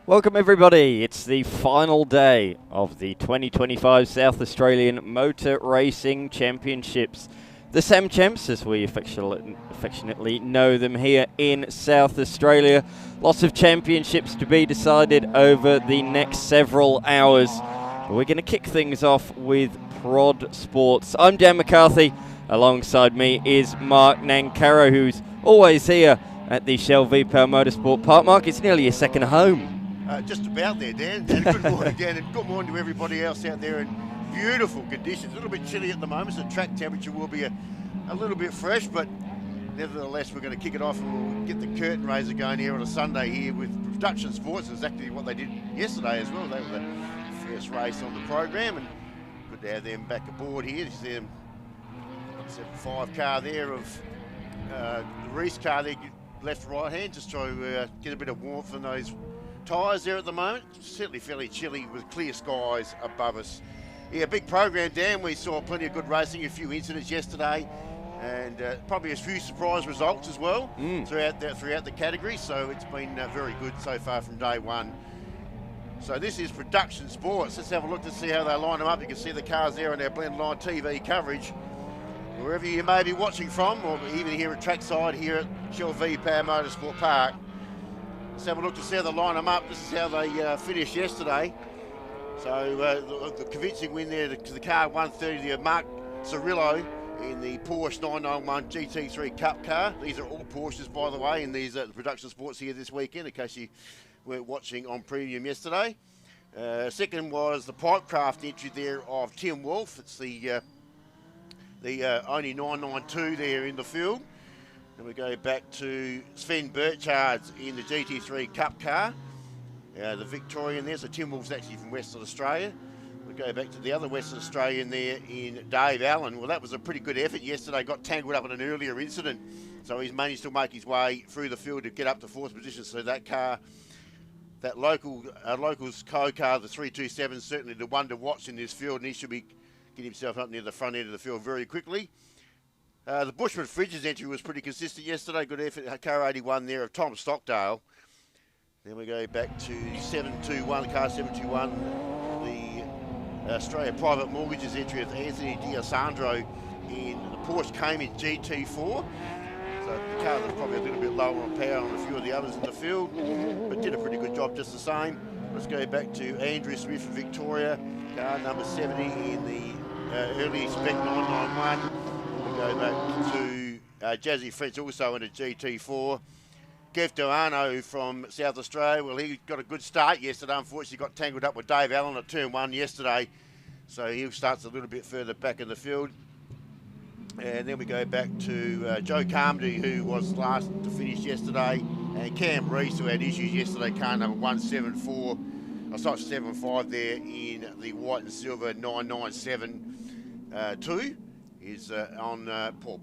Welcome everybody, it's the final day of the 2025 South Australian Motor Racing Championships. The Sam Champs, as we affectionately know them here in South Australia. Lots of championships to be decided over the next several hours. We're going to kick things off with ProdSports. I'm Dan McCarthy, alongside me is Mark Nancaro, who's always here at the Shell V-Power Motorsport Park. Mark, it's nearly your second home. Just about there, Dan. And good morning, Dan, and good morning to everybody else out there in beautiful conditions. A little bit chilly at the moment, so track temperature will be a little bit fresh, but nevertheless, we're going to kick it off and we'll get the curtain raiser going here on a Sunday here with Production Sports. Exactly what they did yesterday as well. They were the first race on the program, and good to have them back aboard here. This is their 75 car there of the Reese car there, left right hand, just try to get a bit of warmth in those tyres there at the moment. Certainly fairly chilly with clear skies above us. Yeah, big program, Dan. We saw plenty of good racing, a few incidents yesterday, and probably a few surprise results as well throughout the category. So it's been very good so far from day one. So this is Production Sports. Let's have a look to see how they line them up. You can see the cars there on our Blendline TV coverage. Wherever you may be watching from, or even here at trackside here at Shell V-Power Motorsport Park. Let's have a look to see how they line them up. This is how they finished yesterday. So the convincing win there to the car 130 there, Mark Cirillo in the Porsche 991 GT3 Cup car. These are all Porsches, by the way, and these are the Production Sports here this weekend, in case you weren't watching on Premium yesterday. Second was the Pipecraft entry there of Tim Wolf. It's the only 992 there in the field. And we go back to Sven Burchard's in the GT3 Cup car. The Victorian there, so Tim Wolf's actually from Western Australia. We go back to the other Western Australian there in Dave Allen. Well, that was a pretty good effort yesterday. Got tangled up in an earlier incident. So he's managed to make his way through the field to get up to fourth position. So that car, that locals co-car, the 327, certainly the one to watch in this field. And he should be get himself up near the front end of the field very quickly. The Bushman Fridges entry was pretty consistent yesterday. Good effort, car 81 there of Tom Stockdale. Then we go back to 721, car 721, the Australia Private Mortgages entry of Anthony D'Alessandro in the Porsche Cayman GT4. So the car was probably a little bit lower on power on a few of the others in the field, but did a pretty good job just the same. Let's go back to Andrew Smith from Victoria, car number 70 in the early spec 991. We go back to Jazzy French also in a GT4. Kev Doano from South Australia, well, he got a good start yesterday. Unfortunately, got tangled up with Dave Allen at turn one yesterday. So he starts a little bit further back in the field. And then we go back to Joe Carmody, who was last to finish yesterday, and Cam Reese, who had issues yesterday, car number 174, sorry, 75 there in the white and silver 997 is on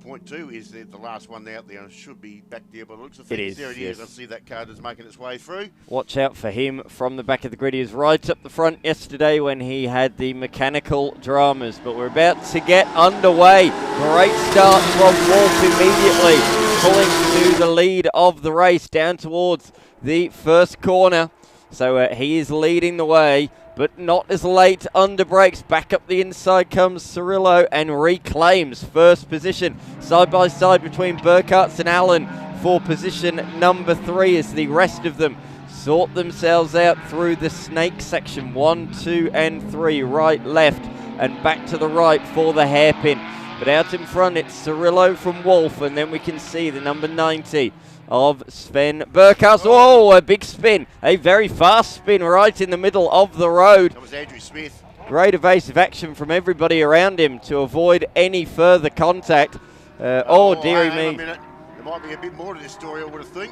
point two is the last one out there. Should be back there by the looks of things. There it is. I see that car is making its way through. Watch out for him from the back of the grid. He was right up the front yesterday when he had the mechanical dramas, but we're about to get underway. Great start from Wolf immediately, pulling to the lead of the race down towards the first corner. So he is leading the way, but not as late under brakes. Back up the inside comes Cirillo and reclaims first position. Side by side between Burkhardt and Allen for position number 3 as the rest of them sort themselves out through the snake section. 1, 2 and 3, right, left and back to the right for the hairpin. But out in front it's Cirillo from Wolf, and then we can see the number 90 of Sven Burkhardt. Oh, a big spin. A very fast spin right in the middle of the road. That was Andrew Smith. Great evasive action from everybody around him to avoid any further contact. Dearie me. A minute. There might be a bit more to this story, I would have think.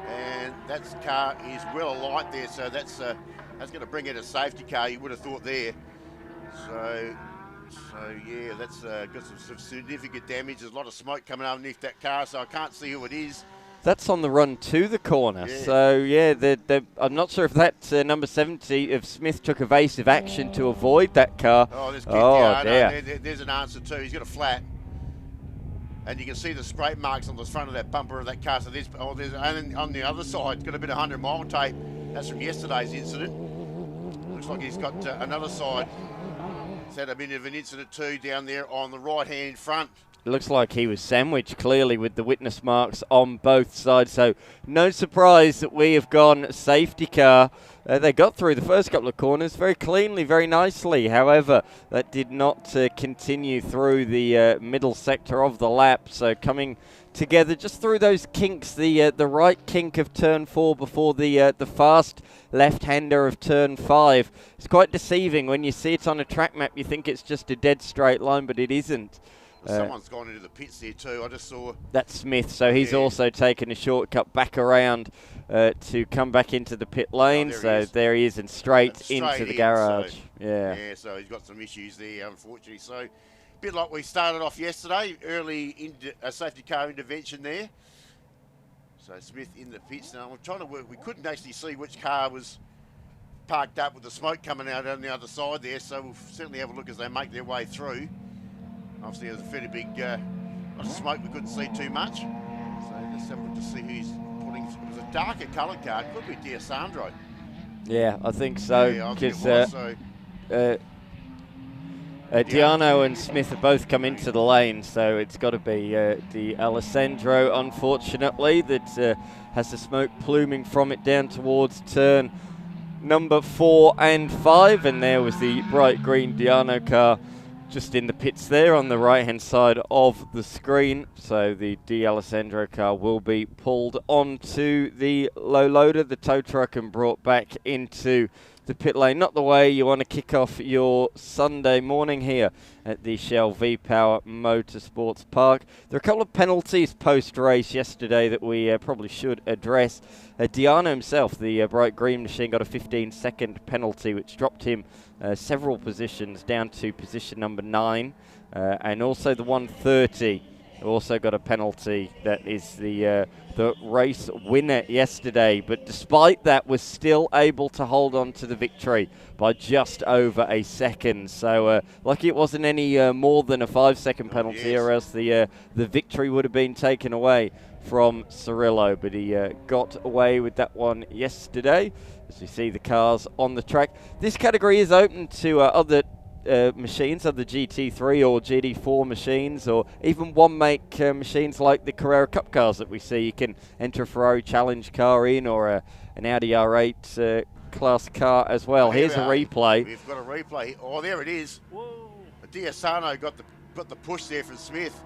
And that car is well alight there, so that's going to bring in a safety car, you would have thought there. So yeah, that's got some significant damage. There's a lot of smoke coming underneath that car, so I can't see who it is. That's on the run to the corner. Yeah. So, yeah, I'm not sure if that number 70 of Smith took evasive action to avoid that car. There's dear. No, there's an answer too. He's got a flat. And you can see the scrape marks on the front of that bumper of that car. So there's and on the other side, it's got a bit of 100-mile tape That's from yesterday's incident. Looks like he's got another side. He's had a bit of an incident too down there on the right-hand front. It looks like he was sandwiched clearly with the witness marks on both sides, so no surprise that we have gone safety car. They got through the first couple of corners very cleanly, very nicely. However, that did not continue through the middle sector of the lap, so coming together just through those kinks, the right kink of turn 4 before the fast left-hander of turn 5. It's quite deceiving when you see it on a track map. You think it's just a dead straight line, but it isn't. Someone's gone into the pits there too. I just saw. That's Smith, so he's also taken a shortcut back around to come back into the pit lane. There he is, and straight into the garage. Yeah, so he's got some issues there, unfortunately. So a bit like we started off yesterday, early safety car intervention there. So Smith in the pits now. I'm trying to work. We couldn't actually see which car was parked up with the smoke coming out on the other side there. So we'll certainly have a look as they make their way through. Obviously, there was a fairly big smoke. We couldn't see too much. So let's have a look to see who's pulling. It was a darker coloured car. It could be D'Alessandro. Yeah, I think so. Yeah, because Diano and Smith have both come into the lane, so it's got to be D'Alessandro, unfortunately, that has the smoke pluming from it down towards turn number 4 and 5, and there was the bright green Diano car just in the pits there on the right-hand side of the screen. So the D'Alessandro car will be pulled onto the low loader, the tow truck, and brought back into the pit lane. Not the way you want to kick off your Sunday morning here at the Shell V-Power Motorsport Park. There are a couple of penalties post-race yesterday that we probably should address. Diano himself, the bright green machine, got a 15-second penalty, which dropped him several positions down to position number 9. And also the 130 also got a penalty. That is the race winner yesterday, but despite that was still able to hold on to the victory by just over a second. So lucky it wasn't any more than a 5-second penalty, or else the victory would have been taken away from Cirillo, but he got away with that one yesterday. As you see the cars on the track, this category is open to other machines, other GT3 or GT4 machines, or even one-make machines like the Carrera Cup cars that we see. You can enter a Ferrari Challenge car in, or an Audi R8 class car as well. Here's a replay. We've got a replay. Oh, there it is. Whoa. Diasano got the push there from Smith.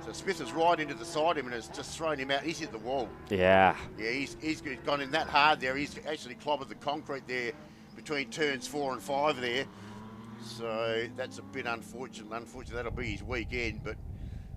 So Smith is right into the side of him and has just thrown him out. He's hit the wall. Yeah. Yeah, he's gone in that hard there. He's actually clobbered the concrete there between turns 4 and 5 there. So that's a bit unfortunate. Unfortunately, that'll be his weekend, but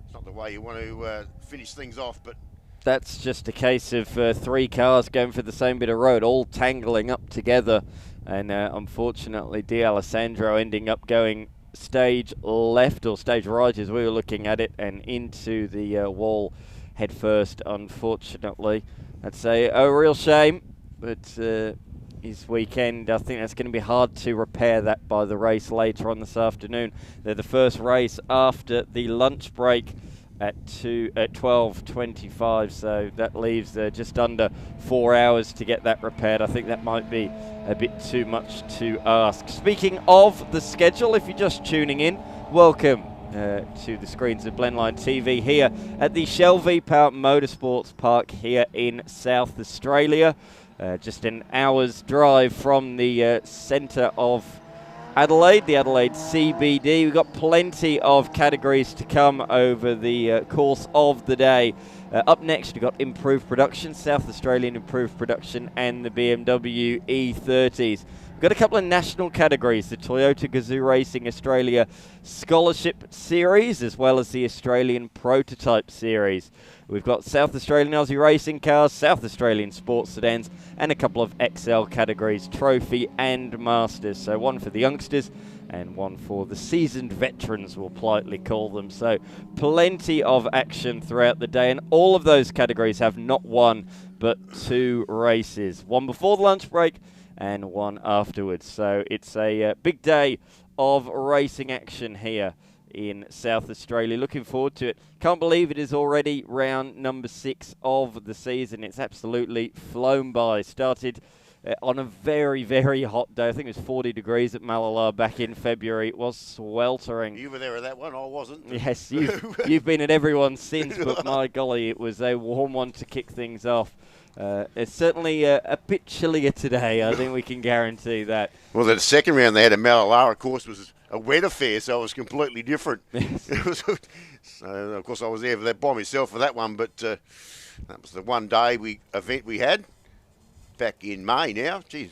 it's not the way you want to finish things off. But that's just a case of 3 cars going for the same bit of road, all tangling up together. And unfortunately, D'Alessandro ending up going stage left, or stage right as we were looking at it, and into the wall head first, unfortunately. That's a real shame, but his weekend, I think that's going to be hard to repair that by the race later on this afternoon. They're the first race after the lunch break at 12:25, so that leaves just under 4 hours to get that repaired. I think that might be a bit too much to ask. Speaking of the schedule, if you're just tuning in, welcome to the screens of Blendline TV here at the Shell V-Power Motorsports Park here in South Australia. Just an hour's drive from the centre of Adelaide, the Adelaide CBD. We've got plenty of categories to come over the course of the day. Up next, we've got Improved Production, South Australian Improved Production, and the BMW E30s. We've got a couple of national categories, the Toyota Gazoo Racing Australia Scholarship Series, as well as the Australian Prototype Series. We've got South Australian Aussie racing cars, South Australian sports sedans, and a couple of XL categories, Trophy and Masters. So one for the youngsters and one for the seasoned veterans, we'll politely call them. So plenty of action throughout the day, and all of those categories have not one but 2 races. One before the lunch break and one afterwards. So it's a big day of racing action here in South Australia. Looking forward to it. Can't believe it is already round number 6 of the season. It's absolutely flown by. Started on a very, very hot day. I think it was 40 degrees at Malala back in February. It was sweltering. You were there at that one, I wasn't. Yes, you've been at every one since, but my golly, it was a warm one to kick things off. It's certainly a bit chillier today, I think we can guarantee that. Well, the second round they had at Malala, of course, was a wet affair, so it was completely different. Yes. So, of course, I was there by myself for that one, but that was the one day event we had back in May now. Geez,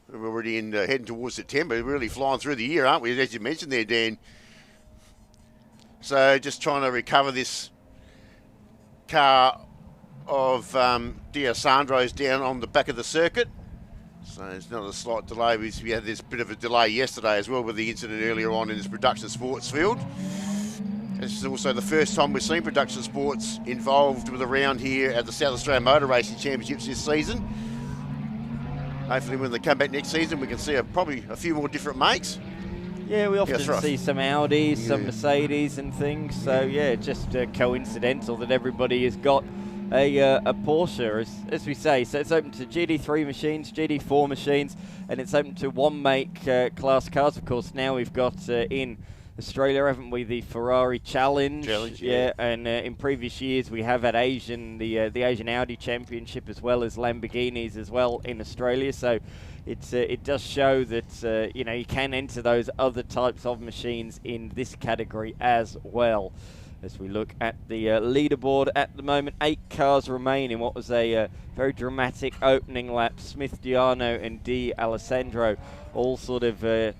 we're already heading towards September. We're really flying through the year, aren't we, as you mentioned there, Dan? So just trying to recover this car of D'Alessandro's down on the back of the circuit. So it's not a slight delay. We had this bit of a delay yesterday as well with the incident earlier on in this production sports field. This is also the first time we've seen production sports involved with a round here at the South Australian Motor Racing Championships this season. Hopefully when they come back next season we can see probably a few more different makes. Yeah, we often see some Audis, some Mercedes and things. So yeah, just coincidental that everybody has got a Porsche, as we say. So it's open to GT3 machines, GT4 machines, and it's open to one make class cars. Of course, now we've got in Australia, haven't we, the Ferrari Challenge? Yeah. And in previous years we have had the Asian Audi Championship as well as Lamborghinis as well in Australia. So it does show that you can enter those other types of machines in this category as well. As we look at the leaderboard at the moment, 8 cars remain in what was a very dramatic opening lap. Smith, Diano and D'Alessandro all sort of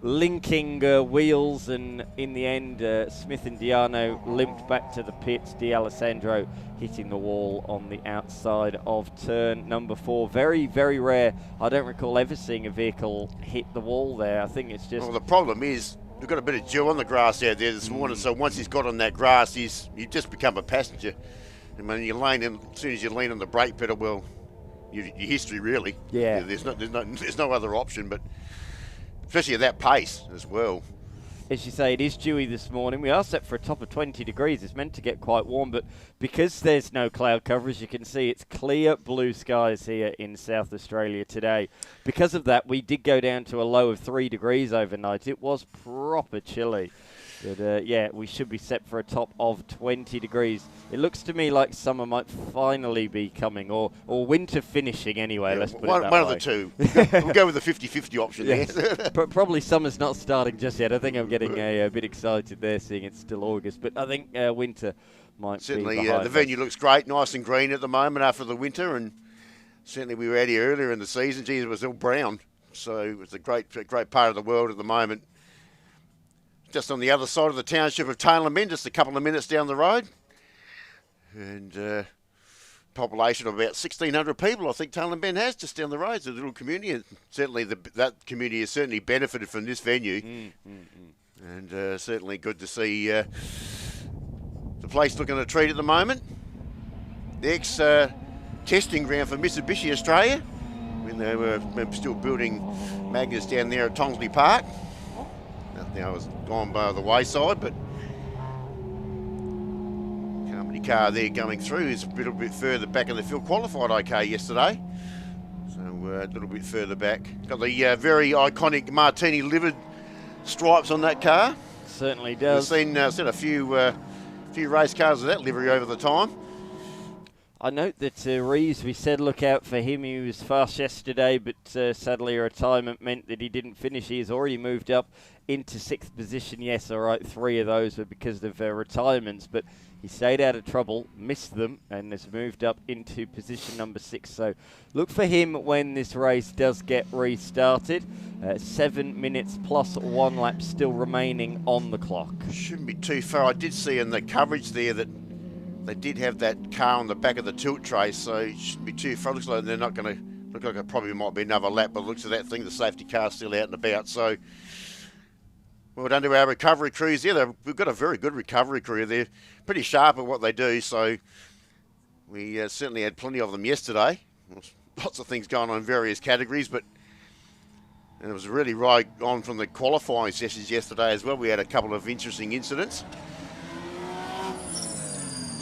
linking wheels, and in the end Smith and Diano limped back to the pits. D'Alessandro hitting the wall on the outside of turn number 4. Very, very rare. I don't recall ever seeing a vehicle hit the wall there. I think it's just... Well, the problem is we've got a bit of dew on the grass out there this morning, so once he's got on that grass, you just become a passenger. And when you lean in, as soon as you lean on the brake pedal, well, your history really. Yeah. There's no other option, but especially at that pace as well. As you say, it is dewy this morning. We are set for a top of 20 degrees. It's meant to get quite warm, but because there's no cloud cover, as you can see, it's clear blue skies here in South Australia today. Because of that, we did go down to a low of 3 degrees overnight. It was proper chilly. But yeah, we should be set for a top of 20 degrees. It looks to me like summer might finally be coming, or winter finishing anyway, Yeah, let's put it that way. One of the two. We'll go with the 50-50 option there. Probably summer's not starting just yet. I think I'm getting a bit excited there, seeing it's still August. But I think winter might certainly, be behind the venue looks great, nice and green at the moment after the winter. And certainly we were out here earlier in the season. Geez, it was all brown. So it's a great part of the world at the moment. Just on the other side of the township of Taylor Bend, just a couple of minutes down the road. And population of about 1,600 people, I think Taylor Bend has, just down the road. It's a little community. And certainly that community has certainly benefited from this venue. And certainly good to see the place looking a treat at the moment. The ex-testing ground for Mitsubishi Australia, when they were still building Magnus down there at Tonsley Park. Now it's gone by the wayside, but company car there going through is a little bit further back in the field. Qualified okay yesterday, so a little bit further back. Got the very iconic Martini livered stripes on that car. Certainly does. We've seen a few race cars with that livery over the time. I note that Reeves, we said look out for him. He was fast yesterday, but sadly a retirement meant that he didn't finish. He has already moved up into 6th position. Yes, all right, 3 of those were because of retirements, but he stayed out of trouble, missed them, and has moved up into position number 6. So look for him when this race does get restarted. 7 minutes plus 1 lap still remaining on the clock. Shouldn't be too far. I did see in the coverage there that they did have that car on the back of the tilt tray, so it shouldn't be too far. Looks like they're not going to look like it probably might be another lap, but looks at that thing, the safety car's still out and about. So well done to our recovery crews there. We've got a very good recovery crew. They're pretty sharp at what they do, so we certainly had plenty of them yesterday. Lots of things going on in various categories, but and it was really right on from the qualifying sessions yesterday as well. We had a couple of interesting incidents.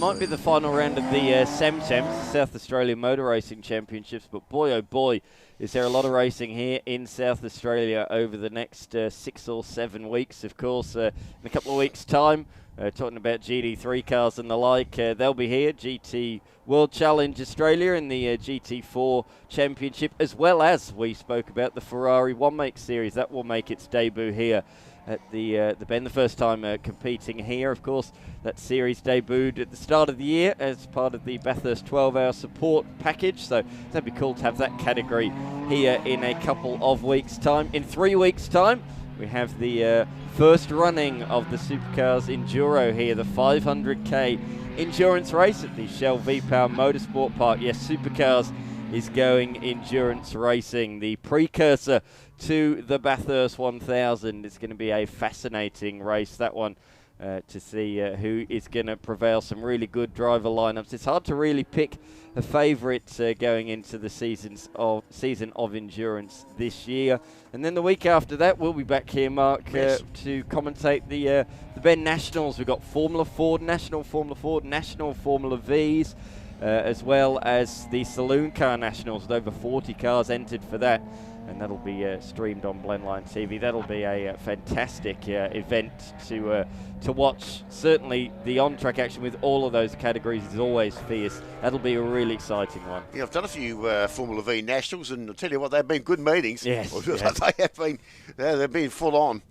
might be the final round of the SEMCHAMPs, South Australian Motor Racing Championships, but boy oh boy, is there a lot of racing here in South Australia over the next 6 or 7 weeks. Of course, in a couple of weeks' time, talking about GT3 cars and the like, they'll be here. GT World Challenge Australia in the GT4 Championship, as well as we spoke about the Ferrari One Make Series. That will make its debut here at the Bend, the first time competing here. Of course, that series debuted at the start of the year as part of the Bathurst 12-hour support package, so that'd be cool to have that category here in a couple of weeks' time. In 3 weeks' time, we have the first running of the Supercars Enduro here, the 500k endurance race at the Shell V-Power Motorsport Park. Yes, Supercars is going endurance racing, the precursor to the Bathurst 1000. It's going to be a fascinating race, that one, to see who is going to prevail. Some really good driver lineups. It's hard to really pick a favourite going into the season of endurance this year. And then the week after that, we'll be back here, Mark, to commentate the Bend Nationals. We've got Formula Ford, National Formula Vs, as well as the Saloon Car Nationals, with over 40 cars entered for that. And that'll be streamed on Blendline TV. That'll be a fantastic event to watch. Certainly the on-track action with all of those categories is always fierce. That'll be a really exciting one. Yeah, I've done a few Formula V Nationals, and I'll tell you what, they've been good meetings. Yes. They have been. They've been full on.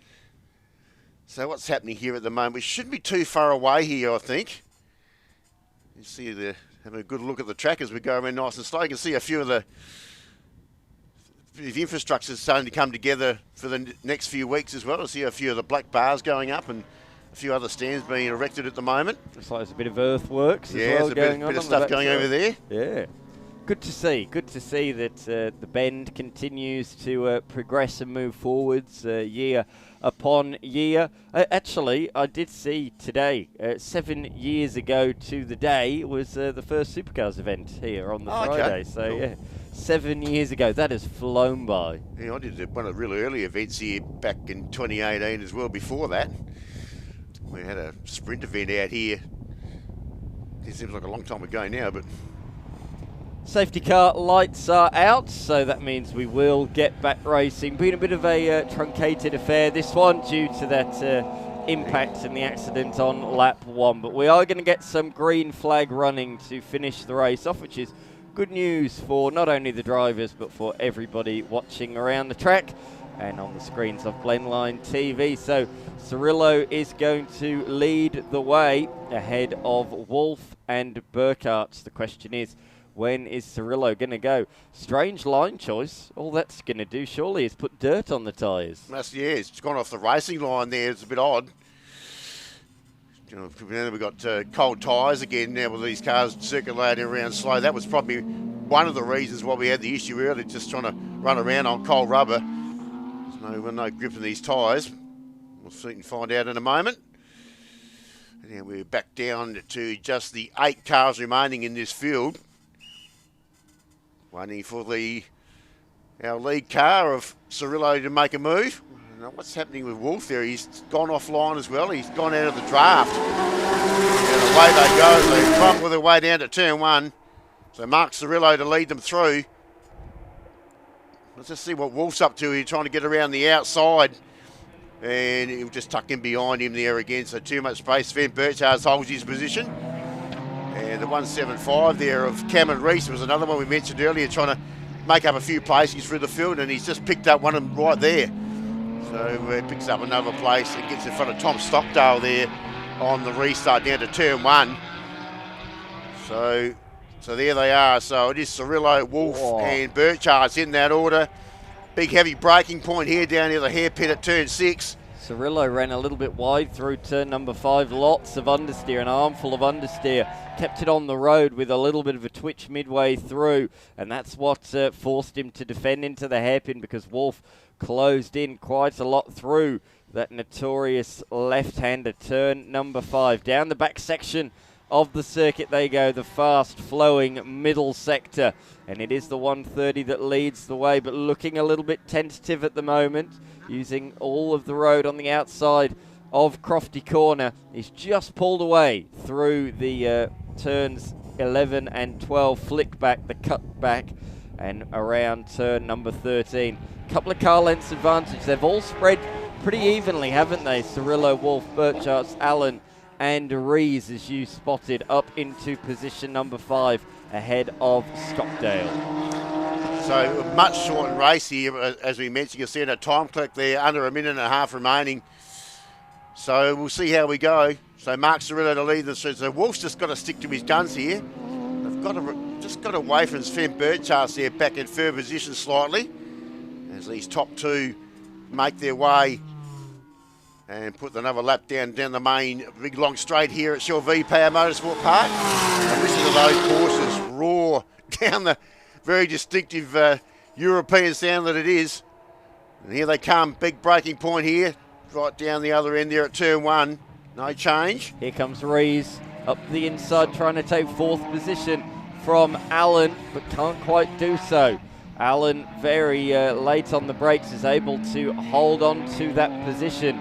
So what's happening here at the moment? We shouldn't be too far away here, I think. You see having a good look at the track as we go around nice and slow. You can see a few of the infrastructure is starting to come together for the next few weeks as well. I see a few of the black bars going up and a few other stands being erected at the moment. Looks like there's a bit of earthworks as well going on. Yeah, there's a bit of stuff going over there. Yeah. Good to see. Good to see that the Bend continues to progress and move forwards year upon year. Actually, I did see today, 7 years ago to the day, was the first Supercars event here on the Friday. Okay. So, cool. Yeah, 7 years ago. That has flown by. Yeah, I did one of the really early events here back in 2018 as well. Before that, we had a sprint event out here. It seems like a long time ago now, but Safety car lights are out, so that means we will get back racing. Been a bit of a truncated affair, this one, due to that impact and the accident on lap 1. But we are going to get some green flag running to finish the race off, which is good news for not only the drivers, but for everybody watching around the track and on the screens of Blendline TV. So Cirillo is going to lead the way ahead of Wolf and Burkhardt. The question is, when is Cirillo going to go? Strange line choice. All that's going to do, surely, is put dirt on the tyres. Yeah, it's gone off the racing line there. It's a bit odd. You know, we've got cold tyres again now with these cars circulating around slow. That was probably one of the reasons why we had the issue earlier, just trying to run around on cold rubber. There's no grip in these tyres. We'll see and find out in a moment. And now we're back down to just the 8 cars remaining in this field. Waiting for our lead car of Cirillo to make a move. Now, what's happening with Wolf there? He's gone offline as well. He's gone out of the draft. And away they go. They crumble their way down to turn 1. So Mark Cirillo to lead them through. Let's just see what Wolf's up to here, trying to get around the outside. And he'll just tuck in behind him there again. So too much space. Sven Burchard holds his position. And the 175 there of Cameron Reese was another one we mentioned earlier, trying to make up a few placings through the field, and he's just picked up one of them right there. So he picks up another place and gets in front of Tom Stockdale there on the restart down to turn 1. So there they are. So it is Cirillo, Wolf and Burchard's in that order. Big heavy braking point here down near the hairpin at turn 6. Cirillo ran a little bit wide through turn number 5. Lots of understeer, an armful of understeer. Kept it on the road with a little bit of a twitch midway through. And that's what forced him to defend into the hairpin, because Wolf closed in quite a lot through that notorious left-hander turn number 5. Down the back section of the circuit they go, the fast-flowing middle sector. And it is the 130 that leads the way, but looking a little bit tentative at the moment, using all of the road on the outside of Crofty Corner. He's just pulled away through the turns 11 and 12, flick back the cut back and around turn number 13. Couple of car lengths advantage. They've all spread pretty evenly, haven't they? Cirillo, Wolf, Burchards, Allen and Rees, as you spotted, up into position number 5 ahead of Stockdale. So a much shortened race here, as we mentioned. You'll see a time clock there, under a minute and a half remaining. So we'll see how we go. So Mark Cirillo to lead the street. So Wolf's just got to stick to his guns here. They've got to just got away from Sven Burchards there, back in third position slightly, as these top two make their way and put another lap down the main big long straight here at Shell V-Power Motorsport Park. And listen to those horses roar down the very distinctive European sound that it is. And here they come, big breaking point here, right down the other end there at turn 1. No change. Here comes Rees up the inside, trying to take 4th position from Allen, but can't quite do so. Allen, very late on the brakes, is able to hold on to that position.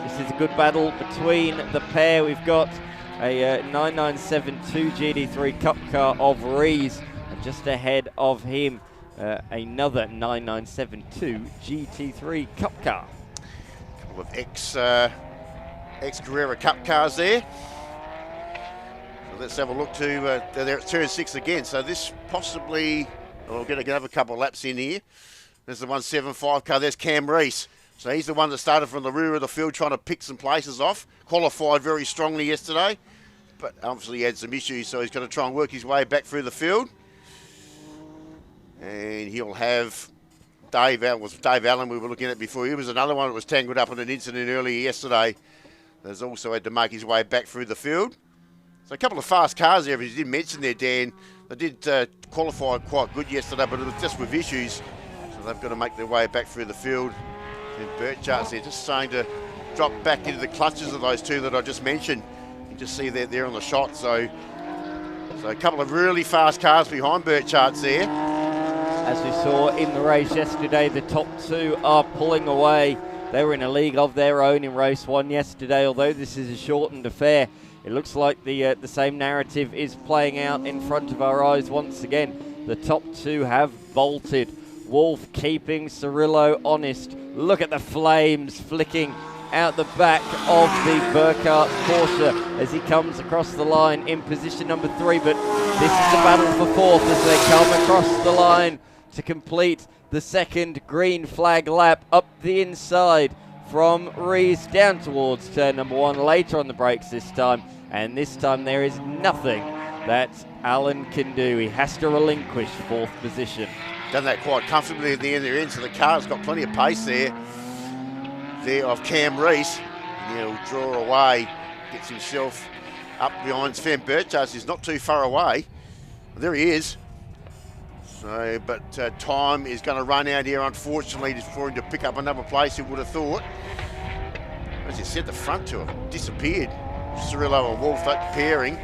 This is a good battle between the pair. We've got a 9972 GT3 Cup car of Rees, and just ahead of him, another 9972 GT3 Cup car. A couple of ex-Carrera Cup cars there. So let's have a look to they're at turn 6 again. So this possibly, we'll get another couple of laps in here. There's the 175 car. There's Cam Rees. So he's the one that started from the rear of the field, trying to pick some places off. Qualified very strongly yesterday, but obviously he had some issues, so he's going to try and work his way back through the field. And he'll have Dave Allen we were looking at before. He was another one that was tangled up in an incident earlier yesterday. Has also had to make his way back through the field. So a couple of fast cars there, as you did mention there, Dan. They did qualify quite good yesterday, but it was just with issues. So they've got to make their way back through the field. And Burchards there just starting to drop back into the clutches of those two that I just mentioned. You can just see they're there on the shot. So a couple of really fast cars behind Burchards there. As we saw in the race yesterday, the top two are pulling away. They were in a league of their own in race 1 yesterday, although this is a shortened affair. It looks like the same narrative is playing out in front of our eyes once again. The top two have bolted. Wolf keeping Cirillo honest. Look at the flames flicking out the back of the Burkhardt Porsche as he comes across the line in position number 3. But this is the battle for 4th as they come across the line to complete the second green flag lap up the inside from Rees down towards turn number 1. Later on the brakes this time, and this time there is nothing that Allen can do. He has to relinquish 4th position. Done that quite comfortably at the end of the end, so the car's got plenty of pace there of Cam Rees. He'll draw away, gets himself up behind Sven Burchards, who's not too far away. There he is. So, but time is going to run out here, unfortunately, just for him to pick up another place, he would have thought. As you said, the front two have disappeared. Cirillo and Wolf, that pairing.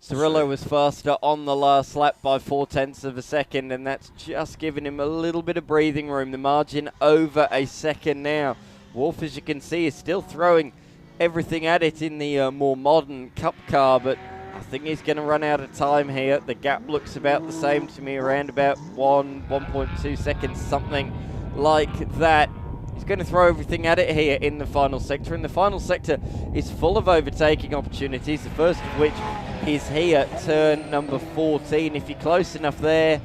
Cirillo was faster on the last lap by 0.4 of a second, and that's just given him a little bit of breathing room. The margin over a second now. Wolf, as you can see, is still throwing everything at it in the more modern Cup car, but I think he's going to run out of time here. The gap looks about the same to me, around about 1.2 seconds, something like that. He's going to throw everything at it here in the final sector, and the final sector is full of overtaking opportunities, the first of which is here, turn number 14. If you're close enough there,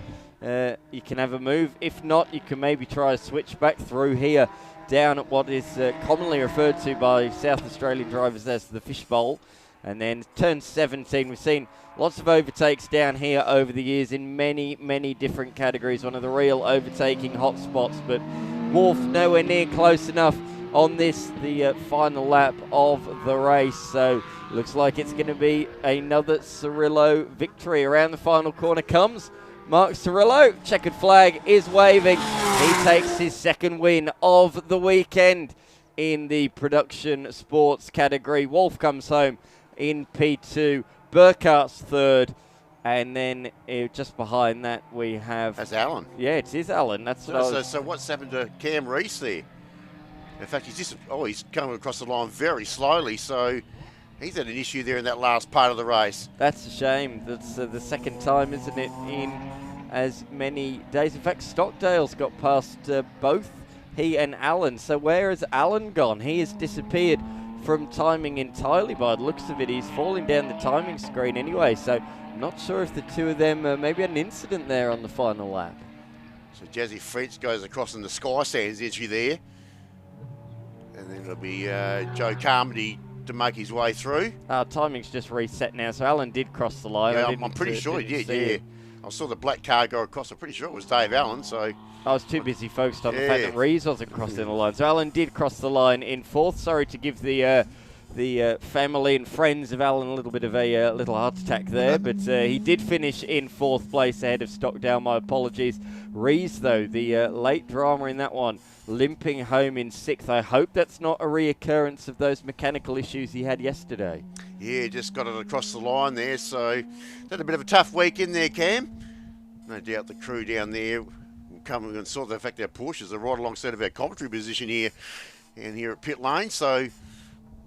you can have a move. If not, you can maybe try a switch back through here down at what is commonly referred to by South Australian drivers as the fishbowl. And then turn 17, we've seen lots of overtakes down here over the years in many, many different categories. One of the real overtaking hotspots, but Wolf nowhere near close enough on this, the final lap of the race. So looks like it's going to be another Cirillo victory. Around the final corner comes Mark Cirillo. Checkered flag is waving. He takes his second win of the weekend in the production sports category. Wolf comes home in P2, Burkhardt's third, and then just behind that we have... That's Allen. Yeah, it is Allen. That's so what's happened to Cam Rees there? In fact, he's coming across the line very slowly, so He's had an issue there in that last part of the race. That's a shame. That's the second time, isn't it, in as many days. In fact, Stockdale's got past both he and Alan. So where has Alan gone? He has disappeared from timing entirely by the looks of it. He's falling down the timing screen anyway. So not sure if the two of them maybe had an incident there on the final lap. So Jazzy French goes across in the Sky Sands entry there. And then it'll be Joe Carmody to make his way through. Timing's just reset now, so Alan did cross the line. Yeah, I'm pretty sure he did, yeah. I saw the black car go across. I'm pretty sure it was Dave Allen, so... I was too busy focused on the fact that Rees wasn't crossing the line. So Alan did cross the line in fourth. Sorry to give the family and friends of Alan a little bit of a little heart attack there, but he did finish in fourth place ahead of Stockdale. My apologies. Rees, though, the late drama in that one, limping home in sixth. I hope that's not a reoccurrence of those mechanical issues he had yesterday. Yeah, just got it across the line there, so had a bit of a tough week in there, Cam. No doubt the crew down there will come and sort the fact our Porsches are right alongside of our commentary position here and here at pit lane, so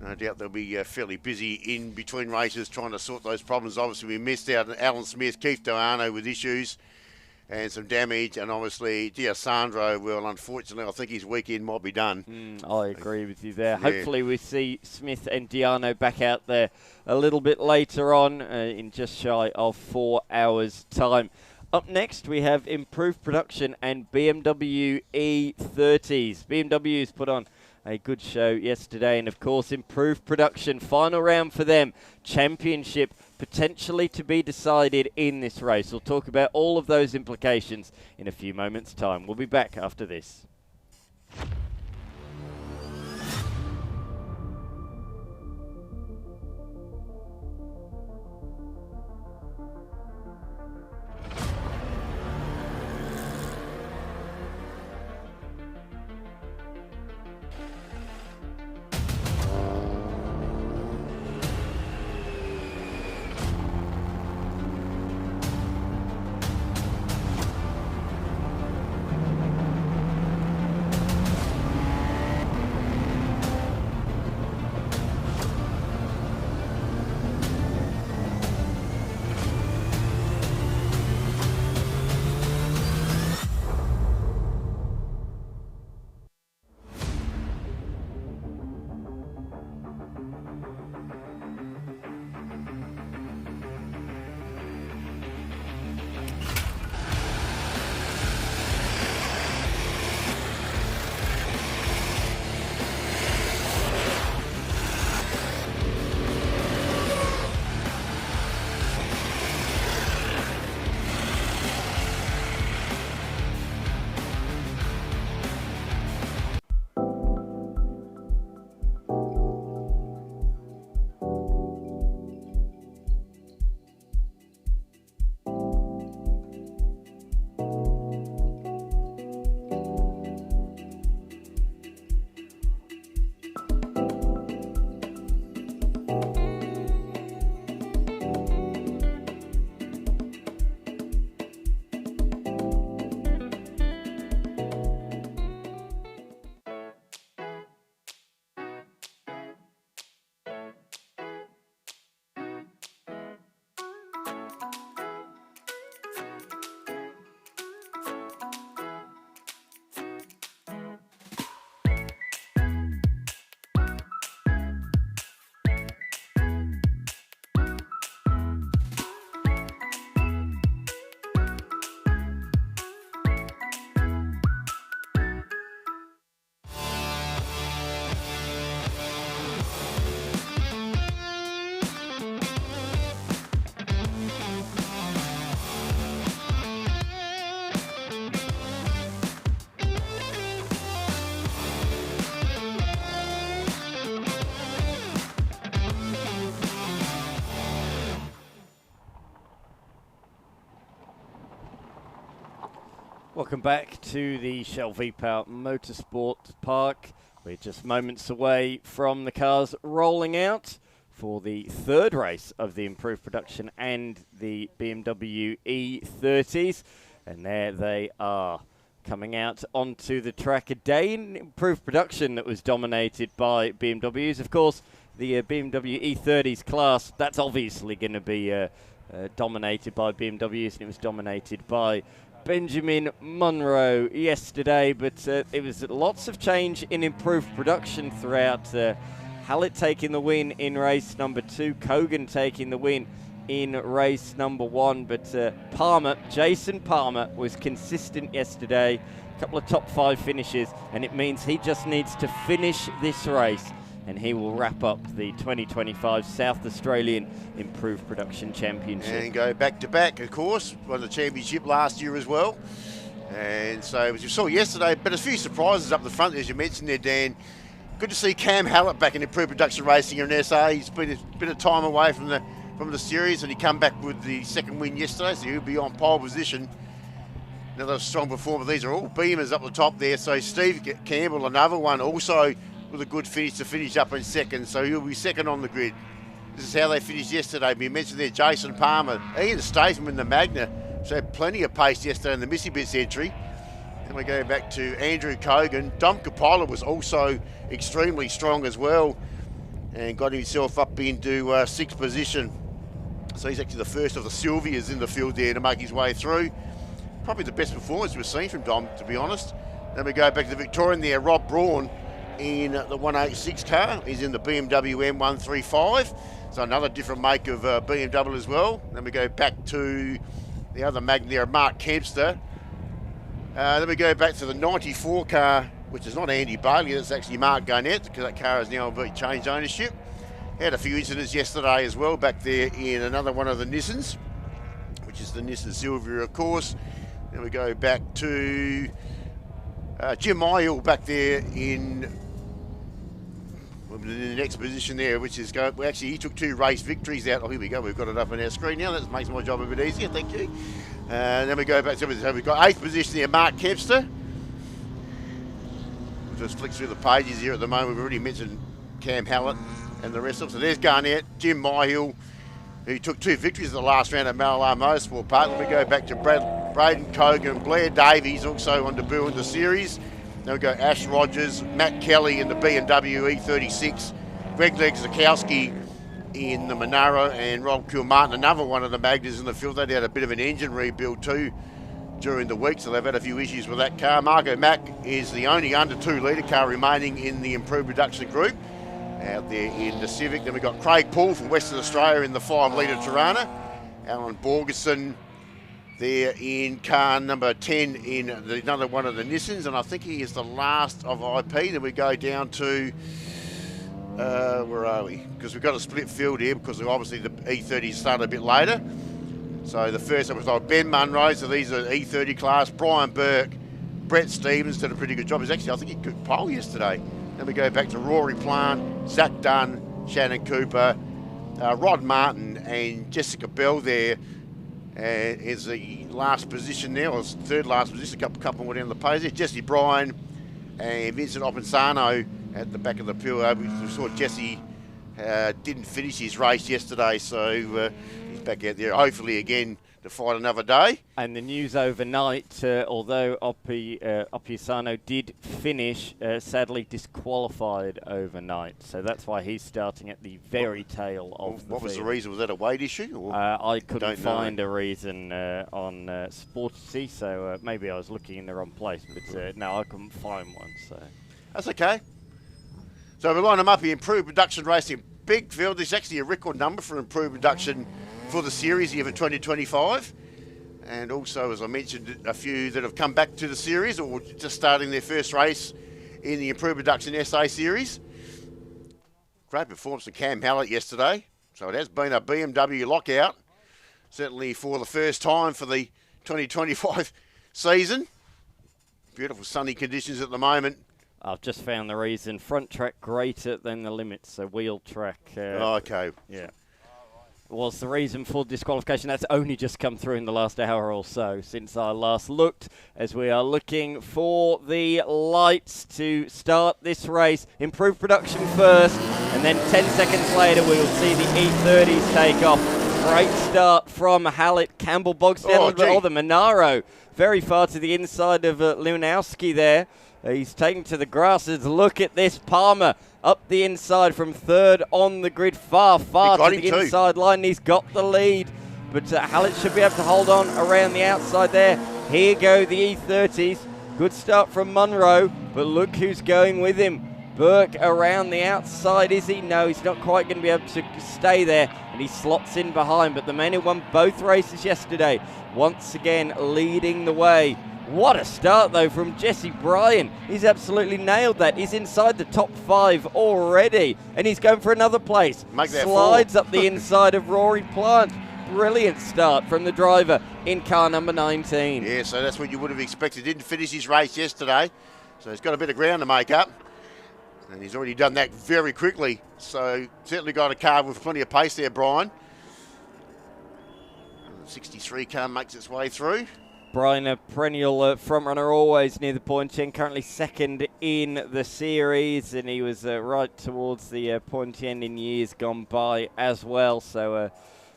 no doubt they'll be fairly busy in between races trying to sort those problems. Obviously, we missed out on Alan Smith, Keith Doano with issues and some damage, and obviously D'Alessandro, well, unfortunately, I think his weekend might be done. I agree with you there. Yeah. Hopefully we see Smith and Diano back out there a little bit later on in just shy of 4 hours' time. Up next, we have improved production and BMW E30s. BMW's put on a good show yesterday, and of course, improved production. Final round for them. Championship potentially to be decided in this race. We'll talk about all of those implications in a few moments' time. We'll be back after this. Welcome back to the Shell V-Power Motorsport Park. We're just moments away from the cars rolling out for the third race of the improved production and the BMW E30s. And there they are, coming out onto the track. A day in improved production that was dominated by BMWs. Of course, the BMW E30s class, that's obviously going to be dominated by BMWs, and it was dominated by Benjamin Munro yesterday, but it was lots of change in improved production throughout. Hallett taking the win in race number 2, Kogan taking the win in race number 1, but Jason Palmer was consistent yesterday, a couple of top 5 finishes, and it means he just needs to finish this race and he will wrap up the 2025 South Australian Improved Production Championship. And go back-to-back, of course. Won the championship last year as well. And so, as you saw yesterday, but a few surprises up the front, as you mentioned there, Dan. Good to see Cam Hallett back in Improved Production Racing in SA. He's been a bit of time away from the series, and he come back with the second win yesterday, so he'll be on pole position. Another strong performer. These are all Beamers up the top there. So Steve Campbell, another one, also with a good finish to finish up in second, so he'll be second on the grid. This is how they finished yesterday. We mentioned there Jason Palmer, Ian Statham in the Magna, so had plenty of pace yesterday in the Missy Bits entry. Then we go back to Andrew Kogan. Dom Capola was also extremely strong as well and got himself up into 6th position. So he's actually the first of the Sylvias in the field there to make his way through. Probably the best performance we've seen from Dom, to be honest. Then we go back to the Victorian there, Rob Braun in the 186 car. He's in the BMW M135. So another different make of BMW as well. Then we go back to the other Magna there, Mark Kempster. Then we go back to the 94 car, which is not Andy Bailey, that's actually Mark Garnett, because that car has now changed ownership. Had a few incidents yesterday as well back there in another one of the Nissans, which is the Nissan Silvia, of course. Then we go back to Jim Myhill back there in the next position there, which is actually he took 2 race victories out. Oh, here we go. We've got it up on our screen now. That makes my job a bit easier. Thank you. Then we go back to we've got 8th position there, Mark Kempster. We'll just flick through the pages here at the moment. We've already mentioned Cam Hallett and the rest of them. So there's Garnett, Jim Myhill, who took 2 victories in the last round at Mallala Motorsport Park. Then we go back to Braden Kogan, Blair Davies also on debut in the series. Then we go Ash Rogers, Matt Kelly in the BMW E36, Greg Legzakowski in the Monaro, and Rob Kilmartin, another one of the Magnas in the field. They had a bit of an engine rebuild too during the week, so they've had a few issues with that car. Marco Mack is the only under 2 litre car remaining in the improved production group out there in the Civic. Then we've got Craig Paul from Western Australia in the 5 litre Tirana, Alan Borgerson there in car number 10 in another one of the Nissans, and I think he is the last of IP. Then we go down to, where are we? Because we've got a split field here because obviously the E30 started a bit later. So the first one was like Ben Munro, so these are E30 class. Brian Burke, Brett Stevens did a pretty good job. He's actually, I think he could pole yesterday. Then we go back to Rory Plant, Zach Dunn, Shannon Cooper, Rod Martin and Jessica Bell there. Is the last position now, or 3rd last position, a couple more down the page there. Jesse Bryan and Vincent Opensano at the back of the field. We saw Jesse didn't finish his race yesterday, so he's back out there, hopefully again to fight another day. And the news overnight, although Opensano did finish, sadly disqualified overnight. So that's why he's starting at the very tail of the What was field. the reason? Was that a weight issue? Or I couldn't find a reason on Sportsy, so maybe I was looking in the wrong place, but no, I couldn't find one. So that's okay. So we line them up here, Improved Production Racing. Big field. This is actually a record number for Improved Production for the series here for 2025. And also, as I mentioned, a few that have come back to the series or just starting their first race in the Improved Production SA series. Great performance of Cam Hallett yesterday. So it has been a BMW lockout, certainly for the first time for the 2025 season. Beautiful sunny conditions at the moment. I've just found the reason. Front track greater than the limits, so wheel track. Okay. Yeah. Was the reason for disqualification. That's only just come through in the last hour or so since I last looked, as we are looking for the lights to start this race. Improved production first, and then 10 seconds later we will see the E30s take off. Great start from Hallett. Campbell bogs down the Monaro very far to the inside of Lewanowski there. He's taken to the grasses. Look at this. Palmer up the inside from third on the grid, far to the inside line. He's got the lead, but Hallett should be able to hold on around the outside there. Here go the E30s. Good start from Munro, but look who's going with him. Burke around the outside, is he? No, he's not quite going to be able to stay there, and he slots in behind. But the man who won both races yesterday, once again leading the way. What a start, though, from Jesse Bryan. He's absolutely nailed that. He's inside the top 5 already, and he's going for another place. Slides up the inside of Rory Plant. Brilliant start from the driver in car number 19. Yeah, so that's what you would have expected. Didn't finish his race yesterday, so he's got a bit of ground to make up. And he's already done that very quickly. So certainly got a car with plenty of pace there, Brian. The 63 car makes its way through. Brian, a perennial front runner, always near the point end, currently second in the series, and he was right towards the point end in years gone by as well. So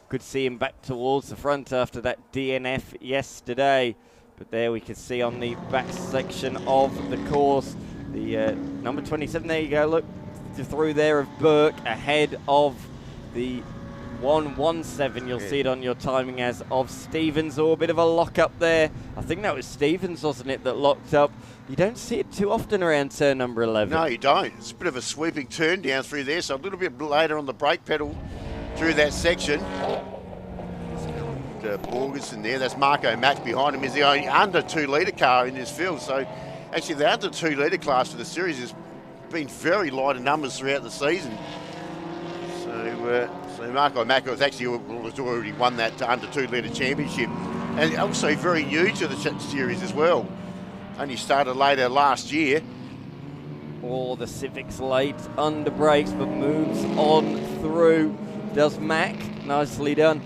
good to see him back towards the front after that DNF yesterday. But there we can see on the back section of the course, the number 27, there you go, look, through there of Burke ahead of the 117. You'll see it on your timing as of Stevens. Oh, a bit of a lock up there. I think that was Stevens, wasn't it, that locked up. You don't see it too often around turn number 11. No, you don't. It's a bit of a sweeping turn down through there, so a little bit later on the brake pedal through that section. Borgerson there, that's Marco Mack behind him, is the only under 2 litre car in this field. So actually the under 2 litre class for the series has been very light in numbers throughout the season. So Marco Mack has actually already won that under 2 litre championship, and also very new to the series as well. Only started later last year. Oh, the Civic's late under brakes, but moves on through. Does Mack, nicely done.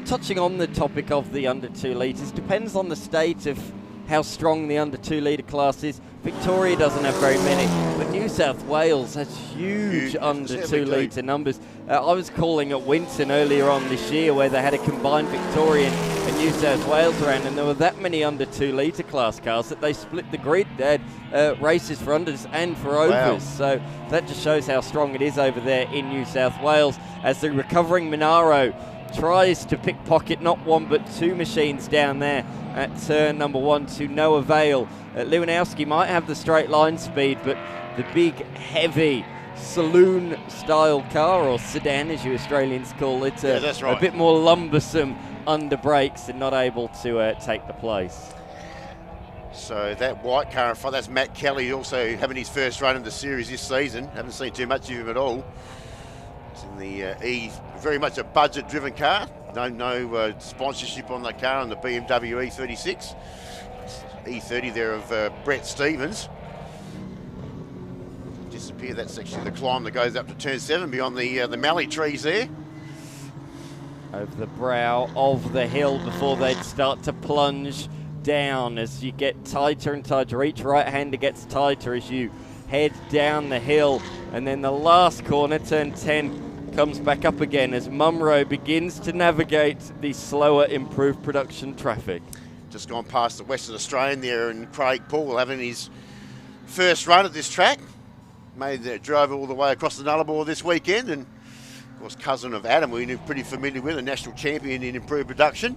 Touching on the topic of the under 2 litres, depends on the state of how strong the under 2 litre class is. Victoria doesn't have very many, but New South Wales has huge under 2 litre numbers. I was calling at Winton earlier on this year where they had a combined Victorian and New South Wales around, and there were that many under 2 litre class cars that they split the grid. They had races for unders and for overs. Wow. So that just shows how strong it is over there in New South Wales, as the recovering Monaro tries to pickpocket not one but 2 machines down there at turn number 1 to no avail. Lewandowski might have the straight line speed, but the big, heavy saloon-style car, or sedan as you Australians call it, that's right, a bit more lumbersome under brakes and not able to take the place. So that white car in front, that's Matt Kelly, also having his first run in the series this season. Haven't seen too much of him at all. It's in the very much a budget-driven car. No sponsorship on that car on the BMW E36. E30 there of Brett Stevens. Disappear that section of the climb that goes up to turn 7 beyond the mallee trees there. Over the brow of the hill before they'd start to plunge down as you get tighter and tighter. Each right-hander gets tighter as you head down the hill. And then the last corner, turn 10, comes back up again as Munro begins to navigate the slower, improved production traffic. Just gone past the Western Australian there, and Craig Paul having his first run at this track. Made the drive all the way across the Nullarbor this weekend, and of course cousin of Adam, we're pretty familiar with, a national champion in improved production.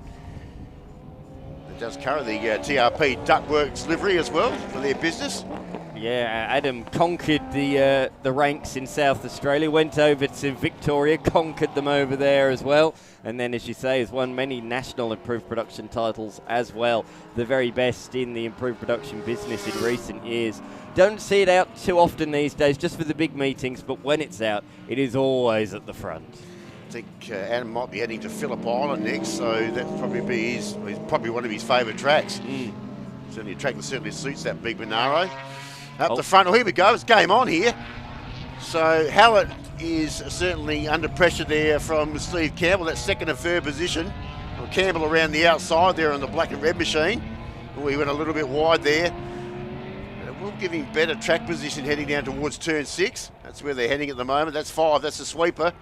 It does carry the TRP Duckworks livery as well for their business. Yeah, Adam conquered the ranks in South Australia, went over to Victoria, conquered them over there as well, and then, as you say, has won many national improved production titles as well. The very best in the improved production business in recent years. Don't see it out too often these days, just for the big meetings, but when it's out, it is always at the front. I think Adam might be heading to Phillip Island next, so that'll probably be probably one of his favourite tracks. Certainly a track that certainly suits that big Monaro. Up the front, here we go, it's game on here. So Hallett is certainly under pressure there from Steve Campbell, that second and third position. Well, Campbell around the outside there on the black and red machine. He went a little bit wide there. We'll give him better track position heading down towards turn 6. That's where they're heading at the moment. That's 5, that's the sweeper.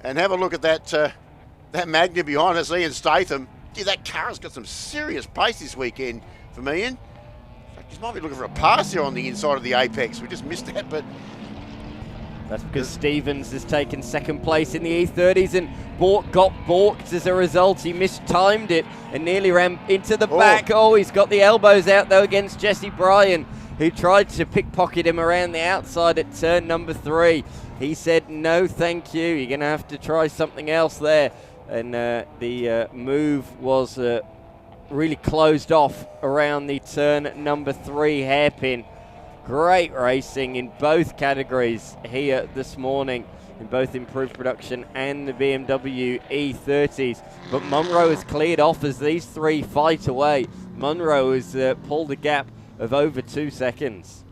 And have a look at that Magna behind us, Ian Statham. Gee, that car has got some serious pace this weekend from Ian. Just might be looking for a pass here on the inside of the apex. We just missed that, but that's because Stevens has taken second place in the E30s and got balked as a result. He mistimed it and nearly ran into the back. Oh, he's got the elbows out though against Jesse Bryan, who tried to pickpocket him around the outside at turn number 3. He said, no, thank you. You're going to have to try something else there. And the move was really closed off around the turn number 3 hairpin. Great racing in both categories here this morning, in both improved production and the BMW E30s. But Munro has cleared off as these 3 fight away. Munro has pulled a gap of over 2 seconds.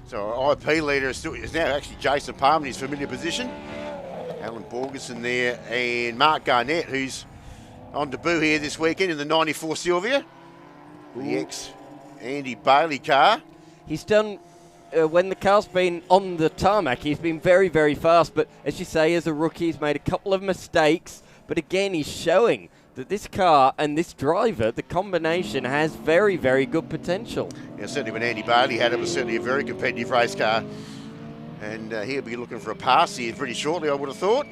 So our IP leader is now actually Jason Palmer in his familiar position. Alan Borgerson there, and Mark Garnett, who's on debut here this weekend in the 94 Sylvia, the ex-Andy Bailey car. He's done, when the car's been on the tarmac, he's been very, very fast. But as you say, as a rookie, he's made a couple of mistakes. But again, he's showing that this car and this driver, the combination, has very, very good potential. Yeah, certainly when Andy Bailey had it, was certainly a very competitive race car. And he'll be looking for a pass here pretty shortly, I would have thought.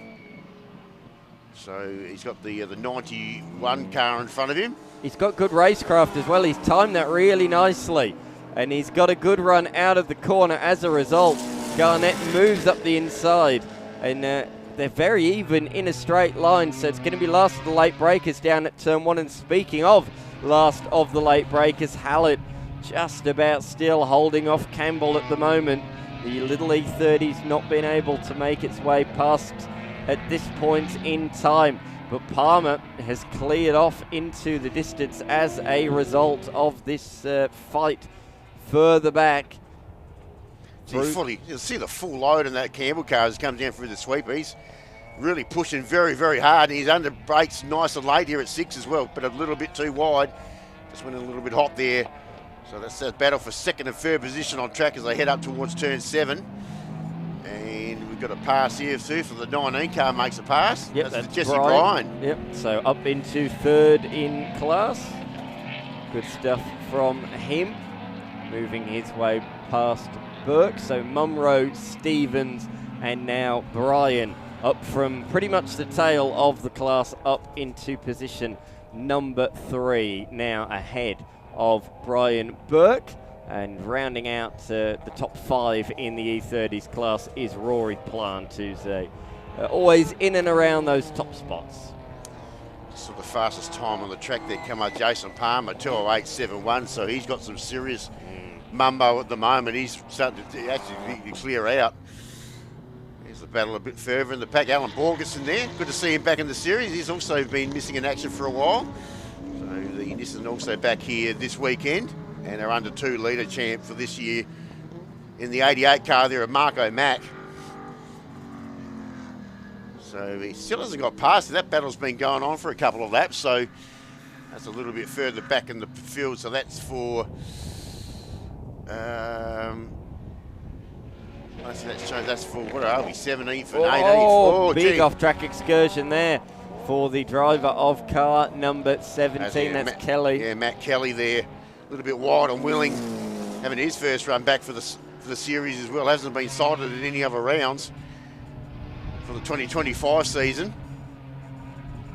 So he's got the 91 car in front of him. He's got good racecraft as well. He's timed that really nicely. And he's got a good run out of the corner as a result. Garnett moves up the inside. And they're very even in a straight line. So it's going to be last of the late breakers down at turn 1. And speaking of last of the late breakers, Hallett just about still holding off Campbell at the moment. The little E30's not been able to make its way past at this point in time. But Palmer has cleared off into the distance as a result of this fight further back. You'll see the full load in that Campbell car as he comes down through the sweep. He's really pushing very, very hard. And he's under brakes nice and late here at 6 as well, but a little bit too wide. Just went a little bit hot there. So that's a battle for second and third position on track as they head up towards turn 7. And we've got a pass here too for the 19 car makes a pass. Yep, that's Jesse Bryan. Yep, so up into 3rd in class. Good stuff from him. Moving his way past Burke. So Munro, Stevens, and now Bryan up from pretty much the tail of the class up into position number 3. Now ahead of Brian Burke, and rounding out the top 5 in the E30s class is Rory Plant, who's always in and around those top spots. So the fastest time on the track there come out Jason Palmer, 2:08.71, so he's got some serious mumbo at the moment. He's starting to actually clear out. There's the battle a bit further in the pack. Alan Borgerson there, good to see him back in the series. He's also been missing in action for a while. So the Nissan also back here this weekend, and our under 2 litre champ for this year in the 88 car there at Marco Mack. So he still hasn't got past it. That battle's been going on for a couple of laps, so that's a little bit further back in the field. So that's for that's for, what are we, 17th and 18th. Big off-track excursion there for the driver of car number 17. That's Kelly. Yeah, Matt Kelly there. A little bit wide and willing, having his first run back for the series as well. Hasn't been sighted at any other rounds for the 2025 season.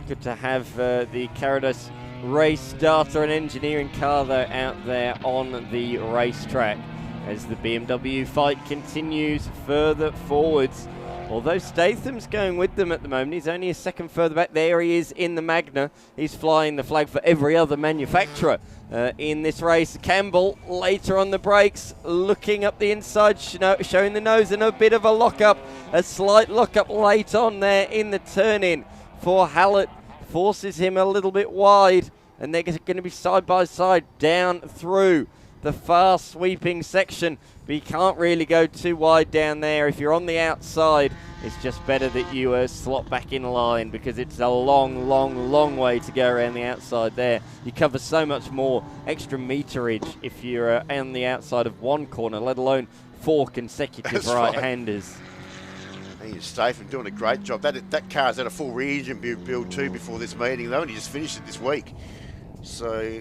Good to have the Carados race data and engineering car though out there on the racetrack as the BMW fight continues further forwards. Although Statham's going with them at the moment, he's only a second further back. There he is in the Magna. He's flying the flag for every other manufacturer in this race. Campbell later on the brakes, looking up the inside, showing the nose, and a bit of a lockup. A slight lockup late on there in the turn-in for Hallett. Forces him a little bit wide, and they're going to be side by side down through the fast sweeping section, but you can't really go too wide down there. If you're on the outside, it's just better that you slot back in line, because it's a long way to go around the outside there. You cover so much more extra meterage if you're on the outside of one corner, let alone 4 consecutive right-handers. Statham doing a great job. That car's had a full re-engine build too before this meeting. They only just finished it this week. So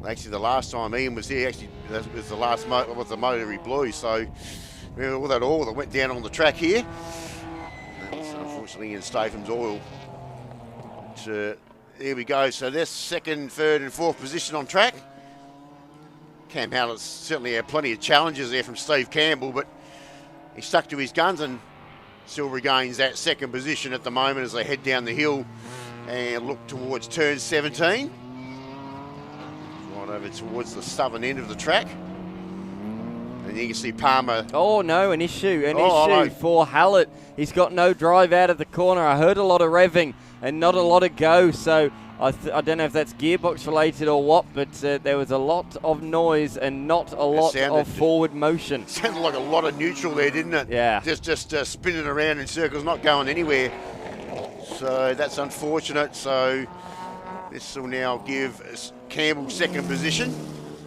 Actually, the last time Ian was here, actually, that was the last was the motor he blew. So, remember all that oil that went down on the track here? That's unfortunately in Statham's oil. But, there we go. So that's second, third, and fourth position on track. Cam Hallett's certainly had plenty of challenges there from Steve Campbell, but he stuck to his guns and still regains that second position at the moment as they head down the hill and look towards turn 17. Right over towards the southern end of the track. And you can see Palmer. Oh no, an issue for Hallett. He's got no drive out of the corner. I heard a lot of revving and not a lot of go, so I don't know if that's gearbox related or what, but there was a lot of noise and not a lot of forward motion. Sounded like a lot of neutral there, didn't it? Yeah. Just spinning around in circles, not going anywhere. So that's unfortunate. So this will now give Campbell second position.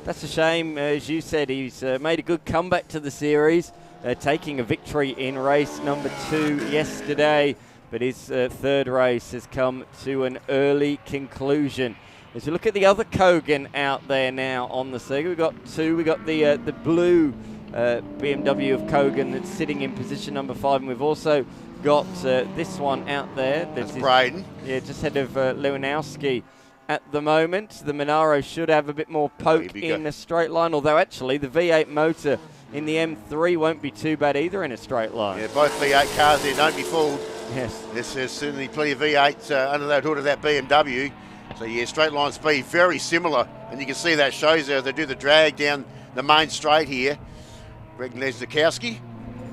That's a shame. As you said, he's made a good comeback to the series, taking a victory in race number 2 yesterday. But his third race has come to an early conclusion. As we look at the other Kogan out there now on the circuit, we've got two. We've got the blue BMW of Kogan that's sitting in position number 5, and we've also got this one out there. That's Braden. Yeah, just ahead of Lewandowski at the moment. The Monaro should have a bit more poke in a straight line, although actually the V8 motor in the M3 won't be too bad either in a straight line. Yeah, both V8 cars there, don't be fooled. Yes. There's certainly plenty of V8 under that hood of that BMW. So yeah, straight line speed, very similar. And you can see that shows there, they do the drag down the main straight here. Greg Lezdakowski,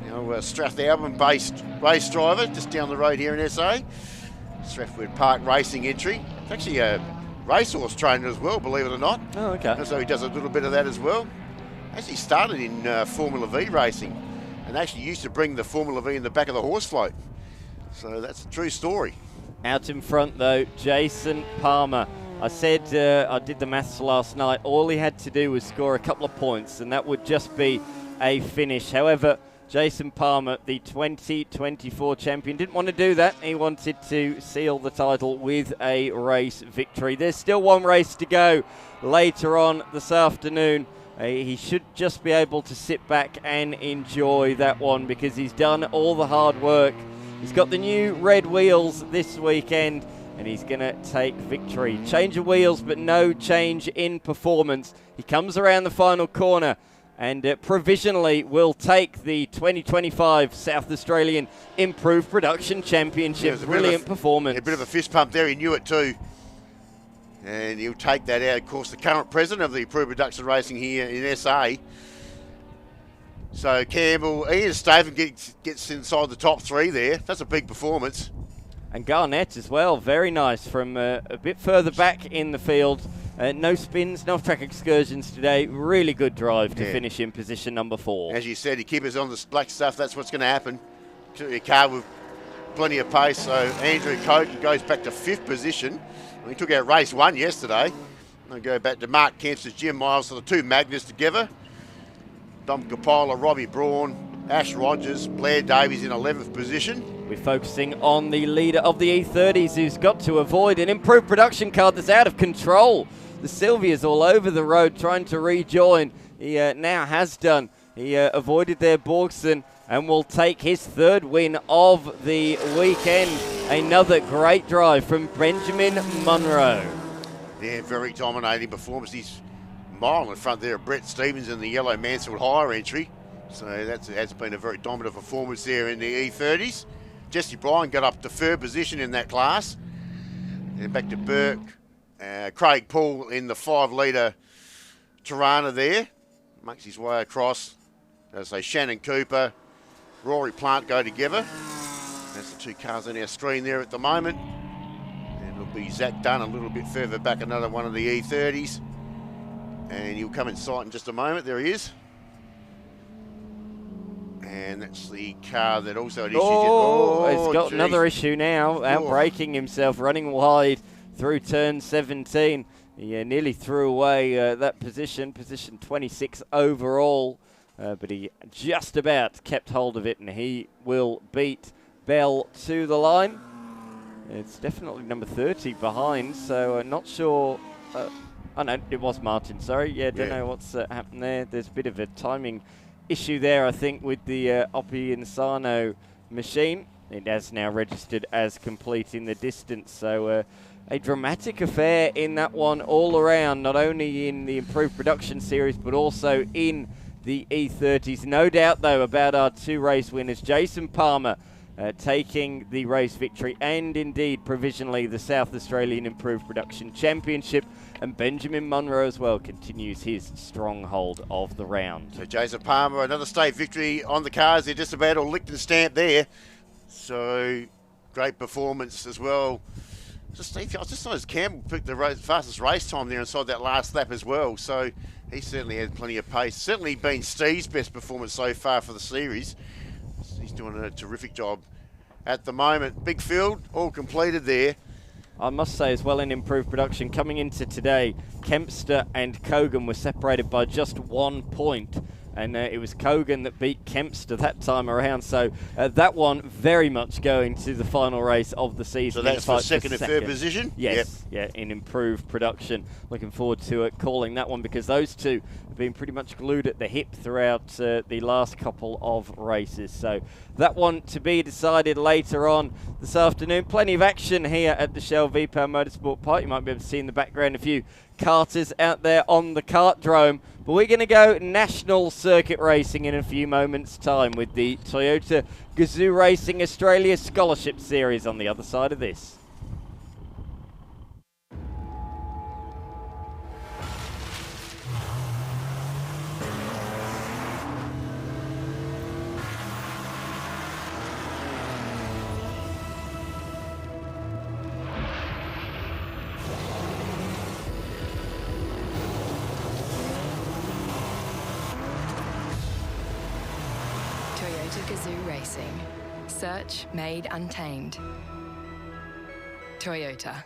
Strathalbyn-based race driver, just down the road here in SA. Strathwood Park racing entry. It's actually a racehorse trainer as well, believe it or not. Oh, okay. So he does a little bit of that as well. Actually started in Formula V racing and actually used to bring the Formula V in the back of the horse float. So that's a true story. Out in front though, Jason Palmer. I said I did the maths last night. All he had to do was score a couple of points and that would just be a finish. However, Jason Palmer, the 2024 champion, didn't want to do that. He wanted to seal the title with a race victory. There's still one race to go later on this afternoon. He should just be able to sit back and enjoy that one because he's done all the hard work. He's got the new red wheels this weekend and he's going to take victory. Change of wheels, but no change in performance. He comes around the final corner and provisionally will take the 2025 South Australian Improved Production Championship. Yeah, brilliant performance. A bit of a fist pump there, he knew it too. And he'll take that out. Of course, the current president of the Improved Production Racing here in SA. So Campbell, Ian Staven gets inside the top 3 there. That's a big performance. And Garnett as well, very nice from a bit further back in the field. No spins, no track excursions today. Really good drive to finish in position number 4. As you said, he keeps us on the black stuff. That's what's going to happen. A car with plenty of pace. So Andrew Coates goes back to 5th position. He took out race 1 yesterday. I'll go back to Mark Kempster's Jim Miles, so the 2 Magnus together. Dom Capola, Robbie Braun, Ash Rogers, Blair Davies in 11th position. We're focusing on the leader of the E30s who's got to avoid an improved production car that's out of control. The Sylvia's all over the road trying to rejoin. He now has done. He avoided their Borgson and will take his 3rd win of the weekend. Another great drive from Benjamin Munro. Yeah, very dominating performance. He's a mile in front there of Brett Stevens in the yellow Mansfield Hire entry. So that's been a very dominant performance there in the E30s. Jesse Bryan got up to 3rd position in that class. And back to Burke. Craig Paul in the 5-litre Tirana there. Makes his way across. As I say, Shannon Cooper, Rory Plant go together. That's the 2 cars on our screen there at the moment. And it'll be Zach Dunn a little bit further back, another one of the E30s. And he'll come in sight in just a moment. There he is. And that's the car that also had issues. He's got another issue now. Outbraking himself, running wide through turn 17. He nearly threw away that position 26 overall. But he just about kept hold of it, and he will beat Bell to the line. It's definitely number 30 behind, so not sure Oh no, it was Martin, sorry. Yeah, don't know what's happened there. There's a bit of a timing issue there, I think, with the Oppi Insano machine. It has now registered as completing the distance, so a dramatic affair in that one all around, not only in the improved production series, but also in the E30s. No doubt, though, about our 2 race winners. Jason Palmer taking the race victory and indeed provisionally the South Australian Improved Production Championship, and Benjamin Munro as well continues his stronghold of the round. So Jason Palmer, another state victory on the cars. They're just about all licked and stamped there. So great performance as well. I just noticed Campbell picked the fastest race time there inside that last lap as well. So he certainly had plenty of pace. Certainly been Steve's best performance so far for the series. He's doing a terrific job at the moment. Big field, all completed there. I must say as well, in improved production, coming into today, Kempster and Kogan were separated by just 1 point. And it was Kogan that beat Kempster that time around. So that one very much going to the final race of the season. So that's for second and third position? Yes, yeah, in improved production. Looking forward to calling that one, because those two have been pretty much glued at the hip throughout the last couple of races. So that one to be decided later on this afternoon. Plenty of action here at the Shell V-Power Motorsport Park. You might be able to see in the background a few karters out there on the kartdrome. But we're going to go national circuit racing in a few moments' time with the Toyota Gazoo Racing Australia Scholarship Series on the other side of this. Gazoo Racing. Search made untamed. Toyota.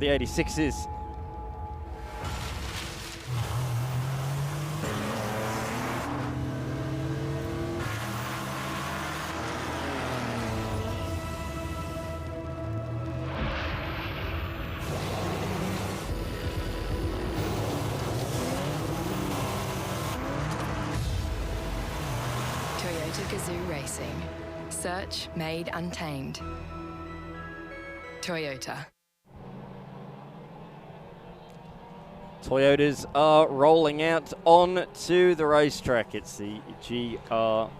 the 86s. Toyota Gazoo Racing. Search made untamed. Toyota. Toyotas are rolling out on to the racetrack. It's the GR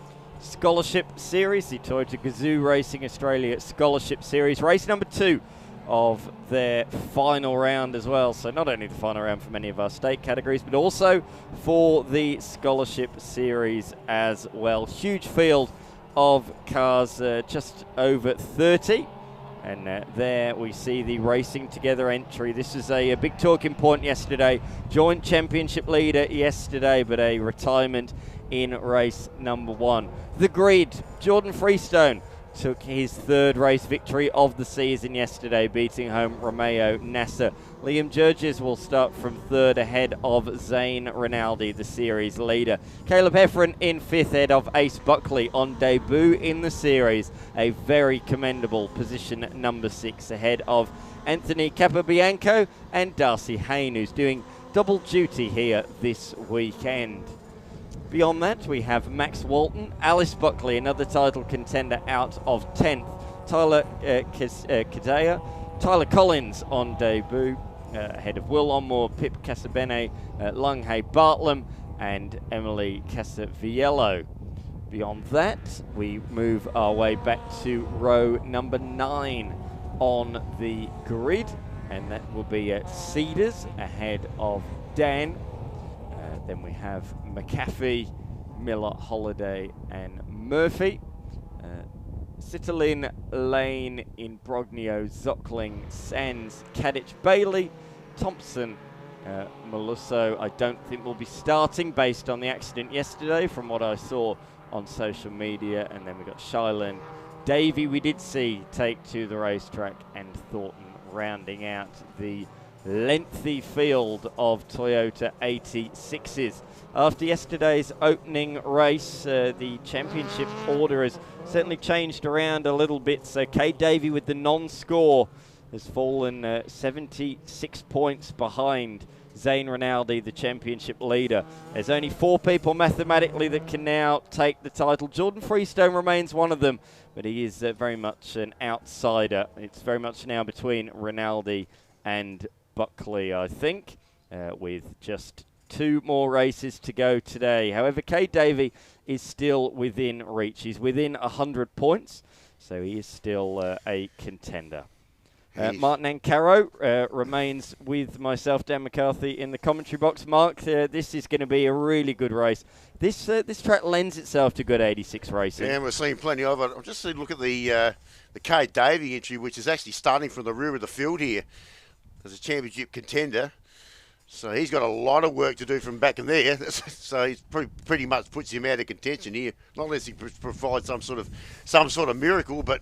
Scholarship Series, the Toyota Gazoo Racing Australia Scholarship Series, race number 2 of their final round as well. So not only the final round for many of our state categories, but also for the Scholarship Series as well. Huge field of cars, just over 30. And there we see the Racing Together entry. This is a big talking point yesterday. Joint championship leader yesterday, but a retirement in race number 1. The grid, Jordan Freestone took his 3rd race victory of the season yesterday, beating home Romeo Nasser. Liam Jurges will start from 3rd ahead of Zane Rinaldi, the series leader. Caleb Heffron in 5th ahead of Ace Buckley on debut in the series. A very commendable position, number 6 ahead of Anthony Capobianco and Darcy Hayne, who's doing double duty here this weekend. Beyond that, we have Max Walton, Alice Buckley, another title contender, out of 10th. Tyler Kadea, Tyler Collins on debut, ahead of Will Onmore, Pip Casabene, Lunghay Bartlam, and Emily Casaviello. Beyond that, we move our way back to row number 9 on the grid, and that will be Cedars ahead of Dan. Then we have McAfee, Miller, Holiday, and Murphy. Citylin, Lane, Imbrogno, Zockling, Sands, Kadich, Bailey, Thompson, Meluso. I don't think will be starting based on the accident yesterday from what I saw on social media. And then we got Shyland, Davey we did see take to the racetrack, and Thornton rounding out the lengthy field of Toyota 86s. After yesterday's opening race, the championship order has certainly changed around a little bit. So Cade Davey with the non-score has fallen 76 points behind Zane Rinaldi, the championship leader. There's only 4 people mathematically that can now take the title. Jordan Freestone remains one of them, but he is very much an outsider. It's very much now between Rinaldi and Buckley, I think, with just 2 more races to go today. However, Cade Davey is still within reach. He's within 100 points, so he is still a contender. Martin Ancaro remains with myself, Dan McCarthy, in the commentary box. Mark, this is going to be a really good race. This track lends itself to good 86 racing. Yeah, we're seeing plenty of it. I'll just look at the Cade Davey entry, which is actually starting from the rear of the field here as a championship contender. So he's got a lot of work to do from back in there. So he's pretty much puts him out of contention here, not unless he provides some sort of miracle. But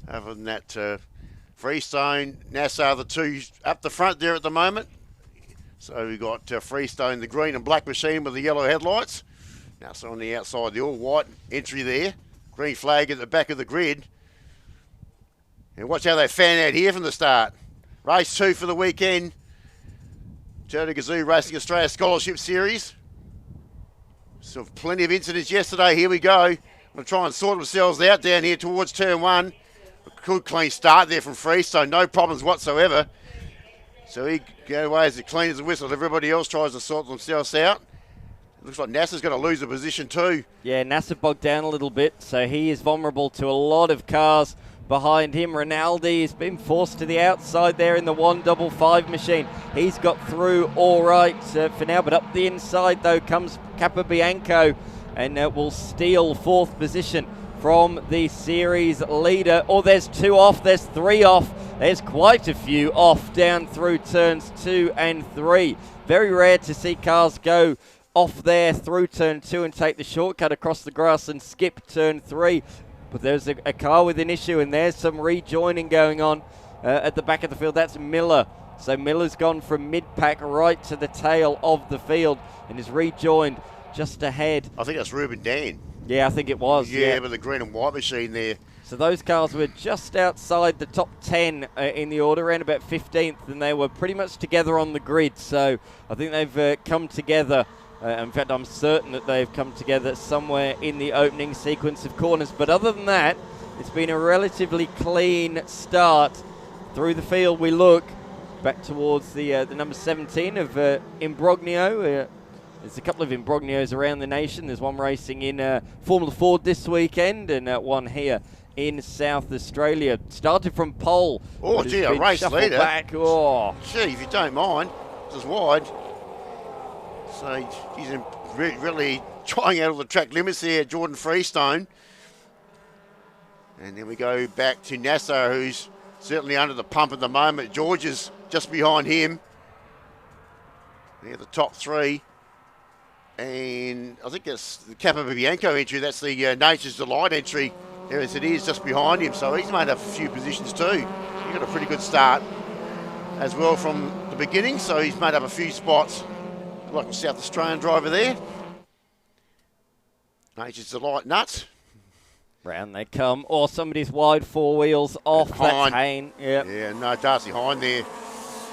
other than that, Freestone, Nassau, the 2 up the front there at the moment. So we've got Freestone, the green and black machine with the yellow headlights. Nassau on the outside, the all white entry there. Green flag at the back of the grid. And watch how they fan out here from the start. Race 2 for the weekend. Toyota Gazoo Racing Australia Scholarship Series. So plenty of incidents yesterday. Here we go. I'm going to try and sort themselves out down here towards turn 1. A good clean start there from Freestone. No problems whatsoever. So he goes away as clean as a whistle. Everybody else tries to sort themselves out. Looks like Nasser's going to lose a position too. Yeah, Nasser bogged down a little bit, so he is vulnerable to a lot of cars behind him. Rinaldi has been forced to the outside there in the 155 machine. He's got through all right for now, but up the inside though comes Capobianco, and will steal 4th position from the series leader. Oh, there's 2 off, there's 3 off. There's quite a few off down through turns 2 and 3. Very rare to see cars go off there through turn 2 and take the shortcut across the grass and skip turn 3. But there's a car with an issue, and there's some rejoining going on at the back of the field. That's Miller So Miller's gone from mid-pack right to the tail of the field and is rejoined just ahead. I think that's Ruben Dan. Yeah, I think it was. Yeah, with the green and white machine there. So those cars were just outside the top 10 in the order, around about 15th, and they were pretty much together on the grid. So I think they've come together. In fact, I'm certain that they've come together somewhere in the opening sequence of corners. But other than that, it's been a relatively clean start. Through the field we look back towards the number 17 of Imbrogno. There's a couple of Imbrognios around the nation. There's one racing in Formula Ford this weekend and one here in South Australia. Started from pole. Oh, gee, a race leader. Back. Oh. Gee, if you don't mind, just wide. So he's really trying out all the track limits there, Jordan Freestone. And then we go back to Nassau, who's certainly under the pump at the moment. George is just behind him. They're the top three. And I think that's the Capobianco entry. That's the Nature's Delight entry. There as it is, just behind him. So he's made up a few positions too. He got a pretty good start as well from the beginning. So he's made up a few spots. Like a South Australian driver there. Nature's Delight nuts. Round they come. Or somebody's wide four wheels off. That's Hayne. Yep. Yeah, no, Darcy Hine there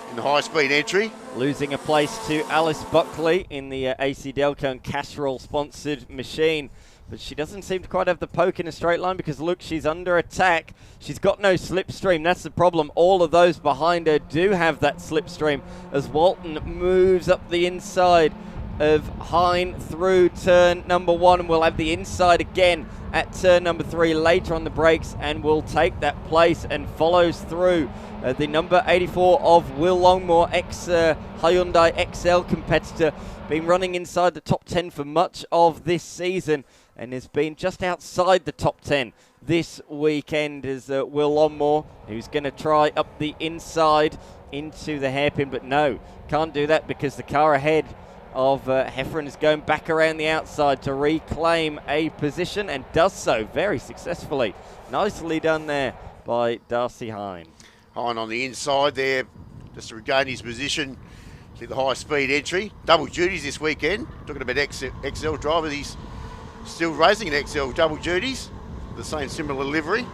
in the high-speed entry. Losing a place to Alice Buckley in the AC Delco and Castrol-sponsored machine. But she doesn't seem to quite have the poke in a straight line because, look, she's under attack. She's got no slipstream. That's the problem. All of those behind her do have that slipstream as Walton moves up the inside of Hine through turn number 1. And we'll have the inside again at turn number 3 later on the brakes and will take that place and follows through the number 84 of Will Longmore, ex-Hyundai XL competitor. Been running inside the top 10 for much of this season and has been just outside the top 10 this weekend as Will Longmore, who's going to try up the inside into the hairpin, but no, can't do that because the car ahead of Heffron is going back around the outside to reclaim a position and does so very successfully. Nicely done there by Darcy Hine. Hine on the inside there, just to regain his position. See the high-speed entry. Double duties this weekend. Talking about XL drivers, he's still racing in XL double duties. The same similar livery.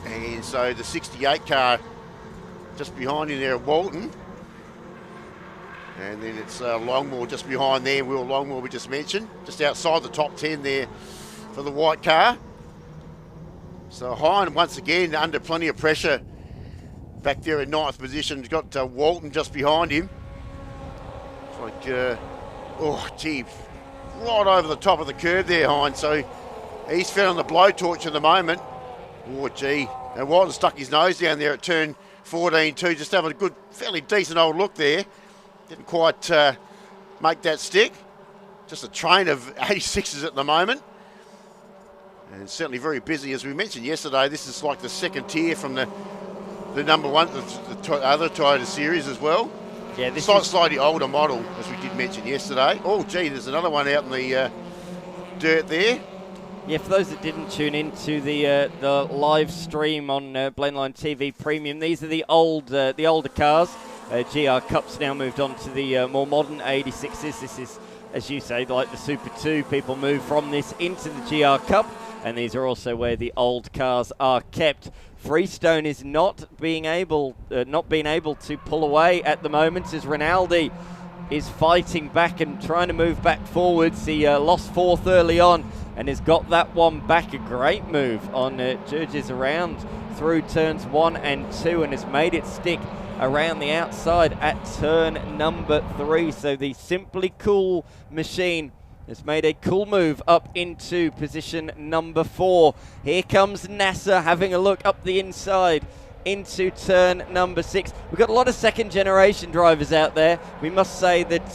And so the 68 car just behind him there at Walton. And then it's Longmore just behind there, Will Longmore we just mentioned. Just outside the top 10 there for the white car. So Hine once again under plenty of pressure. Back there in 9th position. He's got Walton just behind him. It's like, oh gee, right over the top of the curve there, Hine. So he's fed on the blowtorch at the moment. Oh gee. And Walton stuck his nose down there at turn 14 too, just having a good, fairly decent old look there. Didn't quite make that stick. Just a train of 86s at the moment. And certainly very busy. As we mentioned yesterday, this is like the second tier from the number one, the other Toyota series as well. Yeah, this is slightly older model, as we did mention yesterday. Oh, gee, there's another one out in the dirt there. Yeah, for those that didn't tune into the live stream on Blendline TV Premium, these are the older cars. GR Cup's now moved on to the more modern 86s. This is, as you say, like the Super 2. People move from this into the GR Cup, and these are also where the old cars are kept. Freestone is not being able to pull away at the moment as Rinaldi is fighting back and trying to move back forwards. He lost 4th early on and has got that one back. A great move on Georges around through turns 1 and 2 and has made it stick around the outside at turn number 3. So the Simply Cool machine has made a cool move up into position number 4. Here comes NASA having a look up the inside into turn number 6. We've got a lot of second generation drivers out there. We must say that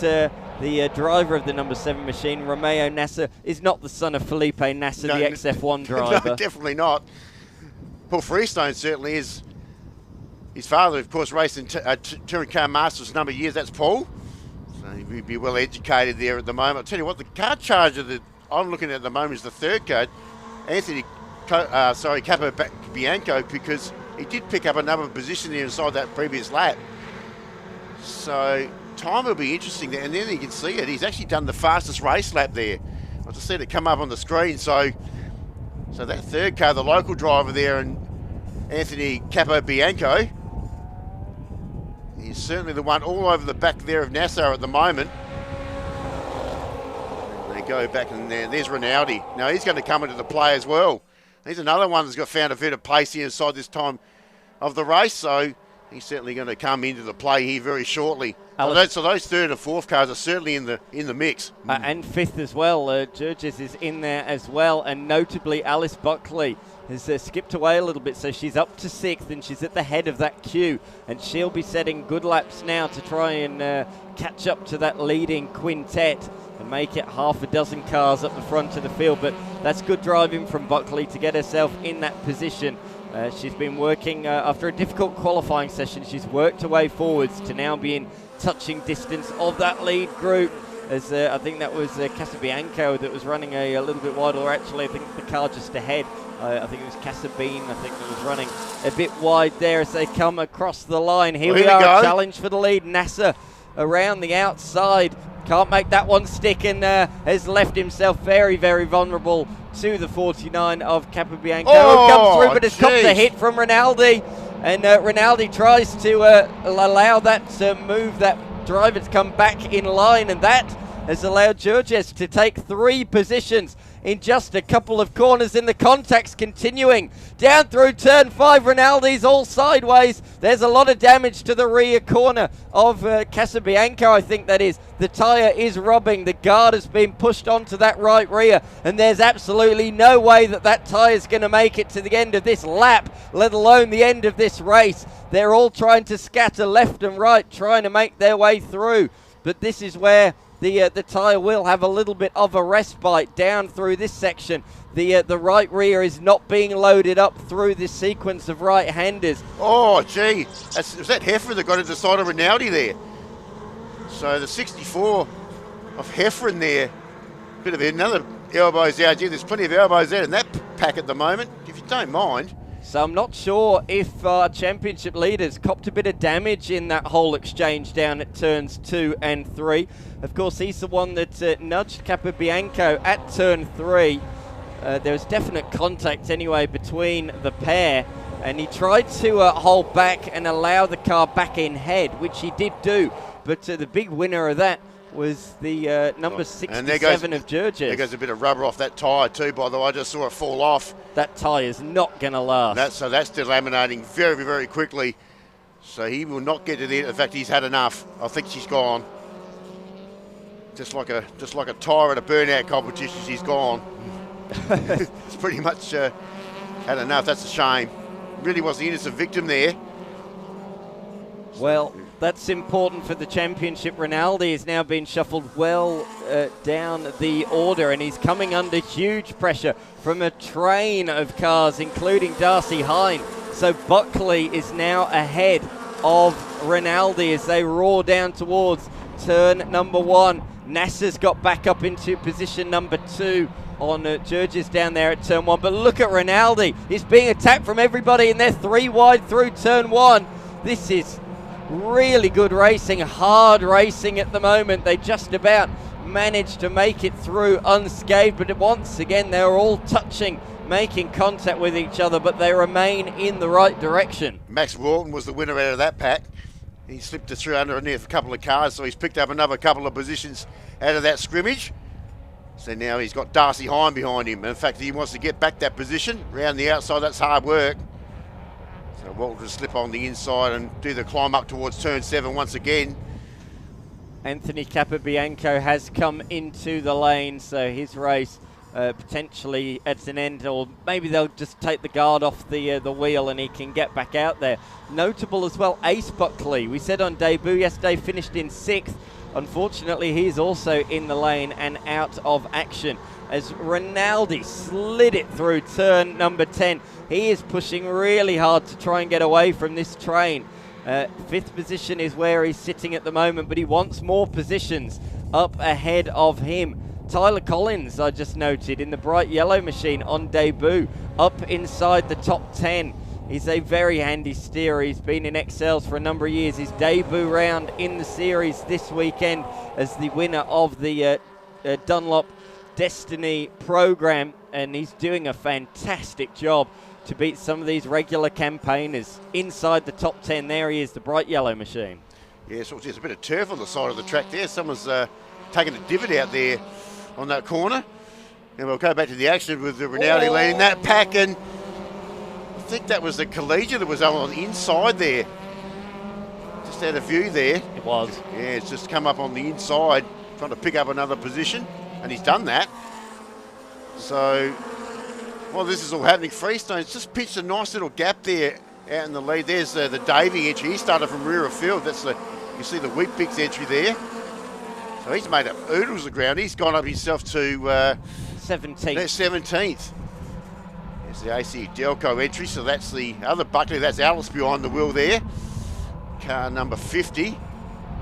the driver of the number 7 machine, Romeo Nasser, is not the son of Felipe Nasser, the XF1 driver. No, definitely not. Paul Freestone certainly is. His father, of course, raced in Touring Car Masters a number of years. That's Paul. So he'd be well educated there at the moment. I'll tell you what, the card charger that I'm looking at the moment is the 3rd code, Anthony Capobianco, because he did pick up a number of positions there inside that previous lap. So time will be interesting there, and then you can see it. He's actually done the fastest race lap there. I just seen it come up on the screen. So that third car, the local driver there, and Anthony Capobianco, he's certainly the one all over the back there of Nassau at the moment. And they go back, and there's Rinaldi. Now he's going to come into the play as well. He's another one that's got found a bit of pace here inside this time of the race, so he's certainly going to come into the play here very shortly. So those third and fourth cars are certainly in the mix. And fifth as well. Georges is in there as well, and notably Alice Buckley has skipped away a little bit, so she's up to sixth and she's at the head of that queue, and she'll be setting good laps now to try and catch up to that leading quintet and make it half a dozen cars up the front of the field. But that's good driving from Buckley to get herself in that position. She's been working after a difficult qualifying session. She's worked her way forwards to now be in touching distance of that lead group, as I think that was Casabianco that was running a little bit wide, or actually I think the car just ahead. I think it was Casabine, I think, that was running a bit wide there as they come across the line. Here we are, a challenge for the lead. Nasser around the outside. Can't make that one stick, and has left himself very, very vulnerable to the 49 of Capobianco. Oh, comes through, but has copped the hit from Rinaldi. And Rinaldi tries to allow that move, that driver, to come back in line, and that has allowed Georges to take 3 positions in just a couple of corners. In the contacts continuing down through turn 5. Rinaldi's all sideways. There's a lot of damage to the rear corner of Casabianco, I think that is. The tyre is rubbing. The guard has been pushed onto that right rear, and there's absolutely no way that tyre is going to make it to the end of this lap, let alone the end of this race. They're all trying to scatter left and right, trying to make their way through. But this is where the tyre will have a little bit of a respite down through this section. The right rear is not being loaded up through this sequence of right-handers. Oh, gee. Was that Heffron that got into the side of Rinaldi there? So the 64 of Heffron there. Bit of another elbows out. Gee, there's plenty of elbows there in that pack at the moment, if you don't mind. So I'm not sure if our championship leaders copped a bit of damage in that whole exchange down at turns 2 and 3. Of course, he's the one that nudged Capobianco at turn 3. There was definite contact anyway between the pair, and he tried to hold back and allow the car back in head, which he did do. But the big winner of that was the number 67 of Georges. There goes a bit of rubber off that tyre too, by the way. I just saw it fall off. That tyre is not going to last. So that's delaminating very, very quickly. So he will not get to the end. In fact, he's had enough. I think she's gone. Just like a tyre at a burnout competition, she's gone. It's pretty much had enough. That's a shame. Really was the innocent victim there. Well, that's important for the championship. Rinaldi has now been shuffled well down the order, and he's coming under huge pressure from a train of cars, including Darcy Hine. So Buckley is now ahead of Rinaldi as they roar down towards turn number 1. Nasser's got back up into position number 2 on Georges down there at turn 1. But look at Rinaldi. He's being attacked from everybody, and they're 3 wide through turn 1. This is really good racing, hard racing at the moment. They just about managed to make it through unscathed, but once again they're all touching, making contact with each other, but they remain in the right direction. Max Walton was the winner out of that pack. He slipped through underneath a couple of cars, so he's picked up another couple of positions out of that scrimmage. So now he's got Darcy Hine behind him. In fact, he wants to get back that position around the outside. That's hard work. So Walton will slip on the inside and do the climb up towards turn 7 once again. Anthony Capobianco has come into the lane, so his race potentially at an end, or maybe they'll just take the guard off the wheel and he can get back out there. Notable as well, Ace Buckley. We said on debut yesterday, finished in 6th. Unfortunately, he's also in the lane and out of action as Rinaldi slid it through turn number 10. He is pushing really hard to try and get away from this train. 5th position is where he's sitting at the moment, but he wants more positions up ahead of him. Tyler Collins, I just noted, in the bright yellow machine on debut, up inside the top 10 He's a very handy steerer. He's been in XLs for a number of years. His debut round in the series this weekend as the winner of the Dunlop Destiny program, and he's doing a fantastic job to beat some of these regular campaigners. Inside the top 10, there he is, the bright yellow machine. Yeah, so there's a bit of turf on the side of the track there. Someone's taken a divot out there on that corner. And we'll go back to the action with the Rinaldi leading that pack, and I think that was the collegiate that was on the inside there. Just out of view there. It was. Yeah, it's just come up on the inside, trying to pick up another position, and he's done that. So, while this is all happening, Freestone's just pitched a nice little gap there out in the lead. There's the Davey entry. He started from rear of field. That's the, you see the Wheat Picks entry there. So he's made up oodles of ground. He's gone up himself to 17th. 17th. There's the AC Delco entry. So that's the other Buckley. That's Alice behind the wheel there. Car number 50.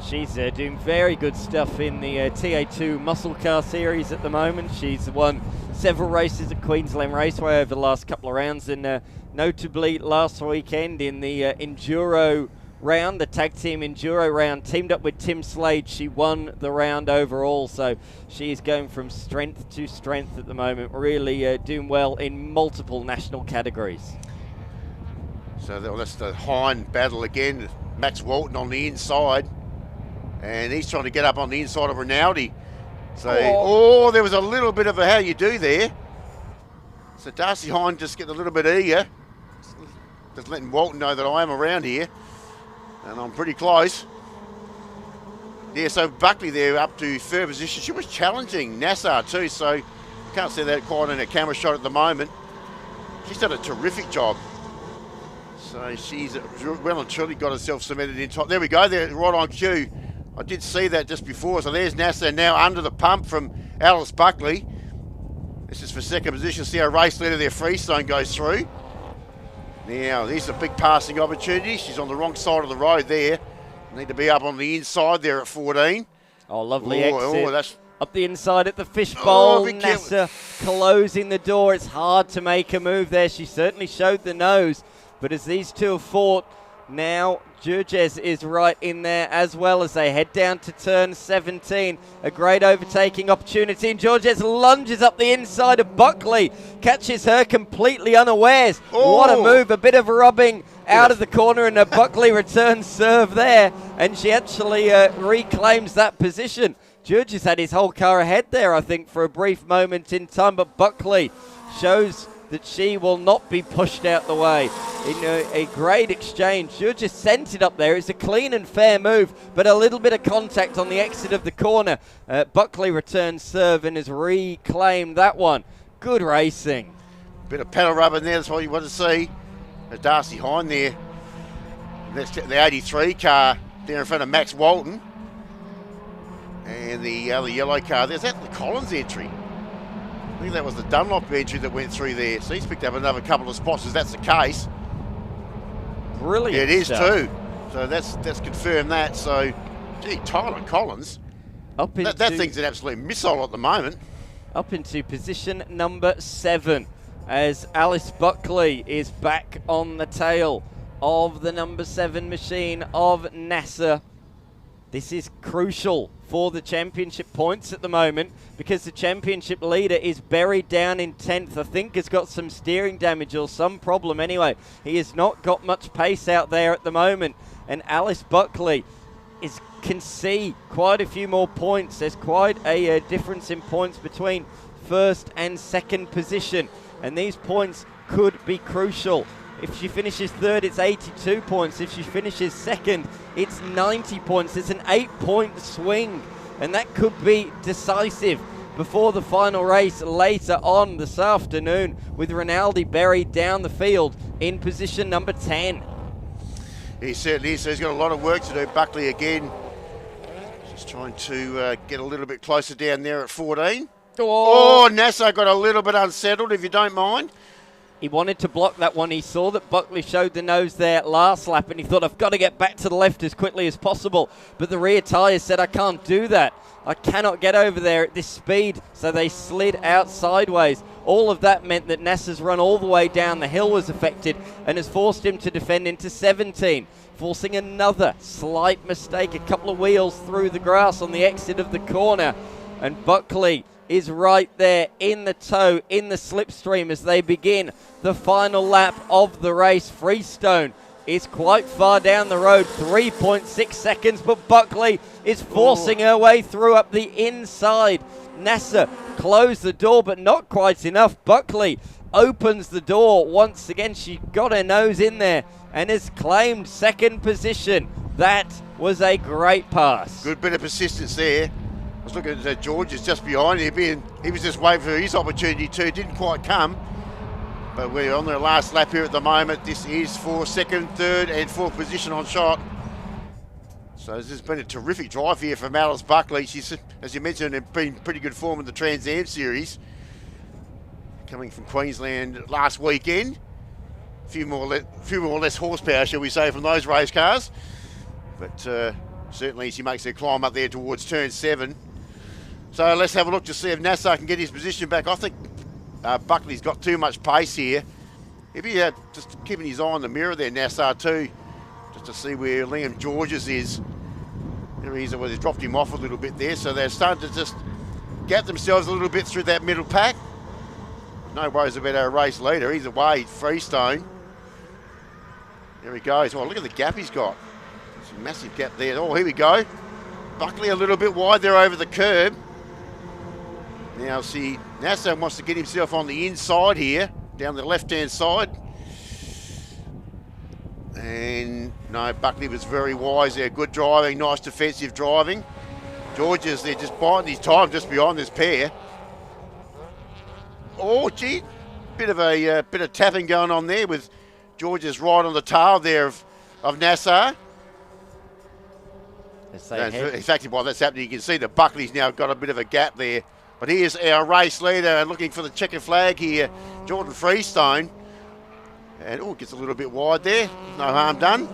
She's doing very good stuff in the TA2 muscle car series at the moment. She's won several races at Queensland Raceway over the last couple of rounds, and notably last weekend in the Enduro round, the tag team Enduro round, teamed up with Tim Slade. She won the round overall, so she is going from strength to strength at the moment, really doing well in multiple national categories. So that's the Hind battle again. Max Walton on the inside, and he's trying to get up on the inside of Rinaldi. So, there was a little bit of a how you do there. So Darcy Hind just getting a little bit eager. Just letting Walton know that I am around here. And I'm pretty close. Yeah, so Buckley there up to third position. She was challenging Nassar too, so you can't see that quite in a camera shot at the moment. She's done a terrific job. So she's well and truly got herself cemented in top. There we go, there, right on cue. I did see that just before. So there's Nassar now under the pump from Alice Buckley. This is for second position. See our race leader there, Freestone, goes through. Now, these are big passing opportunities. She's on the wrong side of the road there. Need to be up on the inside there at 14. Oh, lovely exit. Oh, that's up the inside at the fishbowl. Nassar closing the door. It's hard to make a move there. She certainly showed the nose. But as these two have fought, now Georges is right in there as well as they head down to turn 17. A great overtaking opportunity, and Georges lunges up the inside of Buckley, catches her completely unawares. What a move, a bit of rubbing out of the corner, and a Buckley returns serve there, and she actually reclaims that position. Georges had his whole car ahead there, I think, for a brief moment in time, but Buckley shows that she will not be pushed out the way. In a great exchange, Georges sent it up there. It's a clean and fair move, but a little bit of contact on the exit of the corner. Buckley returns serve and has reclaimed that one. Good racing. Bit of pedal rubbing there, that's what you want to see. Darcy Hind there. That's the 83 car there in front of Max Walton. And the other yellow car, there's that the Collins entry. I think that was the Dunlop entry that went through there. So he's picked up another couple of spots if that's the case. Brilliant. Yeah, it is stuff. too. So that's confirmed that. So, gee, Tyler Collins. That thing's an absolute missile at the moment. Up into position number 7 as Alice Buckley is back on the tail of the number 7 machine of Nassar. This is crucial for the championship points at the moment because the championship leader is buried down in 10th. I think has got some steering damage or some problem anyway. He has not got much pace out there at the moment. And Alice Buckley can see quite a few more points. There's quite a difference in points between first and second position. And these points could be crucial. If she finishes third, it's 82 points. If she finishes second, it's 90 points. It's an 8-point swing, and that could be decisive before the final race later on this afternoon, with Rinaldi buried down the field in position number 10. He certainly is. So he's got a lot of work to do. Buckley again, just trying to get a little bit closer down there at 14. Nassar got a little bit unsettled, if you don't mind. He wanted to block that one. He saw that Buckley showed the nose there last lap, and he thought, I've got to get back to the left as quickly as possible. But the rear tyres said, I can't do that. I cannot get over there at this speed. So they slid out sideways. All of that meant that Nasser's run all the way down the hill was affected and has forced him to defend into 17, forcing another slight mistake, a couple of wheels through the grass on the exit of the corner. And Buckley is right there in the tow, in the slipstream as they begin the final lap of the race. Freestone is quite far down the road, 3.6 seconds, but Buckley is forcing her way through up the inside. Nasser closed the door, but not quite enough. Buckley opens the door once again. She got her nose in there and has claimed second position. That was a great pass. Good bit of persistence there. I was looking at George is just behind him. He was just waiting for his opportunity too. Didn't quite come. But we're on the last lap here at the moment. This is for second, third and fourth position on shot. So this has been a terrific drive here from Alice Buckley. She's, as you mentioned, been pretty good form in the Trans Am Series. Coming from Queensland last weekend. A few more or less horsepower, shall we say, from those race cars. But certainly she makes her climb up there towards turn 7. So let's have a look to see if Nasser can get his position back. I think Buckley's got too much pace here. If he had just keeping his eye on the mirror there, Nasser too, just to see where Liam Georges is. There he is, well, he's dropped him off a little bit there, so they're starting to just gap themselves a little bit through that middle pack. No worries about our race leader. He's away, Freestone. There he goes. Oh, look at the gap he's got. It's a massive gap there. Oh, here we go. Buckley a little bit wide there over the curb. Now see, Nasser wants to get himself on the inside here, down the left-hand side. And no, Buckley was very wise there. Good driving, nice defensive driving. Georges, they're just biding his time just behind this pair. Oh, gee, bit of tapping going on there with Georges right on the tail there of Nasser. That's exactly why that's happening. You can see that Buckley's now got a bit of a gap there. But here's our race leader and looking for the checkered flag here, Jordan Freestone. And oh, gets a little bit wide there. No harm done.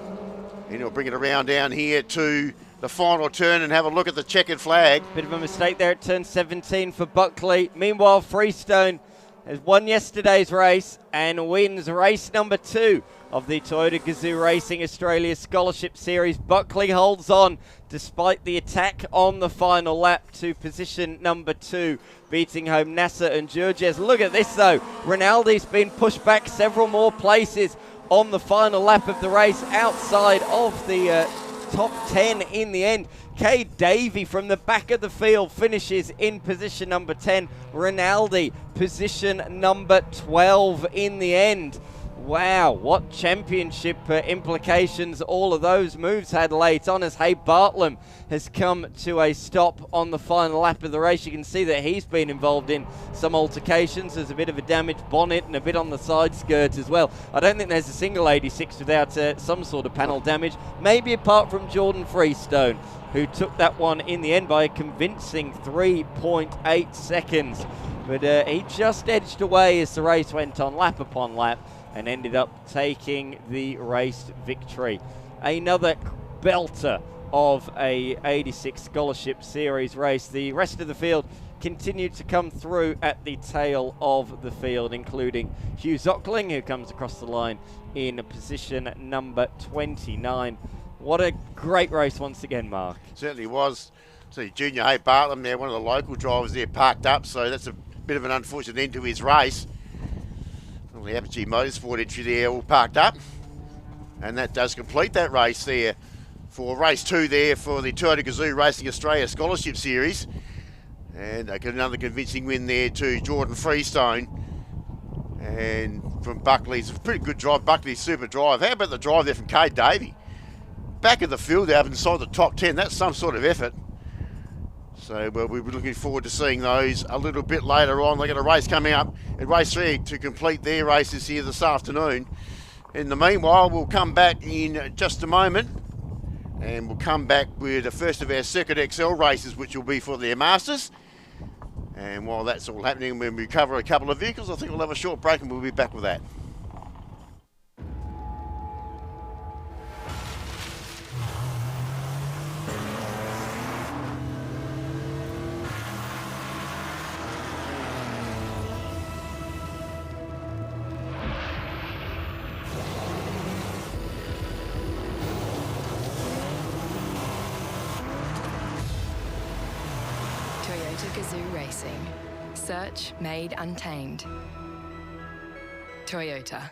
And he'll bring it around down here to the final turn and have a look at the checkered flag. Bit of a mistake there at turn 17 for Buckley. Meanwhile, Freestone has won yesterday's race and wins race number 2 of the Toyota Gazoo Racing Australia Scholarship Series. Buckley holds on despite the attack on the final lap to position number 2, beating home Nasser and Georges. Look at this though, Rinaldi's been pushed back several more places on the final lap of the race, outside of the top 10 in the end. Cade Davey from the back of the field finishes in position number 10. Rinaldi, position number 12 in the end. Wow, what championship implications all of those moves had late on as Hay Bartlam has come to a stop on the final lap of the race. You can see that he's been involved in some altercations. There's a bit of a damaged bonnet and a bit on the side skirt as well. I don't think there's a single 86 without some sort of panel damage, maybe apart from Jordan Freestone, who took that one in the end by a convincing 3.8 seconds. But he just edged away as the race went on lap upon lap and ended up taking the race victory. Another belter of a 86 Scholarship Series race. The rest of the field continued to come through at the tail of the field, including Hugh Zockling, who comes across the line in position number 29. What a great race once again, Mark. Certainly was. So Junior Hay Bartlam there, one of the local drivers there, parked up, so that's a bit of an unfortunate end to his race. The Apogee Motorsport entry there all parked up, and that does complete that race there for race 2 there for the Toyota Gazoo Racing Australia Scholarship Series. And they get another convincing win there to Jordan Freestone. And from Buckley's a pretty good drive, Buckley's super drive. How about the drive there from Cade Davey? Back of the field there up inside the top 10, that's some sort of effort. So we'll be looking forward to seeing those a little bit later on. They've got a race coming up at race 3 to complete their races here this afternoon. In the meanwhile, we'll come back in just a moment, and we'll come back with the first of our Circuit XL races, which will be for their Masters. And while that's all happening, when we cover a couple of vehicles, I think we'll have a short break and we'll be back with that. Motor Gazoo Racing. Search made untamed. Toyota.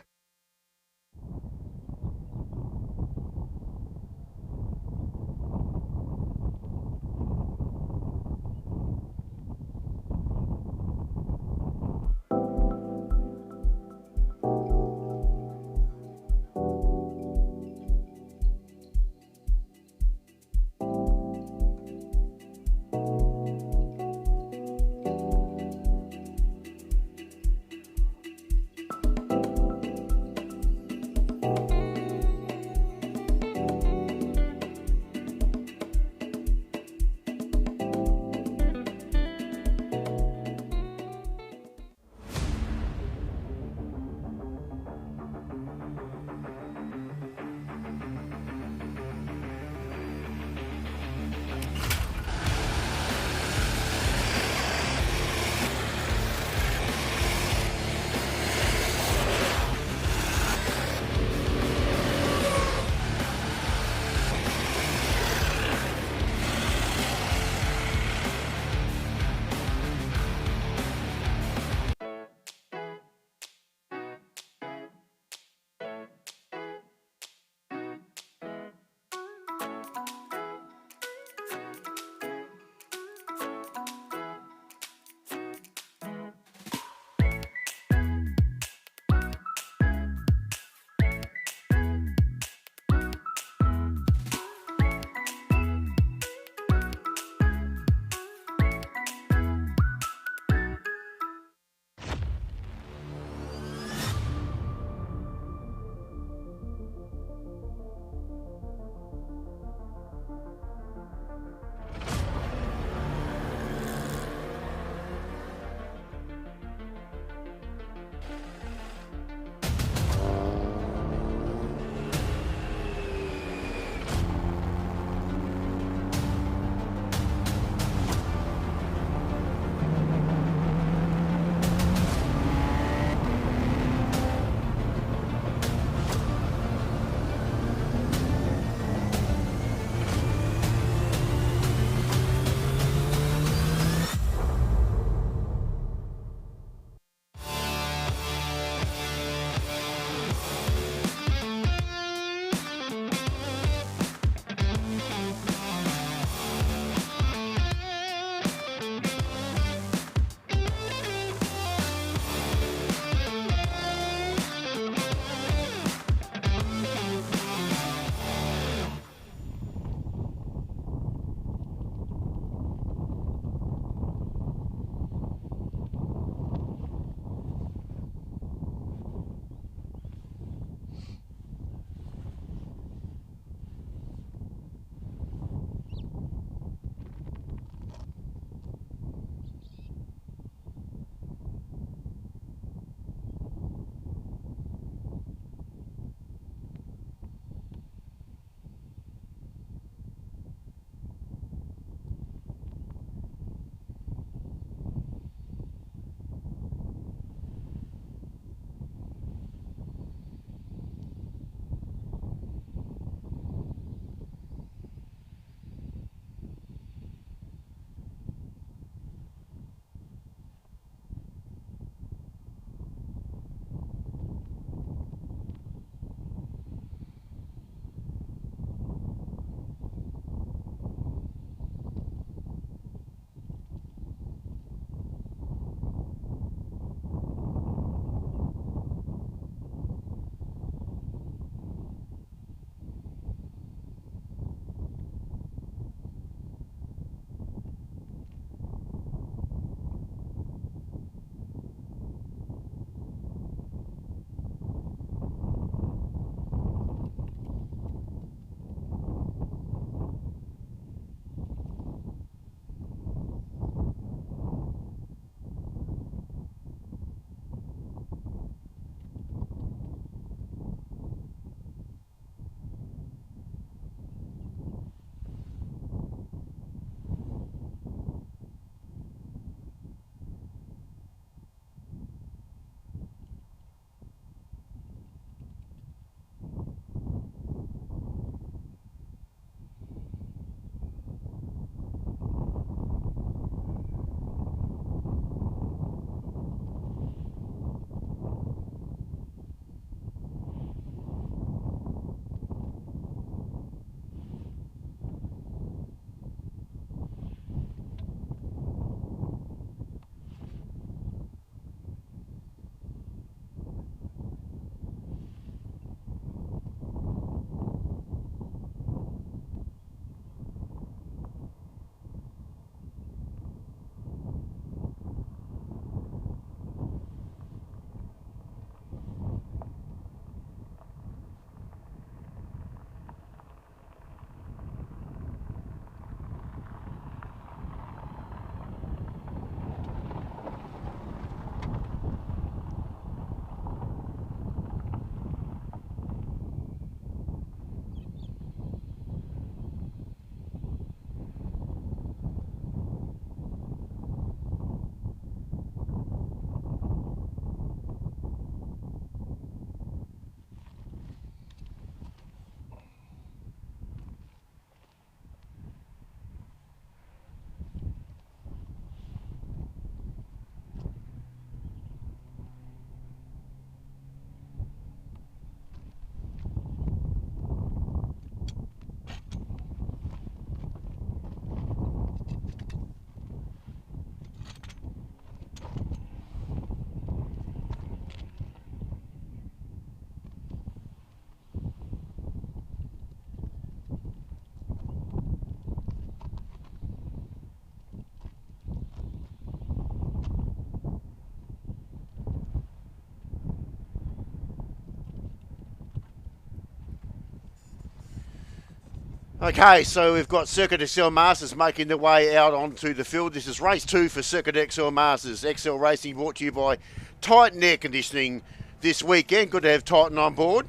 Okay, so we've got Circuit XL Masters making their way out onto the field. This is race 2 for Circuit XL Masters. XL Racing brought to you by Titan Air Conditioning this weekend. Good to have Titan on board.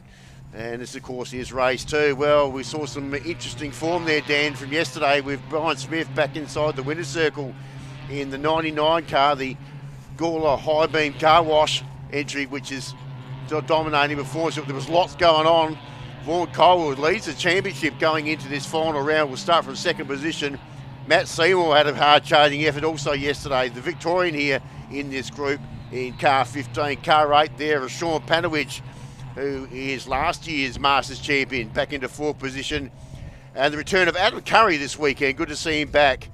And this, of course, is race 2. Well, we saw some interesting form there, Dan, from yesterday with Brian Smith back inside the winner's circle in the 99 car, the Gawler High Beam Car Wash entry, which is dominating performance. There was lots going on. Vaughan Colwood leads the championship going into this final round. We'll start from second position. Matt Seymour had a hard charging effort also yesterday. The Victorian here in this group in car 15. Car 8 there is Sean Panowich, who is last year's Masters champion, back into 4th position. And the return of Adam Curry this weekend. Good to see him back.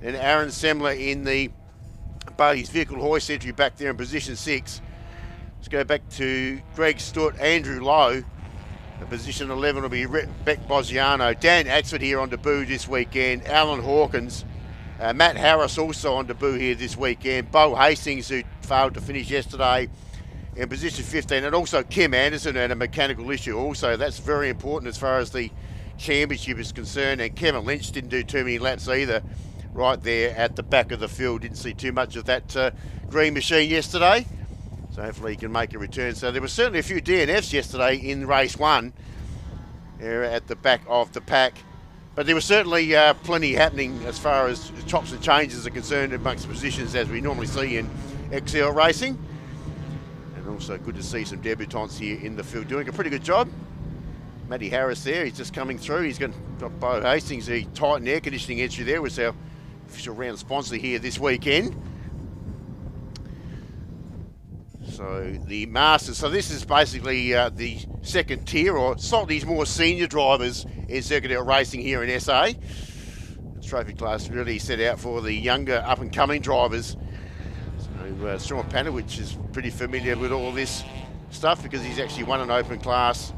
And Aaron Semler in the Bailey's Vehicle Hoist entry back there in position 6. Let's go back to Greg Stutt, Andrew Lowe. Position 11 will be Beck Bosiano. Dan Axford here on debut this weekend. Alan Hawkins. Matt Harris also on debut here this weekend. Bo Hastings, who failed to finish yesterday, in position 15. And also Kim Anderson had a mechanical issue also. That's very important as far as the championship is concerned. And Kevin Lynch didn't do too many laps either, right there at the back of the field. Didn't see too much of that green machine yesterday. So hopefully he can make a return. So there were certainly a few DNFs yesterday in race 1 at the back of the pack. But there was certainly plenty happening as far as chops and changes are concerned amongst positions as we normally see in XL racing. And also good to see some debutants here in the field doing a pretty good job. Matty Harris there, he's just coming through. He's got Bo Hastings, the Titan Air Conditioning entry there, was our official round sponsor here this weekend. So the Masters, so this is basically the second tier or slightly more senior drivers in Circuit L Racing here in SA. The trophy class really set out for the younger up and coming drivers. So Sean Panowich is pretty familiar with all this stuff because he's actually won an open class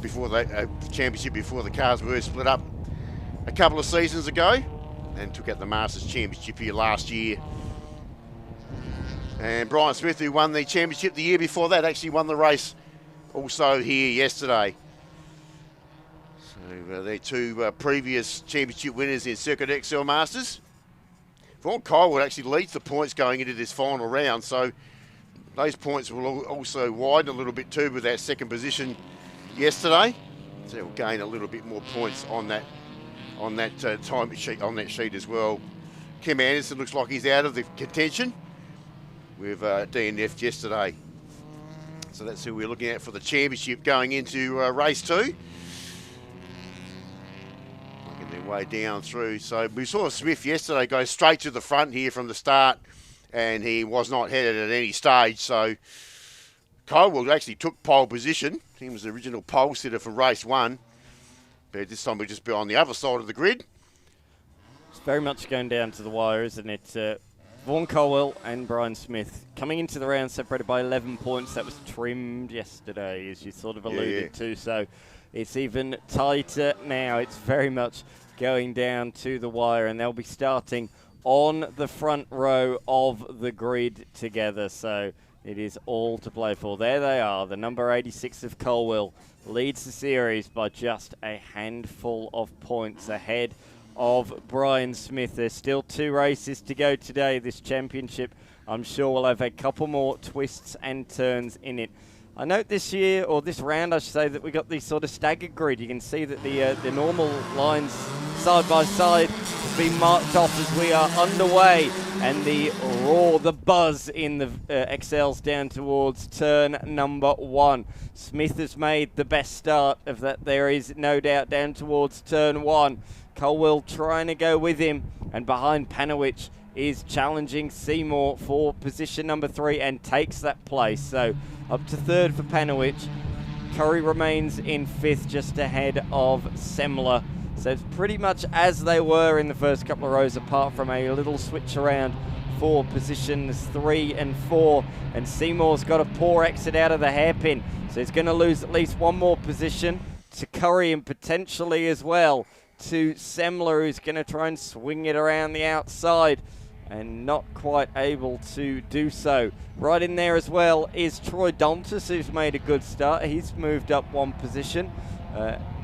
before the championship before the cars were split up a couple of seasons ago and took out the Masters Championship here last year. And Brian Smith, who won the championship the year before that, actually won the race also here yesterday. So they're 2 previous championship winners in Circuit XL Masters. Vaughan Colwood actually leads the points going into this final round, so those points will also widen a little bit too with that second position yesterday. So he'll gain a little bit more points on that time sheet, on that sheet as well. Kim Anderson looks like he's out of the contention with DNF'd yesterday. So that's who we're looking at for the championship going into race 2. Working their way down through. So we saw Smith yesterday go straight to the front here from the start, and he was not headed at any stage. So Colwell actually took pole position. He was the original pole sitter for race 1. But this time we'll just be on the other side of the grid. It's very much going down to the wire, isn't it? Vaughan Colwell and Brian Smith coming into the round separated by 11 points. That was trimmed yesterday, as you sort of alluded to. So it's even tighter now. It's very much going down to the wire, and they'll be starting on the front row of the grid together. So it is all to play for. There they are. The number 86 of Colwell leads the series by just a handful of points ahead of Brian Smith. There's still 2 races to go today. This championship, I'm sure, will have a couple more twists and turns in it. I note this year, or this round I should say, that we got the sort of staggered grid. You can see that the normal lines side by side have been marked off as we are underway, and the roar, the buzz in the XLs down towards turn number 1. Smith has made the best start of that. There is no doubt down towards turn 1. Colwell trying to go with him, and behind Panowich is challenging Seymour for position number 3 and takes that place. So up to 3rd for Panowich. Curry remains in 5th, just ahead of Semler. So it's pretty much as they were in the first couple of rows, apart from a little switch around for positions 3 and 4. And Seymour's got a poor exit out of the hairpin, so he's going to lose at least one more position to Curry and potentially as well to Semler, who's going to try and swing it around the outside and not quite able to do so. Right in there as well is Troy Daltus, who's made a good start. He's moved up one position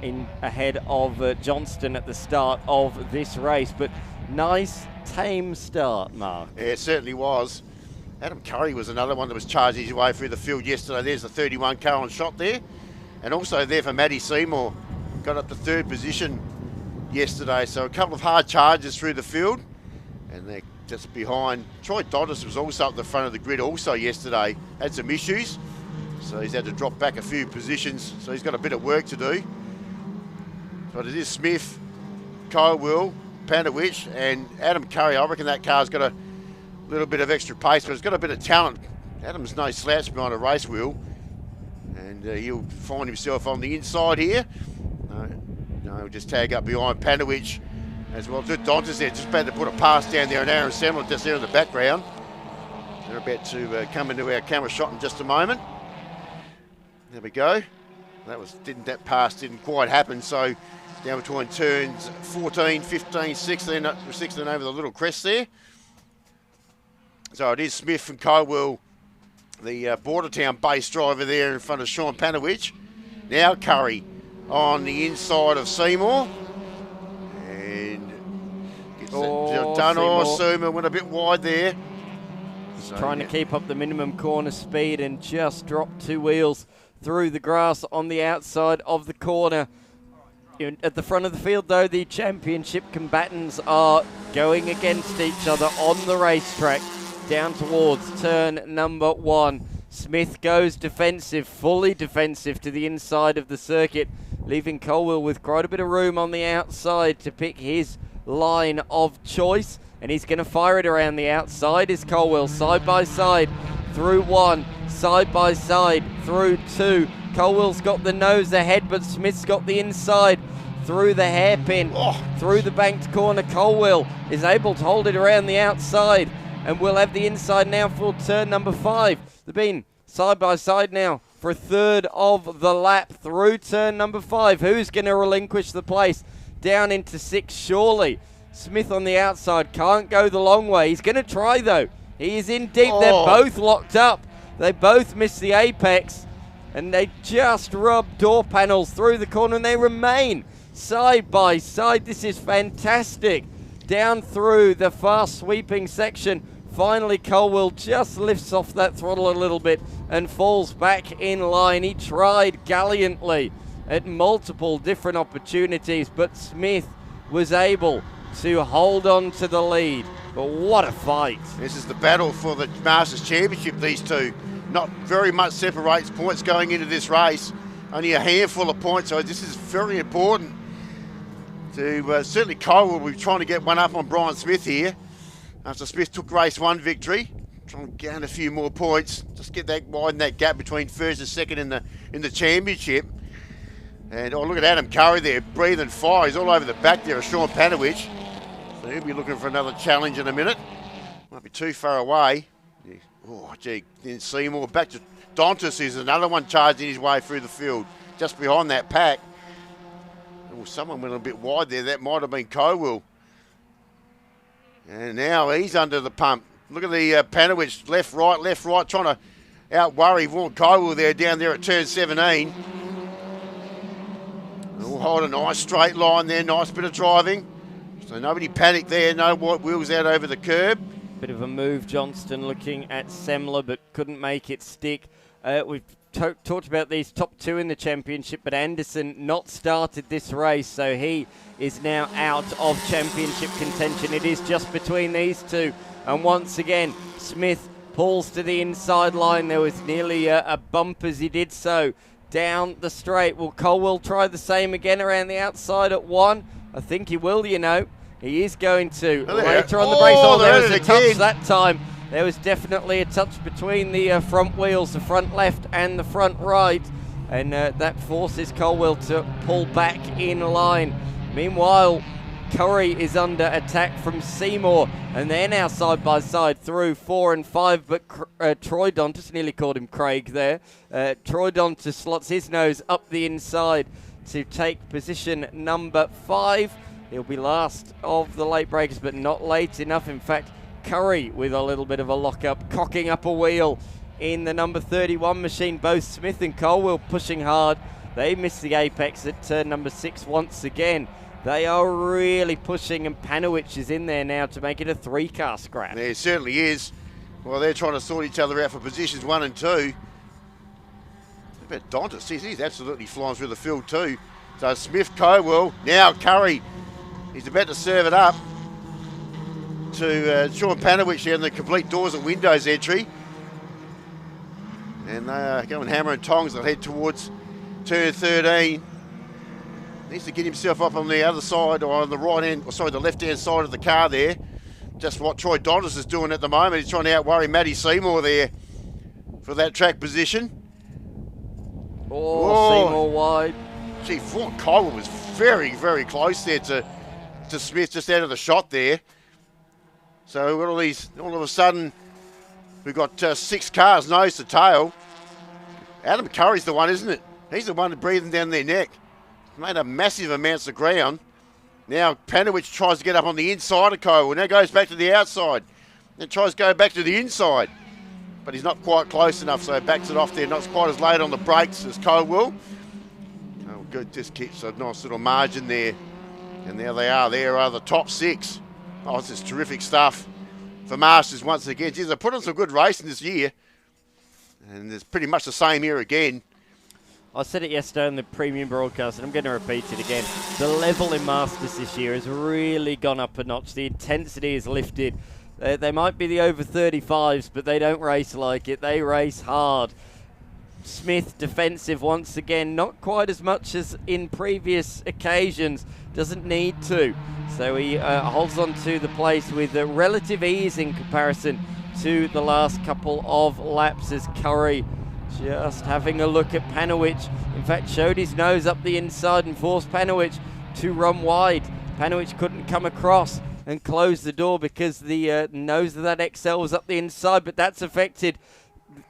in ahead of Johnston at the start of this race. But nice, tame start, Mark. Yeah, it certainly was. Adam Curry was another one that was charging his way through the field yesterday. There's the 31 car on shot there. And also there for Matty Seymour. Got up to third position yesterday. So a couple of hard charges through the field. And they're just behind. Troy Dodds was also up the front of the grid also yesterday. Had some issues. So he's had to drop back a few positions. So he's got a bit of work to do. But it is Smith, Will, Panowich and Adam Curry. I reckon that car's got a little bit of extra pace, but it's got a bit of talent. Adam's no slouch behind a race wheel. And he'll find himself on the inside here. No, he'll just tag up behind Panowich as well. Dontas there, just about to put a pass down there, and Aaron Semler just there in the background. They're about to come into our camera shot in just a moment. There we go. That pass didn't quite happen, so down between turns 14, 15, 16 over the little crest there. So it is Smith and Cowell, the Bordertown base driver there in front of Sean Panowich. Now Curry on the inside of Seymour. And gets it done. Seymour went a bit wide there. So, trying to keep up the minimum corner speed and just dropped two wheels through the grass on the outside of the corner. At the front of the field, though, the championship combatants are going against each other on the racetrack down towards turn number 1. Smith goes defensive, fully defensive to the inside of the circuit, leaving Colwell with quite a bit of room on the outside to pick his line of choice. And he's going to fire it around the outside is Colwell, side by side through 1, side by side through 2. Colwell's got the nose ahead, but Smith's got the inside through the hairpin, through the banked corner. Colwell is able to hold it around the outside, and we'll have the inside now for turn number 5. They've been side by side now for a third of the lap through turn number 5. Who's going to relinquish the place down into 6? Surely Smith on the outside can't go the long way. He's going to try, though. He is in deep. They're both locked up. They both missed the apex, and they just rub door panels through the corner, and they remain side by side. This is fantastic. Down through the fast sweeping section. Finally, Colwell just lifts off that throttle a little bit and falls back in line. He tried gallantly at multiple different opportunities, but Smith was able to hold on to the lead. But what a fight. This is the battle for the Masters Championship, these two. Not very much separates points going into this race. Only a handful of points, so this is very important. Certainly Cole will be trying to get one up on Brian Smith here. After Smith took race 1 victory. Trying to gain a few more points. Just get that widen that gap between first and second in the championship. And look at Adam Curry there, breathing fire. He's all over the back there of Sean Panowich. So he'll be looking for another challenge in a minute. Might be too far away. Yeah. Oh, gee. Then Seymour back to Dontas, is another one charging his way through the field, just behind that pack. Oh, someone went a bit wide there. That might have been Cowell. And now he's under the pump. Look at the Panowich, left, right, trying to out-worry Vaughan Cowell there, down there at turn 17. We'll hold a nice straight line there, nice bit of driving. So nobody panicked there, no white wheels out over the curb. Bit of a move, Johnston looking at Semler, but couldn't make it stick. We've talked about these top 2 in the championship, but Anderson not started this race, so he is now out of championship contention. It is just between these two. And once again, Smith pulls to the inside line. There was nearly a bump as he did so down the straight. Will Colwell try the same again around the outside at 1? I think he will, you know. He is going to later on the brakes. Oh, there was a touch that time. There was definitely a touch between the front wheels, the front left and the front right. And that forces Colwell to pull back in line. Meanwhile, Curry is under attack from Seymour, and they're now side by side through 4 and 5, but Troy Dontas, nearly called him Craig there. Troy Dontas slots his nose up the inside to take position number 5. He'll be last of the late breakers, but not late enough. In fact, Curry with a little bit of a lock-up, cocking up a wheel in the number 31 machine. Both Smith and Colwell pushing hard They missed the apex at turn number 6 once again. They are really pushing, and Panowicz is in there now to make it a 3-car scrap. There certainly is. Well, they're trying to sort each other out for positions 1 and 2. What about Dontis? He's absolutely flying through the field too. So Smith, Cowell, now Curry. He's about to serve it up to Sean Panowicz here in the complete doors and windows entry. And they are going hammer and tongs. They'll head towards turn 13. Needs to get himself up on the other side, or on the right hand, or sorry, the left hand side of the car there. Just what Troy Dontis is doing at the moment. He's trying to outworry Matty Seymour there for that track position. Oh, Seymour wide. Gee, Fort Cole was very, very close there to Smith, just out of the shot there. So we've got all these, all of a sudden, we've got 6 cars nose to tail. Adam Curry's the one, isn't it? He's the one breathing down their neck. Made a massive amounts of ground. Now Panowicz tries to get up on the inside of Cole. Now goes back to the outside. Then tries to go back to the inside. But he's not quite close enough, so backs it off there. Not quite as late on the brakes as Cole will. Oh, good, just keeps a nice little margin there. And there they are. There are the top 6. Oh, this is terrific stuff for Masters once again. Geez, they put on some good racing this year. And it's pretty much the same here again. I said it yesterday on the premium broadcast, and I'm going to repeat it again. The level in Masters this year has really gone up a notch. The intensity is lifted. They might be the over 35s, but they don't race like it. They race hard. Smith defensive once again, not quite as much as in previous occasions. Doesn't need to. So he holds on to the place with relative ease in comparison to the last couple of laps as Curry just having a look at Panowicz. In fact, showed his nose up the inside and forced Panowicz to run wide. Panowicz couldn't come across and close the door because the nose of that XL was up the inside, but that's affected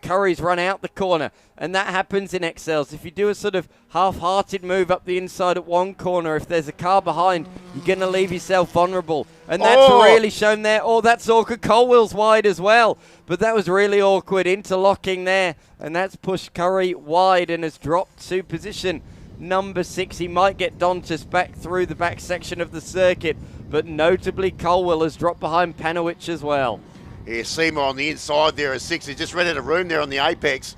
Curry's run out the corner, and that happens in XLs. If you do a sort of half-hearted move up the inside at one corner, if there's a car behind, you're going to leave yourself vulnerable, and that's really shown there. Oh, that's awkward. Colwell's wide as well, but that was really awkward, interlocking there, and that's pushed Curry wide and has dropped to position number 6. He might get Dontis back through the back section of the circuit, but notably Colwell has dropped behind Panowicz as well. Yeah, Seymour on the inside there at 6. He just ran out of room there on the apex.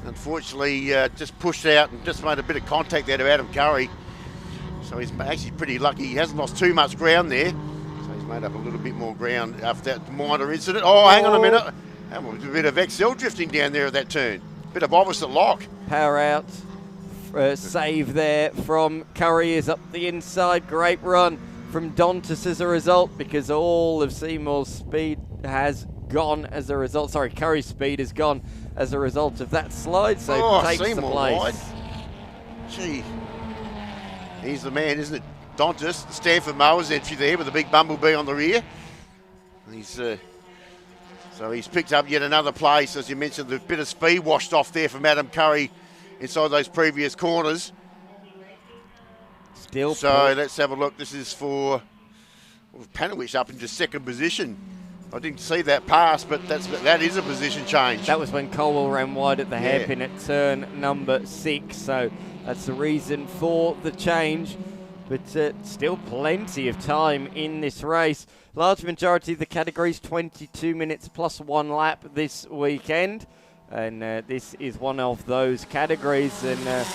Unfortunately, just pushed out and just made a bit of contact there to Adam Curry. So he's actually pretty lucky. He hasn't lost too much ground there. So he's made up a little bit more ground after that minor incident. Oh, hang on a minute. That was a bit of XL drifting down there at that turn. Bit of opposite lock. Power out. Save there from Curry is up the inside. Great run from Dontis as a result, because all of Seymour's speed has gone as a result. Sorry, Curry's speed has gone as a result of that slide, so takes Seymour the place. wide. Gee, he's the man, isn't it? Dontis, the Stanford Mowers entry there with the big bumblebee on the rear. He's so he's picked up yet another place, as you mentioned. The bit of speed washed off there from Adam Curry inside those previous corners. So let's have a look. This is for Panowicz up into second position. I didn't see that pass, but that is a position change. That was when Colwell ran wide at the hairpin at turn number 6. So that's the reason for the change. But still plenty of time in this race. Large majority of the categories, 22 minutes plus 1 lap this weekend. And this is one of those categories. And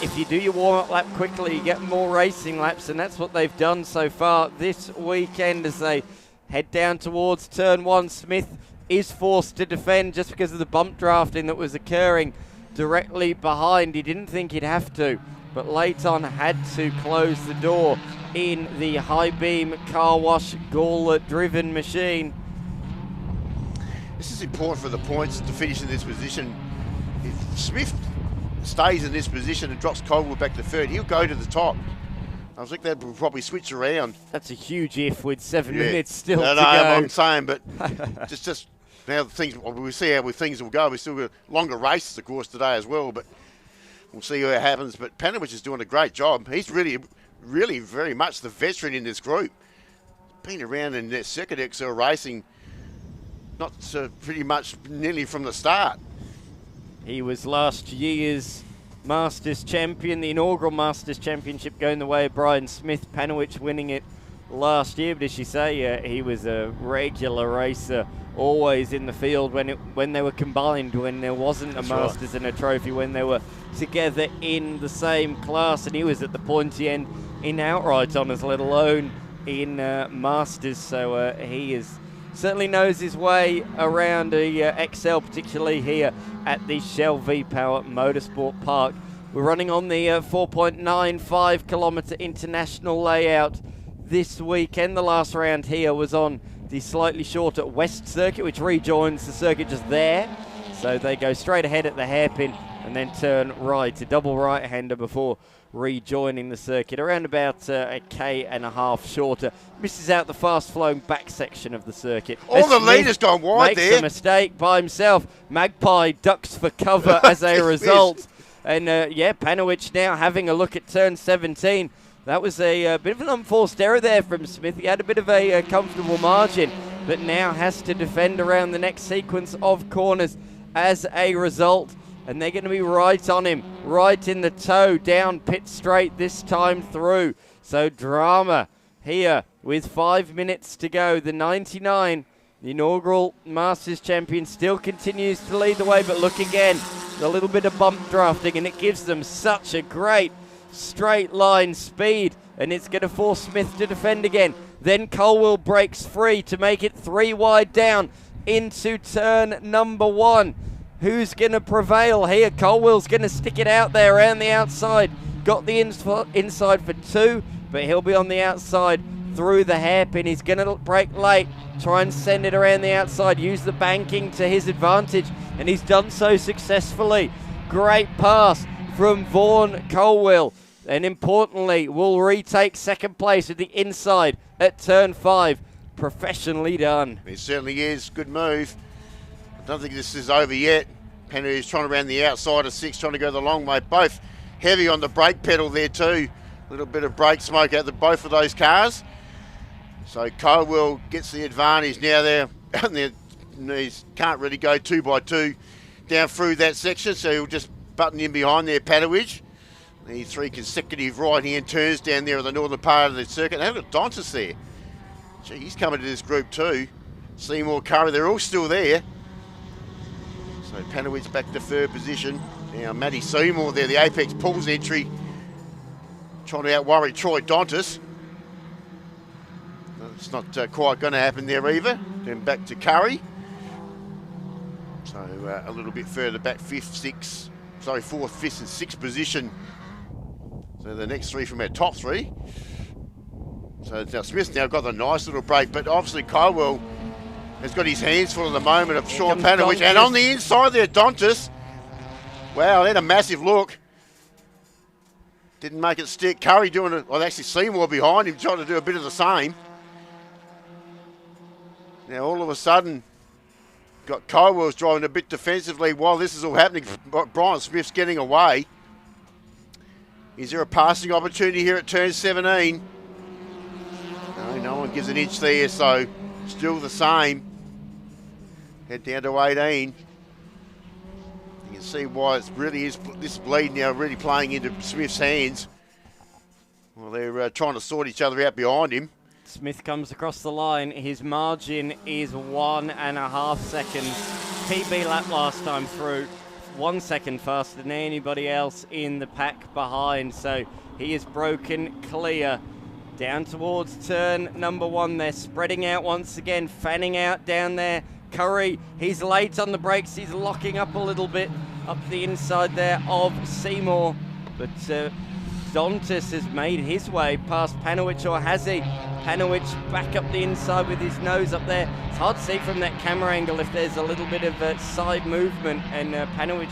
if you do your warm-up lap quickly, you get more racing laps, and that's what they've done so far this weekend as they head down towards turn 1. Smith is forced to defend just because of the bump drafting that was occurring directly behind. He didn't think he'd have to, but late on had to close the door in the high beam car wash Gawler-driven machine. This is important for the points to finish in this position. If Smith stays in this position and drops Caldwell back to third, he'll go to the top. I think that will probably switch around. That's a huge if with 7 minutes still to go. I'm saying, but just now we'll see how things will go. We still got longer races, of course, today as well, but we'll see how it happens. But Panowicz is doing a great job. He's really, really very much the veteran in this group. Been around in that Circuit XL racing, not pretty much nearly from the start. He was last year's Masters champion, the inaugural Masters Championship going the way of Brian Smith. Panowicz winning it last year, but as you say, he was a regular racer, always in the field when they were combined, when there wasn't a Masters and a trophy, when they were together in the same class, and he was at the pointy end in outright honours, let alone in Masters. So he is certainly knows his way around the XL, particularly here at the Shell V-Power Motorsport Park. We're running on the 4.95 kilometre international layout this weekend. The last round here was on the slightly shorter West Circuit, which rejoins the circuit just there. So they go straight ahead at the hairpin and then turn right, a double right-hander before rejoining the circuit, around about a K&a-half shorter. Misses out the fast-flowing back section of the circuit. All the leaders gone wide makes there. Makes a mistake by himself. Magpie ducks for cover as a result. And yeah, Panowicz now having a look at turn 17. That was a bit of an unforced error there from Smith. He had a bit of a comfortable margin, but now has to defend around the next sequence of corners as a result. And they're going to be right on him, right in the toe, down pit straight this time through. So drama here with 5 minutes to go. The 99, the inaugural Masters champion, still continues to lead the way, but look again, a little bit of bump drafting, and it gives them such a great straight line speed, and it's going to force Smith to defend again. Then Colwell breaks free to make it 3 wide down into turn number 1. Who's going to prevail here? Colwell's going to stick it out there around the outside. Got the inside for 2, but he'll be on the outside through the hairpin. He's going to break late, try and send it around the outside, use the banking to his advantage, and he's done so successfully. Great pass from Vaughan Colwell, and importantly, will retake second place with the inside at turn 5. Professionally done. It certainly is. Good move. I don't think this is over yet. Penny is trying to round the outside of 6, trying to go the long way. Both heavy on the brake pedal there too. A little bit of brake smoke out of both of those cars. So Colwell gets the advantage now there. He can't really go 2 by 2 down through that section, so he'll just button in behind there, Panowicz. The 3 consecutive right-hand turns down there in the northern part of the circuit. They've got Dontis there. Gee, he's coming to this group too. Seymour, Curry, they're all still there. So Panowicz back to 3rd position. Now Matty Seymour there, the Apex Pulls entry, trying to outworry Troy Dontis. It's not quite going to happen there either. Then back to Curry. So a little bit further back, 4th, 5th and 6th position. So the next 3 from our top 3. So now Smith's now got a nice little break, but obviously Colwell has got his hands full at the moment of Sean Panowicz. And on the inside there, Dontis. Wow, they had a massive look. Didn't make it stick. Curry doing it. Well, actually Seymour behind him trying to do a bit of the same. Now all of a sudden, got Colwell's driving a bit defensively while this is all happening. Brian Smith's getting away. Is there a passing opportunity here at turn 17? No one gives an inch there, so still the same. Head down to 18. You can see why it really is, this lead now really playing into Smith's hands. Well, they're trying to sort each other out behind him. Smith comes across the line. His margin is 1.5 seconds. PB lap last time through. 1 second faster than anybody else in the pack behind. So he is broken clear. Down towards turn number 1. They're spreading out once again, fanning out down there. Curry, he's late on the brakes. He's locking up a little bit up the inside there of Seymour. But Dontis has made his way past Panowicz, or has he? Panowicz back up the inside with his nose up there. It's hard to see from that camera angle if there's a little bit of side movement, and Panowicz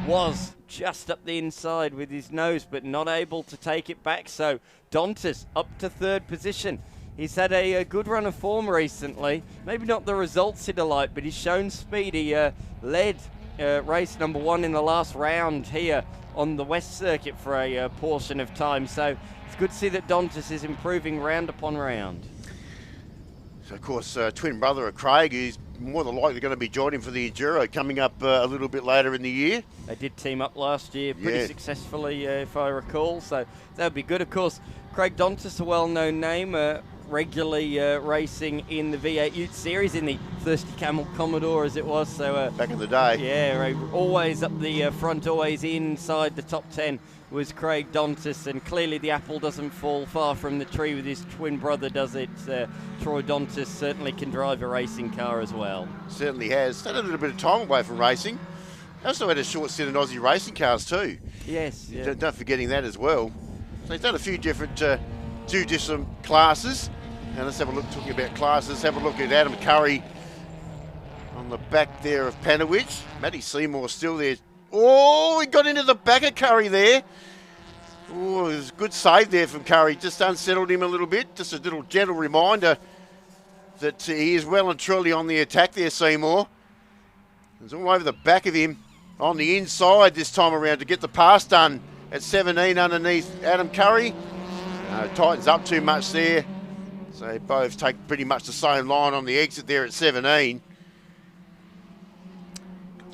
was just up the inside with his nose, but not able to take it back. So Dontis up to 3rd position. He's had a good run of form recently. Maybe not the results he'd like, but he's shown speed. He led race number 1 in the last round here on the West Circuit for a portion of time. So it's good to see that Dontis is improving round upon round. So, of course, twin brother of Craig is more than likely going to be joining for the Enduro coming up a little bit later in the year. They did team up last year pretty Yeah. successfully, if I recall, so that would be good. Of course, Craig Dontis, a well-known name, regularly racing in the V8 Ute Series in the Thirsty Camel Commodore, as it was. So Back in the day. yeah, always up the front, always inside the top 10 was Craig Dontis, and clearly the apple doesn't fall far from the tree with his twin brother, does it? Troy Dontis certainly can drive a racing car as well. Certainly has. Had a little bit of time away from racing. Also had a short stint in Aussie racing cars too. Yes. Yeah. Don't forgetting that as well. So he's done a few different, two different classes. And let's have a look, talking about classes, have a look at Adam Curry on the back there of Panowich. Matty Seymour still there. Oh, he got into the back of Curry there. Oh, it was a good save there from Curry. Just unsettled him a little bit. Just a little gentle reminder that he is well and truly on the attack there, Seymour. It's all over the back of him on the inside this time around to get the pass done at 17 underneath Adam Curry. Tightens up too much there. So both take pretty much the same line on the exit there at 17.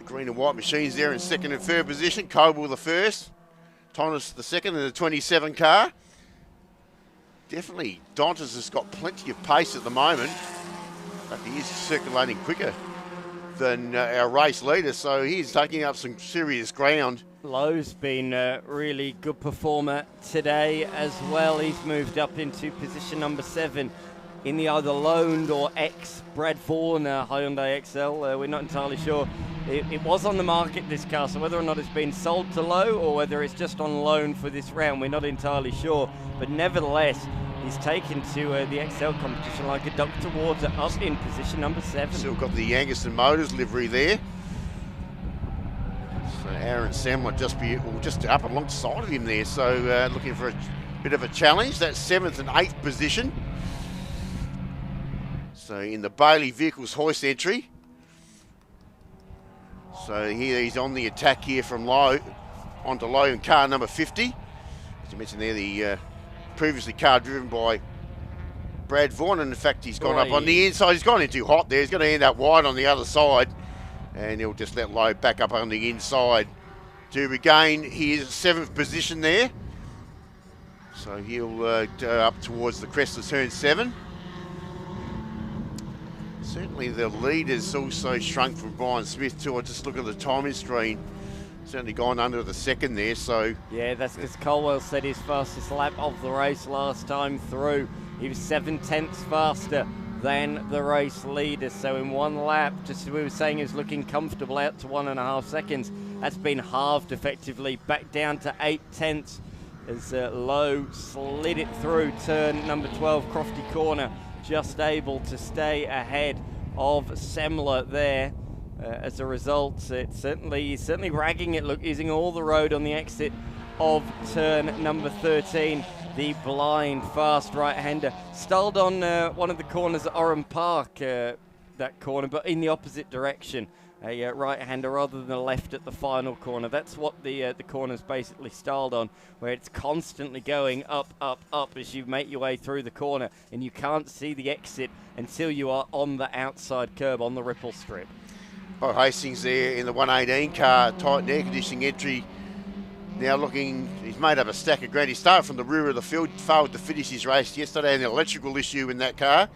Green and white machines there in second and third position. Coble the first, Tonnis the second in the 27 car. Definitely Dontis has got plenty of pace at the moment, but he is circulating quicker than our race leader, so he's taking up some serious ground. Lowe's been a really good performer today as well. He's moved up into position number 7 in the either loaned or ex-Brad Vaughan Hyundai XL. We're not entirely sure. It was on the market, this car, so whether or not it's been sold to Lowe or whether it's just on loan for this round, we're not entirely sure. But nevertheless, he's taken to the XL competition like a duck to water, up in position number 7. Still got the Angaston Motors livery there. So Aaron Sam might just be just up alongside of him there, so looking for a bit of a challenge. That's 7th and 8th position. So in the Bailey Vehicles hoist entry. So here he's on the attack here from Lowe onto Lowe in car number 50. As you mentioned there, the previously car driven by Brad Vaughan, and in fact he's gone up on the inside. He's gone in too hot there. He's going to end up wide on the other side, and he'll just let Lowe back up on the inside to regain his 7th position there. So he'll go up towards the crest of turn 7. Certainly the lead has also shrunk from Brian Smith too. I just look at the timing screen. Certainly gone under the second there, so... Yeah, that's because Colwell set his fastest lap of the race last time through. He was 7/10 faster than the race leader. So in one lap, just as we were saying, he was looking comfortable out to 1.5 seconds. That's been halved effectively, back down to 8/10 as Lowe slid it through turn number 12, Crofty Corner. Just able to stay ahead of Semler there. As a result, he's certainly ragging it. Look, using all the road on the exit of turn number 13. The blind fast right-hander stalled on one of the corners at Oran Park. That corner, but in the opposite direction. A right-hander rather than the left at the final corner. That's what the corner's basically styled on, where it's constantly going up, up, up as you make your way through the corner, and you can't see the exit until you are on the outside curb, on the ripple strip. Bo Hastings there in the 118 car, tight air conditioning entry. Now looking, he's made up a stack of ground. He started from the rear of the field, failed to finish his race yesterday, an electrical issue in that car.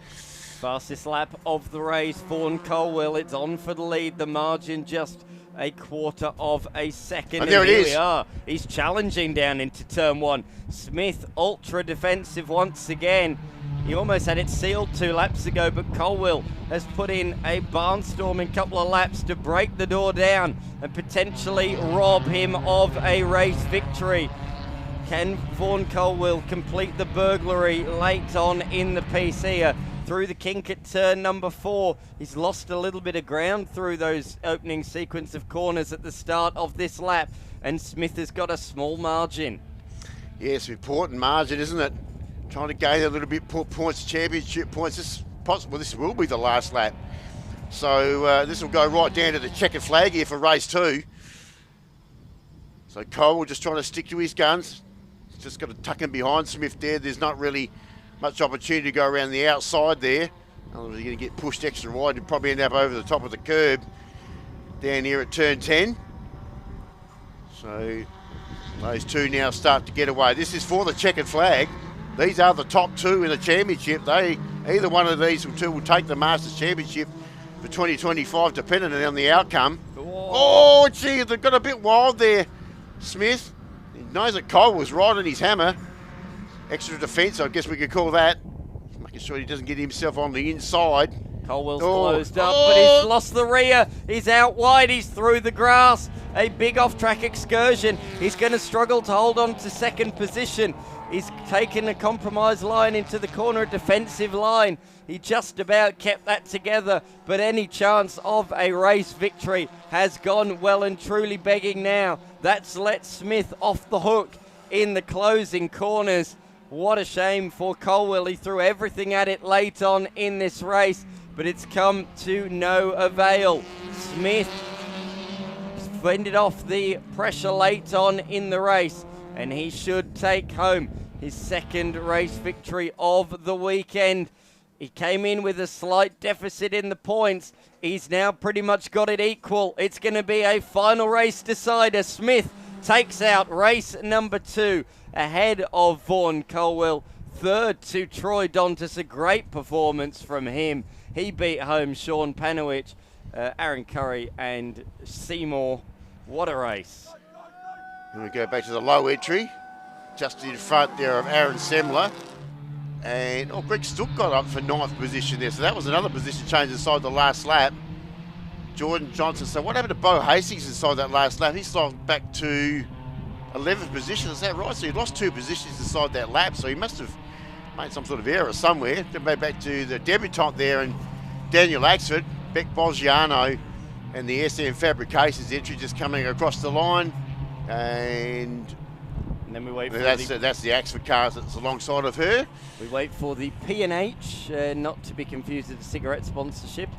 Fastest lap of the race, Vaughan Colwell. It's on for the lead. The margin just a quarter of a second. And there it is. We are. He's challenging down into turn 1. Smith, ultra defensive once again. He almost had it sealed 2 laps ago, but Colwell has put in a barnstorming couple of laps to break the door down and potentially rob him of a race victory. Can Vaughan Colwell complete the burglary late on in the piece here? Through the kink at turn number 4. He's lost a little bit of ground through those opening sequence of corners at the start of this lap, and Smith has got a small margin. Yes, important margin, isn't it? Trying to gain a little bit points, championship points. This will be the last lap. So this will go right down to the checkered flag here for race 2. So Cole just trying to stick to his guns. He's just got to tuck him behind Smith there. There's not really much opportunity to go around the outside there. Otherwise, you're going to get pushed extra wide and probably end up over the top of the curb down here at turn 10. So those two now start to get away. This is for the checkered flag. These are the top two in the championship. Either one of these two will take the Masters Championship for 2025, depending on the outcome. Oh, gee, they've got a bit wild there, Smith. He knows that Cole was right on his hammer. Extra defence, I guess we could call that. Making sure he doesn't get himself on the inside. Colwell's closed up, but he's lost the rear. He's out wide, he's through the grass. A big off-track excursion. He's going to struggle to hold on to second position. He's taken a compromise line into the corner, a defensive line. He just about kept that together, but any chance of a race victory has gone well and truly begging now. That's let Smith off the hook in the closing corners. What a shame for Colwell. He threw everything at it late on in this race, but it's come to no avail. Smith fended off the pressure late on in the race, and he should take home his second race victory of the weekend. He came in with a slight deficit in the points. He's now pretty much got it equal. It's going to be a final race decider. Smith takes out race number 2 ahead of Vaughan Colwell. Third to Troy Dontis, a great performance from him. He beat home Sean Panowich, Aaron Curry and Seymour. What a race. And we go back to the low entry, just in front there of Aaron Semler. And Greg Stook got up for 9th position there, so that was another position change inside the last lap. Jordan Johnson, so what happened to Bo Hastings inside that last lap? He slid back to 11th position, is that right? So he lost 2 positions inside that lap, so he must have made some sort of error somewhere. Then back to the debutante there, and Daniel Axford, Beck Boggiano, and the SM Fabrications entry just coming across the line. And then we wait for that's the Axford car that's alongside of her. We wait for the P&H, not to be confused with the cigarette sponsorship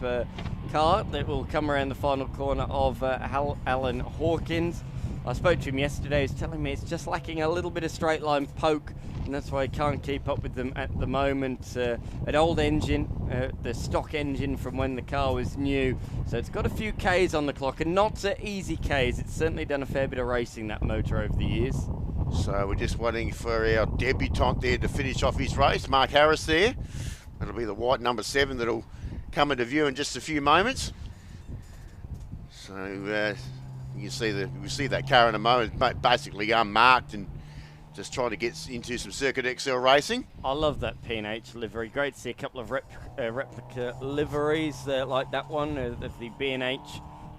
car that will come around the final corner of Alan Hawkins. I spoke to him yesterday. He's telling me it's just lacking a little bit of straight line poke, and that's why he can't keep up with them at the moment. An old engine, the stock engine from when the car was new, so it's got a few Ks on the clock, and not easy Ks. It's certainly done a fair bit of racing, that motor, over the years. So we're just waiting for our debutant there to finish off his race, Mark Harris there. That'll be the white number 7 that'll come into view in just a few moments. So you can see that car in a moment, basically unmarked and just trying to get into some Circuit XL racing. I love that P&H livery. Great to see a couple of replica liveries like that one of the B&H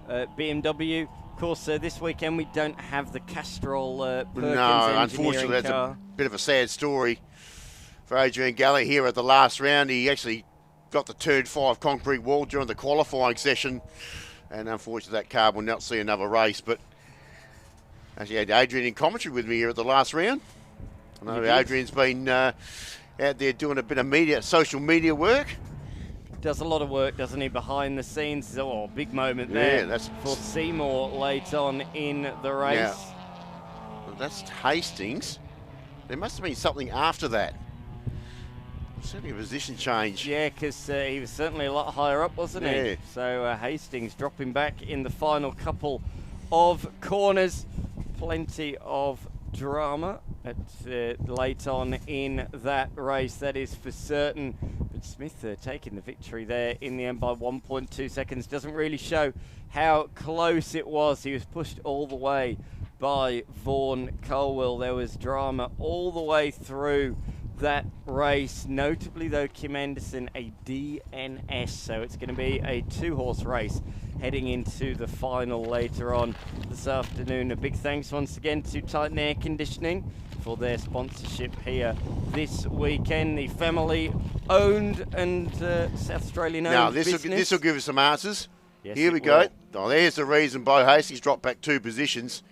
BMW. Of course, this weekend we don't have the Castrol Perkins No, unfortunately, that's a bit of a sad story for Adrian Galley here at the last round. He actually got the turn 5 concrete wall during the qualifying session, and unfortunately that car will not see another race. But actually had Adrian in commentary with me here at the last round. I know Adrian's been out there doing a bit of social media work. Does a lot of work, doesn't he, behind the scenes? Oh, big moment there that's for Seymour late on in the race. Yeah. Well, that's Hastings. There must have been something after that. Certainly a position change. Yeah, because he was certainly a lot higher up, wasn't he? So Hastings dropping back in the final couple of corners. Plenty of drama at late on in that race, that is for certain. But Smith taking the victory there in the end by 1.2 seconds. Doesn't really show how close it was. He was pushed all the way by Vaughan Colwell. There was drama all the way through that race. Notably though, Kim Anderson a DNS, so it's going to be a 2-horse race heading into the final later on this afternoon. A big thanks once again to Titan Air Conditioning for their sponsorship here this weekend. The family owned and South Australian owned Now business. this will give us some answers. Yes, here we go. Oh, there's the reason Bo Hastings dropped back 2 positions.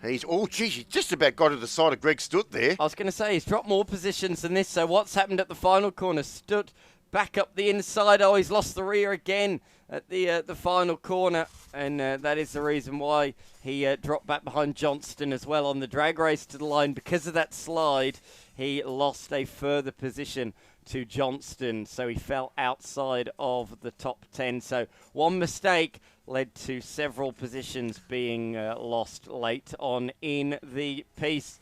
He just about got to the side of Greg Stutt there. I was going to say, he's dropped more positions than this, so what's happened at the final corner? Stutt back up the inside. Oh, he's lost the rear again at the final corner, and that is the reason why he dropped back behind Johnston as well on the drag race to the line. Because of that slide, he lost a further position to Johnston, so he fell outside of the top 10. So one mistake led to several positions being lost late on in the piece.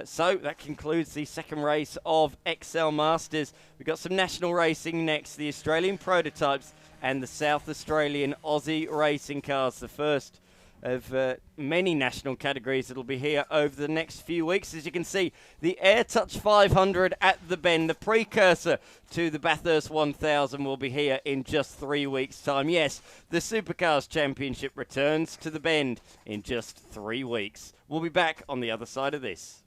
So that concludes the second race of XL Masters. We've got some national racing next, the Australian prototypes and the South Australian Aussie racing cars, the first of many national categories that will be here over the next few weeks. As you can see, the AirTouch 500 at the Bend, the precursor to the Bathurst 1000, will be here in just 3 weeks' time. Yes, the Supercars Championship returns to the Bend in just 3 weeks. We'll be back on the other side of this.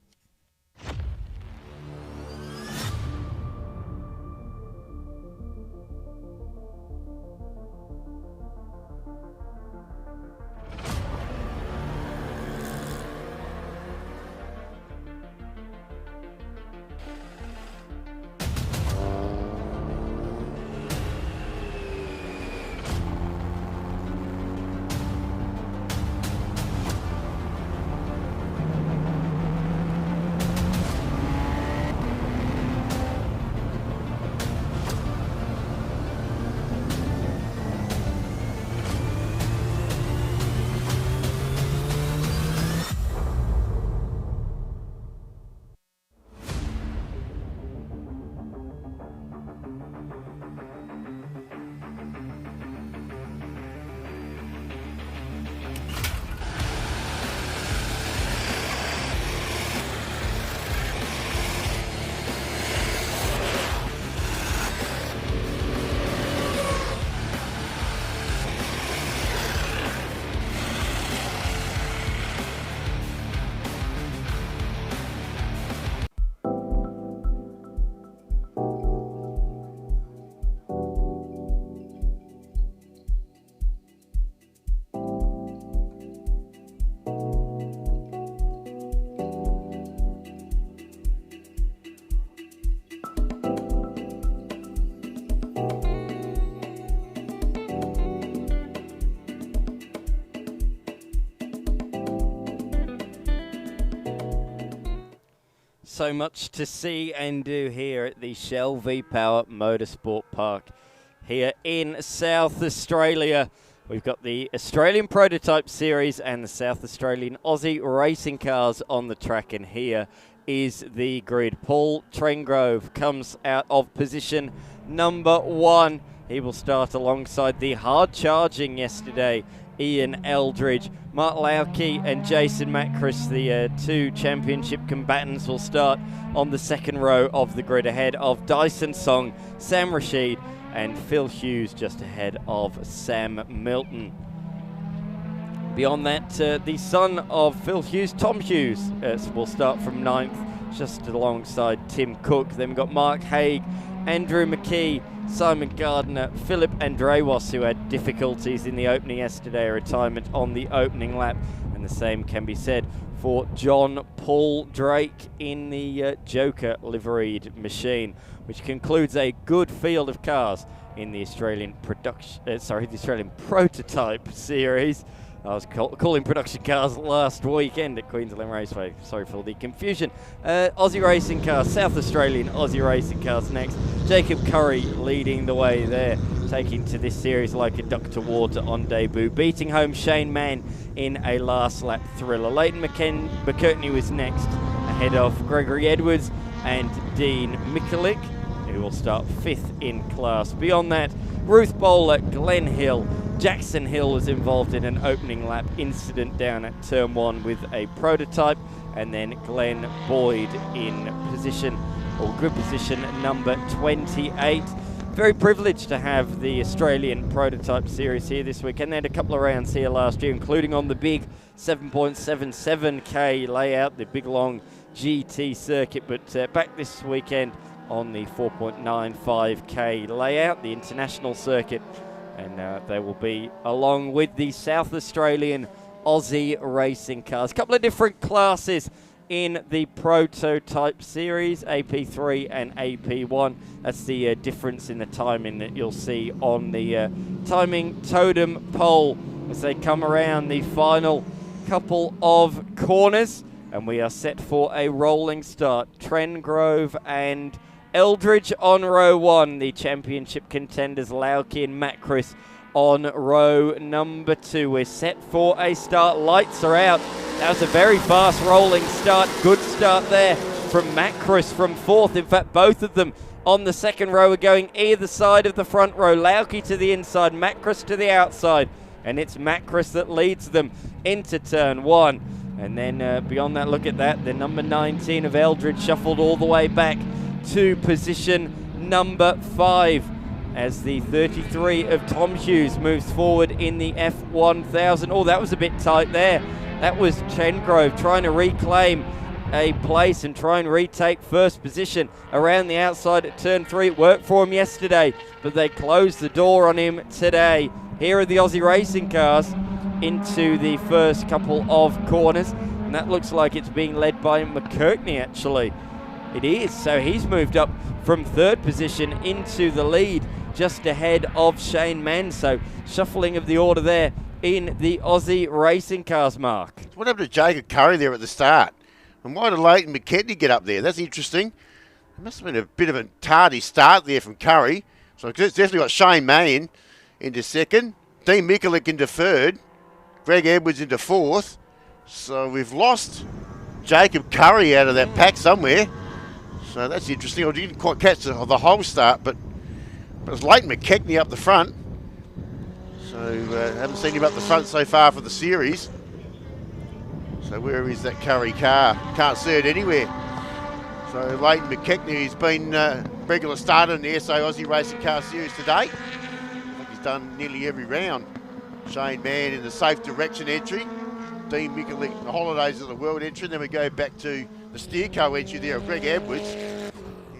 So much to see and do here at the Shell V-Power Motorsport Park here in South Australia. We've got the Australian Prototype Series and the South Australian Aussie racing cars on the track, and here is the grid. Paul Trengrove comes out of position number 1. He will start alongside the hard-charging yesterday Ian Eldridge. Mark Lauke and Jason Macris, the two championship combatants, will start on the second row of the grid ahead of Dyson Song, Sam Rashid and Phil Hughes just ahead of Sam Milton. Beyond that, the son of Phil Hughes, Tom Hughes, will start from 9th just alongside Tim Cook. Then we've got Mark Haig, Andrew McKee, Simon Gardner, Philip Andrewas, who had difficulties in the opening yesterday, a retirement on the opening lap. And the same can be said for John Paul Drake in the Joker liveried machine, which concludes a good field of cars in the Australian the Australian Prototype Series. I was calling production cars last weekend at Queensland Raceway. Sorry for the confusion. Aussie racing cars, South Australian Aussie racing cars next. Jacob Curry leading the way there, taking to this series like a duck to water on debut, beating home Shane Mann in a last lap thriller. Leighton McCurtney was next, ahead of Gregory Edwards and Dean Mikulik, who will start 5th in class. Beyond that, Ruth Bowler, Glenn Hill, Jackson Hill was involved in an opening lap incident down at turn 1 with a prototype, and then Glenn Boyd in grid position number 28. Very privileged to have the Australian Prototype Series here this weekend. They had a couple of rounds here last year, including on the big 7.77k layout, the big long GT circuit, but back this weekend on the 4.95k layout, the international circuit. And they will be along with the South Australian Aussie racing cars. A couple of different classes in the Prototype Series, AP3 and AP1. That's the difference in the timing that you'll see on the timing totem pole as they come around the final couple of corners. And we are set for a rolling start. Trengrove and Eldridge on row 1, the championship contenders Lauke and Macris on row number 2. We're set for a start. Lights are out. That was a very fast rolling start. Good start there from Macris from 4th. In fact, both of them on the second row are going either side of the front row. Lauke to the inside, Macris to the outside. And it's Macris that leads them into turn 1. And then beyond that, look at that. The number 19 of Eldridge shuffled all the way back to position number 5 as the 33 of Tom Hughes moves forward in the F1000. Oh, that was a bit tight there. That was Chengrove trying to reclaim a place and try and retake first position around the outside at turn 3. It worked for him yesterday, but they closed the door on him today. Here are the Aussie racing cars into the first couple of corners, and that looks like it's being led by McKirkney actually. It is, so he's moved up from 3rd position into the lead just ahead of Shane Mann. So shuffling of the order there in the Aussie racing cars, Mark. What happened to Jacob Curry there at the start? And why did Leighton McKenty get up there? That's interesting. It must have been a bit of a tardy start there from Curry. So it's definitely got Shane Mann into 2nd, Dean Mikulik into 3rd, Greg Edwards into 4th. So we've lost Jacob Curry out of that pack somewhere. So that's interesting. I didn't quite catch the whole start, but it's Leighton McKechnie up the front. So haven't seen him up the front so far for the series. So where is that Curry car? Can't see it anywhere. So Leighton McKechnie has been regular starter in the SA Aussie Racing Car Series to date. I think he's done nearly every round. Shane Mann in the safe direction entry. Dean Mikulik, the Holidays of the World entry. And then we go back to the Steerco entry there of Greg Edwards.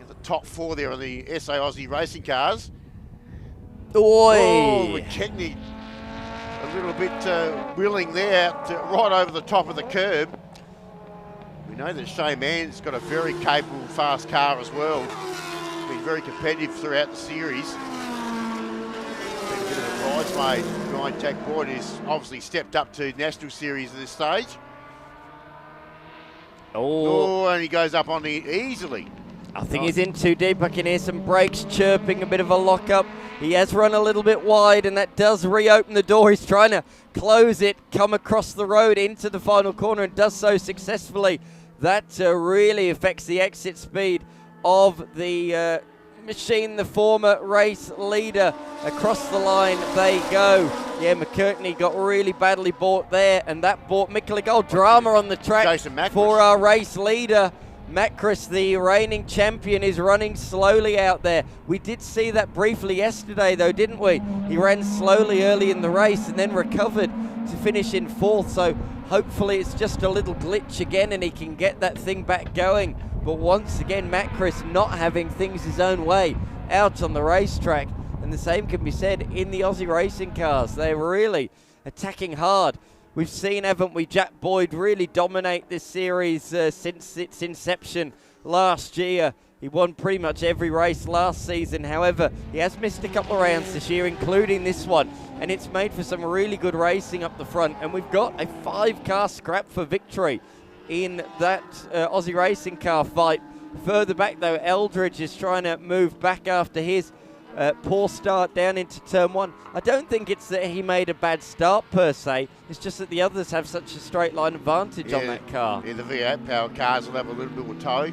The top 4 there on the SA Aussie Racing Cars. Oi! Oh, McKechnie a little bit willing there to right over the top of the curb. We know that Shane Mann's got a very capable, fast car as well. He's been very competitive throughout the series. Been a bit of a bridesmaid behind Jack Boyd. He's obviously stepped up to National Series at this stage. Oh, and he goes up on the easily. I think he's in too deep. I can hear some brakes chirping, a bit of a lock-up. He has run a little bit wide, and that does reopen the door. He's trying to close it, come across the road into the final corner, and does so successfully. That really affects the exit speed of the machine, the former race leader. Across the line they go. Yeah, McKirkney got really badly bought there, and that bought Mikulik. Oh, drama on the track for our race leader. Macris, the reigning champion, is running slowly out there. We did see that briefly yesterday though, didn't we? He ran slowly early in the race and then recovered to finish in 4th, so hopefully it's just a little glitch again and he can get that thing back going. But once again, Macris not having things his own way out on the racetrack. And the same can be said in the Aussie racing cars. They're really attacking hard. We've seen, haven't we, Jack Boyd really dominate this series since its inception last year. He won pretty much every race last season. However, he has missed a couple of rounds this year, including this one. And it's made for some really good racing up the front. And we've got a 5-car scrap for victory in that Aussie racing car fight. Further back, though, Eldridge is trying to move back after his poor start down into turn 1. I don't think it's that he made a bad start per se. It's just that the others have such a straight line advantage on that car. Yeah, the V8 power cars will have a little bit of toe.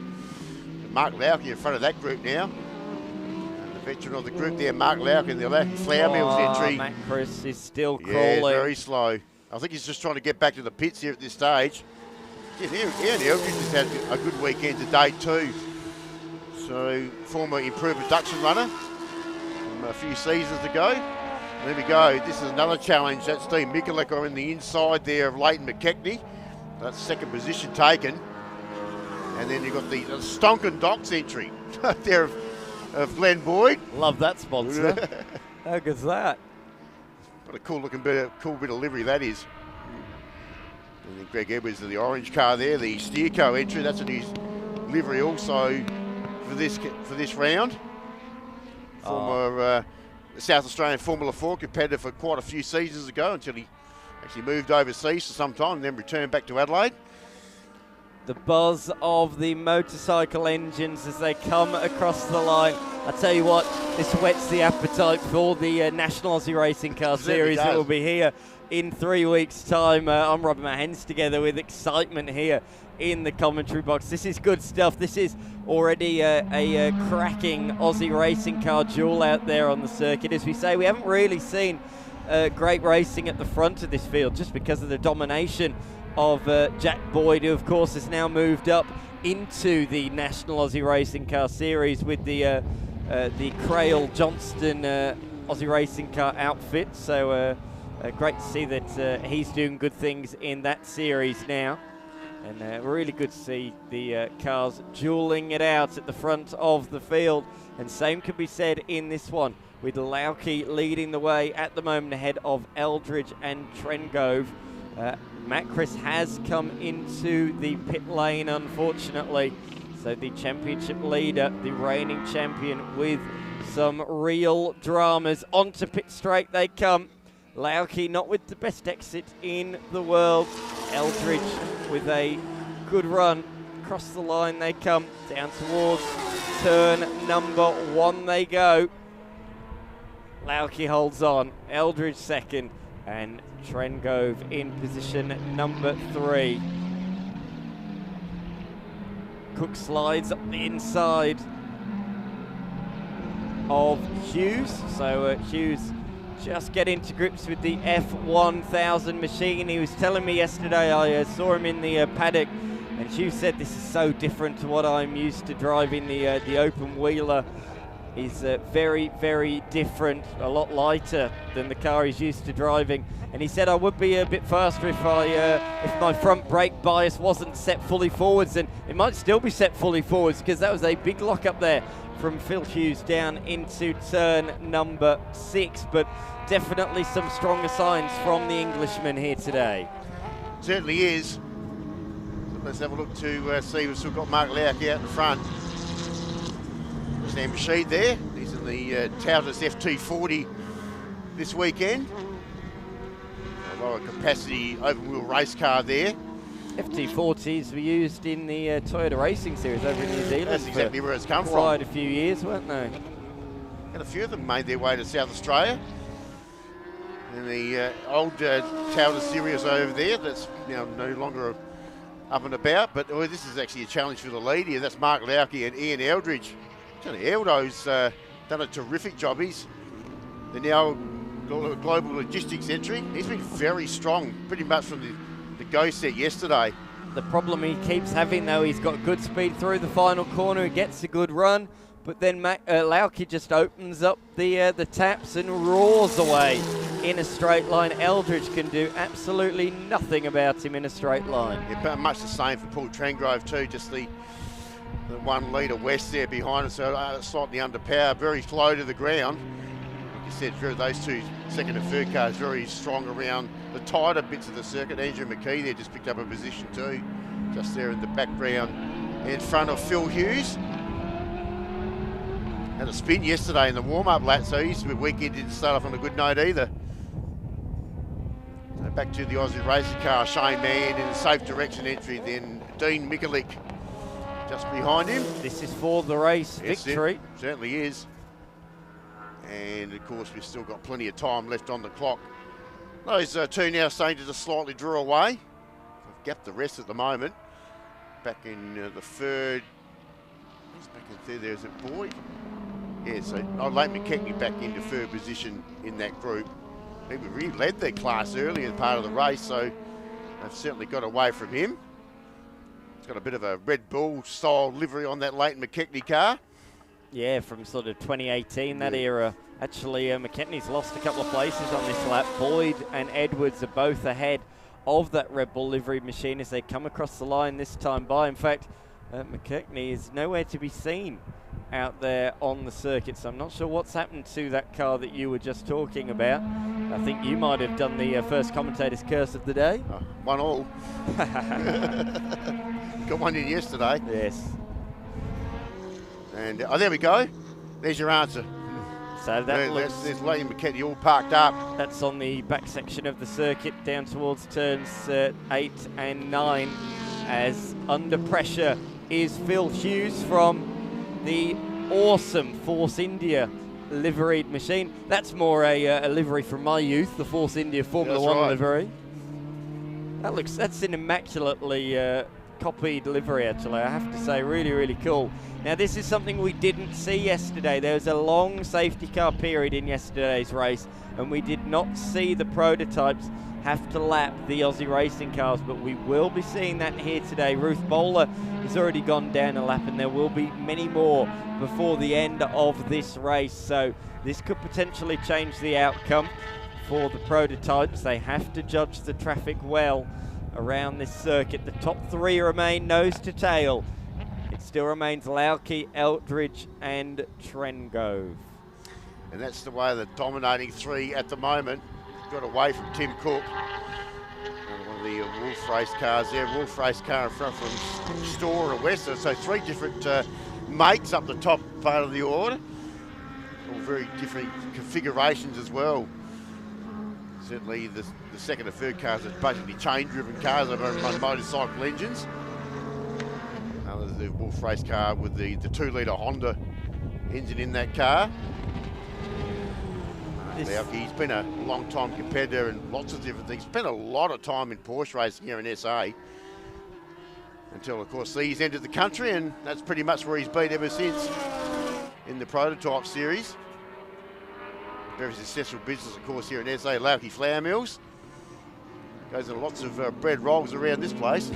Mark Lauke in front of that group now. And the veteran of the group there, Mark Lauke, in the Flour Mills entry. Macris is still crawling. Yeah, very slow. I think he's just trying to get back to the pits here at this stage. Yeah, Eldridge has had a good weekend today too. So, former improved production runner from a few seasons ago. There we go. This is another challenge. That's Dean Mikulik on the inside there of Leighton McKechnie. That's 2nd position taken. And then you've got the Stonkin Docks entry there of Glenn Boyd. Love that sponsor. How good's that? What a cool looking bit of livery that is. And then Greg Edwards of the orange car there, the Steerco entry. That's a new livery also for this round. Former South Australian Formula 4 competitor for quite a few seasons ago until he actually moved overseas for some time and then returned back to Adelaide. The buzz of the motorcycle engines as they come across the line. I tell you what, this whets the appetite for the National Aussie Racing Car Series that will be here in 3 weeks' time. I'm rubbing my hands together with excitement here in the commentary box. This is good stuff. This is already a cracking Aussie racing car duel out there on the circuit. As we say, we haven't really seen great racing at the front of this field just because of the domination of Jack Boyd, who of course has now moved up into the National Aussie Racing Car Series with the Crail Johnston Aussie Racing Car outfit. So great to see that he's doing good things in that series now. And really good to see the cars dueling it out at the front of the field. And same can be said in this one, with Lauke leading the way at the moment ahead of Eldridge and Trengove. Matt Chris has come into the pit lane, unfortunately. So the championship leader, the reigning champion, with some real dramas. Onto pit straight they come. Lauke not with the best exit in the world. Eldridge with a good run. Across the line they come. Down towards turn number 1 they go. Lauke holds on. Eldridge second. And Trengove in position number 3. Cook slides up the inside of Hughes. So Hughes just getting to grips with the F1000 machine. He was telling me yesterday, I saw him in the paddock, and Hughes said this is so different to what I'm used to driving. The open wheeler is very, very different, a lot lighter than the car he's used to driving. And he said I would be a bit faster if my front brake bias wasn't set fully forwards, and it might still be set fully forwards because that was a big lock up there from Phil Hughes down into turn number 6. But definitely some stronger signs from the Englishman here today. Certainly is. Let's have a look to see. We've still got Mark Lauke out in front. Sam Rashid there. He's in the Tauters FT40 this weekend. A lower capacity open wheel race car there. FT40s were used in the Toyota Racing Series over in New Zealand. That's exactly where it's come from. Quite a few years, weren't they? And a few of them made their way to South Australia. And the old Tauters series over there, that's now no longer up and about. But this is actually a challenge for the lead here. That's Mark Lauke and Ian Eldridge. Eldo's done a terrific job. He's the now global logistics entry. He's been very strong pretty much from the go set yesterday. The problem he keeps having, though, he's got good speed through the final corner. He gets a good run, but then Lauke just opens up the taps and roars away in a straight line. Eldridge can do absolutely nothing about him in a straight line. Yeah, but much the same for Paul Trengove too, just the 1 litre west there behind us, so slightly underpowered, very slow to the ground. Like you said, those two second and third cars very strong around the tighter bits of the circuit. Andrew McKee there just picked up a position too, just there in the background in front of Phil Hughes. Had a spin yesterday in the warm-up lap, so his weekend didn't start off on a good note either. So back to the Aussie racing car, Shane Mann in a safe direction entry, then Dean Mikulik just behind him. This is for the race victory. It certainly is. And of course we've still got plenty of time left on the clock. Those two now starting to just slightly draw away. I've gapped the rest at the moment. Back in the third. Who's back in third there? Is it Boyd? Yeah, so Late McKechnie back into third position in that group. He really led their class early as part of the race, so they've certainly got away from him. It's got a bit of a Red Bull style livery on that Leighton McKechnie car. Yeah, from sort of 2018, that era. Actually, McKechnie's lost a couple of places on this lap. Boyd and Edwards are both ahead of that Red Bull livery machine as they come across the line this time by. In fact, McKechnie is nowhere to be seen out there on the circuit, so I'm not sure what's happened to that car that you were just talking about. I think you might have done the first commentator's curse of the day. 1-all. Got one in yesterday. Yes. And there we go. There's your answer. So there's Leighton McKechnie all parked up. That's on the back section of the circuit down towards turns 8 and 9. as under pressure is Phil Hughes from the awesome Force India liveried machine. That's more a livery from my youth, the Force India Formula One livery. That's an immaculately copied livery, actually, I have to say. Really, really cool. Now, this is something we didn't see yesterday. There was a long safety car period in yesterday's race, and we did not see the prototypes have to lap the Aussie racing cars, but we will be seeing that here today. Ruth Bowler has already gone down a lap, and there will be many more before the end of this race, so this could potentially change the outcome for the prototypes. They have to judge the traffic well around this circuit. The top three remain nose to tail. It still remains Lauke, Eldridge and Trengove. And that's the way the dominating three at the moment. Got away from Tim Cook. One of the Wolf Race cars there. Wolf Race car in front from Store and Wester. So three different mates up the top part of the order. All very different configurations as well. Certainly the second and third cars are basically chain-driven cars that are on motorcycle engines. There's the Wolf Race car with the 2-litre Honda engine in that car. He's been a long-time competitor in lots of different things. Spent a lot of time in Porsche racing here in SA. Until, of course, he's entered the country, and that's pretty much where he's been ever since in the prototype series. Very successful business, of course, here in SA, Lauke Flour Mills. Goes in lots of bread rolls around this place.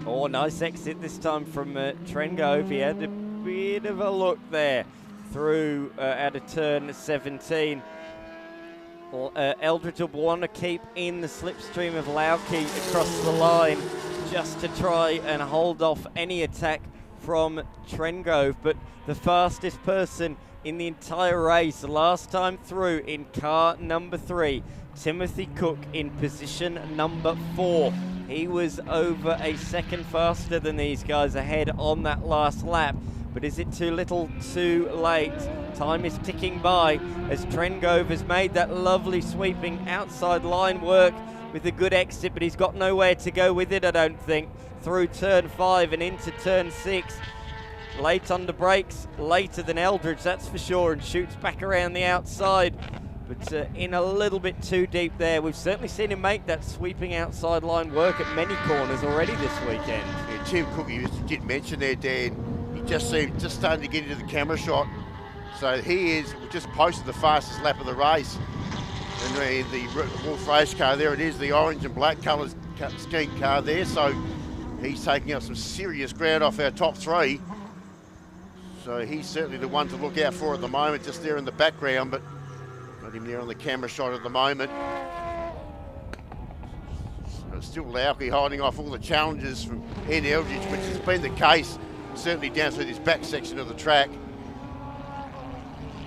Oh, nice exit this time from Trengove. He had a bit of a look there through out of turn 17. Eldridge will want to keep in the slipstream of Lauke across the line just to try and hold off any attack from Trengove. But the fastest person in the entire race last time through in car number 3, Timothy Cook in position number 4. He was over a second faster than these guys ahead on that last lap. But is it too little, too late? Time is ticking by as Trengove has made that lovely sweeping outside line work with a good exit, but he's got nowhere to go with it, I don't think. Through turn 5 and into turn 6. Late under brakes, later than Eldridge, that's for sure, and shoots back around the outside. But in a little bit too deep there. We've certainly seen him make that sweeping outside line work at many corners already this weekend. Yeah, Tim Cook, you did mention there, Dan, he just seemed starting to get into the camera shot. So he is just posted the fastest lap of the race. And the Wolf Race car, there it is, the orange and black colours scheme car there. So he's taking up some serious ground off our top 3. So he's certainly the one to look out for at the moment, just there in the background, but got him there on the camera shot at the moment. So still Lauke holding off all the challenges from Ed Eldridge, which has been the case certainly down through this back section of the track.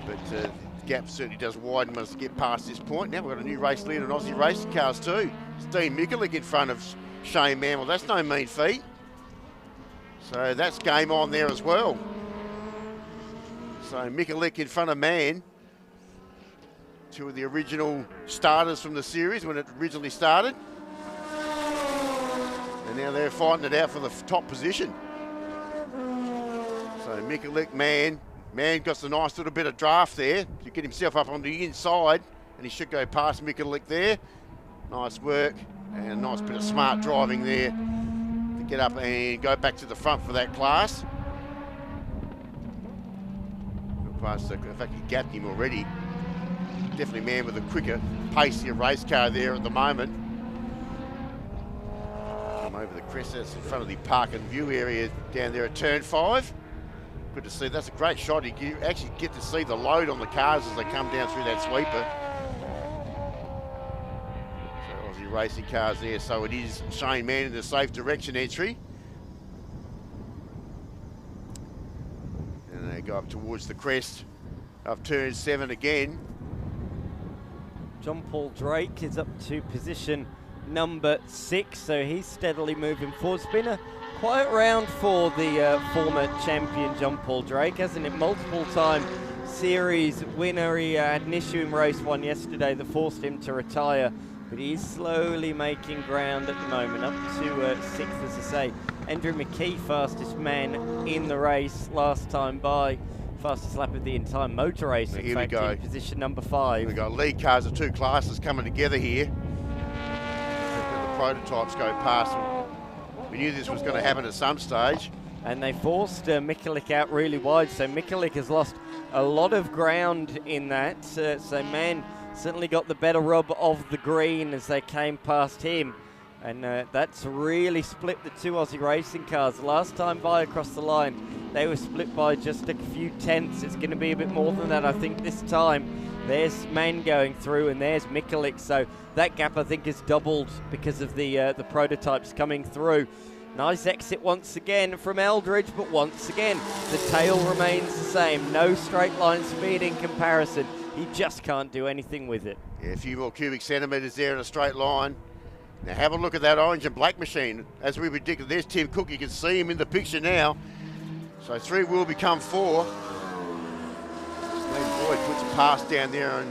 But the gap certainly does widen once we get past this point. Now we've got a new race leader in Aussie racing cars too. It's Dean Mikulik in front of Shane Manwell. That's no mean feat. So that's game on there as well. So Mikulik in front of Mann. Two of the original starters from the series when it originally started. And now they're fighting it out for the top position. So Mikulik, Mann got a nice little bit of draft there to get himself up on the inside, and he should go past Mikulik there. Nice work and a nice bit of smart driving there to get up and go back to the front for that class. In fact, he gapped him already. Definitely man with a quicker, pacier race car there at the moment. Come over the crest, that's in front of the park and view area down there at turn 5. Good to see. That's a great shot. You actually get to see the load on the cars as they come down through that sweeper. So Aussie racing cars there. So it is Shane Mann in the safe direction entry. And they go up towards the crest of turn 7 again. John Paul Drake is up to position number 6, so he's steadily moving forward. It's been a quiet round for the former champion John Paul Drake, hasn't it? Multiple time series winner. He had an issue in race 1 yesterday that forced him to retire but he is slowly making ground at the moment, up to 6th, as I say. Andrew McKee, fastest man in the race last time by. Fastest lap of the entire motor race, in fact, in position number 5. Here we go, lead cars of 2 classes coming together here. The prototypes go past. We knew this was going to happen at some stage. And they forced Mikulik out really wide, so Mikulik has lost a lot of ground in that. So Man certainly got the better rub of the green as they came past him. And that's really split the 2 Aussie racing cars. Last time by across the line, they were split by just a few tenths. It's going to be a bit more than that, I think, this time. There's Man going through, and there's Mikulik. So that gap, I think, is doubled because of the prototypes coming through. Nice exit once again from Eldridge, but once again, the tail remains the same. No straight line speed in comparison. He just can't do anything with it. Yeah, a few more cubic centimetres there in a straight line. Now have a look at that orange and black machine. As we predicted, there's Tim Cook. You can see him in the picture now. So 3 will become 4. Steve Boyd puts a pass down there on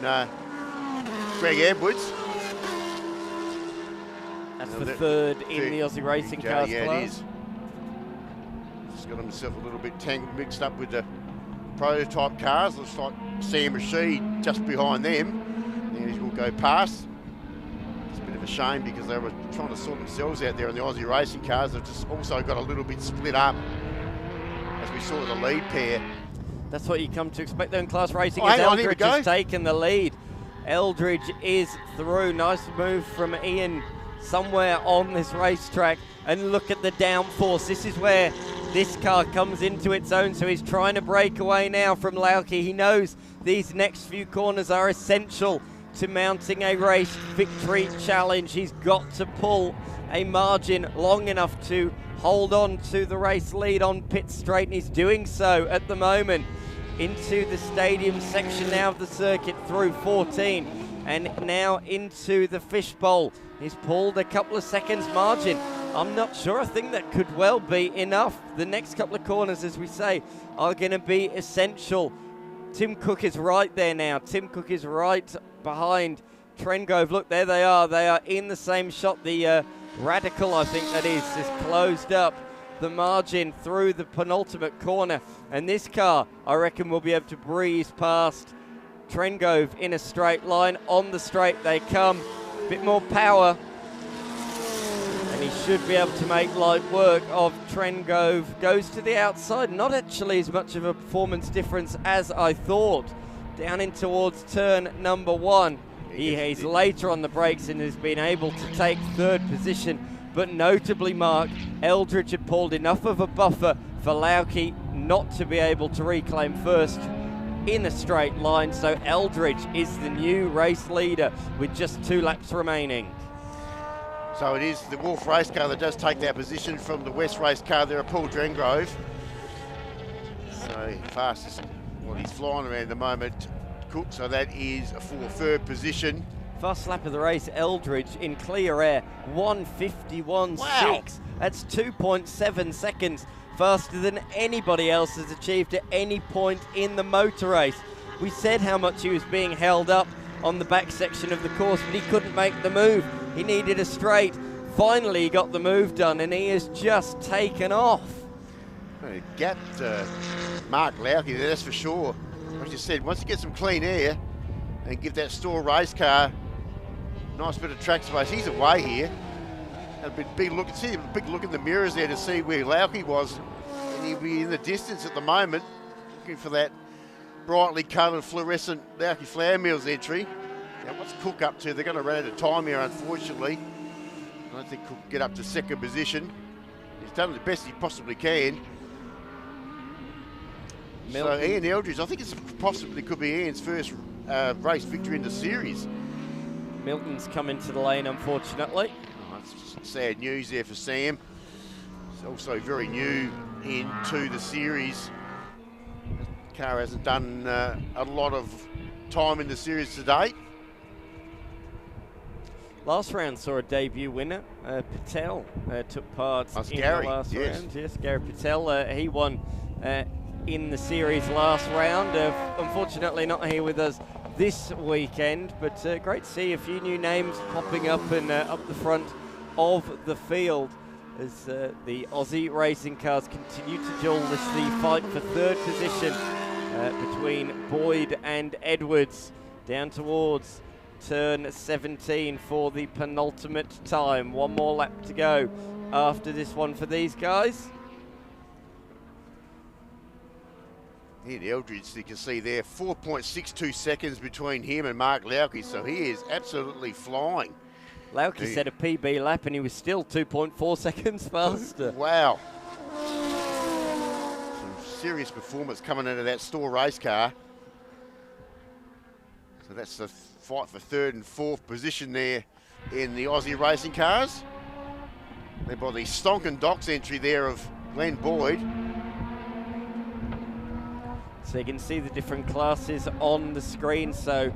Greg Edwards. That's the 3rd in the Aussie racing cars yeah, class. It is. Just got himself a little bit mixed up with the prototype cars. Looks like Sam Rashid just behind them. Then he will go past. It's a bit of a shame because they were trying to sort themselves out there in the Aussie racing cars. They've just also got a little bit split up, as we saw the lead pair. That's what you come to expect though in class racing. As Eldridge has taken the lead. Eldridge is through. Nice move from Ian somewhere on this racetrack, and look at the downforce. This is where this car comes into its own, so he's trying to break away now from Lauke. He knows these next few corners are essential to mounting a race victory challenge. He's got to pull a margin long enough to hold on to the race lead on pit straight, and he's doing so at the moment. Into the stadium section now of the circuit through 14, and now into the fishbowl. He's pulled a couple of seconds margin. I'm not sure. I think that could well be enough. The next couple of corners, as we say, are going to be essential. Tim Cook is right there now. Tim Cook is right behind Trengrove. Look, there they are. They are in the same shot. The Radical, I think that is closed up the margin through the penultimate corner. And this car, I reckon, will be able to breeze past Trengrove in a straight line. On the straight they come. Bit more power, and he should be able to make light work of Trengrove. Goes to the outside, not actually as much of a performance difference as I thought. Down in towards turn number 1. He's later on the brakes and has been able to take 3rd position, but notably, Mark, Eldridge had pulled enough of a buffer for Lauke not to be able to reclaim 1st in a straight line. So Eldridge is the new race leader with just 2 laps remaining. So it is the Wolf race car that does take that position from the West race car there at Paul Trengrove. So fastest, well, he's flying around at the moment, Cook, so that is for 3rd position. Fast lap of the race, Eldridge in clear air, 1:51.6. Wow. That's 2.7 seconds faster than anybody else has achieved at any point in the motor race. We said how much he was being held up on the back section of the course, but he couldn't make the move. He needed a straight. Finally, he got the move done, and he has just taken off. He gapped Mark Lauke there, that's for sure. Like you said, once you get some clean air and give that store race car a nice bit of track space, he's away here. A big look, see a big look in the mirrors there to see where Lauke was, and he'll be in the distance at the moment, looking for that brightly coloured fluorescent Lauke Flour Mills entry. Now what's Cook up to? They're going to run out of time here, unfortunately. I don't think Cook can get up to 2nd position. He's done the best he possibly can. So Ian Eldridge, I think it's possibly could be Ian's 1st race victory in the series. Milton's come into the lane, unfortunately. That's sad news there for Sam. He's also very new into the series. The car hasn't done a lot of time in the series to date. Last round saw a debut winner. Patel took part in the last round. Yes, Gary Patel. He won in the series last round. Unfortunately not here with us this weekend. But great to see a few new names popping up and up the front of the field as the Aussie racing cars continue to duel this the fight for third position between Boyd and Edwards down towards turn 17 for the penultimate time. One more lap to go after this one for these guys. In Eldridge, you can see there, 4.62 seconds between him and Mark Lauke, so he is absolutely flying. Lauke set a PB lap and he was still 2.4 seconds faster. Wow. Some serious performance coming out of that store race car. So that's the fight for third and fourth position there in the Aussie racing cars. Led by the Stonkin Docks entry there of Glenn Boyd. So you can see the different classes on the screen. So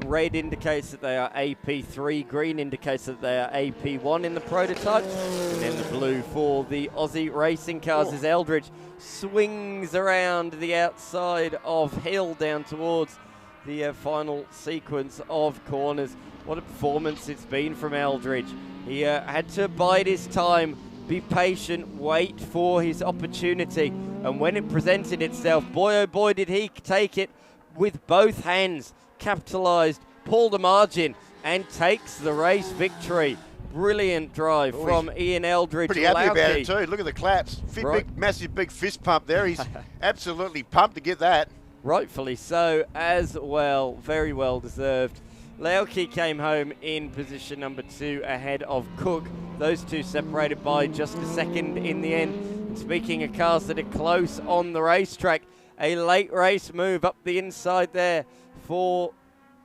red indicates that they are AP3, green indicates that they are AP1 in the prototypes, and then the blue for the Aussie racing cars as Eldridge swings around the outside of Hill down towards the final sequence of corners. What a performance it's been from Eldridge. He had to bide his time, be patient, wait for his opportunity, and when it presented itself, boy oh boy did he take it with both hands, capitalised, pulled a margin, and takes the race victory. Brilliant drive from Ian Eldridge. Pretty happy about it too. Look at the claps. Big, massive, big fist pump there. He's absolutely pumped to get that. Rightfully so as well. Very well deserved. Lauke came home in position number 2 ahead of Cook. Those two separated by just a second in the end. And speaking of cars that are close on the racetrack, a late race move up the inside there for,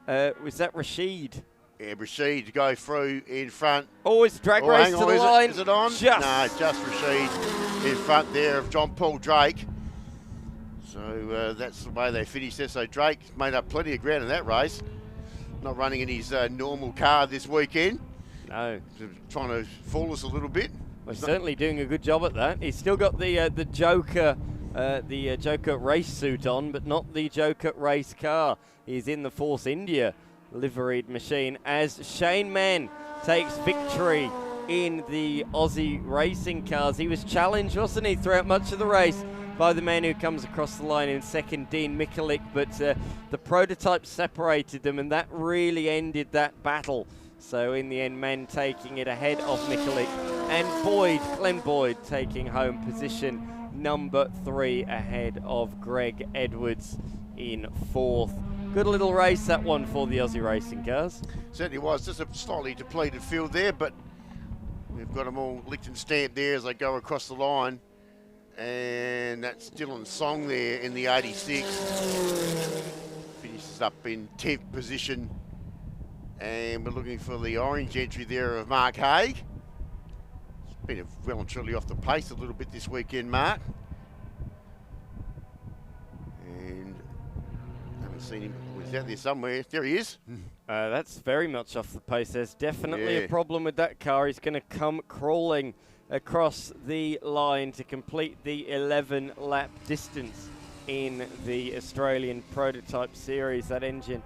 was that Rashid? Yeah, Rashid to go through in front. Oh, it's drag race to the line. Is it on? No, just Rashid in front there of John Paul Drake. So that's the way they finished there. So Drake made up plenty of ground in that race. Not running in his normal car this weekend. No. Trying to fool us a little bit. Well, he's certainly doing a good job at that. He's still got the Joker Joker race suit on, but not the Joker race car. He's in the Force India liveried machine as Shane Mann takes victory in the Aussie racing cars. He was challenged, wasn't he, throughout much of the race by the man who comes across the line in second, Dean Mikulik, but the prototype separated them, and that really ended that battle. So in the end, Mann taking it ahead of Mikulik, and Glenn Boyd taking home position number 3 ahead of Greg Edwards in 4th. Good little race, that one, for the Aussie racing cars. Certainly was. Just a slightly depleted field there, but we've got them all licked and stamped there as they go across the line. And that's Dylan Song there in the 86. Finishes up in 10th position. And we're looking for the orange entry there of Mark Haig. He's been well and truly off the pace a little bit this weekend, Mark. And I haven't seen him. He's out there somewhere. There he is. That's very much off the pace. There's definitely a problem with that car. He's going to come crawling across the line to complete the 11-lap distance in the Australian Prototype Series. That engine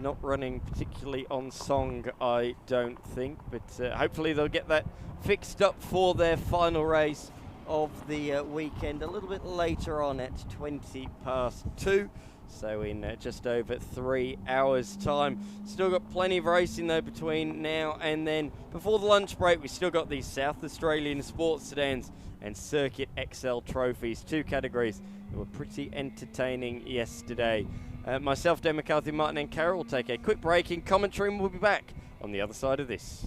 not running particularly on song, I don't think, but hopefully they'll get that fixed up for their final race of the weekend a little bit later on at 2:20. So in just over 3 hours time. Still got plenty of racing though between now and then. Before the lunch break, we still got these South Australian Sports Sedans and Circuit XL trophies, 2 categories that were pretty entertaining yesterday. Myself, Dan McCarthy, Martin and Carol will take a quick break in commentary, and we'll be back on the other side of this.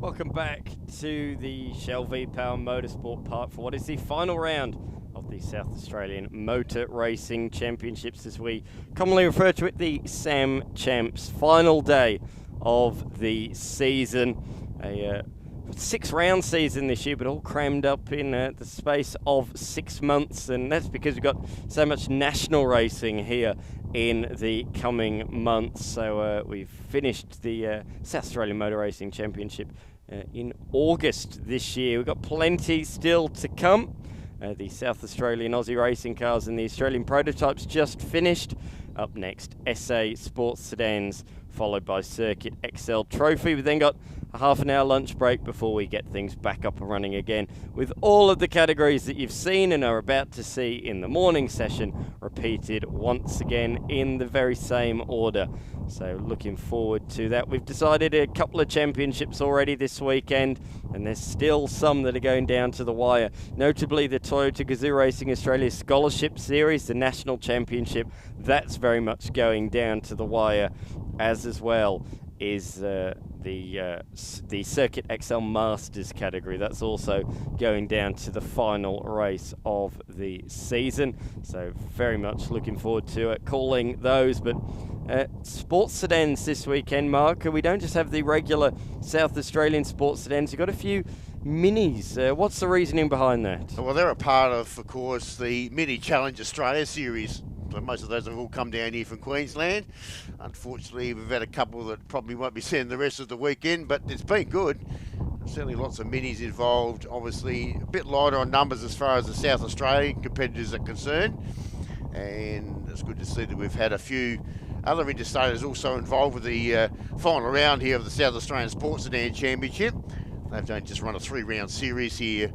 Welcome back to the Shell V-Power Motorsport Park for what is the final round of the South Australian Motor Racing Championships, as we commonly refer to it, the Sam Champs. Final day of the season. A 6-round season this year, but all crammed up in the space of 6 months, and that's because we've got so much national racing here in the coming months. So we've finished the South Australian Motor Racing Championship in August this year. We've got plenty still to come. The South Australian Aussie racing cars and the Australian prototypes just finished. Up next, SA Sports Sedans, followed by Circuit XL Trophy. We've then got a half an hour lunch break before we get things back up and running again, with all of the categories that you've seen and are about to see in the morning session repeated once again in the very same order. So looking forward to that. We've decided a couple of championships already this weekend, and there's still some that are going down to the wire. Notably the Toyota Gazoo Racing Australia Scholarship Series, the National Championship. That's very much going down to the wire, as well is the Circuit XL Masters category. That's also going down to the final race of the season. So very much looking forward to calling those. But sports sedans this weekend, Mark. We don't just have the regular South Australian sports sedans. You've got a few minis. What's the reasoning behind that? Well, they're a part of course, the Mini Challenge Australia series. So most of those have all come down here from Queensland. Unfortunately, we've had a couple that probably won't be seeing the rest of the weekend, but it's been good. Certainly lots of minis involved. Obviously, a bit lighter on numbers as far as the South Australian competitors are concerned. And it's good to see that we've had a few other interstaters also involved with the final round here of the South Australian Sports Sedan Championship. They've just run a 3-round series here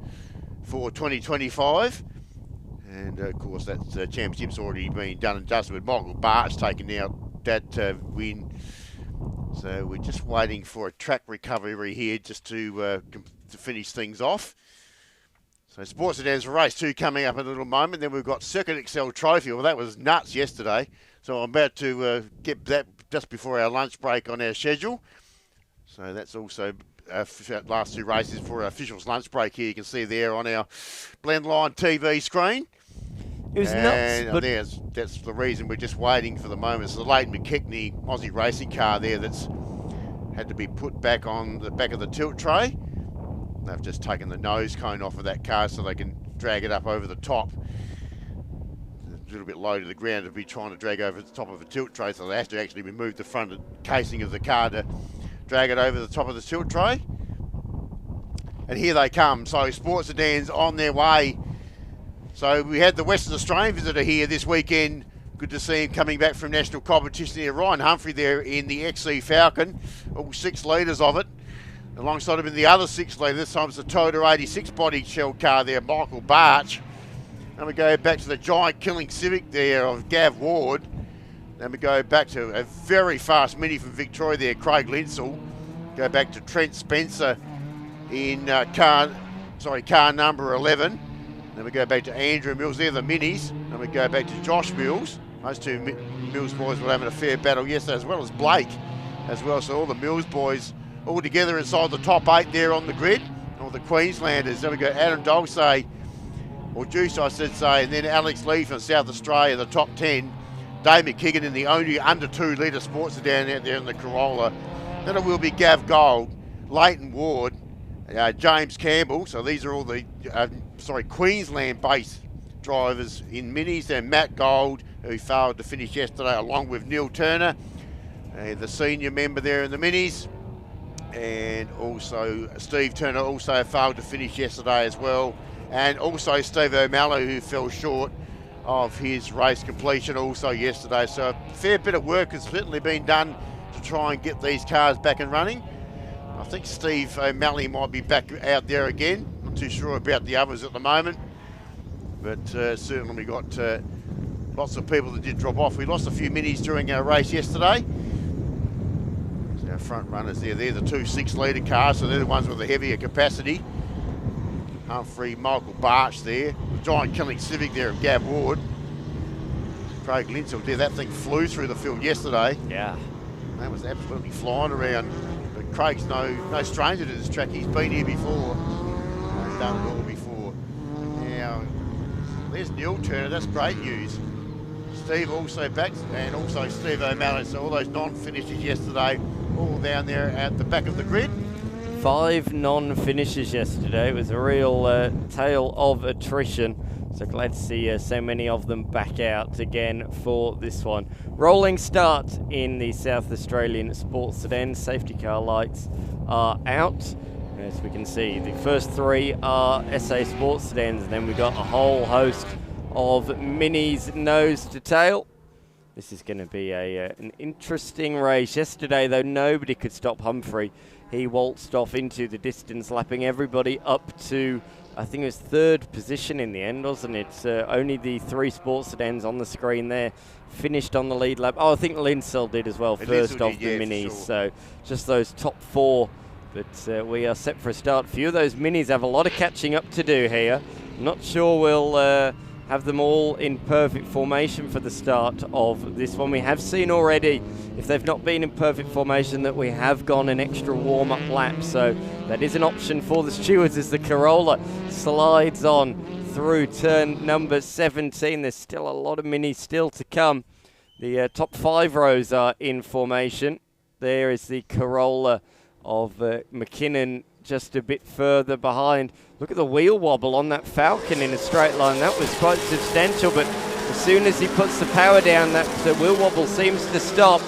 for 2025. And of course, that championship's already been done and dusted with Michael Bart's taking out that win. So we're just waiting for a track recovery here just to finish things off. So Sports Sedans Race 2 coming up in a little moment. Then we've got Circuit XL Trophy. Well, that was nuts yesterday. So I'm about to get that just before our lunch break on our schedule. So that's also last 2 races for our officials lunch break here. You can see there on our Blendline TV screen. It was nuts. But that's the reason we're just waiting for the moment. It's the Leighton McKechnie Aussie racing car there that's had to be put back on the back of the tilt tray. They've just taken the nose cone off of that car so they can drag it up over the top. A little bit low to the ground to be trying to drag over the top of a tilt tray, so they have to actually remove the front casing of the car to drag it over the top of the tilt tray. And here they come. So Sports Sedans on their way. So we had the Western Australian visitor here this weekend. Good to see him coming back from national competition here. Ryan Humphrey there in the XC Falcon, all 6 litres of it. Alongside him in the other 6 litre, this time it's the Toyota 86 body shell car there, Michael Barch. And we go back to the giant killing Civic there of Gav Ward. Then we go back to a very fast mini from Victoria there, Craig Linsell. Go back to Trent Spencer in car number 11. Then we go back to Andrew Mills, they're the minis. Then we go back to Josh Mills. Those 2 Mills boys were having a fair battle yesterday, as well as Blake as well. So all the Mills boys all together inside the top 8 there on the grid, all the Queenslanders. Then we got Adam Dolce, or Juice I should say, and then Alex Lee from South Australia, the top 10. Dave McKeegan in the only under 2 litre sports sedan out there in the Corolla. Then it will be Gav Gold, Leighton Ward, James Campbell. So these are all the Queensland-based drivers in minis. And Matt Gold, who failed to finish yesterday, along with Neil Turner, the senior member there in the minis. And also Steve Turner also failed to finish yesterday as well. And also Steve O'Malley, who fell short of his race completion also yesterday. So a fair bit of work has certainly been done to try and get these cars back and running. I think Steve O'Malley might be back out there again. Not too sure about the others at the moment. But certainly we got lots of people that did drop off. We lost a few minis during our race yesterday. So our front runners there, they're the 2 6-litre cars, so they're the ones with the heavier capacity. Humphrey, Michael Barch there. The giant killing Civic there of Gab Ward. Craig Linsell, that thing flew through the field yesterday. Yeah. That was absolutely flying around. But Craig's no stranger to this track. He's been here before. Done it all before. Now, there's Neil Turner. That's great news. Steve also back, and also Steve O'Malley. So all those non-finishes yesterday, all down there at the back of the grid. 5 non-finishes yesterday. It was a real tale of attrition. So glad to see so many of them back out again for this one. Rolling start in the South Australian Sports Sedan. Safety car lights are out. As we can see, the first 3 are SA Sports Sedans, and then we've got a whole host of minis nose to tail. This is going to be an interesting race. Yesterday, though, nobody could stop Humphrey. He waltzed off into the distance, lapping everybody up to, I think it was 3rd position in the end, wasn't it? Only the 3 sports sedans on the screen there finished on the lead lap. Oh, I think Linsell did as well, first off the minis. Sure. So just those top 4 that we are set for a start. A few of those minis have a lot of catching up to do here. I'm not sure we'll have them all in perfect formation for the start of this one. We have seen already, if they've not been in perfect formation, that we have gone an extra warm-up lap. So that is an option for the stewards as the Corolla slides on through turn number 17. There's still a lot of minis still to come. The top 5 rows are in formation. There is the Corolla of McKinnon just a bit further behind. Look at the wheel wobble on that Falcon in a straight line. That was quite substantial, but as soon as he puts the power down, that wheel wobble seems to stop,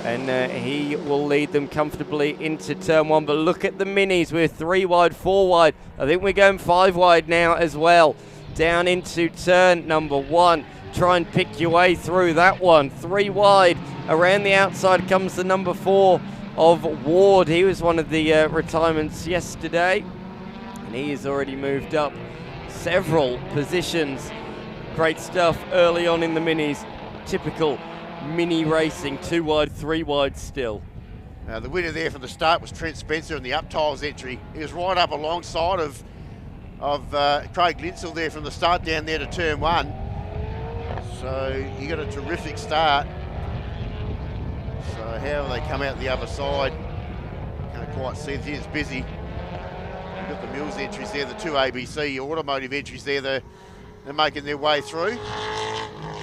and he will lead them comfortably into turn 1. But look at the minis. We're 3 wide, 4 wide. I think we're going 5 wide now as well. Down into turn number 1. Try and pick your way through that one. 3 wide. Around the outside comes the number 4 of Ward. He was one of the retirements yesterday, and he has already moved up several positions. Great stuff early on in the minis. Typical mini racing, 2 wide, 3 wide still. The winner there from the start was Trent Spencer in the up-tiles entry. He was right up alongside of Craig Linsell there from the start down there to turn 1. So he got a terrific start. So how they come out the other side, can't quite see it. It's busy. You've got the Mills entries there, the 2 ABC automotive entries there. They're making their way through.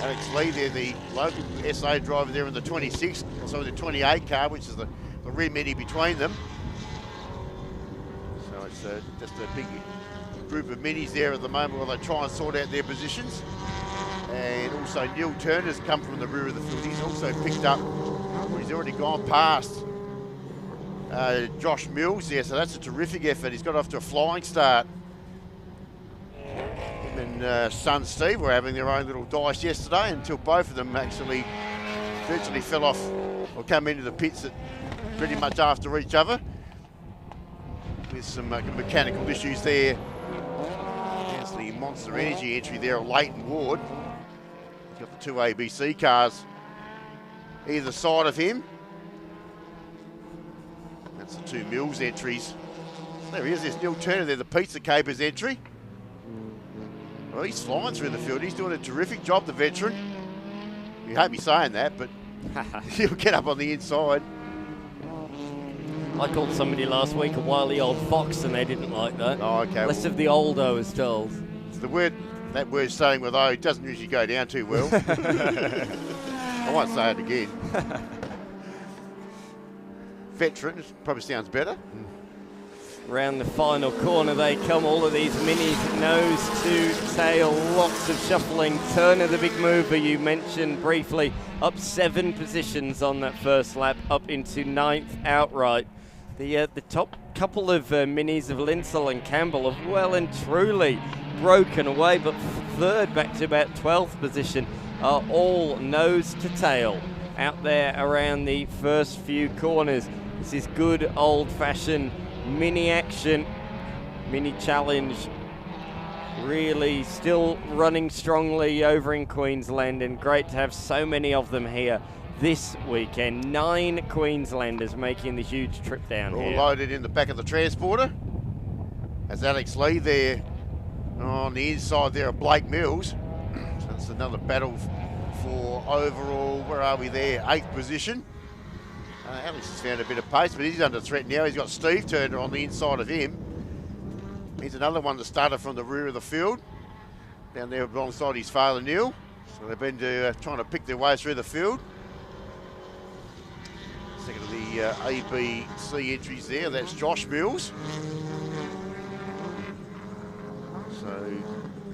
Alex Lee there, the local SA driver there in the 26, also the 28 car, which is the rear mini between them. So it's just a big group of minis there at the moment while they try and sort out their positions. And also Neil Turner's come from the rear of the field. He's also picked up, he's already gone past Josh Mills there, so that's a terrific effort. He's got off to a flying start. Him and son Steve were having their own little dice yesterday until both of them actually virtually fell off or come into the pits at pretty much after each other with some mechanical issues there. There's the Monster Energy entry there of Leighton Ward. He's got the 2 ABC cars either side of him. That's the 2 Mills entries. There he is, there's Neil Turner there, the Pizza Capers entry. Well, he's flying through the field. He's doing a terrific job, the veteran. You hate me saying that, but he'll get up on the inside. I called somebody last week a wily old fox, and they didn't like that. Oh, okay. Less of the old, I was told. The word, that word starting with O doesn't usually go down too well. I won't say it again. Veteran probably sounds better. Round the final corner they come, all of these minis, nose to tail, lots of shuffling. Turner, the big mover you mentioned briefly, up 7 positions on that first lap, up into 9th outright. The top couple of minis of Linsell and Campbell have well and truly broken away, but 3rd back to about 12th position are all nose to tail out there around the first few corners. This is good old-fashioned mini action, mini challenge, really still running strongly over in Queensland, and great to have so many of them here this weekend. 9 Queenslanders making the huge trip down here. All loaded in the back of the transporter. As Alex Lee there on the inside there of Blake Mills. So that's another battle for overall, where are we there, 8th position. Alex has found a bit of pace, but he's under threat now. He's got Steve Turner on the inside of him. He's another one that started from the rear of the field, down there alongside his father Neil. So they've been trying to pick their way through the field. Second of the A, B, C entries there. That's Josh Mills. So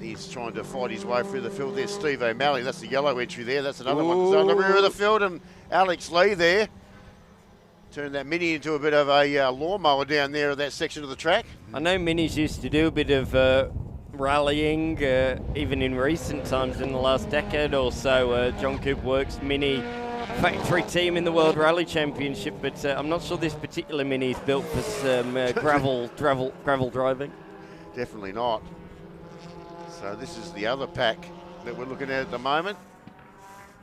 he's trying to fight his way through the field. There's Steve O'Malley. That's the yellow entry there. That's another one that's on the rear of the field. And Alex Lee there. Turned that Mini into a bit of a lawnmower down there at that section of the track. I know Minis used to do a bit of rallying, even in recent times in the last decade or so. John Cooper Works Mini factory team in the World Rally Championship, but I'm not sure this particular Mini is built for some gravel driving. Definitely not. So this is the other pack that we're looking at the moment.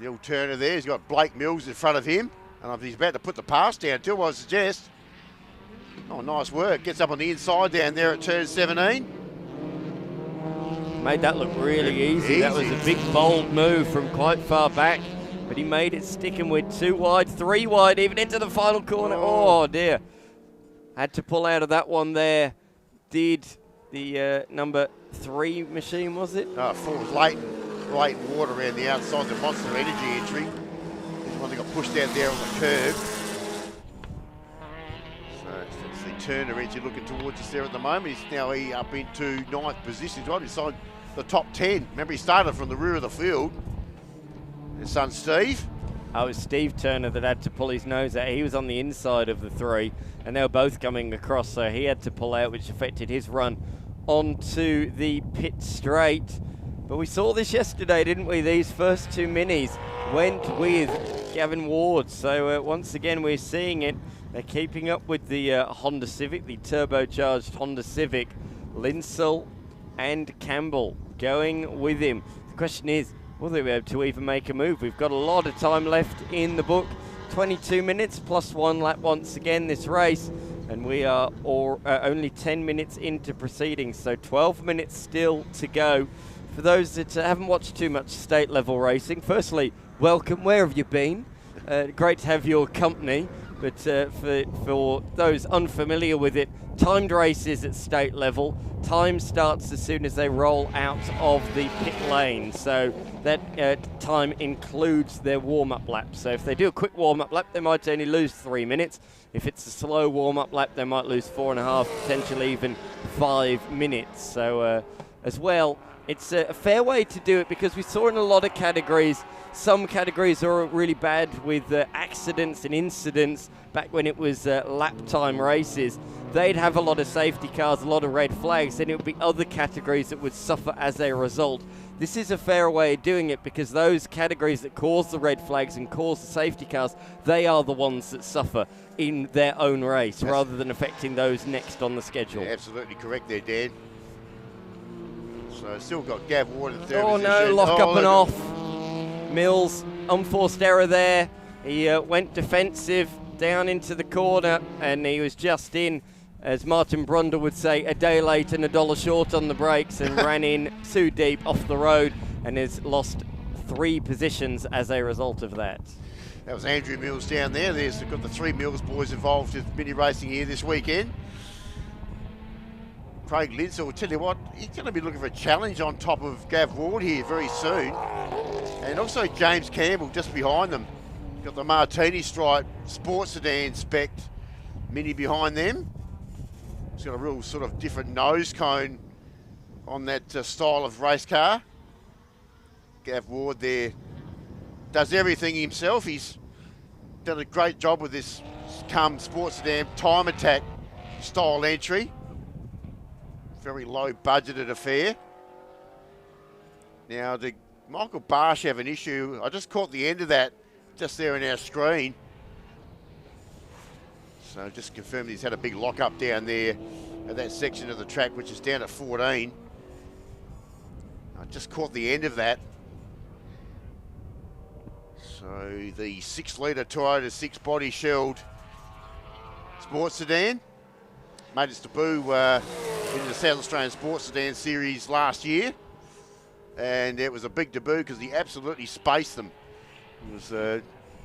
Neil Turner there. He's got Blake Mills in front of him. And he's about to put the pass down too, I suggest. Oh, nice work. Gets up on the inside down there at turn 17. Made that look really easy. That was a big, bold move from quite far back. But he made it sticking with 2 wide, 3 wide, even into the final corner. Oh, dear. Had to pull out of that one there. Did the number 3 machine, was it? 4 was Leighton Water around the outside, the Monster Energy entry. One that got pushed out there on the curb. So that's the Turner entry looking towards us there at the moment. He's now up into 9th position. He's right inside the top 10. Remember, he started from the rear of the field. His son Steve. Oh, it was Steve Turner that had to pull his nose out. He was on the inside of the 3, and they were both coming across, so he had to pull out, which affected his run onto the pit straight. But we saw this yesterday, didn't we? These first 2 Minis went with Gavin Ward. So once again, we're seeing it. They're keeping up with the Honda Civic, the turbocharged Honda Civic. Linsell and Campbell going with him. The question is, will they be able to even make a move? We've got a lot of time left in the book. 22 minutes plus 1 lap once again this race. And we are only 10 minutes into proceedings. So 12 minutes still to go. For those that haven't watched too much state level racing, firstly, welcome. Where have you been? Great to have your company. But for those unfamiliar with it, timed races at state level. Time starts as soon as they roll out of the pit lane. So that time includes their warm-up lap. So if they do a quick warm-up lap, they might only lose 3 minutes. If it's a slow warm-up lap, they might lose 4.5, potentially even 5 minutes. So as well, it's a fair way to do it because we saw in a lot of categories, some categories are really bad with accidents and incidents back when it was lap time races. They'd have a lot of safety cars, a lot of red flags, and it would be other categories that would suffer as a result. This is a fair way of doing it because those categories that cause the red flags and cause the safety cars, they are the ones that suffer in their own race rather than affecting those next on the schedule. Yeah, absolutely correct there, Dan. So still got Gav Ward in 3rd Oh position. no, lock up and off. Mills, unforced error there. He went defensive down into the corner and he was just in, as Martin Brunder would say, a day late and $1 short on the brakes and ran in too deep off the road and has lost 3 positions as a result of that. That was Andrew Mills down there. There's got the 3 Mills boys involved in mini racing here this weekend. Craig Linsell, will tell you what, he's going to be looking for a challenge on top of Gav Ward here very soon. And also James Campbell just behind them. Got the Martini Stripe Sports Sedan spec Mini behind them. It's got a real sort of different nose cone on that style of race car. Gav Ward there does everything himself. He's done a great job with this Sports Sedan time attack style entry. Very low budgeted affair. Now, did Michael Barsh have an issue? I just caught the end of that just there in our screen. So just confirmed he's had a big lock up down there at that section of the track, which is down at 14. I just caught the end of that. So the 6-litre Toyota 6-body shelled sports sedan made its debut in the South Australian Sports Sedan Series last year, and it was a big debut because he absolutely spaced them. It was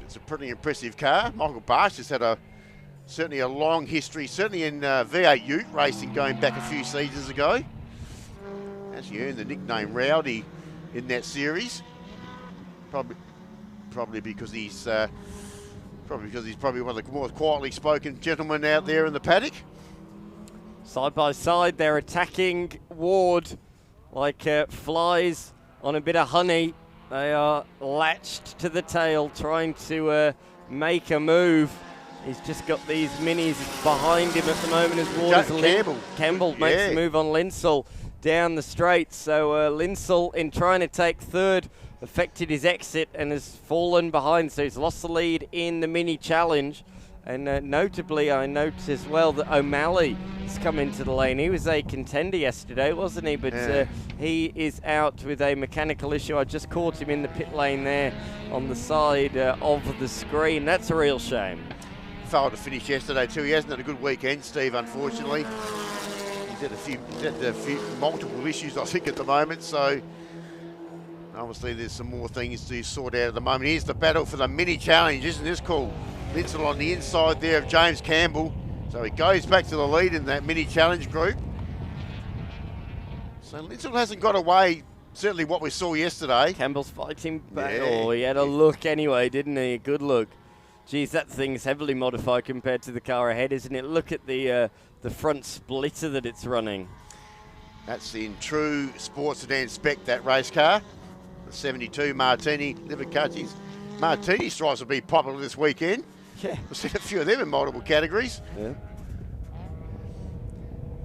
it's a pretty impressive car. Michael Barsh has had certainly a long history, certainly in V8 Ute racing going back a few seasons ago. Actually earned the nickname Rowdy in that series. Probably because he's probably one of the more quietly spoken gentlemen out there in the paddock. Side by side, they're attacking Ward like flies on a bit of honey. They are latched to the tail, trying to make a move. He's just got these minis behind him at the moment as Ward Campbell makes the move on Linsell down the straight. So Linsell, in trying to take third, affected his exit and has fallen behind. So he's lost the lead in the mini challenge. And notably, I note as well that O'Malley has come into the lane. He was a contender yesterday, wasn't he? But he is out with a mechanical issue. I just caught him in the pit lane there on the side of the screen. That's a real shame. Failed to finish yesterday too. He hasn't had a good weekend, Steve, unfortunately. He's had a few multiple issues, I think, at the moment. So obviously there's some more things to sort out at the moment. Here's the battle for the mini challenge. Isn't this cool? Linsell on the inside there of James Campbell. So he goes back to the lead in that mini challenge group. So Linsell hasn't got away, certainly what we saw yesterday. Campbell's fighting back. Yeah. Oh, he had a look anyway, didn't he? A good look. Geez, that thing's heavily modified compared to the car ahead, isn't it? Look at the front splitter that it's running. That's in true sports sedan spec, that race car. The 72 Martini Livercacci's. Martini stripes will be popular this weekend. Yeah. We've seen a few of them in multiple categories. Yeah.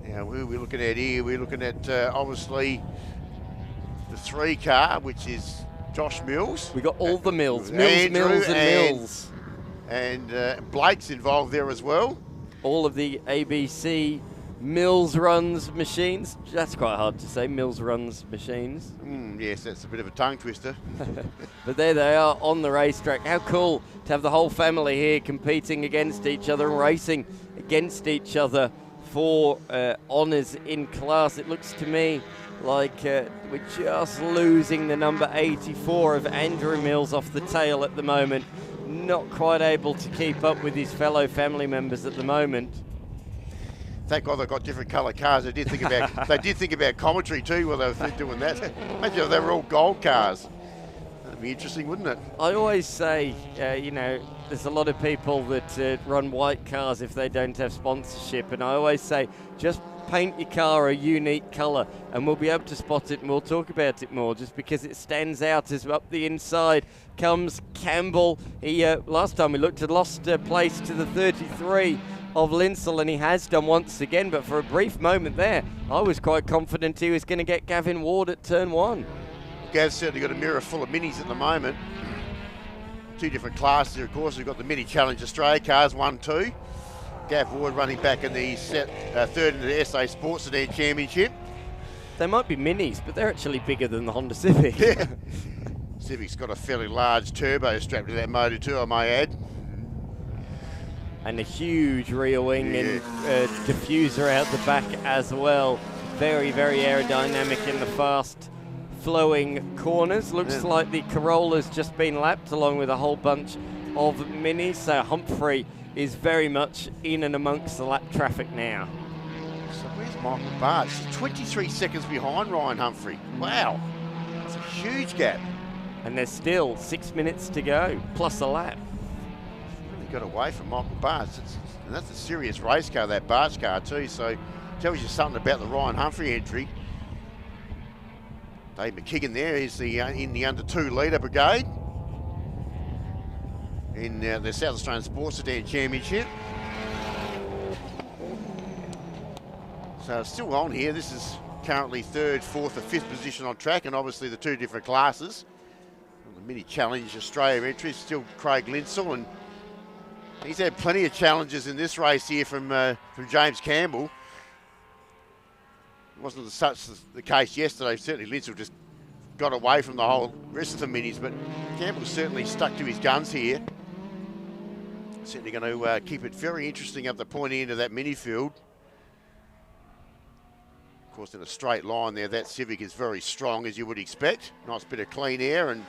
Now, who are we looking at here? We're looking at, obviously, the 3 car, which is Josh Mills. We got all the Mills. Andrew Mills and Mills. And Blake's involved there as well. All of the ABC Mills runs machines. That's quite hard to say, Mills runs machines. Yes, that's a bit of a tongue twister. But there they are on the racetrack. How cool to have the whole family here competing against each other and racing against each other for honours in class. It looks to me like we're just losing the number 84 of Andrew Mills off the tail at the moment. Not quite able to keep up with his fellow family members at the moment. Thank God they've got different colour cars. They did think about commentary too while they were doing that. Imagine if they were all gold cars. That'd be interesting, wouldn't it? I always say, there's a lot of people that run white cars if they don't have sponsorship, and I always say, just paint your car a unique colour and we'll be able to spot it and we'll talk about it more, just because it stands out. As up the inside comes Campbell. He last time we looked had lost place to the 33 of Linsell, and he has done once again, but for a brief moment there I was quite confident he was going to get Gavin Ward at turn 1. Gav's certainly got a mirror full of minis at the moment. 2 different classes here, of course. We've got the Mini Challenge Australia cars, 1, 2. Gav Ward running back in the third in the SA Sports Sedan Championship. They might be minis, but they're actually bigger than the Honda Civic. Yeah. Civic's got a fairly large turbo strapped to that motor too, I may add. And a huge rear wing and diffuser out the back as well. Very, very aerodynamic in the fast flowing corners. Looks like the Corolla's just been lapped along with a whole bunch of minis. So Humphrey is very much in and amongst the lap traffic now. So where's Michael Barsh? He's 23 seconds behind Ryan Humphrey. Wow, that's a huge gap. And there's still 6 minutes to go, plus a lap. Really got away from Michael Barsh. And that's a serious race car, that Barsh car too, so tells you something about the Ryan Humphrey entry. Dave McKigan there is in the under 2 litre brigade in the South Australian Sports Sedan Championship. So it's still on here. This is currently 3rd, 4th or 5th position on track, and obviously the 2 different classes. The Mini Challenge Australia entry is still Craig Linsell, and he's had plenty of challenges in this race here from James Campbell. It wasn't such the case yesterday. Certainly Linsell just got away from the whole rest of the minis, but Campbell certainly stuck to his guns here. Certainly going to keep it very interesting up the pointy end of that mini field. Of course, in a straight line there, that Civic is very strong, as you would expect. Nice bit of clean air and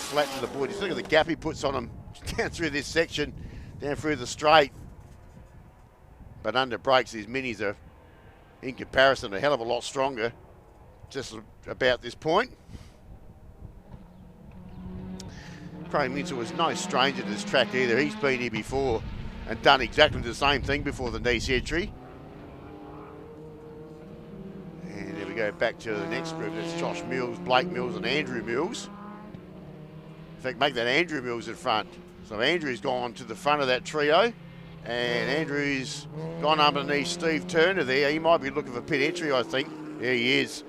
flat to the board. Just look at the gap he puts on him down through this section, down through the straight. But under brakes, his minis are, in comparison, a hell of a lot stronger. Just about this point. Craig Minter was no stranger to this track either. He's been here before and done exactly the same thing before the Nice entry. And there we go, back to the next group. That's Josh Mills, Blake Mills and Andrew Mills. In fact, make that Andrew Mills in front. So Andrew's gone to the front of that trio. And Andrew's gone underneath Steve Turner there. He might be looking for pit entry, I think. There he is.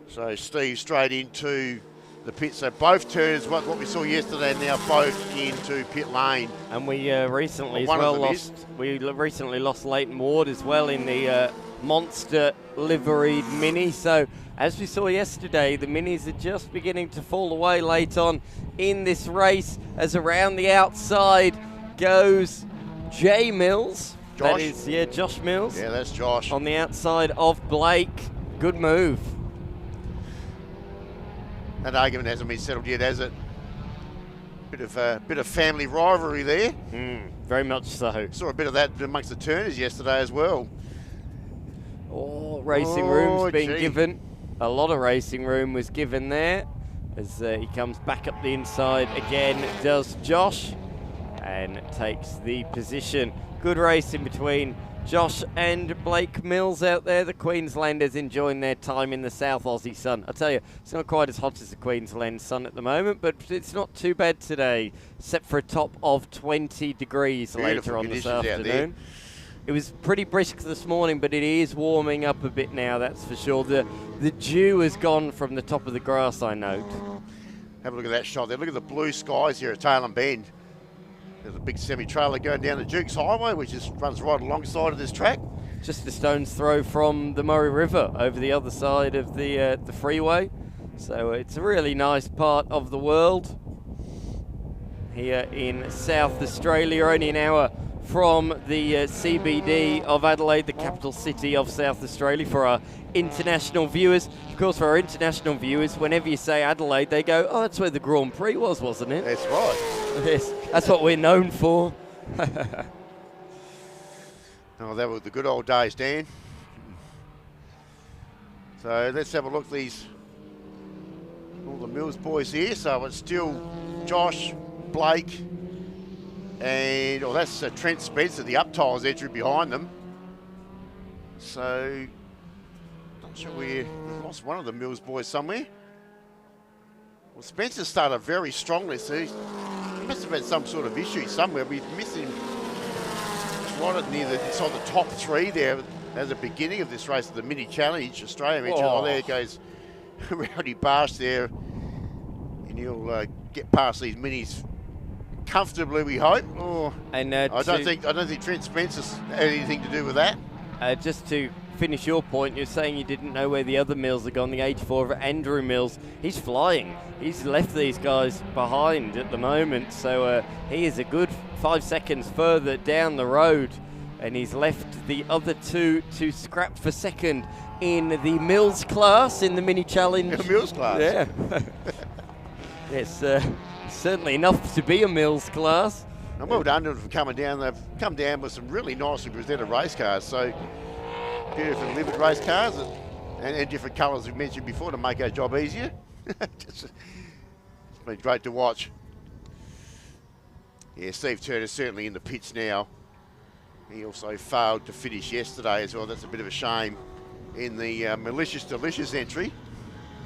So Steve straight into the pit. So both Turners, what we saw yesterday, now both into pit lane. And we recently lost Leighton Ward as well in the monster liveried Mini. So as we saw yesterday, the Minis are just beginning to fall away late on in this race, as around the outside goes Jay Mills. Josh. That is, yeah, Josh Mills. Yeah, that's Josh. On the outside of Blake. Good move. That argument hasn't been settled yet, has it? Bit of family rivalry there. Very much so. Saw a bit of that amongst the Turners yesterday as well. Oh, racing room's been given. A lot of racing room was given there, as he comes back up the inside again, does Josh, and takes the position. Good race in between Josh and Blake Mills out there. The Queenslanders enjoying their time in the South Aussie sun. I tell you, it's not quite as hot as the Queensland sun at the moment, but it's not too bad today, except for a top of 20 degrees later on this afternoon. It was pretty brisk this morning, but it is warming up a bit now, that's for sure. The dew has gone from the top of the grass, I note. Have a look at that shot there. Look at the blue skies here at Tailem Bend. There's a big semi-trailer going down the Dukes Highway, which just runs right alongside of this track. Just a stone's throw from the Murray River over the other side of the freeway. So it's a really nice part of the world here in South Australia, only an hour from the CBD of Adelaide, the capital city of South Australia, for our international viewers. Of course, for our international viewers, whenever you say Adelaide, they go, oh, that's where the Grand Prix was, wasn't it? That's right. Yes, that's what we're known for. Oh, that was the good old days, Dan. So let's have a look at all the Mills boys here. So it's still Josh, Blake, and that's Trent Spencer, the Uptiles entry behind them. So not sure we lost one of the Mills boys somewhere. Well, Spencer started very strongly, so he must have had some sort of issue somewhere. We missed him right at near inside the top three there at the beginning of this race, the Mini Challenge Australia. Oh, there goes Rowdy Barsh there, and he'll get past these minis comfortably, we hope. Oh, and I don't think Trent Spencer's had anything to do with that. Just to finish your point, you're saying you didn't know where the other Mills had gone. The age 4 of Andrew Mills, he's flying. He's left these guys behind at the moment, so he is a good 5 seconds further down the road, and he's left the other two to scrap for second in the Mills class in the Mini Challenge. The Mills class? Yeah. Yes, certainly enough to be a Mills class. And well done to them for coming down. They've come down with some really nicely presented race cars. So beautiful livered race cars and different colours we mentioned before to make our job easier. It's been great to watch. Yeah, Steve Turner's certainly in the pits now. He also failed to finish yesterday as well. That's a bit of a shame in the Malicious Delicious entry.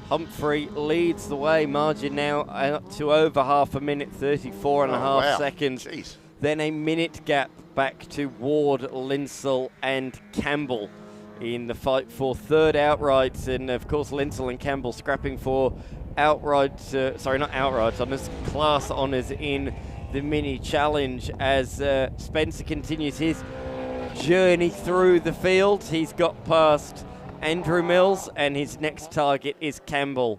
Humphrey leads the way, margin now up to over half a minute, 34 and a half seconds. Jeez. Then a minute gap back to Ward, Linsell and Campbell in the fight for third outright. And of course, Linsell and Campbell scrapping for honours, class honours in the Mini Challenge as Spencer continues his journey through the field. He's got past Andrew Mills, and his next target is Turner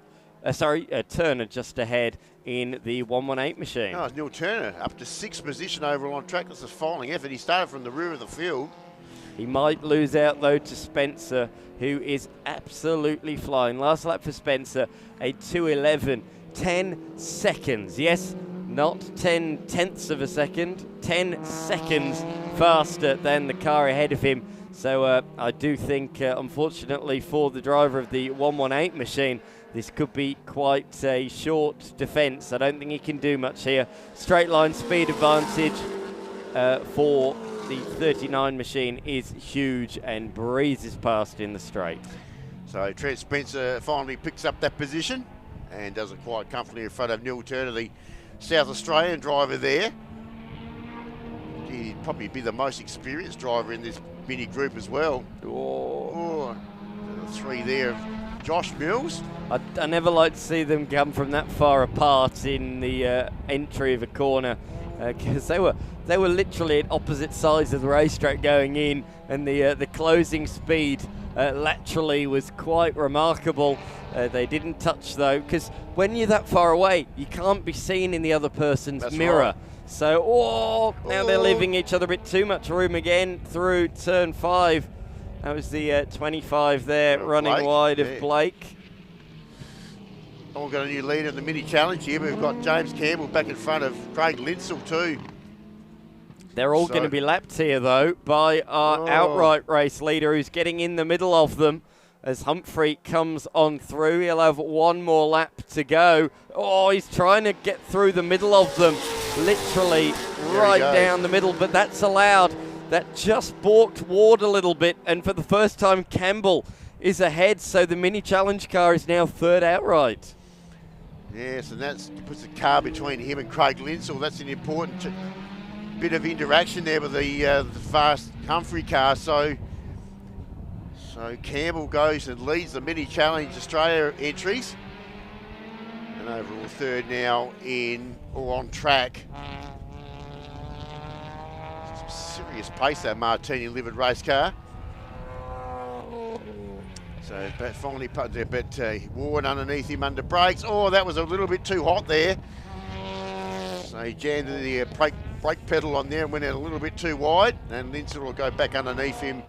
just ahead in the 118 machine. Oh, it's Neil Turner up to 6th position overall on track. That's a falling effort. He started from the rear of the field. He might lose out though to Spencer, who is absolutely flying. Last lap for Spencer, a 2:11. 10 seconds. Yes, not 10 tenths of a second, 10 seconds faster than the car ahead of him. So I do think, unfortunately for the driver of the 118 machine, this could be quite a short defence. I don't think he can do much here. Straight line speed advantage for the 39 machine is huge and breezes past in the straight. So Trent Spencer finally picks up that position and does it quite comfortably in front of Neil Turner, the South Australian driver there. He'd probably be the most experienced driver in this mini group as well. Oh, the three there. Josh Mills. I never like to see them come from that far apart in the entry of a corner, because they were literally at opposite sides of the racetrack going in, and the closing speed laterally was quite remarkable. They didn't touch though, because when you're that far away, you can't be seen in the other person's mirror. Right. So, now they're leaving each other a bit too much room again through turn 5. That was the 25 there, running Blake, wide of Blake. Oh, we've got a new leader in the mini challenge here. We've got James Campbell back in front of Craig Linsell too. They're all going to be lapped here though by our outright race leader, who's getting in the middle of them as Humphrey comes on through. He'll have one more lap to go. Oh, he's trying to get through the middle of them, literally right down the middle, but that's allowed. That just balked Ward a little bit, and for the first time Campbell is ahead, so the mini challenge car is now third outright. Yes, and that puts the car between him and Craig Linsell. That's an important bit of interaction there with the fast Humphrey car. So Campbell goes and leads the mini challenge Australia entries, and overall third now on track. Serious pace, that Martini Livered race car. So finally put there, but Ward underneath him under brakes. Oh, that was a little bit too hot there. So he jammed the brake pedal on there and went out a little bit too wide, and Linsell will go back underneath him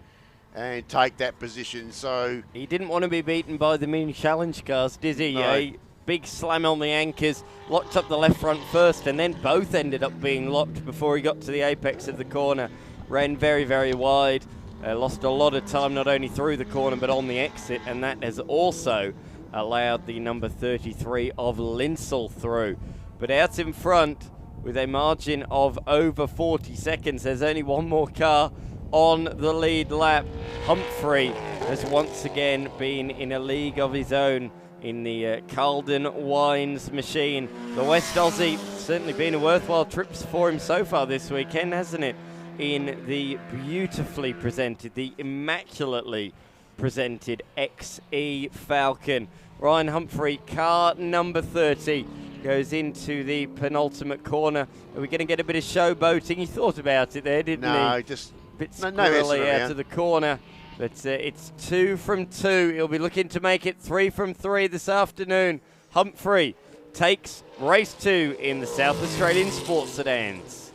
and take that position. So he didn't want to be beaten by the mini challenge cars, did he? No. A big slam on the anchors, locked up the left front first, and then both ended up being locked before he got to the apex of the corner. Ran very, very wide, lost a lot of time not only through the corner but on the exit, and that has also allowed the number 33 of Linsell through. But out in front with a margin of over 40 seconds, there's only one more car on the lead lap. Humphrey has once again been in a league of his own in the Carlton Wines machine. The West Aussie certainly been a worthwhile trip for him so far this weekend, hasn't it? In the beautifully presented, the immaculately presented XE Falcon. Ryan Humphrey, car number 30, goes into the penultimate corner. Are we going to get a bit of showboating? He thought about it there, didn't he? No, just a bit squirrely out of the corner. But it's 2 from 2. He'll be looking to make it 3 from 3 this afternoon. Humphrey takes race 2 in the South Australian Sports Sedans.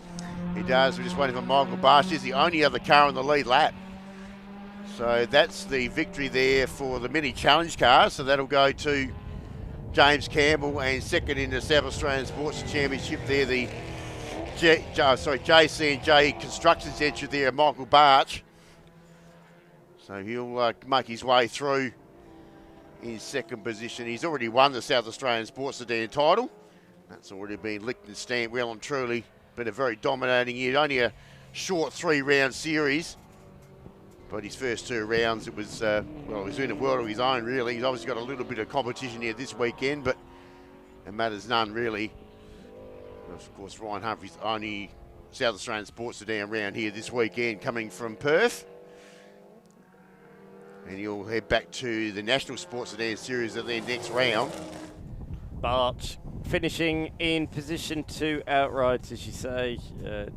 He does. We're just waiting for Michael Barsh. He's the only other car on the lead lap. So that's the victory there for the mini challenge car. So that'll go to James Campbell, and second in the South Australian Sports Championship there, the JC&J Constructions entry there, Michael Barch. So he'll make his way through in second position. He's already won the South Australian Sports Sedan title. That's already been licked and stamped well and truly. Been a very dominating year. Only a short 3-round series. But his first 2 rounds, it was, he was in a world of his own, really. He's obviously got a little bit of competition here this weekend, but it matters none, really. Of course, Ryan Humphrey's only South Australian Sports Sedan round here this weekend, coming from Perth. And he'll head back to the National Sports Sedan Series at their next round. Barch finishing in position 2 outright, as you say.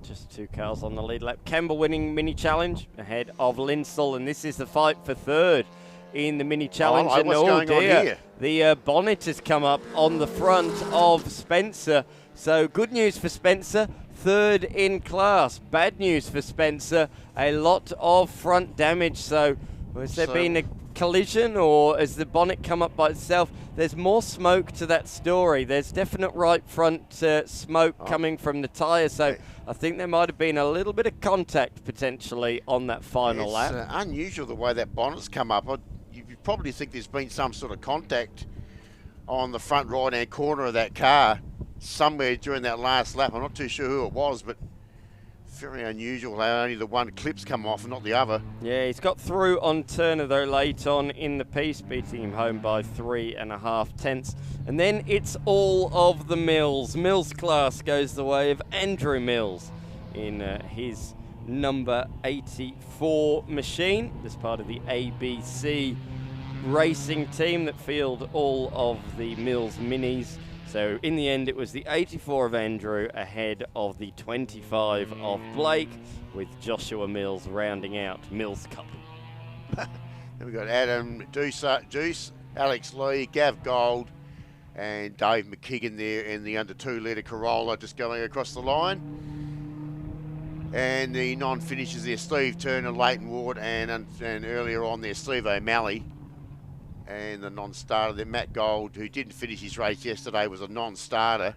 Just 2 cars on the lead lap. Campbell winning mini challenge ahead of Linsell, and this is the fight for third in the mini challenge. What's going on here? The bonnet has come up on the front of Spencer. So good news for Spencer, third in class. Bad news for Spencer, a lot of front damage. So Has there been a collision, or has the bonnet come up by itself? There's more smoke to that story. There's definite right front smoke coming from the tyre, so I think there might have been a little bit of contact potentially on that final lap. It's unusual the way that bonnet's come up. You probably think there's been some sort of contact on the front right-hand corner of that car somewhere during that last lap. I'm not too sure who it was, but very unusual how only the one clip's come off and not the other. Yeah, he's got through on Turner though late on in the piece, beating him home by 3.5 tenths. And then it's all of the Mills. Mills class goes the way of Andrew Mills in his number 84 machine as part of the ABC racing team that field all of the Mills minis. So in the end, it was the 84 of Andrew ahead of the 25 of Blake, with Joshua Mills rounding out Mills Cup. Then we've got Adam Deuce, Alex Lee, Gav Gold, and Dave McKigan there in the under 2 litre Corolla just going across the line. And the non-finishers there, Steve Turner, Leighton Ward, and earlier on there, Steve O'Malley. And the non-starter there, Matt Gold, who didn't finish his race yesterday, was a non-starter.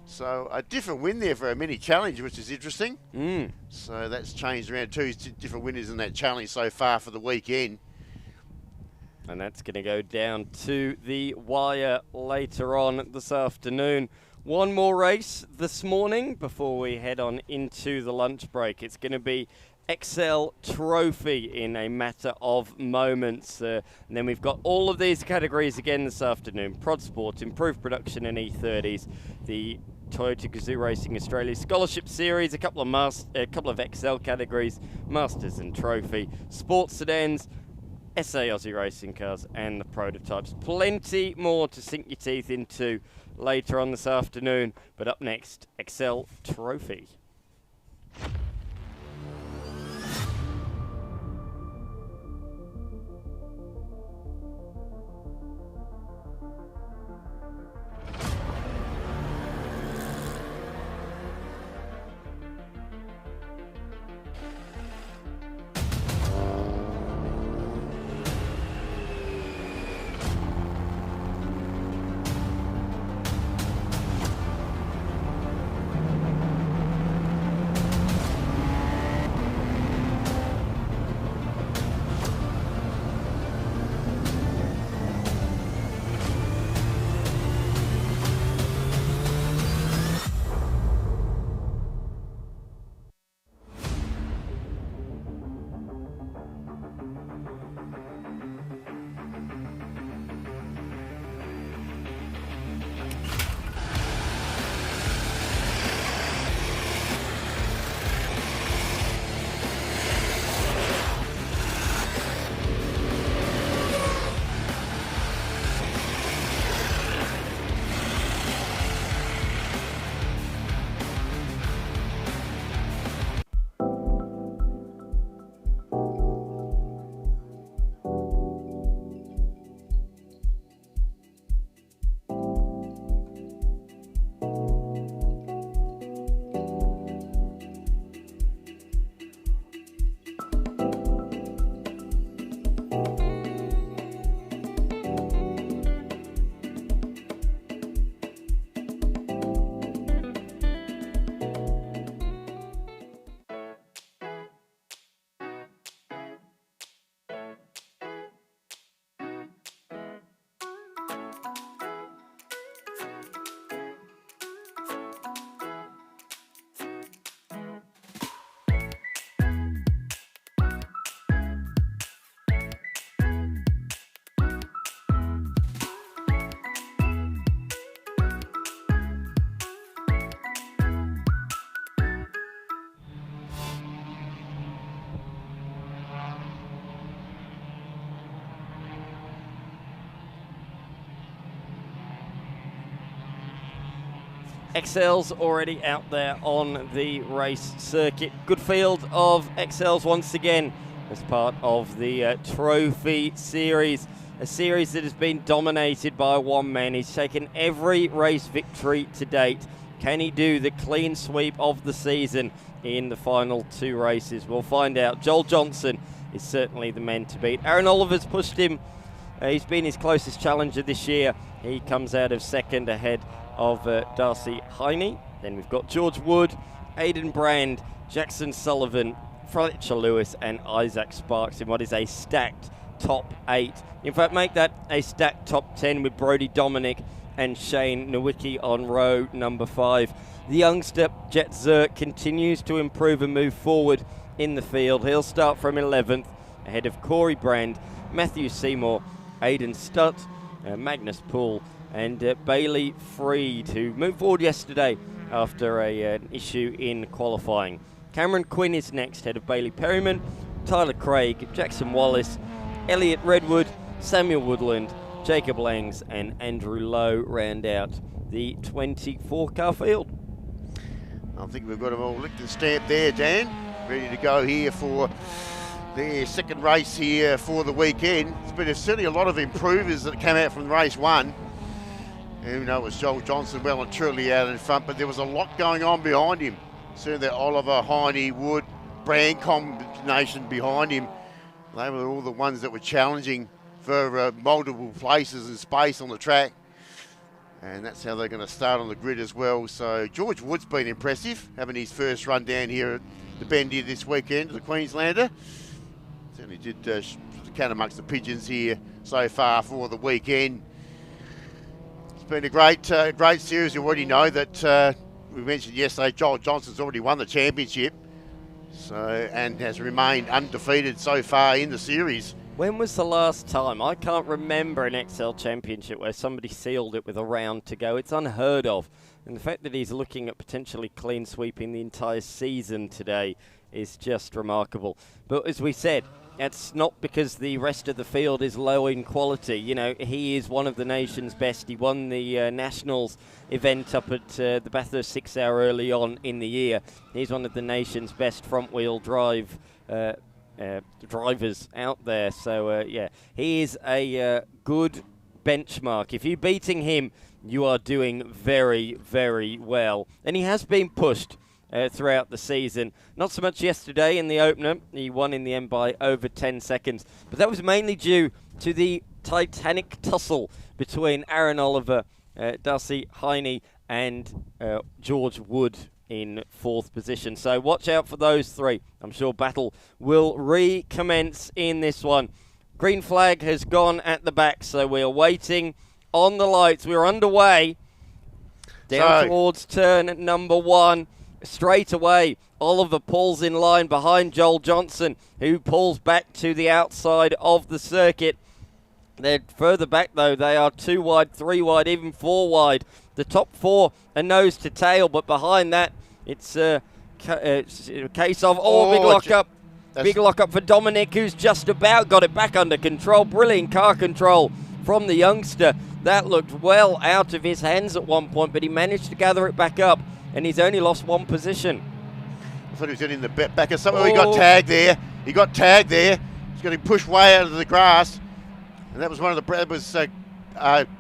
So a different win there for a mini challenge, which is interesting. So that's changed around. 2 different winners in that challenge so far for the weekend. And that's going to go down to the wire later on this afternoon. One more race this morning before we head on into the lunch break. It's going to be Excel Trophy in a matter of moments. And then we've got all of these categories again this afternoon. ProdSport, Improved Production and E30s, the Toyota Gazoo Racing Australia Scholarship Series, a couple of Excel categories, Masters and Trophy, Sports Sedans, SA Aussie Racing Cars and the prototypes. Plenty more to sink your teeth into later on this afternoon. But up next, Excel Trophy. XL's already out there on the race circuit. Good field of XL's once again as part of the Trophy Series, a series that has been dominated by one man. He's taken every race victory to date. Can he do the clean sweep of the season in the final 2 races? We'll find out. Joel Johnson is certainly the man to beat. Aaron Oliver's pushed him. He's been his closest challenger this year. He comes out of second ahead of Darcy Heine. Then we've got George Wood, Aidan Brand, Jackson Sullivan, Fletcher Lewis and Isaac Sparks in what is a stacked top 8. In fact, make that a stacked top 10 with Brodie Dominic and Shane Nowicki on row number 5. The youngster, Jet Zerk, continues to improve and move forward in the field. He'll start from 11th, ahead of Corey Brand, Matthew Seymour, Aidan Stutt, Magnus Poole, and Bailey Freed, who moved forward yesterday after an issue in qualifying. Cameron Quinn is next, ahead of Bailey Perryman, Tyler Craig, Jackson Wallace, Elliot Redwood, Samuel Woodland, Jacob Langs and Andrew Lowe round out the 24-car field. I think we've got them all licked and stamped there, Dan. Ready to go here for their second race here for the weekend. It's been certainly a lot of improvers that came out from race 1. And, it was Joel Johnson well and truly out in front, but there was a lot going on behind him. Certainly that Oliver, Heine, Wood, Brand combination behind him. They were all the ones that were challenging for multiple places and space on the track. And that's how they're going to start on the grid as well. So George Wood's been impressive, having his first run down here at the bend here this weekend, the Queenslander. Certainly did the count amongst the pigeons here so far for the weekend. It's been a great series. You already know that we mentioned yesterday, Joel Johnson's already won the championship. And has remained undefeated so far in the series. When was the last time? I can't remember an XL Championship where somebody sealed it with a round to go. It's unheard of. And the fact that he's looking at potentially clean sweeping the entire season today is just remarkable. But as we said, it's not because the rest of the field is low in quality. He is one of the nation's best. He won the Nationals event up at the Bathurst 6 Hour early on in the year. He's one of the nation's best front-wheel drive drivers out there. So, he is a good benchmark. If you're beating him, you are doing very, very well. And he has been pushed throughout the season. Not so much yesterday in the opener. He won in the end by over 10 seconds. But that was mainly due to the titanic tussle between Aaron Oliver, Darcy Heine and George Wood in 4th position. So watch out for those 3. I'm sure battle will recommence in this one. Green flag has gone at the back, so we're waiting on the lights. We're underway down towards turn number 1. Straight away, Oliver pulls in line behind Joel Johnson, who pulls back to the outside of the circuit. They're further back, though. They are 2 wide, 3 wide, even 4 wide. The top 4 are nose to tail, but behind that, it's a case of, big lock-up. Big lock-up for Dominic, who's just about got it back under control. Brilliant car control from the youngster. That looked well out of his hands at one point, but he managed to gather it back up, and he's only lost 1 position. I thought he was getting the back of something. He got tagged there. He's got him pushed way out of the grass. And that was one of the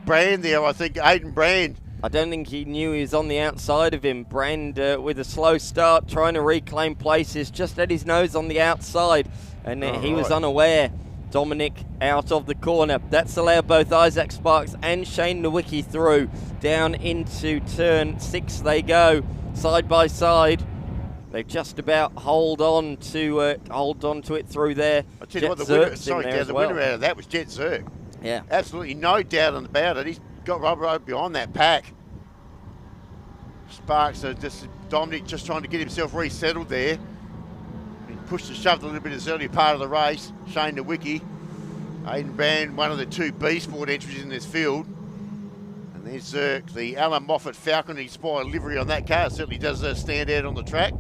Brand there, I think, Aidan Brand. I don't think he knew he was on the outside of him. Brand with a slow start, trying to reclaim places, just had his nose on the outside, and he was unaware. Dominic out of the corner. That's allowed both Isaac Sparks and Shane Nowicki through. Down into turn 6 they go, side by side. They just about hold on to it through there. I tell you what, the winner out of that was Jet Zerk. Yeah, absolutely no doubt about it. He's got right behind that pack. Sparks Dominic just trying to get himself resettled there. He pushed and shoved a little bit as early part of the race. Shane Nowicki, Aidan Brand, one of the 2 B Sport entries in this field. And there's Zerk, the Alan Moffat Falcon inspired livery on that car. It certainly does stand out on the track.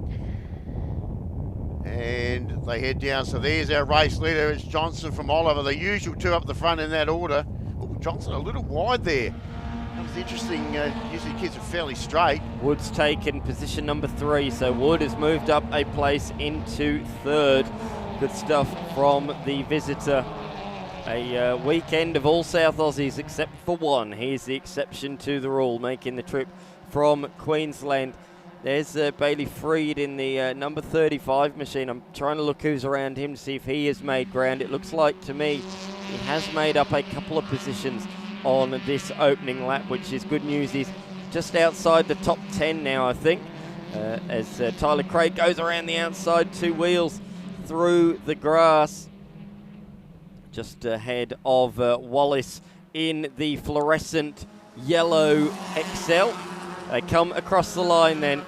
And they head down. So there's our race leader. It's Johnson from Oliver. The usual 2 up the front in that order. Oh, Johnson a little wide there. That was interesting. Usually kids are fairly straight. Wood's taken position number 3. So Wood has moved up a place into 3rd. Good stuff from the visitor. A weekend of all South Aussies except for one. He's the exception to the rule, making the trip from Queensland. There's Bailey Freed in the number 35 machine. I'm trying to look who's around him to see if he has made ground. It looks like to me he has made up a couple of positions on this opening lap, which is good news. He's just outside the top 10 now, I think, as Tyler Craig goes around the outside 2 wheels through the grass, just ahead of Wallace in the fluorescent yellow XL. They come across the line then.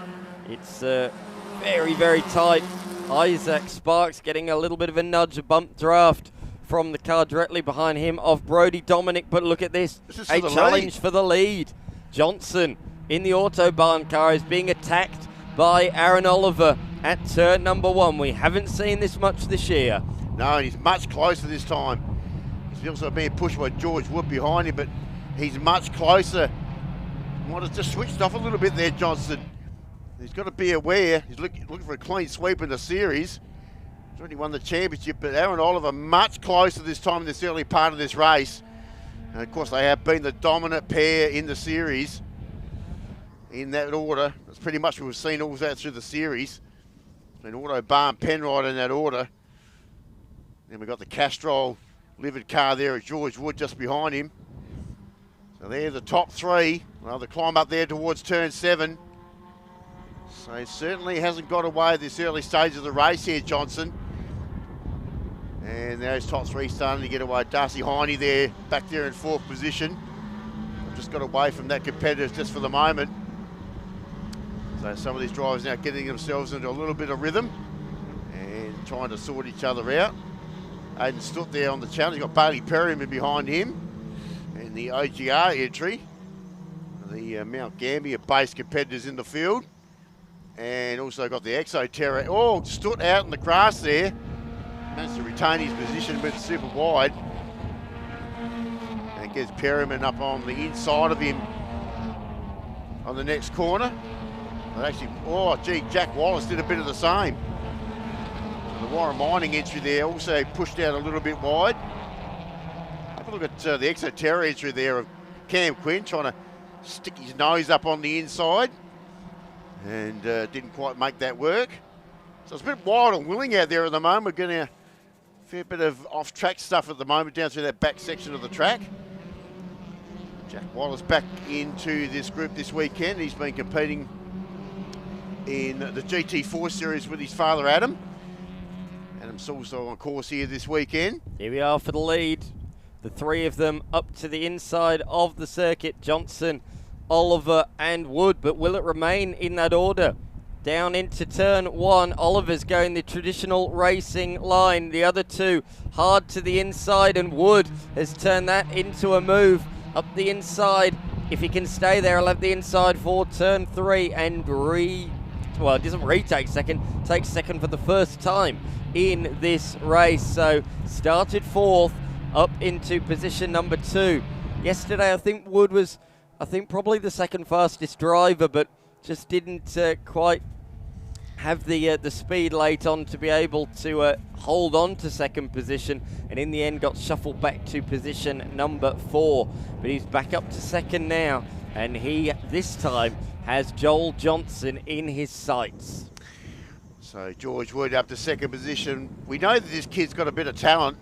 It's very, very tight. Isaac Sparks getting a little bit of a nudge, a bump draft from the car directly behind him of Brody Dominic. But look at this, a challenge for the lead. Johnson in the Autobahn car is being attacked by Aaron Oliver at turn number 1. We haven't seen this much this year. No, and he's much closer this time. He's also being pushed by George Wood behind him, but he's much closer. Might have just switched off a little bit there, Johnson. He's got to be aware. He's looking for a clean sweep in the series. He's already won the championship, but Aaron Oliver much closer this time in this early part of this race. And of course, they have been the dominant pair in the series in that order. That's pretty much what we've seen all that through the series. It's been Autobahn, Penrite in that order. Then we've got the Castrol livered car there at George Wood just behind him. So they're the top 3. Well, they climb up there towards turn 7. So he certainly hasn't got away at this early stage of the race here, Johnson. And those top 3 starting to get away. Darcy Heine there, back there in 4th position. Just got away from that competitor just for the moment. So some of these drivers now getting themselves into a little bit of rhythm and trying to sort each other out. Aidan Stutt there on the challenge. You've got Bailey Perryman behind him. And the OGR entry, the Mount Gambier-based competitors in the field. And also got the Exoterra. Oh, Stutt out in the grass there. Managed to retain his position, but super wide. And gets Perryman up on the inside of him on the next corner. But actually, oh, gee, Jack Wallace did a bit of the same. So the Warren Mining entry there also pushed out a little bit wide. Look at the Exoterra entry there of Cam Quinn trying to stick his nose up on the inside and didn't quite make that work. So it's a bit wild and willing out there at the moment. We're getting a fair bit of off-track stuff at the moment down through that back section of the track. Jack Wallace back into this group this weekend. He's been competing in the GT4 series with his father Adam. Adam's also on course here this weekend. Here we are for the lead. The 3 of them up to the inside of the circuit. Johnson, Oliver and Wood. But will it remain in that order? Down into turn 1. Oliver's going the traditional racing line. The other 2 hard to the inside. And Wood has turned that into a move up the inside. If he can stay there, he'll have the inside for turn 3. And well, it doesn't retake second. Takes second for the first time in this race. So started 4th. Up into position number 2. Yesterday, I think Wood was, probably the second fastest driver, but just didn't quite have the speed late on to be able to hold on to second position, and in the end got shuffled back to position number 4. But he's back up to second now, and he, this time, has Joel Johnson in his sights. So George Wood up to second position. We know that this kid's got a bit of talent.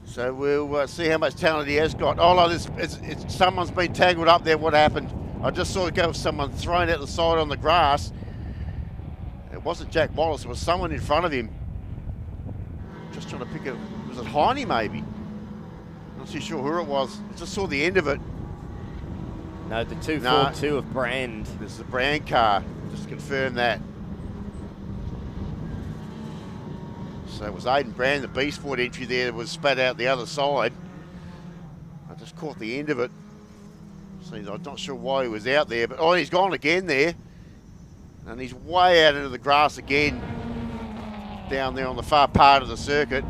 So we'll see how much talent he has got. Oh, no, someone's been tangled up there. What happened? I just saw it go with someone thrown out the side on the grass. It wasn't Jack Wallace. It was someone in front of him. Just trying to pick it. Was it Heine, maybe? Not too sure who it was. I just saw the end of it. No, the 242 of Brand. This is the Brand car. Just confirm that. So it was Aidan Brand, the B-Sport entry there that was spat out the other side. I just caught the end of it. So I'm not sure why he was out there, but oh, he's gone again there. And he's way out into the grass again, down there on the far part of the circuit.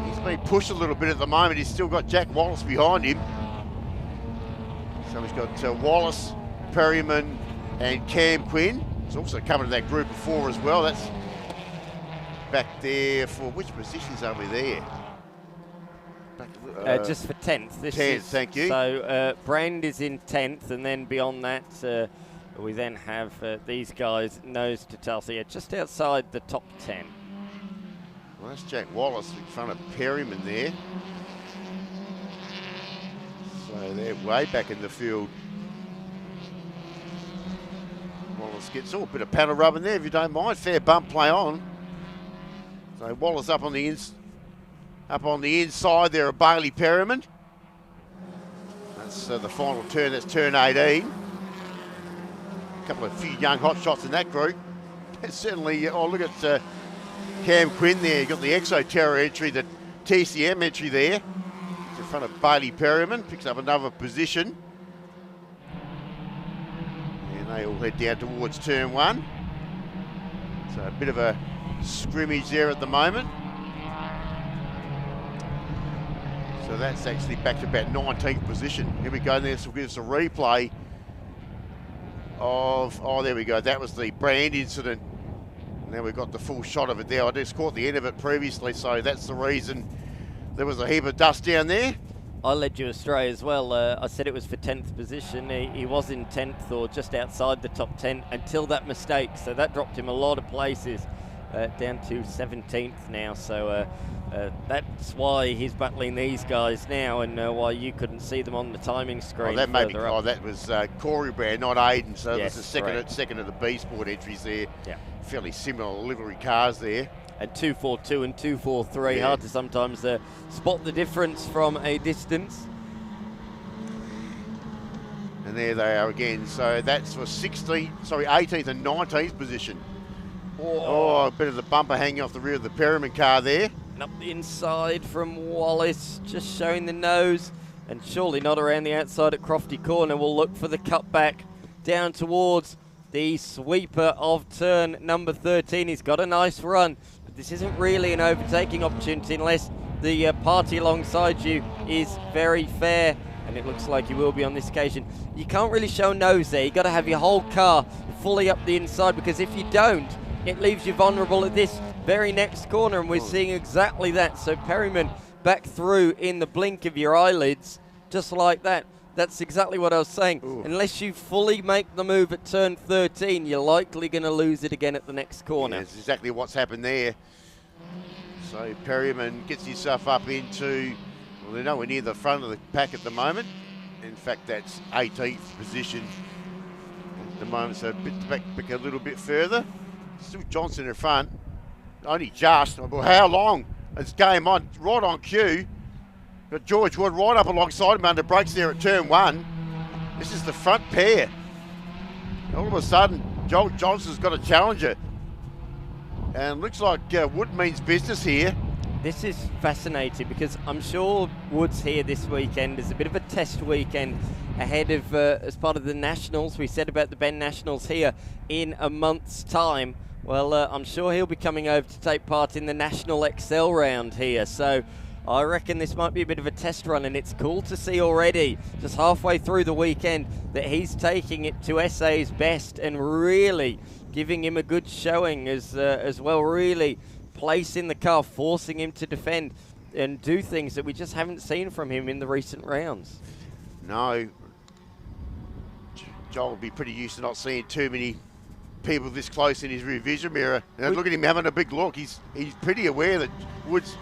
He's been pushed a little bit at the moment. He's still got Jack Wallace behind him. So he's got Wallace, Perryman, and Cam Quinn. He's also coming to that group of 4 as well. That's back there for which positions are we there? Just for 10th. 10th, thank you. So Brand is in 10th, and then beyond that, We then have these guys nose to tail, so yeah, just outside the top 10. Well, that's Jack Wallace in front of Perryman there. So they're way back in the field. Wallace gets a bit of paddle rubbing there, if you don't mind. Fair bump play on. So Wallace up on the inside there of Bailey Perryman. That's the final turn. That's turn 18. A few young hot shots in that group. Certainly, oh, look at Cam Quinn there. You've got the Exo Terror entry, the TCM entry there. He's in front of Bailey Perryman. Picks up another position. And they all head down towards turn 1. So a bit of a scrimmage there at the moment. So that's actually back to about 19th position. Here we go. This will give us a replay of, oh, there we go. That was the brand incident. Now we've got the full shot of it there. I just caught the end of it previously, so that's the reason there was a heap of dust down there. I led you astray as well. I said it was for 10th position. He was in 10th or just outside the top 10 until that mistake. So that dropped him a lot of places, down to 17th now. So that's why he's battling these guys now, and why you couldn't see them on the timing screen. Oh, that may be, that was Corey Brand, not Aiden. So yes, there's the second of the B Sport entries there. Yeah. Fairly similar livery cars there. And 242 and 243, hard to sometimes spot the difference from a distance. And there they are again. So that's for 18th and 19th position. Oh, a bit of the bumper hanging off the rear of the Perryman car there. And up the inside from Wallace, just showing the nose. And surely not around the outside at Crofty Corner. We'll look for the cutback down towards the sweeper of turn number 13. He's got a nice run. This isn't really an overtaking opportunity unless the party alongside you is very fair, and it looks like he will be on this occasion. You can't really show nose there. You've got to have your whole car fully up the inside, because if you don't, it leaves you vulnerable at this very next corner, and we're seeing exactly that. So Perryman back through in the blink of your eyelids, just like that. That's exactly what I was saying. Ooh. Unless you fully make the move at turn 13, you're likely going to lose it again at the next corner. Yeah, that's exactly what's happened there. So Perryman gets himself up into, well, they're nowhere near the front of the pack at the moment. In fact, that's 18th position at the moment, so a bit back a little bit further. Still Johnson in front, only just. Well, how long? It's game on, right on cue. Got George Wood right up alongside him under brakes there at turn 1. This is the front pair. All of a sudden, Joel Johnson's got a challenger. And looks like Wood means business here. This is fascinating, because I'm sure Wood's here this weekend as a bit of a test weekend ahead of, as part of the Nationals. We said about the Ben Nationals here in a month's time. Well, I'm sure he'll be coming over to take part in the National Excel round here. So I reckon this might be a bit of a test run, and it's cool to see already, just halfway through the weekend, that he's taking it to SA's best and really giving him a good showing as well, really placing the car, forcing him to defend and do things that we just haven't seen from him in the recent rounds. No. Joel will be pretty used to not seeing too many people this close in his rear vision mirror. And look at him having a big look. He's pretty aware that Wood's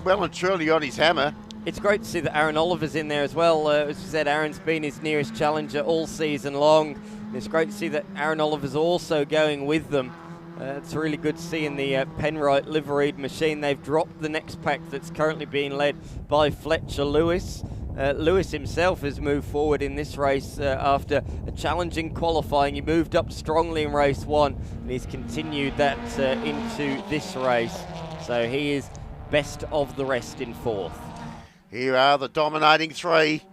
well and truly on his hammer. It's great to see that Aaron Oliver's in there as well. As we said, Aaron's been his nearest challenger all season long. It's great to see that Aaron Oliver's also going with them. It's really good to see in the Penrite liveried machine. They've dropped the next pack that's currently being led by Fletcher Lewis. Lewis himself has moved forward in this race after a challenging qualifying. He moved up strongly in race 1, and he's continued that into this race. So he is best of the rest in 4th. Here are the dominating 3.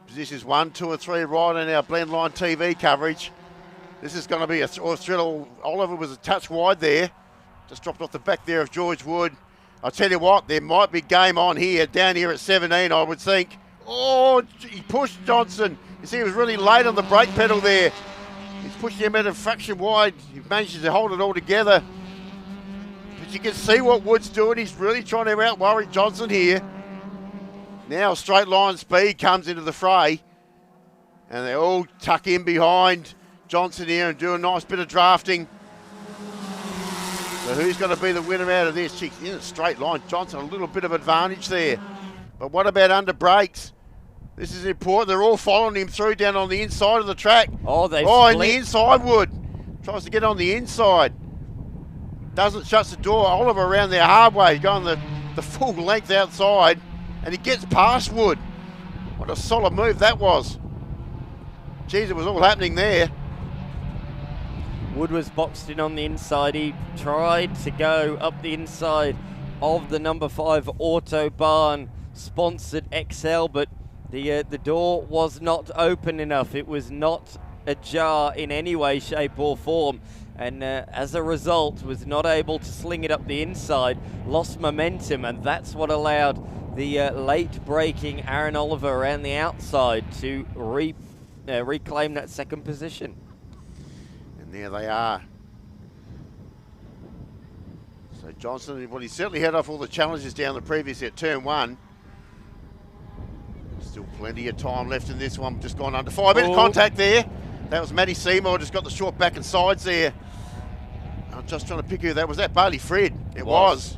Positions 1, 2 and 3 right on our Blendline TV coverage. This is going to be a thrill. Oliver was a touch wide there. Just dropped off the back there of George Wood. I'll tell you what, there might be game on here, down here at 17, I would think. Oh, he pushed Johnson. You see, he was really late on the brake pedal there. He's pushing him at a fraction wide. He manages to hold it all together. But you can see what Wood's doing. He's really trying to out-worry Johnson here. Now straight line speed comes into the fray. And they all tuck in behind Johnson here and do a nice bit of drafting. So who's going to be the winner out of this? She's in a straight line. Johnson, a little bit of advantage there. But what about under brakes? This is important. They're all following him through down on the inside of the track. Oh, they in the inside Wood. Tries to get on the inside. Doesn't shut the door. Oliver around there hard way, going the full length outside. And he gets past Wood. What a solid move that was. Geez, it was all happening there. Wood was boxed in on the inside. He tried to go up the inside of the number 5 Autobahn sponsored XL, but the door was not open enough. It was not ajar in any way, shape or form, and as a result was not able to sling it up the inside, lost momentum, and that's what allowed the late braking Aaron Oliver around the outside to reclaim that second position. And there they are. So Johnson, well, he certainly had off all the challenges down the previous at turn 1. Still plenty of time left in this one. Just gone under 5 minutes contact there. That was Matty Seymour, just got the short back and sides there. I'm just trying to pick who that was. That Bailey Fred. It was.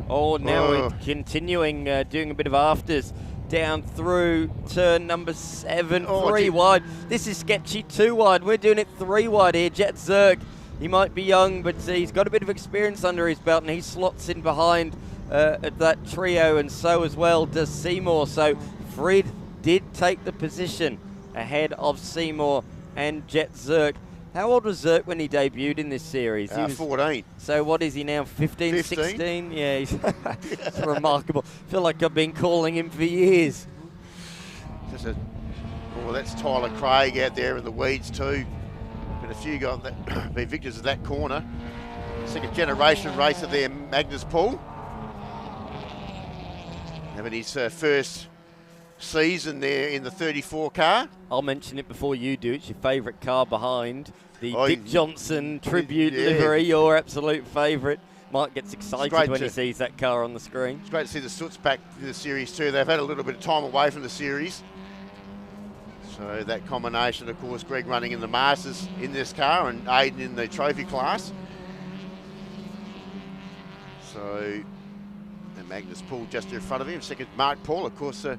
Oh, now we're continuing, doing a bit of afters down through turn number 7, 3 wide. This is sketchy, 2 wide. We're doing it 3 wide here. Jet Zerg, he might be young, but he's got a bit of experience under his belt, and he slots in behind that trio, and so as well does Seymour. So Fred did take the position ahead of Seymour and Jet Zerk. How old was Zerk when he debuted in this series? He was 14. So what is he now, 15, 16? Yeah, he's it's remarkable. I feel like I've been calling him for years. That's Tyler Craig out there in the weeds too. But a few got that, be victors of that corner. Second generation racer there, Magnus Paul. Having his first season there in the 34 car. I'll mention it before you do. It's your favourite car behind. The Dick Johnson tribute livery, your absolute favourite. Mike gets excited when he sees that car on the screen. It's great to see the Soots back in the series too. They've had a little bit of time away from the series. So that combination, of course, Greg running in the Masters in this car and Aiden in the trophy class. So, and Magnus Paul just in front of him. Second, Mark Paul, of course, a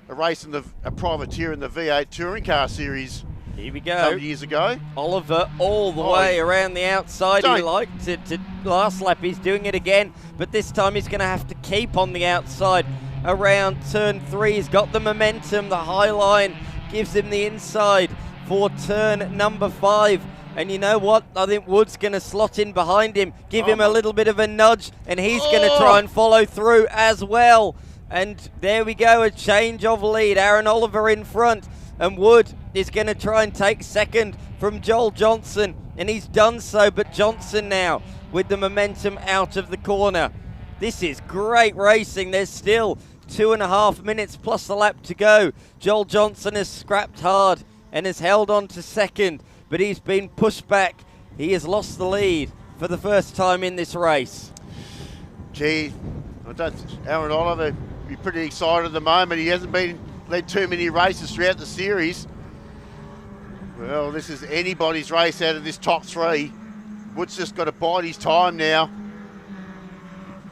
race in a privateer in the V8 touring car series. Here we go. A couple of years ago. Oliver all the way around the outside. He liked it to last lap. He's doing it again, but this time he's going to have to keep on the outside around turn 3. He's got the momentum. The high line gives him the inside for turn number 5. And you know what? I think Wood's going to slot in behind him, give him a little bit of a nudge, and he's going to try and follow through as well. And there we go, a change of lead. Aaron Oliver in front, and Wood is going to try and take second from Joel Johnson, and he's done so, but Johnson now with the momentum out of the corner. This is great racing. There's still 2.5 minutes plus a lap to go. Joel Johnson has scrapped hard and has held on to second, but he's been pushed back. He has lost the lead for the first time in this race. Gee, Aaron Oliver be pretty excited at the moment. He hasn't led too many races throughout the series. Well, this is anybody's race out of this top 3. Wood's just got to bide his time now.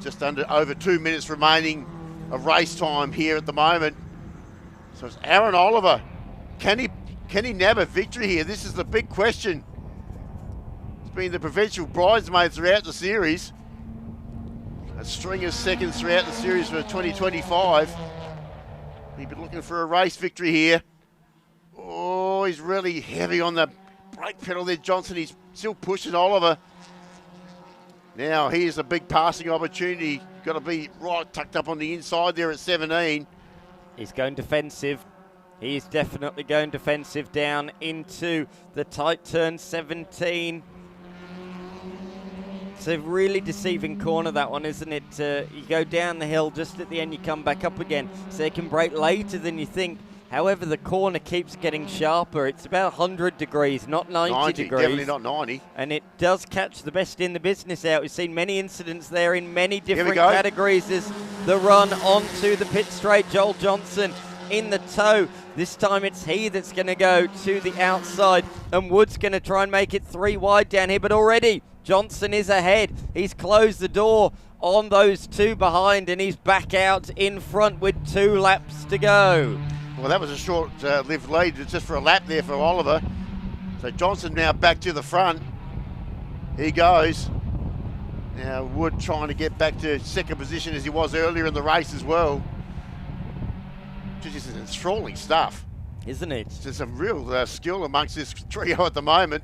Just over 2 minutes remaining of race time here at the moment. So it's Aaron Oliver. Can he nab a victory here? This is the big question. It's been the provincial bridesmaid throughout the series. A string of seconds throughout the series for 2025. He's been looking for a race victory here. Oh, he's really heavy on the brake pedal there, Johnson. He's still pushing Oliver. Now here's a big passing opportunity. Got to be right tucked up on the inside there at 17. He's going defensive. He's definitely going defensive down into the tight turn 17. It's a really deceiving corner, that one, isn't it? You go down the hill, just at the end you come back up again. So they can brake later than you think. However, the corner keeps getting sharper. It's about 100 degrees, not 90 degrees. Definitely not 90. And it does catch the best in the business out. We've seen many incidents there in many different categories as the run onto the pit straight. Joel Johnson in the toe. This time it's he that's going to go to the outside, and Wood's going to try and make it 3 wide down here, but already Johnson is ahead. He's closed the door on those 2 behind, and he's back out in front with 2 laps to go. Well, that was a short-lived lead. It's just for a lap there for Oliver. So Johnson now back to the front. He goes. Now Wood trying to get back to second position as he was earlier in the race as well. Just is enthralling stuff, isn't it? There's some real skill amongst this trio at the moment.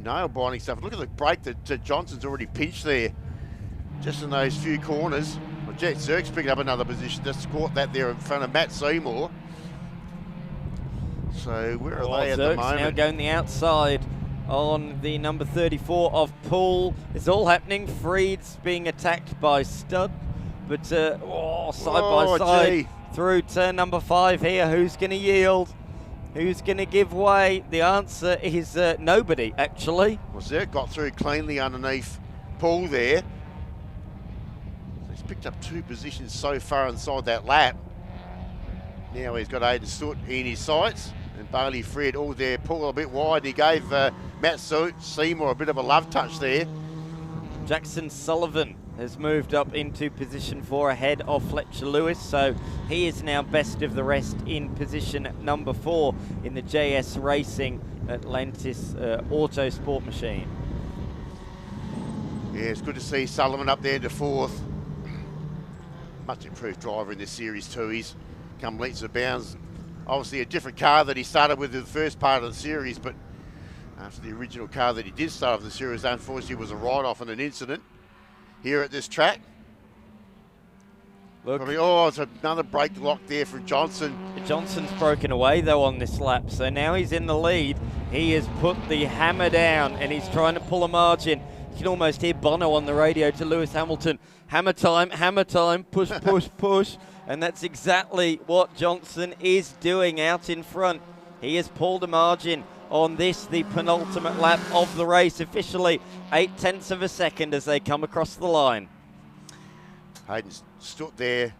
Nail-biting stuff. Look at the break that Johnson's already pinched there, just in those few corners. Well, Jet Zerk's picking up another position. Just caught that there in front of Matt Seymour. So where are they at the moment? Now going the outside on the number 34 of Poole. It's all happening. Freed's being attacked by Stud, but side by side through turn number 5 here. Who's going to yield? Who's going to give way? The answer is nobody, actually. Well, Zerk got through cleanly underneath Poole there. So he's picked up 2 positions so far inside that lap. Now he's got Aidan Soot in his sights, and Bailey Fred all there. Poole a bit wide. He gave Matt Seymour a bit of a love touch there. Jackson Sullivan has moved up into position 4 ahead of Fletcher Lewis, so he is now best of the rest in position number 4 in the JS Racing Atlantis Auto Sport machine. Yeah, it's good to see Sullivan up there into 4th. Much improved driver in this series too. He's come leaps and bounds. Obviously a different car that he started with in the first part of the series, but after the original car that he did start off the series, unfortunately was a write-off and an incident here at this track. Look. It's another brake lock there for Johnson. Johnson's broken away though on this lap, so now he's in the lead. He has put the hammer down and he's trying to pull a margin. You can almost hear Bono on the radio to Lewis Hamilton. Hammer time, push, push, push. And that's exactly what Johnson is doing out in front. He has pulled a margin on this, the penultimate lap of the race, officially 0.8 of a second as they come across the line. Hayden stood there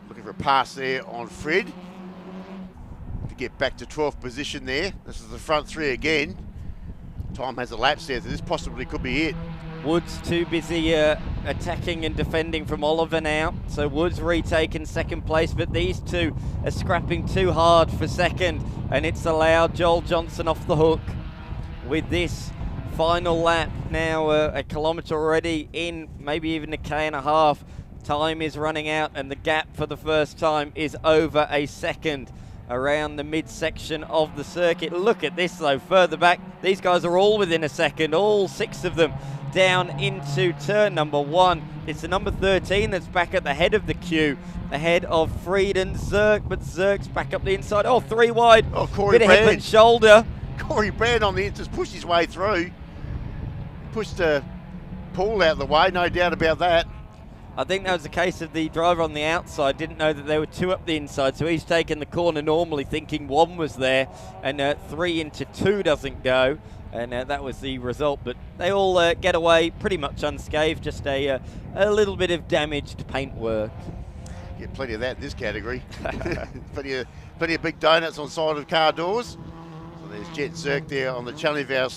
looking for a pass there on Fred to get back to 12th position there. This is the front 3 again. Time has elapsed there, so this possibly could be it. Woods too busy attacking and defending from Oliver now. So Woods retaken second place, but these 2 are scrapping too hard for second, and it's allowed Joel Johnson off the hook with this final lap. Now a kilometre already in, maybe even 1.5 km. Time is running out, and the gap for the first time is over a second around the midsection of the circuit. Look at this though, further back. These guys are all within a second, all 6 of them down into turn number 1. It's the number 13 that's back at the head of the queue, ahead of Freed and Zerk, but Zerk's back up the inside. 3 wide. Corey bit of hip and shoulder. Corey Brand on the inside, pushed his way through. Pushed Poole out of the way, no doubt about that. I think that was the case of the driver on the outside, didn't know that there were 2 up the inside, so he's taken the corner normally thinking 1 was there, and 3 into 2 doesn't go. And that was the result, but they all get away pretty much unscathed, just a little bit of damaged paintwork. Yeah, plenty of that in this category. plenty of big donuts on side of car doors. So there's Jet Zerk there on the Challenge of our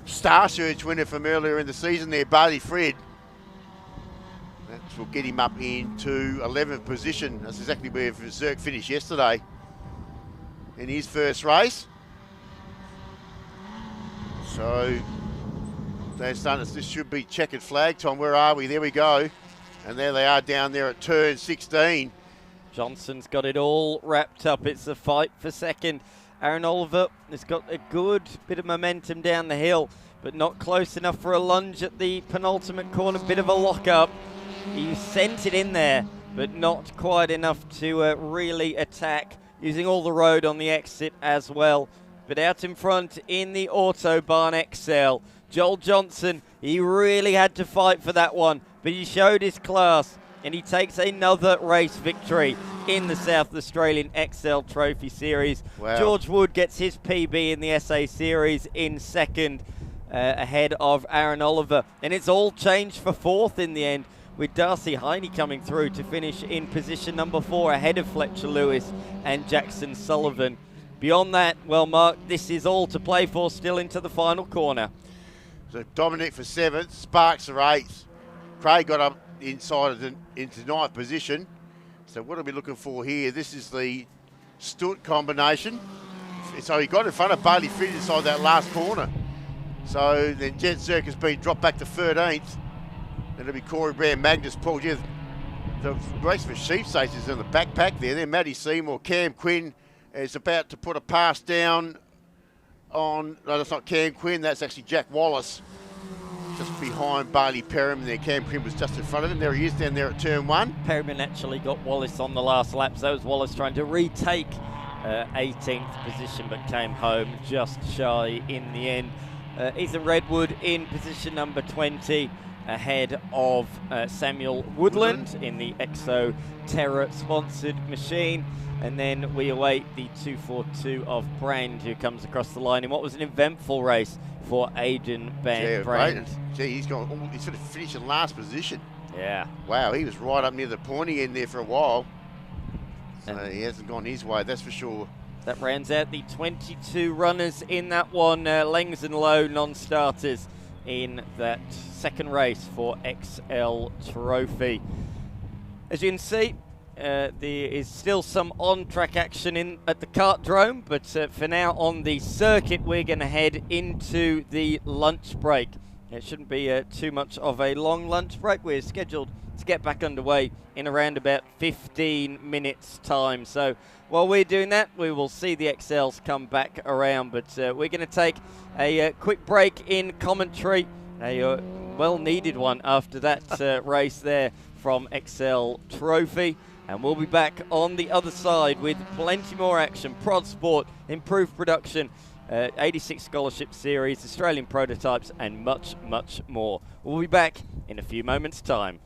Star Search winner from earlier in the season there, Bailey Fred. That will get him up into 11th position. That's exactly where Zerk finished yesterday in his first race. So they're starting to, this should be checkered flag time. Where are we? There we go. And there they are down there at turn 16. Johnson's got it all wrapped up. It's a fight for second. Aaron Oliver has got a good bit of momentum down the hill, but not close enough for a lunge at the penultimate corner. Bit of a lock-up. He sent it in there, but not quite enough to really attack, using all the road on the exit as well. But out in front in the Autobahn XL, Joel Johnson, he really had to fight for that one, but he showed his class, and he takes another race victory in the South Australian XL Trophy Series. Wow. George Wood gets his PB in the SA Series in second, ahead of Aaron Oliver. And it's all changed for 4th in the end, with Darcy Heine coming through to finish in position number 4 ahead of Fletcher Lewis and Jackson Sullivan. Beyond that, well, Mark, this is all to play for still into the final corner. So Dominic for 7th, Sparks for 8th. Craig got up inside into 9th position. So what are we looking for here? This is the Stutt combination. So he got in front of Bailey Fitz inside that last corner. So then Jet Zerk has been dropped back to 13th. It'll be Corey Brown, Magnus Paul. Yeah, the race for Sheep States is in the backpack there. Then Matty Seymour, Cam Quinn is about to put a pass down on, no, that's not Cam Quinn, that's actually Jack Wallace. Just behind Bailey Perriman there. Cam Quinn was just in front of him. There he is down there at turn 1. Perriman actually got Wallace on the last lap, so it was Wallace trying to retake 18th position, but came home just shy in the end. Ethan Redwood in position number 20, ahead of Samuel Woodland in the Exo Terra sponsored machine. And then we await the 242 of Brand, who comes across the line in what was an eventful race for Aidan Brand. Gee, he's sort of finished in last position. Yeah. Wow, he was right up near the pointy end there for a while. So he hasn't gone his way, that's for sure. That rounds out the 22 runners in that one. Lengs and Low non-starters in that second race for XL Trophy. As you can see, there is still some on-track action at the Kartdrome, but for now on the circuit, we're going to head into the lunch break. It shouldn't be too much of a long lunch break. We're scheduled to get back underway in around about 15 minutes time. So while we're doing that, we will see the XLs come back around, but we're going to take a quick break in commentary, a well-needed one after that race there from XL Trophy. And we'll be back on the other side with plenty more action, ProdSport, improved production, 86 Scholarship Series, Australian prototypes, and much, much more. We'll be back in a few moments' time.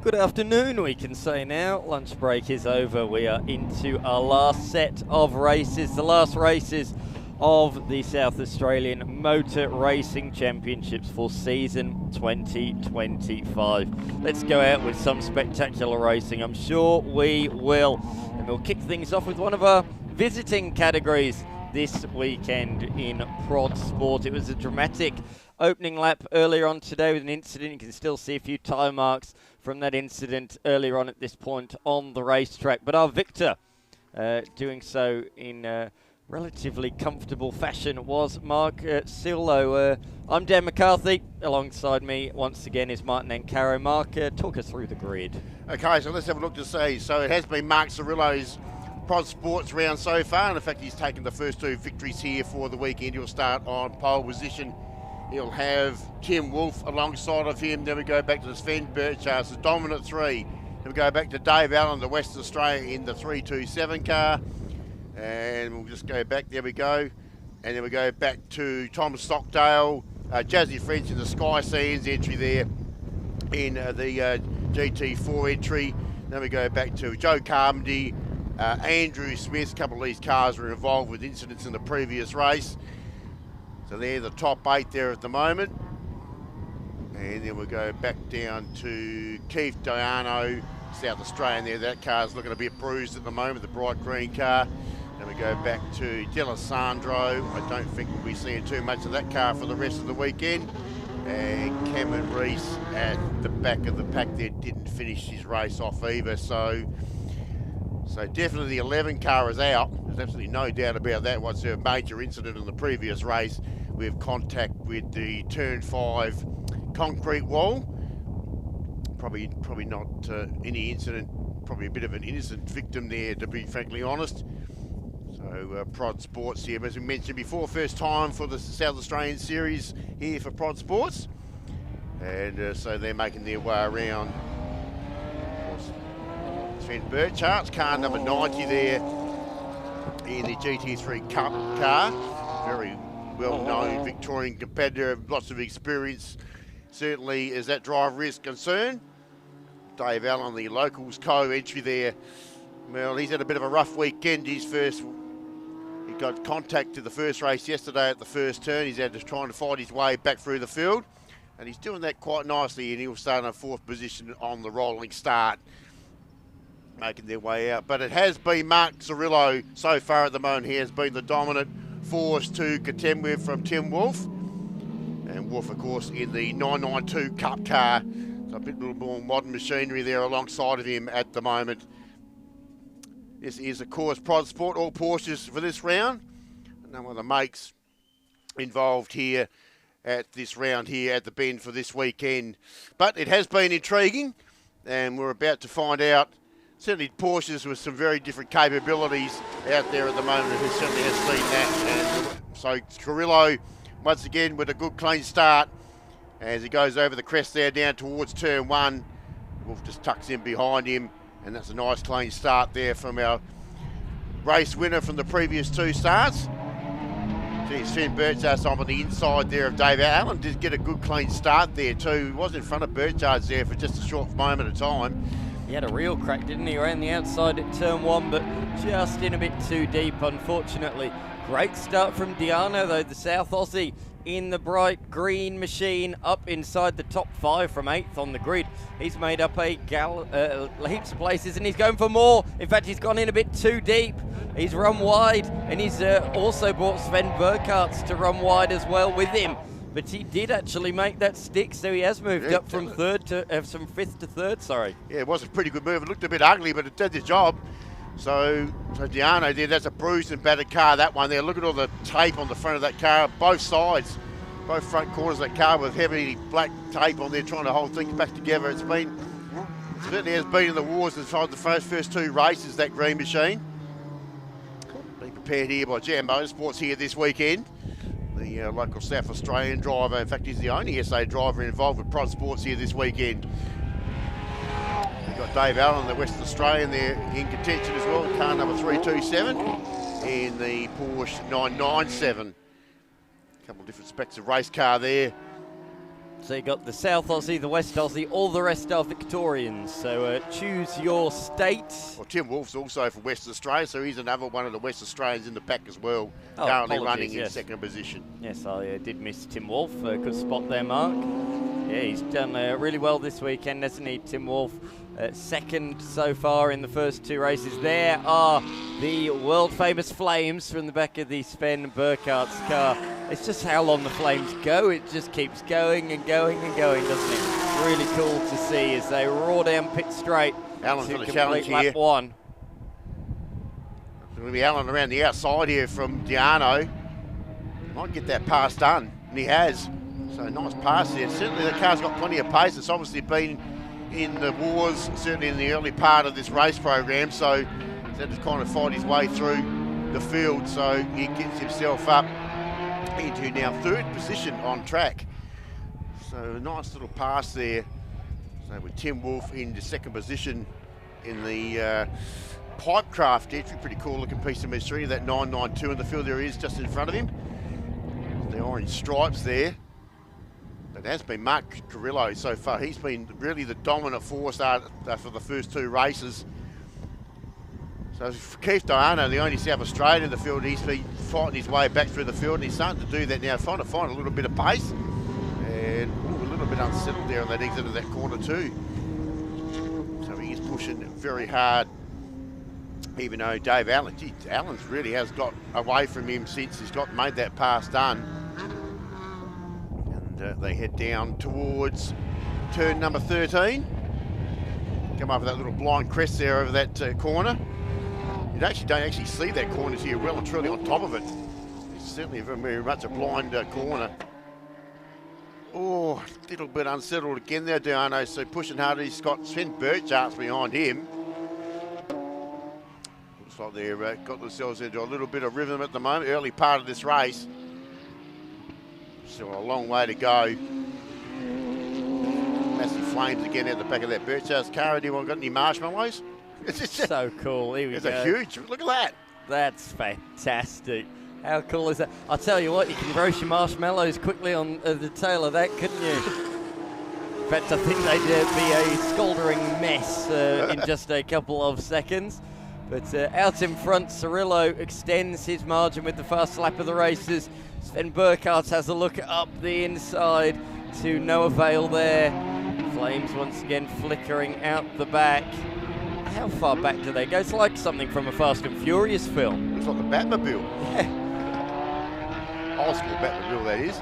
Good afternoon, we can say now. Lunch break is over. We are into our last set of races, the last races of the South Australian Motor Racing Championships for season 2025. Let's go out with some spectacular racing. I'm sure we will. And we'll kick things off with one of our visiting categories this weekend in ProdSport. It was a dramatic opening lap earlier on today with an incident. You can still see a few tyre marks from that incident earlier on at this point on the racetrack. But our victor, doing so in relatively comfortable fashion, was Mark Sillo. I'm Dan McCarthy. Alongside me once again is Martin Ancaro. Mark, talk us through the grid. Okay, so let's have a look to see. So it has been Mark Cirillo's ProdSports round so far, and in fact he's taken the first two victories here for the weekend. He'll start on pole position. He'll have Tim Wolfe alongside of him. Then we go back to Sven Burchardt, the dominant three. Then we go back to Dave Allen, the Western Australia in the 327 car. And we'll just go back, there we go. And then we go back to Tom Stockdale, Jazzy French in the Sky Sands entry there in the GT4 entry. Then we go back to Joe Carmody, Andrew Smith. A couple of these cars were involved with incidents in the previous race. So they're the top 8 there at the moment. And then we'll go back down to Keith Diano, South Australian there. That car's looking a bit bruised at the moment, the bright green car. Then we go back to D'Alessandro. I don't think we'll be seeing too much of that car for the rest of the weekend. And Cameron Reese at the back of the pack there didn't finish his race off either. So definitely the 11 car is out. There's absolutely no doubt about that. Was a major incident in the previous race. We have contact with the turn 5 concrete wall. Probably not any incident. Probably a bit of an innocent victim there, to be frankly honest. So ProdSports here, as we mentioned before, first time for the South Australian Series here for ProdSports. And so they're making their way around. Sven Burchardt's car number 90 there in the GT3 Cup car. Very well-known Victorian competitor, lots of experience, certainly as that driver is concerned. Dave Allen, the locals co-entry there. Well, he's had a bit of a rough weekend. He got contact to the first race yesterday at the first turn. He's had to try and fight his way back through the field. And he's doing that quite nicely, and he'll start in a 4th position on the rolling start, making their way out. But it has been Mark Cirillo so far at the moment. He has been the dominant force to contend with from Tim Wolfe. And Wolfe, of course, in the 992 Cup car. So a bit little more modern machinery there alongside of him at the moment. This is, of course, ProdSport, all Porsches for this round. None of the makes involved here at this round here at the Bend for this weekend. But it has been intriguing, and we're about to find out. Certainly Porsches with some very different capabilities out there at the moment, who certainly has seen that. And so Cirillo, once again, with a good clean start as he goes over the crest there down towards turn 1. Wolfe just tucks in behind him, and that's a nice clean start there from our race winner from the previous 2 starts. Geez, Sven Burchardt's on the inside there of Dave Allen. Did get a good clean start there too. He was in front of Burchardt's there for just a short moment of time. He had a real crack, didn't he? Around the outside at turn 1, but just in a bit too deep, unfortunately. Great start from Diano, though, the South Aussie in the bright green machine, up inside the top 5 from 8th on the grid. He's made up a heaps of places, and he's going for more. In fact, he's gone in a bit too deep. He's run wide, and he's also brought Sven Burchardt's to run wide as well with him. But he did actually make that stick, so he has moved up from 5th to 3rd, sorry. Yeah, it was a pretty good move. It looked a bit ugly, but it did the job. So Diano there, that's a bruised and battered car, that one there. Look at all the tape on the front of that car, both sides, both front corners of that car with heavy black tape on there trying to hold things back together. It certainly has been in the wars inside the first 2 races, that green machine. Being prepared here by Jam Motorsports here this weekend. The local South Australian driver, in fact he's the only SA driver involved with ProdSports here this weekend. We've got Dave Allen, the Western Australian there in contention as well, car number 327 in the Porsche 997. A couple of different specs of race car there. So you got the South Aussie, the West Aussie, all the rest are Victorians. So choose your state. Well, Tim Wolf's also from Western Australia, so he's another one of the West Australians in the pack as well, Oh, currently apologies, running in yes. second position. Yes, I did miss Tim Wolf. Good spot there, Mark. Yeah, he's done really well this weekend, hasn't he, Tim Wolf? Second so far in the first 2 races. There are the world-famous flames from the back of the Sven Burkhardt's car. It's just how long the flames go. It just keeps going and going and going, doesn't it? Really cool to see as they roar down pit straight Alan's to got a complete challenge lap here. 1. It's going to be Alan around the outside here from Diano. Might get that pass done, and he has. So nice pass there. Certainly the car's got plenty of pace. It's obviously been in the wars, certainly in the early part of this race program, so he's had to kind of fight his way through the field, so he gets himself up into now 3rd position on track. So a nice little pass there. So with Tim Wolf into 2nd position in the Pipecraft entry, pretty cool looking piece of machinery, that 992 in the field there is just in front of him. The orange stripes there. It has been Mark Carrillo so far. He's been really the dominant force for the first 2 races. So for Keith Diana, the only South Australian in the field, he's been fighting his way back through the field, and he's starting to do that now, trying to find a little bit of pace. And a little bit unsettled there on that exit of that corner too. So he is pushing very hard, even though Dave Allen, Allen's really has got away from him since he's made that pass done. They head down towards turn number 13. Come up with that little blind crest there over that corner. You don't see that corner here well and truly on top of it. It's certainly very much a blind corner. Oh, a little bit unsettled again there, Diano. So pushing hard. He's got Sven Burkhardt's behind him. Looks like they've got themselves into a little bit of rhythm at the moment, early part of this race. Still a long way to go. Massive flames again out the back of that Burkhardt's car. Anyone got any marshmallows? It's just So cool. Here we it's go. a huge, look at that. That's fantastic. How cool is that? I'll tell you what, you can roast your marshmallows quickly on the tail of that, couldn't you? In fact, I think they'd be a scaldering mess in just a couple of seconds. But out in front, Cirillo extends his margin with the fast lap of the races. Sven Burkhardt has a look up the inside to no avail there. Flames once again flickering out the back. How far back do they go? It's like something from a Fast and Furious film. Looks like a Batmobile. Yeah. Old school Batmobile, that is.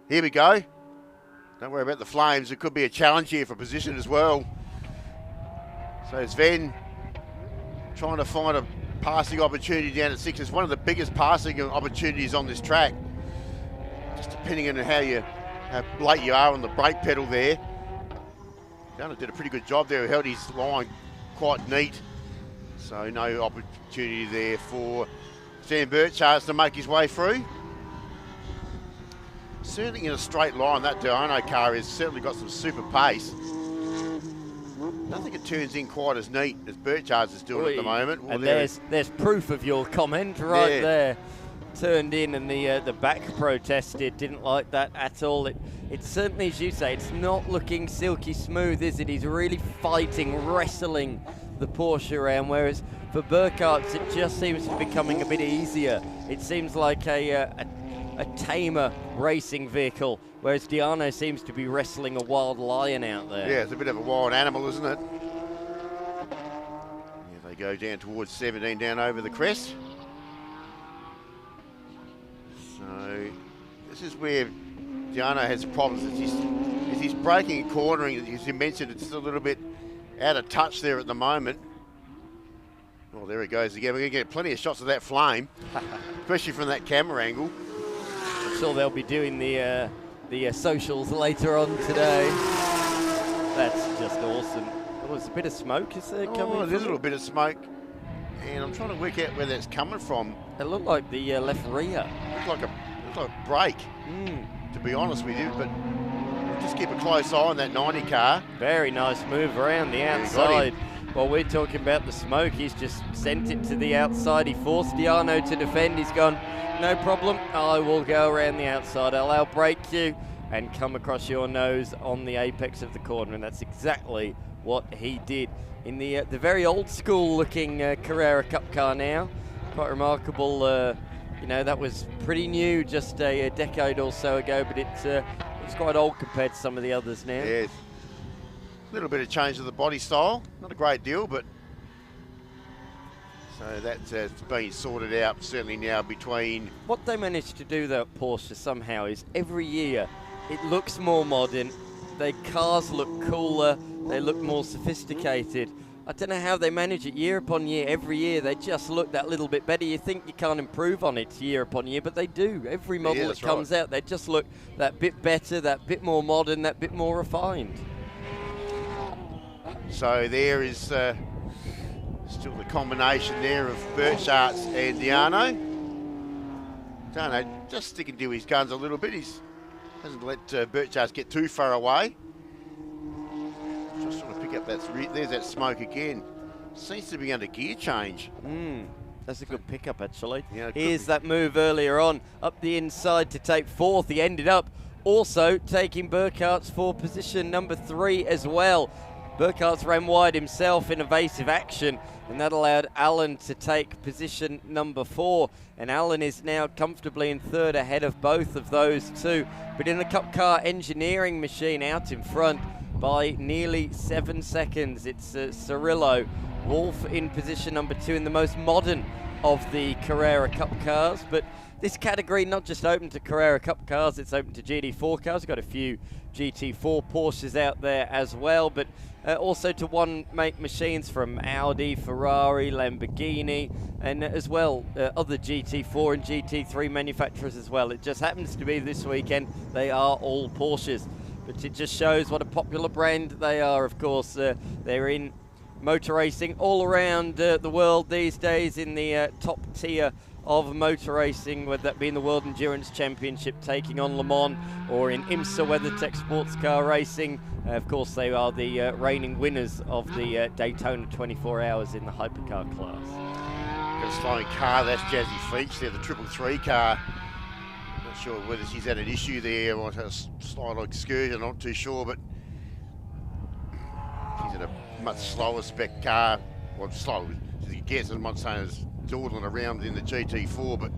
Here we go. Don't worry about the flames. It could be a challenge here for position as well. So Sven trying to find a passing opportunity down at 6. It's one of the biggest passing opportunities on this track. Just depending on how late you are on the brake pedal there. Dana did a pretty good job there. He held his line quite neat. So no opportunity there for Sven Burkhardt's to make his way through. Certainly in a straight line, that Diano car has certainly got some super pace. I don't think it turns in quite as neat as Burkhardt's is doing at the moment. Well, and there's proof of your comment right there. Turned in, and the back protested, didn't like that at all. It certainly, as you say, it's not looking silky smooth, is it? He's really fighting, wrestling the Porsche around, whereas for Burkhardt's it just seems to be becoming a bit easier. It seems like a tamer racing vehicle, whereas Diano seems to be wrestling a wild lion out there. Yeah, it's a bit of a wild animal, isn't it? Here they go down towards 17, down over the crest. So this is where Diano has problems. It's his braking and cornering, as you mentioned, it's a little bit out of touch there at the moment. Oh, there he goes again. We're going to get plenty of shots of that flame, especially from that camera angle. I'm sure they'll be doing the socials later on today. That's just awesome. Oh, there's a bit of smoke, is there coming? Oh, there's a little bit of smoke. And I'm trying to work out where that's coming from. It looked like the left rear. Looks like a brake, to be honest with you, but we'll just keep a close eye on that 90 car. Very nice move around the outside. Well, we're talking about the smoke. He's just sent it to the outside. He forced Diano to defend. He's gone, no problem. I will go around the outside. I'll outbrake you and come across your nose on the apex of the corner. And that's exactly what he did in the very old school looking Carrera Cup car now. Quite remarkable. You know, that was pretty new just a decade or so ago, but it's quite old compared to some of the others now. Yeah, a little bit of change of the body style. Not a great deal, but so that's been sorted out certainly now between. What they managed to do though at Porsche somehow is every year it looks more modern, their cars look cooler, they look more sophisticated. I don't know how they manage it year upon year. Every year they just look that little bit better. You think you can't improve on it year upon year, but they do. Every model that comes out, they just look that bit better, that bit more modern, that bit more refined. So there is still the combination there of Burchards and Diano. Diano just sticking to his guns a little bit. He hasn't let Burchards get too far away. Just sort of pick up that, there's that smoke again. Seems to be under gear change. That's a good pickup actually. Yeah, here's that move earlier on, up the inside to take fourth. He ended up also taking Burkhart's for position number 3 as well. Burkhart's ran wide himself in evasive action, and that allowed Allen to take position number 4. And Allen is now comfortably in third ahead of both of those two. But in the Cup car engineering machine out in front by nearly 7 seconds, it's Cirillo. Wolf in position number 2 in the most modern of the Carrera Cup cars. But this category not just open to Carrera Cup cars, it's open to GT4 cars. We've got a few GT4 Porsches out there as well, but also to one-make machines from Audi, Ferrari, Lamborghini, and as well other GT4 and GT3 manufacturers as well. It just happens to be this weekend they are all Porsches, but it just shows what a popular brand they are. Of course, they're in motor racing all around the world these days, in the top tier of motor racing, whether that be in the World Endurance Championship taking on Le Mans, or in IMSA WeatherTech Sports Car Racing. Of course, they are the reigning winners of the Daytona 24 Hours in the hypercar class. Got a slowing car, that's Jazzy Feach there, the 333 car. Not sure whether she's had an issue there or a slight excursion, not too sure, but she's in a much slower spec car. Well, slow as it gets, I'm not saying it's dawdling around in the GT4, but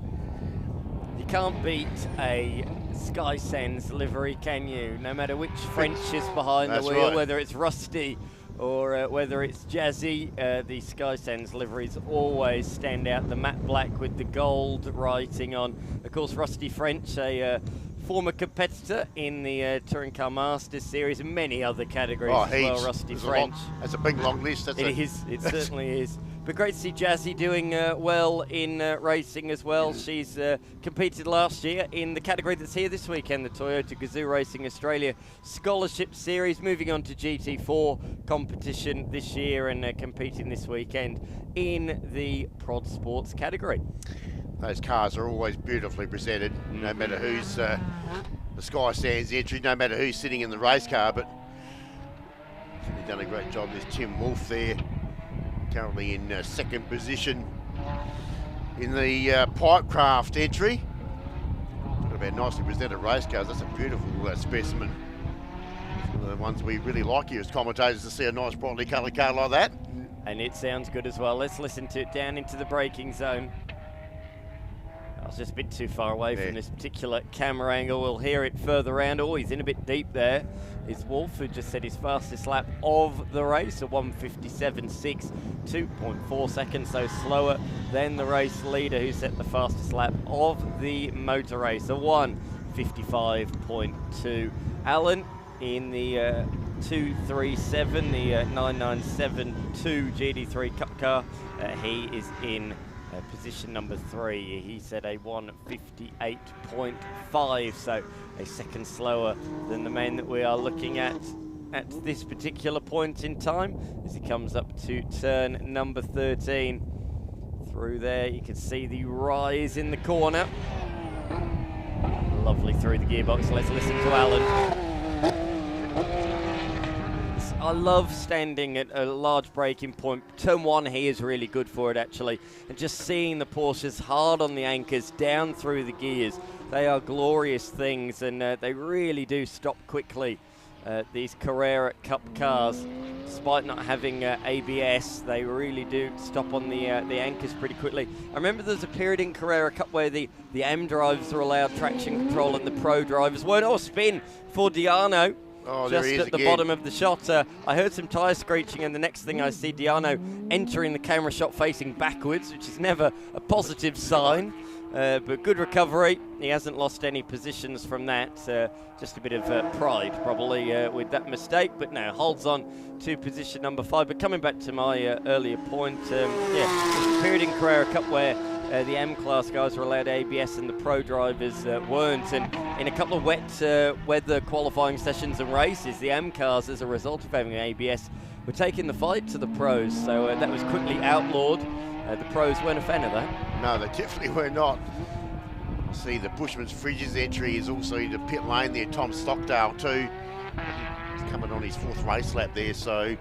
you can't beat a Sky Sense livery, can you? No matter which French is behind the wheel, right. Whether it's Rusty or whether it's Jazzy, the Sky Sense liveries always stand out. The matte black with the gold writing on. Of course, Rusty French, a former competitor in the Touring Car Masters series and many other categories as well. Rusty French. That's a big long list. It certainly is. But great to see Jazzy doing well in racing as well. She's competed last year in the category that's here this weekend, the Toyota Gazoo Racing Australia Scholarship Series, moving on to GT4 competition this year and competing this weekend in the ProdSports category. Those cars are always beautifully presented, no matter who's the Sky Sands entry, no matter who's sitting in the race car, but he's done a great job. There's Tim Wolf there, currently in second position in the Pipecraft entry. Talking about nicely presented race cars, that's a beautiful specimen. One of the ones we really like here as commentators, to see a nice brightly coloured car like that. And it sounds good as well. Let's listen to it down into the braking zone. I was just a bit too far away from this particular camera angle. We'll hear it further around. Oh, he's in a bit deep there. It's Wolf, who just set his fastest lap of the race, a 1:57.6, 2.4 seconds, so slower than the race leader, who set the fastest lap of the motor race, a 1:55.2. Allen in the 237, the 9972 GT3 Cup car. He is in position number 3. He set a 1:58.5, so a second slower than the man that we are looking at this particular point in time as he comes up to turn number 13. Through there you can see the rise in the corner, lovely through the gearbox. Let's listen to Allen. It's I love standing at a large braking point. Turn 1 he is really good for it, actually. And just seeing the Porsches hard on the anchors, down through the gears. They are glorious things, and they really do stop quickly. These Carrera Cup cars, despite not having ABS, they really do stop on the anchors pretty quickly. I remember there was a period in Carrera Cup where the M drivers were allowed traction control and the Pro drivers weren't. Oh, spin for Diano. Oh, just there he is at the again. bottom of the shot. I heard some tyre screeching, and the next thing I see, Diano entering the camera shot facing backwards, which is never a positive sign. But good recovery. He hasn't lost any positions from that. Just a bit of pride, probably, with that mistake. But no, holds on to position number 5. But coming back to my earlier point, yeah, there's a period in Carrera Cup where the M-Class guys were allowed ABS and the Pro drivers weren't. And in a couple of wet weather qualifying sessions and races, the M-Cars, as a result of having ABS, were taking the fight to the Pros. So that was quickly outlawed. The Pros weren't a fan of that. No, they definitely were not. See, the Bushman's Fridges entry is also into pit lane there. Tom Stockdale too. He's coming on his 4th race lap there, so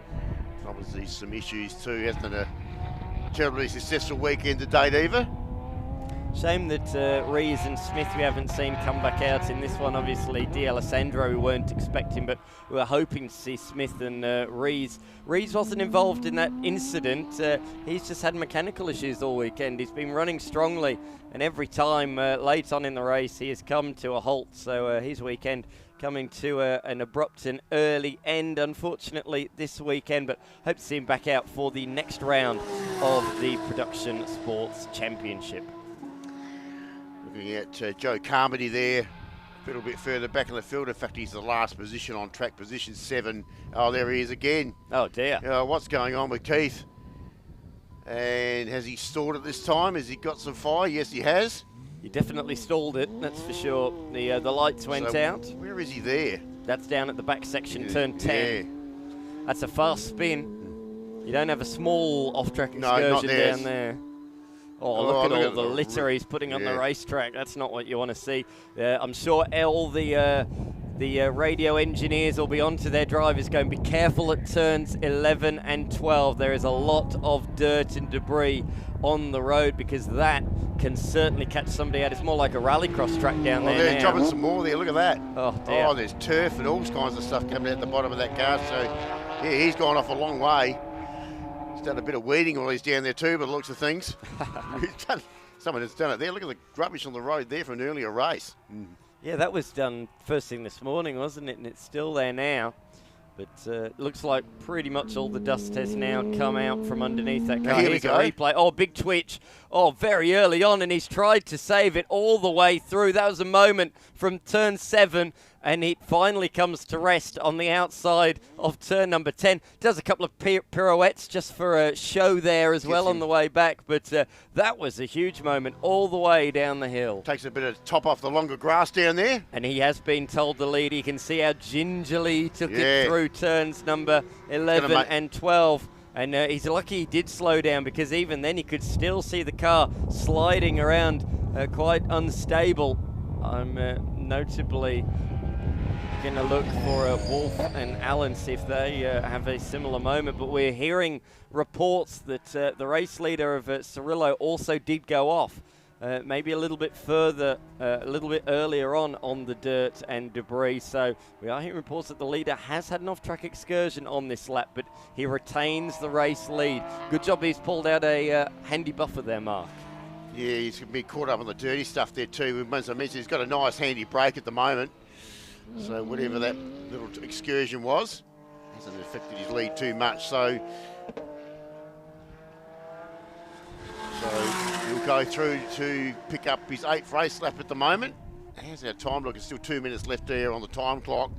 obviously some issues too. Hasn't been a terribly successful weekend to date either. Shame that Rees and Smith we haven't seen come back out in this one. Obviously, D'Alessandro we weren't expecting, but we were hoping to see Smith and Rees. Rees wasn't involved in that incident. He's just had mechanical issues all weekend. He's been running strongly, and every time late on in the race he has come to a halt. So his weekend coming to an abrupt and early end, unfortunately, this weekend. But hope to see him back out for the next round of the Production Sports Championship. Looking at Joe Carmody there, a little bit further back in the field. In fact, he's the last position on track, position 7. Oh, there he is again. Oh, dear. What's going on with Keith? And has he stalled it this time? Has he got some fire? Yes, he has. He definitely stalled it, that's for sure. The lights went out. Where is he there? That's down at the back section, turn 10. Yeah. That's a fast spin. You don't have a small off-track excursion down there. Oh, look at all the litter he's putting on the racetrack. That's not what you want to see. I'm sure all the radio engineers will be onto their drivers going, be careful at turns 11 and 12. There is a lot of dirt and debris on the road, because that can certainly catch somebody out. It's more like a rallycross track down there. They're dropping some more there. Look at that. Oh, dear. Oh, there's turf and all kinds of stuff coming out the bottom of that car. So, yeah, he's gone off a long way. He's done a bit of weeding while he's down there too, by the looks of things. Someone has done it there. Look at the rubbish on the road there from an earlier race. Yeah, that was done first thing this morning, wasn't it? And it's still there now. But looks like pretty much all the dust has now come out from underneath that car. Here we go. Replay. Oh, big twitch. Oh, very early on, and he's tried to save it all the way through. That was a moment from turn 7, and it finally comes to rest on the outside of turn number 10. Does a couple of pirouettes just for a show there as well on the way back, but that was a huge moment all the way down the hill. Takes a bit of top off the longer grass down there. And he has been told the lead. You can see how gingerly he took it through turns number 11 and 12. And he's lucky he did slow down, because even then he could still see the car sliding around quite unstable. I'm notably going to look for Wolf and Allen, see if they have a similar moment. But we're hearing reports that the race leader of Cirillo also did go off. Maybe a little bit further, a little bit earlier on the dirt and debris. So we are hearing reports that the leader has had an off-track excursion on this lap, but he retains the race lead. Good job he's pulled out a handy buffer there, Mark. Yeah, he's going to be caught up on the dirty stuff there too. As I mentioned, he's got a nice handy brake at the moment. So whatever that little excursion was, hasn't affected his lead too much. So he'll go through to pick up his 8th race lap at the moment. How's our time look? It's still 2 minutes left there on the time clock.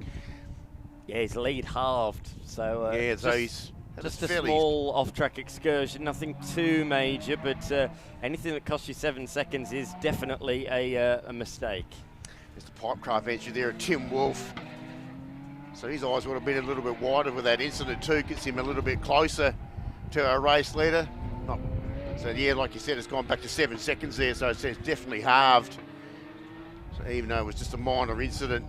Yeah, his lead halved. So he's just a small off-track excursion, nothing too major, but anything that costs you 7 seconds is definitely a mistake. There's the pipe craft entry there of Tim Wolf. So his eyes would have been a little bit wider with that incident too. Gets him a little bit closer to our race leader. So yeah, like you said, it's gone back to 7 seconds there, so it's definitely halved. So even though it was just a minor incident,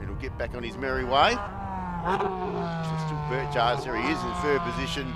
it'll get back on his merry way. Still Burchards, there he is in third position.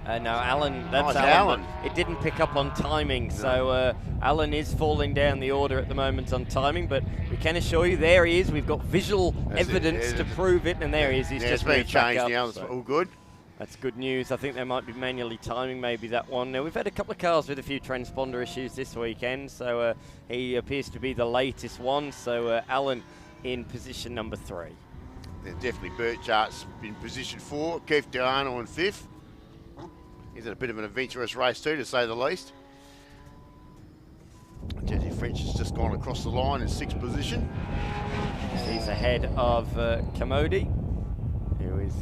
No, Alan, that's Nice Alan. Alan. It didn't pick up on timing, so Alan is falling down the order at the moment on timing, but we can assure you there he is. We've got visual evidence to prove it, and there he is. He's just been moved back changed up, now, so all good. that's good news. I think they might be manually timing maybe that one. Now, we've had a couple of cars with a few transponder issues this weekend, so he appears to be the latest one, so Alan in position number 3. Then definitely Burchards in position 4, Keith Diano in 5th. He's had a bit of an adventurous race too, to say the least. Jesse French has just gone across the line in 6th position. He's ahead of Commodi, who is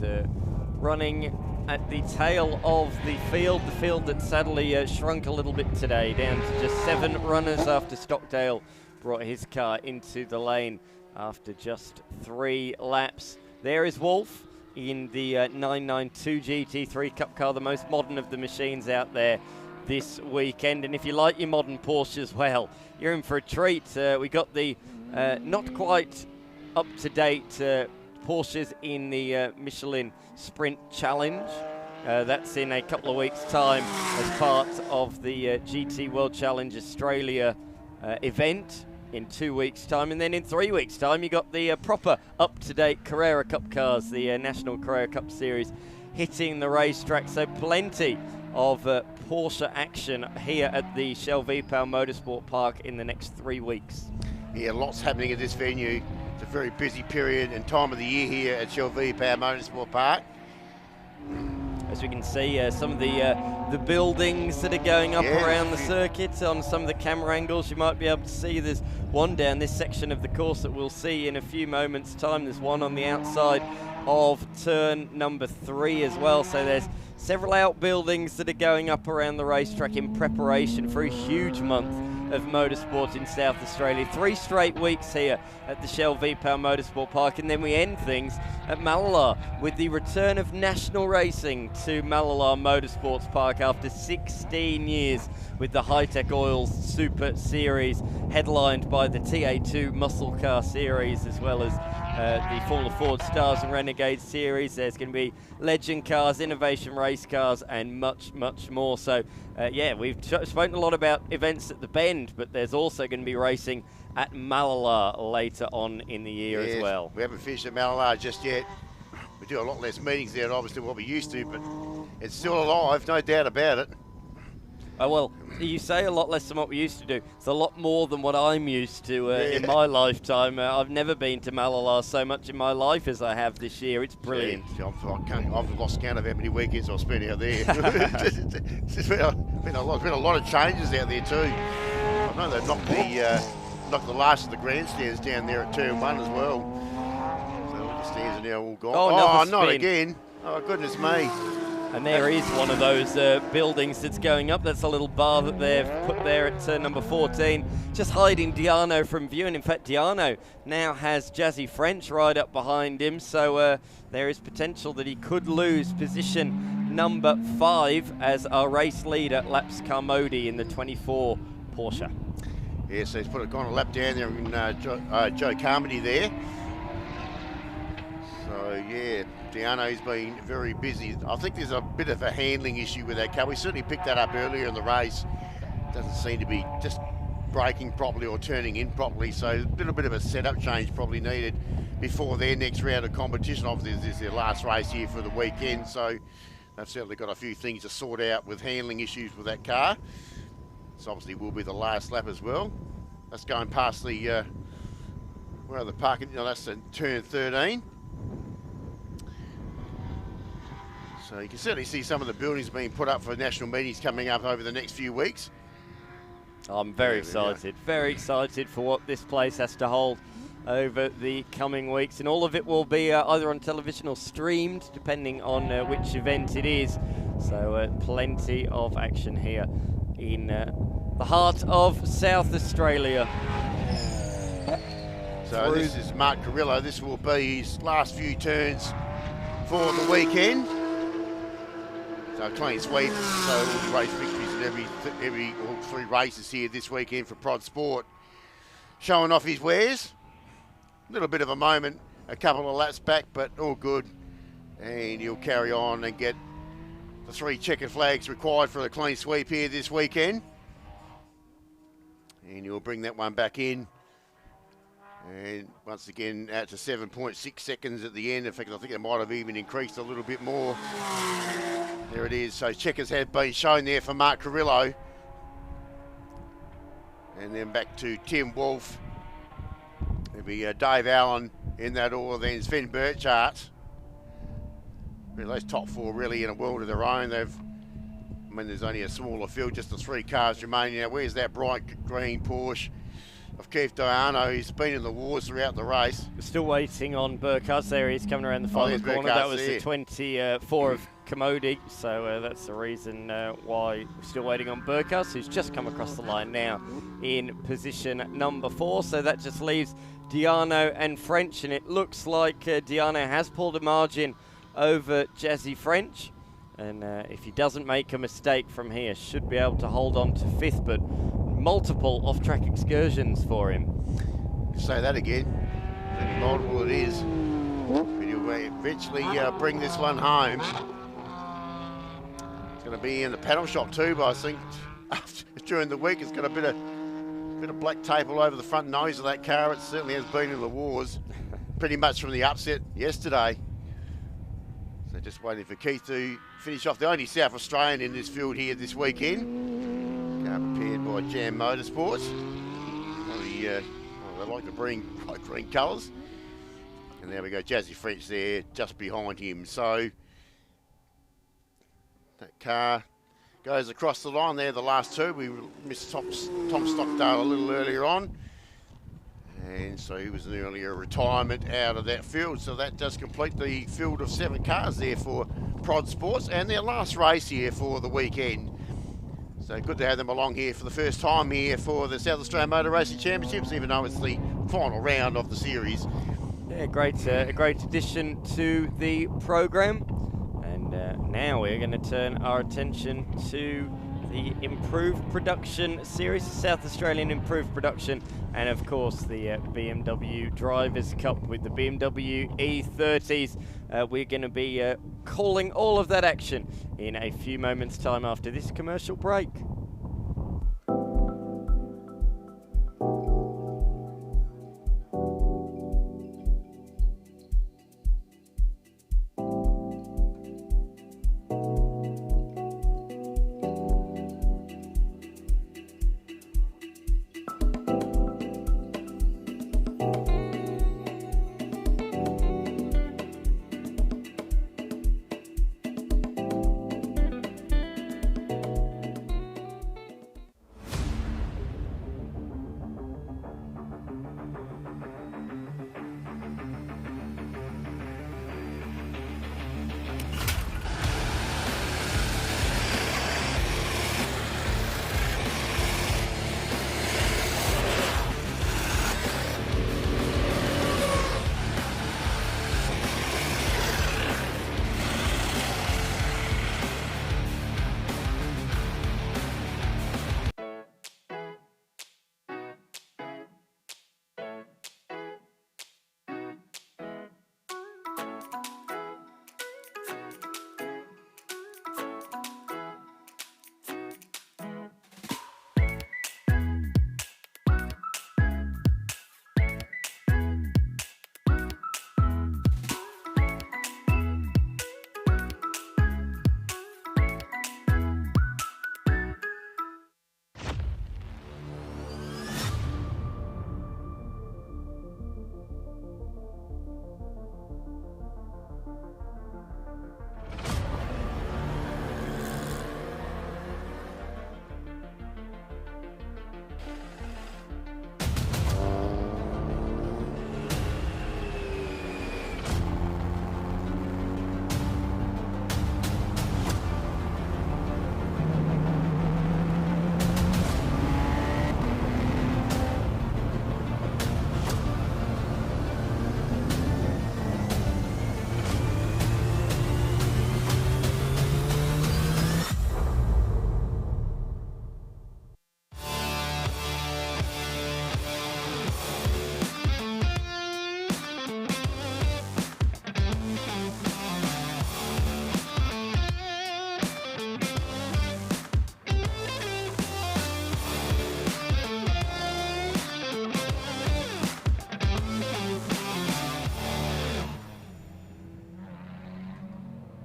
running at the tail of the field that sadly shrunk a little bit today, down to just 7 runners after Stockdale brought his car into the lane after just 3 laps. There is Wolf in the 992 GT3 Cup car, the most modern of the machines out there this weekend. And if you like your modern Porsches, well, you're in for a treat. We got the not quite up-to-date Porsches in the Michelin Sprint Challenge. That's in a couple of weeks' time as part of the GT World Challenge Australia event in 2 weeks' time. And then in 3 weeks' time, you got the proper up-to-date Carrera Cup cars, the National Carrera Cup Series, hitting the racetrack. So plenty of Porsche action here at the Shell V-Power Motorsport Park in the next 3 weeks. Yeah, lots happening at this venue. It's a very busy period and time of the year here at Shell V-Power Motorsport Park. As we can see, some of the buildings that are going up around the circuit, on some of the camera angles you might be able to see. There's one down this section of the course that we'll see in a few moments' time. There's one on the outside of turn number 3 as well. So there's several outbuildings that are going up around the racetrack in preparation for a huge month of motorsport in South Australia. 3 straight weeks here at the Shell V-Power Motorsport Park, and then we end things at Mallala with the return of national racing to Mallala Motorsports Park after 16 years with the High-Tech Oils Super Series, headlined by the TA2 Muscle Car Series, as well as the Formula Ford Stars and Renegades Series. There's going to be legend cars, innovation race cars, and much, much more. So, yeah, we've spoken a lot about events at the Bend, but there's also going to be racing at Mallala later on in the year as well. We haven't finished at Mallala just yet. We do a lot less meetings there, obviously, what we used to, but it's still alive, no doubt about it. Oh, well, you say a lot less than what we used to do. It's a lot more than what I'm used to in my lifetime. I've never been to Mallala so much in my life as I have this year. It's brilliant. Yeah, I've lost count of how many weekends I've spent out there. There's been a lot of changes out there too. I know they've knocked the last of the grandstands down there at turn 1 as well. So the stands are now all gone. Oh, not again. Oh, goodness me. And there is one of those buildings that's going up. That's a little bar that they've put there at turn number 14, just hiding Diano from view. And in fact, Diano now has Jazzy French right up behind him. So there is potential that he could lose position number 5 as our race leader, Laps Carmody, in the 24 Porsche. Yeah, so he's gone a lap down there in Joe Carmody there. So, yeah, Diano's been very busy. I think there's a bit of a handling issue with that car. We certainly picked that up earlier in the race. Doesn't seem to be just braking properly or turning in properly. So a little bit of a setup change probably needed before their next round of competition. Obviously, this is their last race here for the weekend. So they've certainly got a few things to sort out with handling issues with that car. This obviously will be the last lap as well. That's going past the, where are the parking? No, that's the turn 13. So you can certainly see some of the buildings being put up for national meetings coming up over the next few weeks. I'm very excited for what this place has to hold over the coming weeks, and all of it will be either on television or streamed, depending on which event it is. So plenty of action here in the heart of South Australia. So this is Mark Carrillo. This will be his last few turns for the weekend. So clean sweep, so all the race victories in all 3 races here this weekend for ProdSport. Showing off his wares. A little bit of a moment a couple of laps back, but all good. And he'll carry on and get the 3 checkered flags required for a clean sweep here this weekend. And he'll bring that one back in. And once again, out to 7.6 seconds at the end. In fact, I think it might have even increased a little bit more. There it is. So checkers have been shown there for Mark Carrillo. And then back to Tim Wolf. There'll be Dave Allen in that order, then Sven Burchardt. Those top 4 really in a world of their own. There's only a smaller field, just the 3 cars remaining. Now, where's that bright green Porsche of Keith Diano? He's been in the wars throughout the race. We're still waiting on Burkhardt. There he is coming around the final corner. That was the 24 of Commodi, so that's the reason why we're still waiting on Burkhardt, who's just come across the line now in position number 4. So that just leaves Diano and French, and it looks like Diano has pulled a margin over Jazzy French. And if he doesn't make a mistake from here, should be able to hold on to 5th, but multiple off-track excursions for him. Say that again. Pretty multiple it is. But he'll eventually bring this one home. It's going to be in the panel shop too, but I think during the week it's got a bit of black tape all over the front nose of that car. It certainly has been in the wars, pretty much from the upset yesterday. So just waiting for Keith to finish off. The only South Australian in this field here this weekend. Car prepared by Jam Motorsports. They like to bring bright green colours. And there we go, Jazzy French there, just behind him. So that car goes across the line there, the last 2. We missed Tom Stockdale a little earlier on. And so he was an earlier retirement out of that field. So that does complete the field of 7 cars there for ProdSports, and their last race here for the weekend. So good to have them along here for the first time here for the South Australian Motor Racing Championships, even though it's the final round of the series. Yeah, a great addition to the program. And now we're going to turn our attention to the Improved Production Series, South Australian Improved Production, and of course the BMW Drivers' Cup with the BMW E30s. We're going to be calling all of that action in a few moments' time after this commercial break.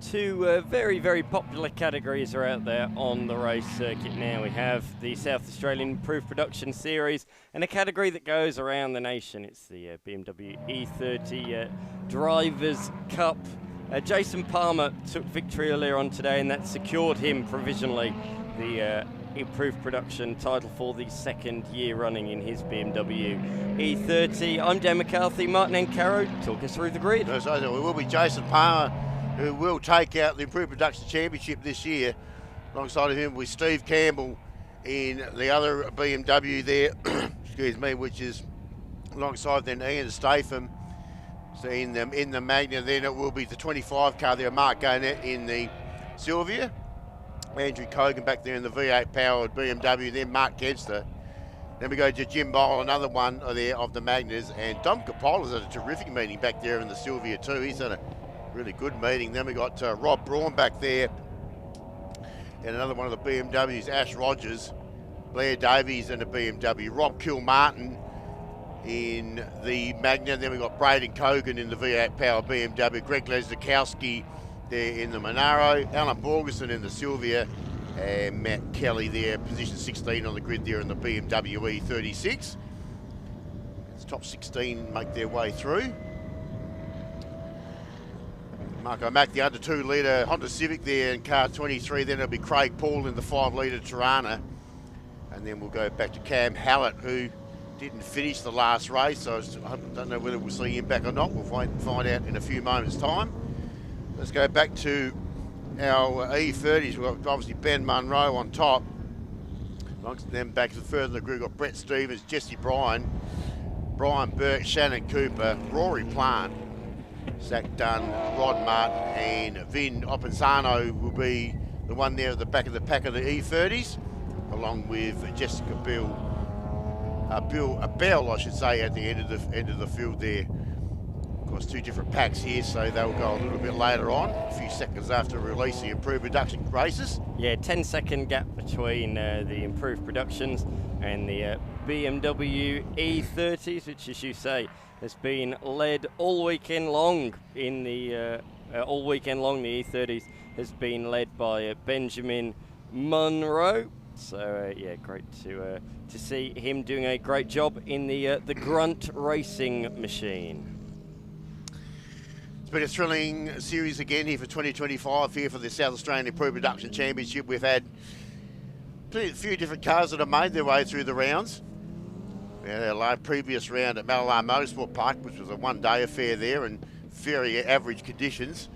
Two very, very popular categories are out there on the race circuit now. We have the South Australian Improved Production Series and a category that goes around the nation. It's the BMW E30 Drivers' Cup. Jason Palmer took victory earlier on today, and that secured him provisionally the Improved Production title for the second year running in his BMW E30. I'm Dan McCarthy. Martin and Caro, talk us through the grid. So it will be Jason Palmer who will take out the Improved Production Championship this year. Alongside of him with Steve Campbell in the other BMW there, excuse me, which is alongside then Ian Statham. So in the Magna, then it will be the 25 car there, Mark Garnett in the Sylvia. Andrew Cogan back there in the V8 powered BMW, then Mark Kempster. Then we go to Jim Bowl, another one there of the Magnas, and Dom Capola's at a terrific meeting back there in the Sylvia too. He's had a really good meeting. Then we got Rob Braun back there, and another one of the BMWs, Ash Rogers, Blair Davies in the BMW, Rob Kilmartin in the Magna. Then we got Braden Cogan in the V8 power BMW, Greg Lesnikowski there in the Monaro, Alan Borgerson in the Sylvia, and Matt Kelly there, position 16 on the grid there in the BMW E36. It's top 16 make their way through. Marco Mack, the under 2 litre Honda Civic there in car 23. Then it'll be Craig Paul in the 5 litre Tirana. And then we'll go back to Cam Hallett, who didn't finish the last race. So I don't know whether we'll see him back or not. We'll find out in a few moments' time. Let's go back to our E30s. We've got obviously Ben Munro on top. Amongst them back further in the group, we've got Brett Stevens, Jesse Bryan, Brian Burke, Shannon Cooper, Rory Plant, Zach Dunn, Rod Martin, and Vin Openzano will be the one there at the back of the pack of the E30s, along with Jessica Bell, I should say, at the end of the field there. Of course, 2 different packs here, so they'll go a little bit later on, a few seconds after release the Improved Production races. Yeah, 10-second gap between the Improved Productions and the BMW E30s, which, as you say, has been led all weekend long in the The E30s has been led by Benjamin Munro. So yeah, great to see him doing a great job in the Grunt Racing machine. It's been a thrilling series again here for 2025 here for the South Australian Improved Production Championship. We've had a few different cars that have made their way through the rounds. We had our previous round at Mallala Motorsport Park, which was a one-day affair there and very average conditions.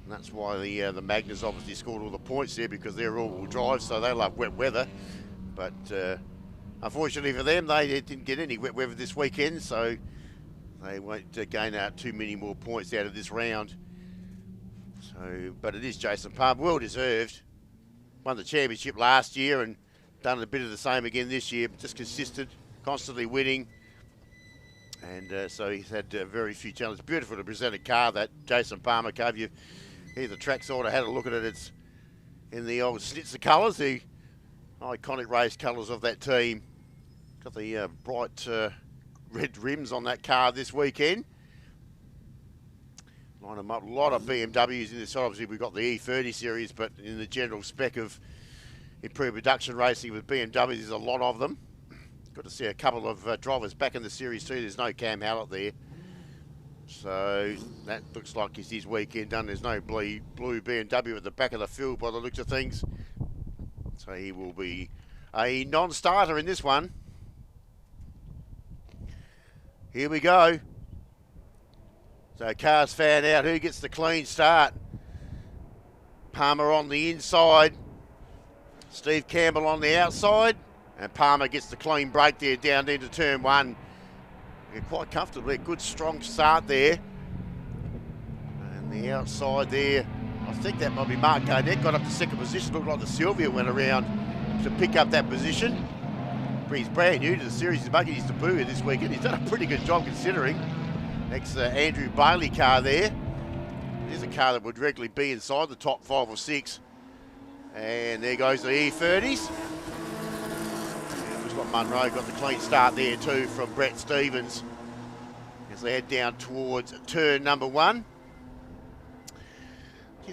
And that's why the Magnas obviously scored all the points there, because they're all-wheel drive, so they love wet weather. But unfortunately for them, they didn't get any wet weather this weekend, so they won't gain out too many more points out of this round. So, but it is Jason Palmer, well deserved. Won the championship last year and done a bit of the same again this year, just consistent, constantly winning. And so he's had very few challenges. Beautiful to present a car, that Jason Palmer car. You hear the track sort of had a look at it. It's in the old Snitzer colours, the iconic race colours of that team. Got the bright red rims on that car this weekend. Line them up. A lot of BMWs in this. Obviously, we've got the E30 series, but in the general spec of improved production racing with BMWs, there's a lot of them. Got to see a couple of drivers back in the series too. There's no Cam Hallett there. So that looks like it's his weekend done. There's no blue BMW at the back of the field by the looks of things. So he will be a non-starter in this one. Here we go. So cars found out who gets the clean start. Palmer on the inside. Steve Campbell on the outside. And Palmer gets the clean break there down into turn 1. Yeah, quite comfortably. Good strong start there. And the outside there, I think that might be Mark Garnett, got up to second position. Looked like the Sylvia went around to pick up that position. He's brand new to the series. He's making his debut here this weekend. He's done a pretty good job considering. Next Andrew Bailey car there. There's a car that would regularly be inside the top 5 or 6. And there goes the E30s. Munro got the clean start there too from Brett Stevens as they head down towards turn number 1.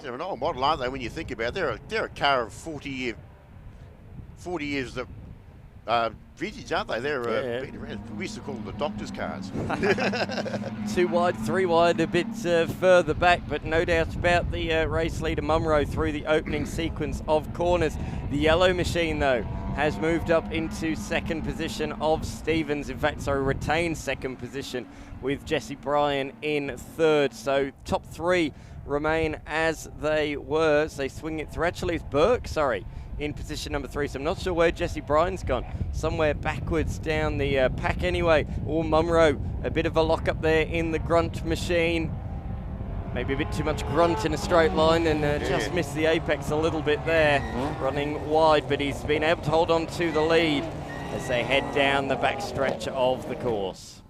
they're an old model, aren't they, when you think about it? They're a car of 40 years vintage, aren't they? They're been around. We used to call them the doctor's cars. 2 wide, 3 wide, a bit further back, but no doubt about the race leader Munro through the opening sequence of corners. The yellow machine, though, has moved up into second position of Stevens. In fact, so retained second position with Jesse Bryan in third. So top 3 remain as they were. So they swing it through. Actually, it's Burke, in position number 3, so I'm not sure where Jesse Bryan's gone. Somewhere backwards down the pack anyway. Munro, a bit of a lock up there in the grunt machine. Maybe a bit too much grunt in a straight line and just missed the apex a little bit there, running wide, but he's been able to hold on to the lead as they head down the back stretch of the course.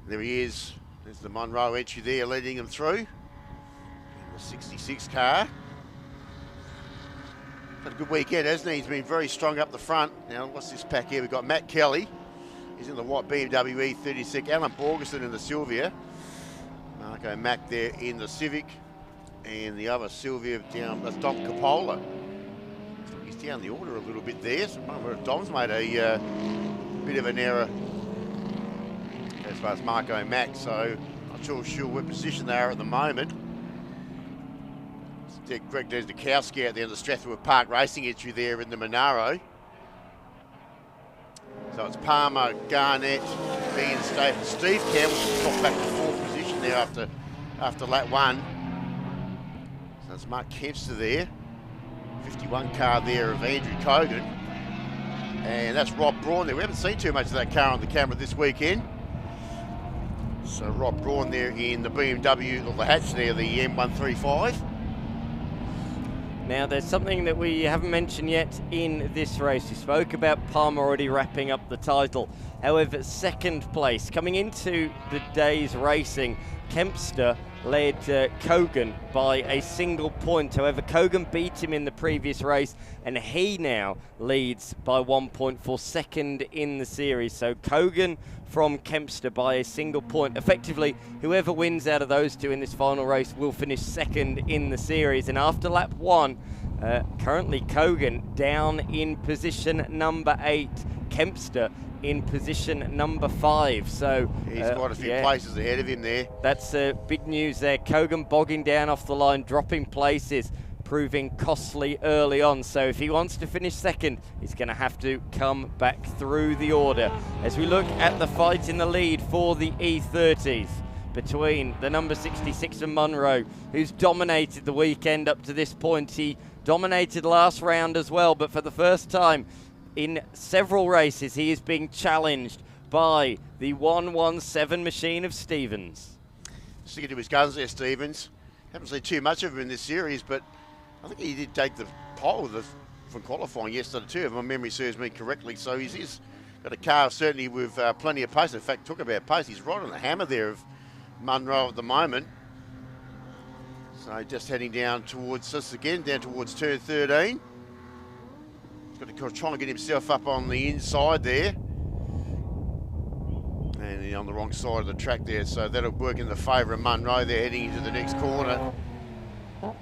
There he is. There's the Munro entry there leading them through. In the 66 car. Had a good weekend, hasn't he? He's been very strong up the front. Now, what's this pack here? We've got Matt Kelly. He's in the white BMW E36. Alan Borgerson in the Sylvia. Marco Mack there in the Civic. And the other Sylvia down, that's Dom Coppola. He's down the order a little bit there. So Dom's made a bit of an error as far as Marco Mack. So, not sure what position they are at the moment. Greg Deznikowski out there in the Strathwood Park Racing entry there in the Monaro. So it's Palmer, Garnett, Ian Staple. Steve Campbell's dropped back to 4th position there after lap 1. So it's Mark Kempster there. 51 car there of Andrew Cogan. And that's Rob Braun there. We haven't seen too much of that car on the camera this weekend. So Rob Braun there in the BMW, or the hatch there, the M135. Now, there's something that we haven't mentioned yet in this race. We spoke about Palmer already wrapping up the title. However, second place. Coming into the day's racing, Kempster led Cogan by a single point. However, Cogan beat him in the previous race, and he now leads by 1 point for second in the series. So Cogan from Kempster by a single point. Effectively, whoever wins out of those two in this final race will finish second in the series. And after lap 1, currently Cogan down in position number 8, Kempster in position number 5. So he's quite a few places ahead of him there. That's big news there. Cogan bogging down off the line, dropping places, proving costly early on. So if he wants to finish second, he's going to have to come back through the order. As we look at the fight in the lead for the E30s between the number 66 and Munro, who's dominated the weekend up to this point. He dominated last round as well, but for the first time in several races, he is being challenged by the 117 machine of Stevens. Sticking to his guns there, Stevens. Haven't seen too much of him in this series, but I think he did take the pole from qualifying yesterday too, if my memory serves me correctly. So he's got a car certainly with plenty of pace. In fact, talk about pace. He's right on the hammer there of Munro at the moment. So just heading down towards us again, down towards turn 13. He's got to try and get himself up on the inside there. And on the wrong side of the track there, so that'll work in the favour of Munro there heading into the next corner. But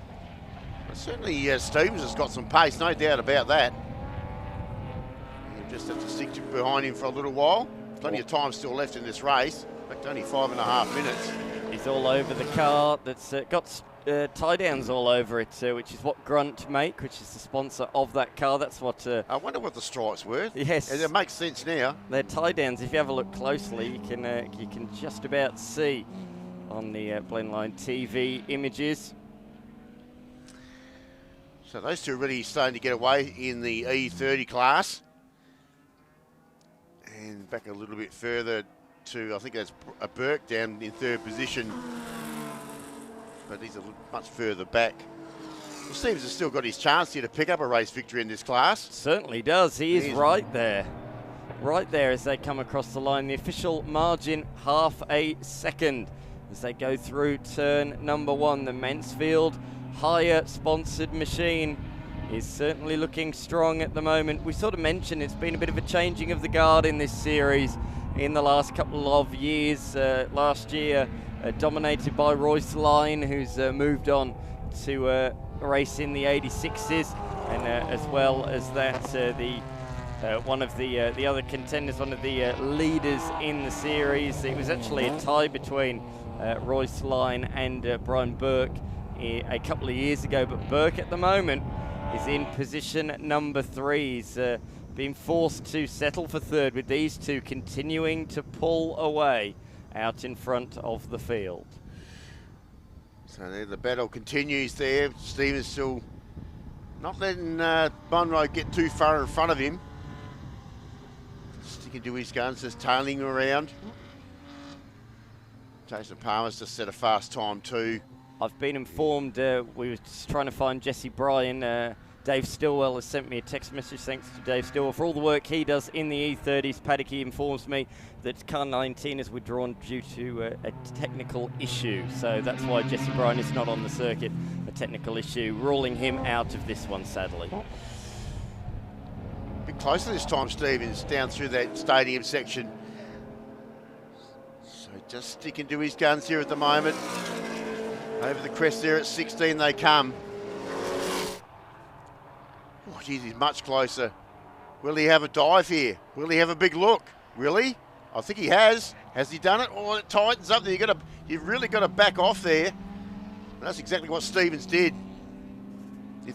certainly Stevens has got some pace, no doubt about that. You just have to stick behind him for a little while. Plenty of time still left in this race. In fact, only 5.5 minutes. He's all over the car that's got tie downs all over it, which is what Grunt make, which is the sponsor of that car. That's what. I wonder what the stripes were. Yes, it makes sense now. They're tie downs. If you have a look closely, you can just about see on the Blendline TV images. So those two are really starting to get away in the E30 class, and back a little bit further to, I think that's a Burke down in third position. But he's much further back. Well, Stevens has still got his chance here to pick up a race victory in this class. Certainly does. He is right there. Right there as they come across the line. The official margin, half a second as they go through turn number 1. The Mansfield Hire sponsored machine is certainly looking strong at the moment. We sort of mentioned it's been a bit of a changing of the guard in this series in the last couple of years. Last year, dominated by Royce Line, who's moved on to race in the 86s, and as well as that, one of the other contenders, one of the leaders in the series. It was actually a tie between Royce Line and Brian Burke a couple of years ago, but Burke at the moment is in position number 3. He's being forced to settle for third, with these two continuing to pull away out in front of the field. So there the battle continues there. Stevens still not letting Munro get too far in front of him. Sticking to his guns, just tailing around. Jason Palmer's just set a fast time too. I've been informed, we were just trying to find Jesse Bryan. Dave Stillwell has sent me a text message, thanks to Dave Stillwell, for all the work he does in the E30s. Paddock, he informs me that car 19 is withdrawn due to a technical issue. So that's why Jesse Bryan is not on the circuit, a technical issue, ruling him out of this one, sadly. A bit closer this time, Stevens, down through that stadium section. So just sticking to his guns here at the moment. Over the crest there at 16 they come. Oh, geez, he's much closer. Will he have a dive here? Will he have a big look? Really? I think he has. Has he done it? Oh, it tightens up there. You've really got to back off there. And that's exactly what Stevens did. You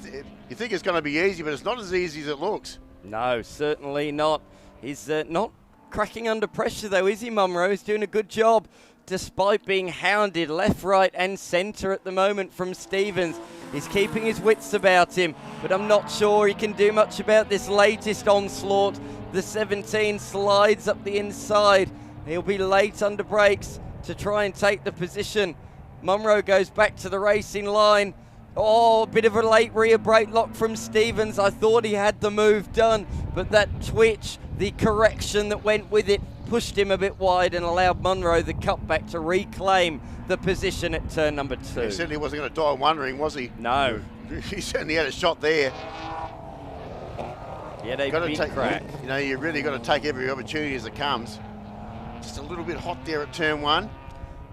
think it's going to be easy, but it's not as easy as it looks. No, certainly not. He's not cracking under pressure though, is he, Munro? He's doing a good job, despite being hounded left, right and centre at the moment from Stevens. He's keeping his wits about him, but I'm not sure he can do much about this latest onslaught. The 17 slides up the inside. He'll be late under brakes to try and take the position. Munro goes back to the racing line. Oh, a bit of a late rear brake lock from Stevens. I thought he had the move done, but that twitch, the correction that went with it, pushed him a bit wide and allowed Munro the cutback to reclaim the position at turn number 2. He certainly wasn't going to die wondering, was he? No. He certainly had a shot there. Yeah, they big crack. You know, you really got to take every opportunity as it comes. Just a little bit hot there at turn 1.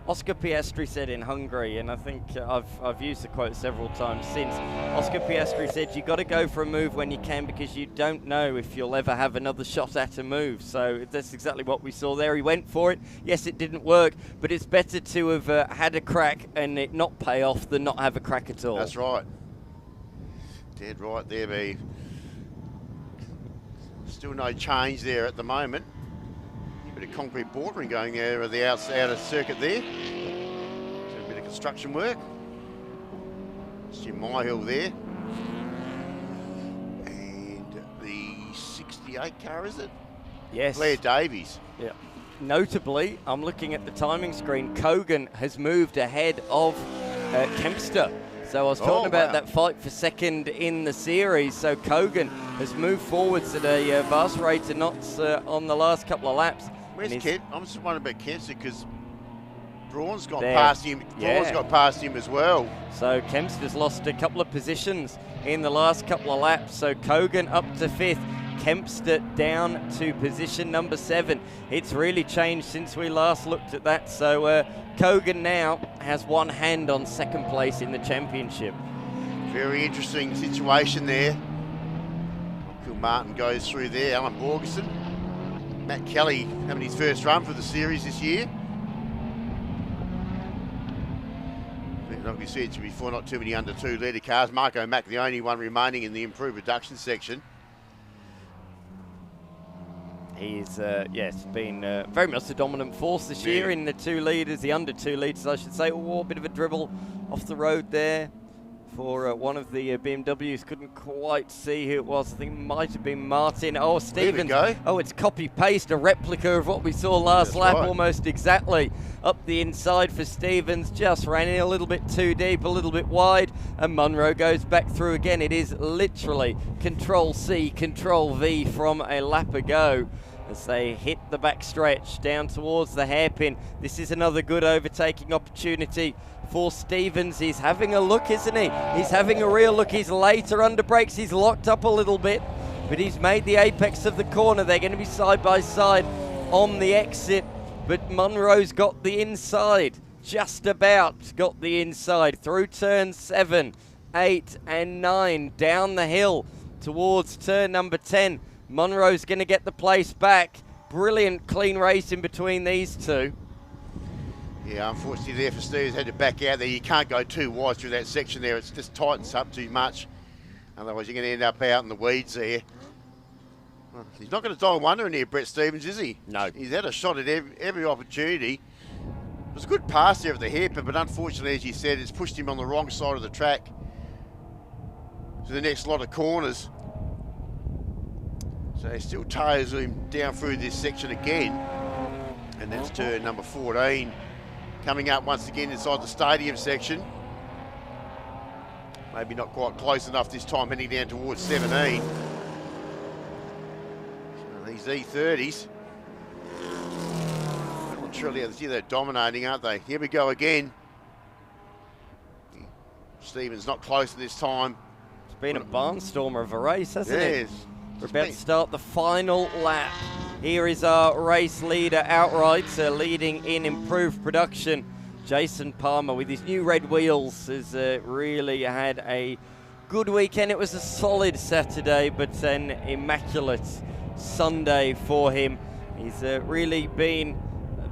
Oscar Piastri said in Hungary, and I think I've used the quote several times since. Oscar Piastri said, you got to go for a move when you can, because you don't know if you'll ever have another shot at a move. So that's exactly what we saw there. He went for it. Yes, it didn't work, but it's better to have had a crack and it not pay off than not have a crack at all. That's right. Dead right there, B. Still no change there at the moment. A bit of concrete bordering going over the outer circuit there. So a bit of construction work. It's Jim Myhill there. And the 68 car, is it? Yes. Blair Davies. Yeah. Notably, I'm looking at the timing screen, Kogan has moved ahead of Kempster. So I was talking about that fight for second in the series. So Kogan has moved forwards at a vast rate of knots on the last couple of laps. Where's Kent? I'm just wondering about Kempster, because Braun's got past him. Braun's got past him as well. So Kempster's lost a couple of positions in the last couple of laps. So Kogan up to 5th. Kempster down to position number 7. It's really changed since we last looked at that. So Kogan now has one hand on second place in the championship. Very interesting situation there. Phil Martin goes through there. Alan Borgeson. Matt Kelly having his first run for the series this year. Like we said before, not too many under 2 litre cars. Marco Mack, the only one remaining in the improved reduction section. He's, been very much the dominant force this year in the 2 litres, the under 2 litres, I should say. Oh, a bit of a dribble off the road there for one of the BMWs. Couldn't quite see who it was. I think it might have been Martin. Oh, Stevens. Oh, it's copy-paste, a replica of what we saw last lap, almost exactly. Up the inside for Stevens, just ran in a little bit too deep, a little bit wide, and Munro goes back through again. It is literally Control-C, Control-V from a lap ago as they hit the back stretch down towards the hairpin. This is another good overtaking opportunity for Stevens. He's having a look, isn't he? He's having a real look. He's later under brakes. He's locked up a little bit, but he's made the apex of the corner. They're going to be side by side on the exit, but Munro's got the inside. just about got the inside through turns 7, 8 and 9 down the hill towards turn number 10. Munro's going to get the place back. Brilliant clean race in between these two. Yeah, unfortunately there for Steve's had to back out there. You can't go too wide through that section there. It's just tightens up too much. Otherwise you're going to end up out in the weeds there. Well, he's not going to die of wonder in here, Brett Stevens, is he? No. He's had a shot at every opportunity. It was a good pass there of the hairpin, but unfortunately, as you said, it's pushed him on the wrong side of the track to the next lot of corners. So he still tails him down through this section again. And that's turn number 14. Coming up once again inside the stadium section. Maybe not quite close enough this time, heading down towards 17. So these E30s. Not sure they're dominating, aren't they? Here we go again. Stevens not close this time. It's been a barnstormer of a race, hasn't it? Yes. We're about to start the final lap. Here is our race leader outright, leading in improved production. Jason Palmer with his new red wheels has really had a good weekend. It was a solid Saturday, but an immaculate Sunday for him. He's really been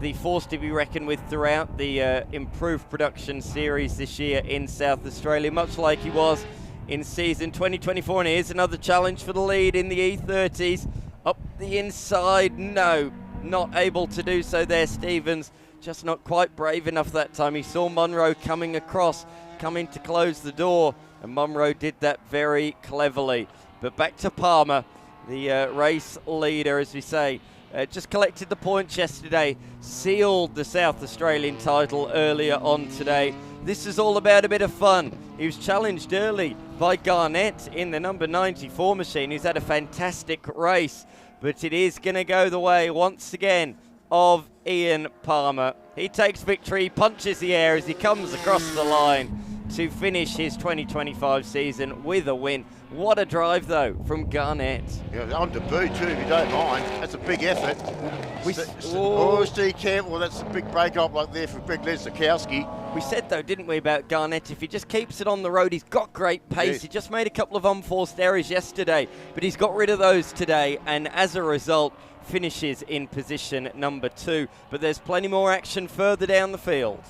the force to be reckoned with throughout the improved production series this year in South Australia, much like he was in season 2024. And here's another challenge for the lead in the E30s. Up the inside, no, not able to do so there. Stevens just not quite brave enough that time. He saw Munro coming across, coming to close the door, and Munro did that very cleverly. But back to Palmer, the race leader, as we say, just collected the points yesterday, sealed the South Australian title earlier on today. This is all about a bit of fun. He was challenged early by Garnett in the number 94 machine. He's had a fantastic race, but it is going to go the way once again of Ian Palmer. He takes victory, punches the air as he comes across the line to finish his 2025 season with a win. What a drive, though, from Garnett. Yeah, on debut, too, if you don't mind. That's a big effort. Steve Campbell, that's a big break-up like there for Greg Lesnikowski. We said, though, didn't we, about Garnett, if he just keeps it on the road, he's got great pace. Yes. He just made a couple of unforced errors yesterday, but he's got rid of those today, and as a result, finishes in position number 2. But there's plenty more action further down the field.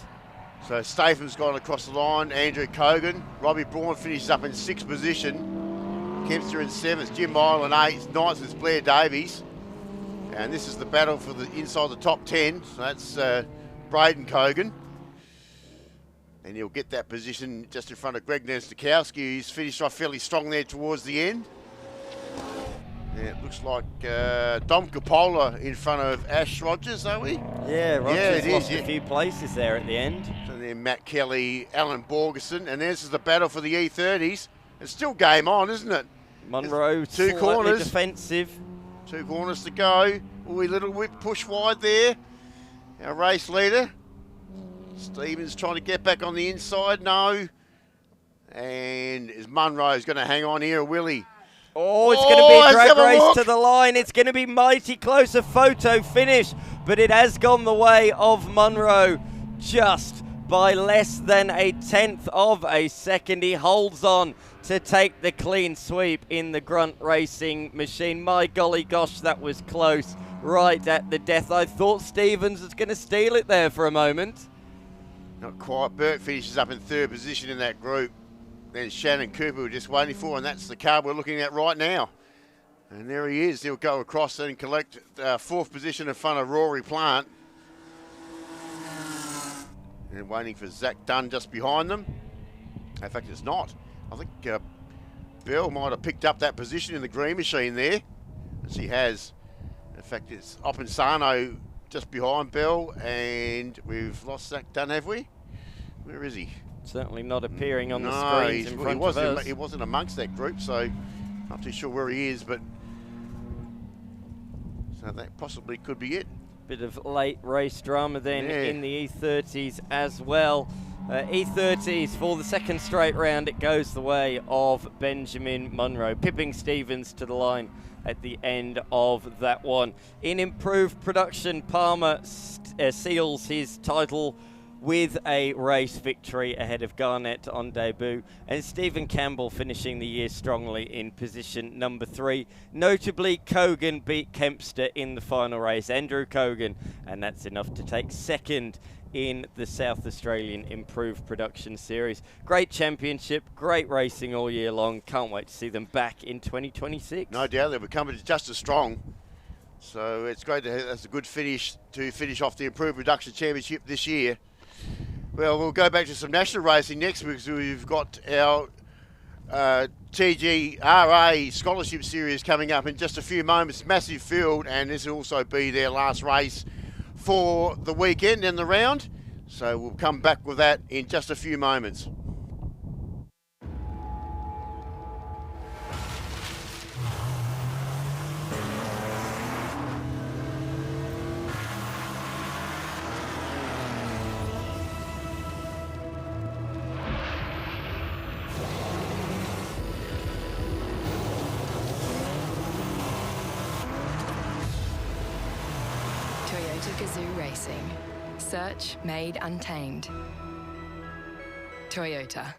So Statham's gone across the line, Andrew Cogan. Robbie Braun finishes up in 6th position. Kempster in 7th, Jim Mile in 8th, 9th is Blair Davies. And this is the battle for the inside the top 10. So that's Braden Cogan. And he'll get that position just in front of Greg Nestikowski, who's finished off fairly strong there towards the end. Yeah, it looks like Dom Coppola in front of Ash Rogers, are we? Yeah, Rogers lost a few places there at the end. So then Matt Kelly, Alan Borgeson, and this is the battle for the E30s. It's still game on, isn't it? Munro Two slightly corners. defensive. 2 corners to go. Wee little whip push wide there. Our race leader. Stevens trying to get back on the inside. No. And is Munro's going to hang on here, Willie? Oh, it's going to be a drag race to the line. It's going to be mighty close, a photo finish, but it has gone the way of Munro just by less than a 1/10 of a second. He holds on to take the clean sweep in the grunt racing machine. My golly gosh, that was close, right at the death. I thought Stevens was going to steal it there for a moment. Not quite. Burke finishes up in 3rd position in that group. Then Shannon Cooper we're just waiting for, and that's the car we're looking at right now. And there he is. He'll go across and collect 4th position in front of Rory Plant. And waiting for Zach Dunn just behind them. In fact, it's not. I think Bell might have picked up that position in the green machine there, as he has. In fact, it's Opensano just behind Bell, and we've lost Zach Dunn, have we? Where is he? Certainly not appearing on the screens in front of us. He wasn't amongst that group, so not too sure where he is, but so that possibly could be it. Bit of late race drama then in the E30s as well. E30s for the 2nd straight round, it goes the way of Benjamin Munro, pipping Stevens to the line at the end of that one. In improved production, Palmer seals his title with a race victory ahead of Garnett on debut, and Stephen Campbell finishing the year strongly in position number 3. Notably, Kogan beat Kempster in the final race, Andrew Kogan, and that's enough to take second in the South Australian Improved Production Series. Great championship, great racing all year long. Can't wait to see them back in 2026. No doubt they'll become just as strong. So it's great to have, that's a good finish to finish off the Improved Production Championship this year. Well, we'll go back to some national racing next because we've got our TGRA Scholarship Series coming up in just a few moments. Massive field, and this will also be their last race for the weekend and the round. So we'll come back with that in just a few moments. Gazoo Racing. Search made untamed. Toyota.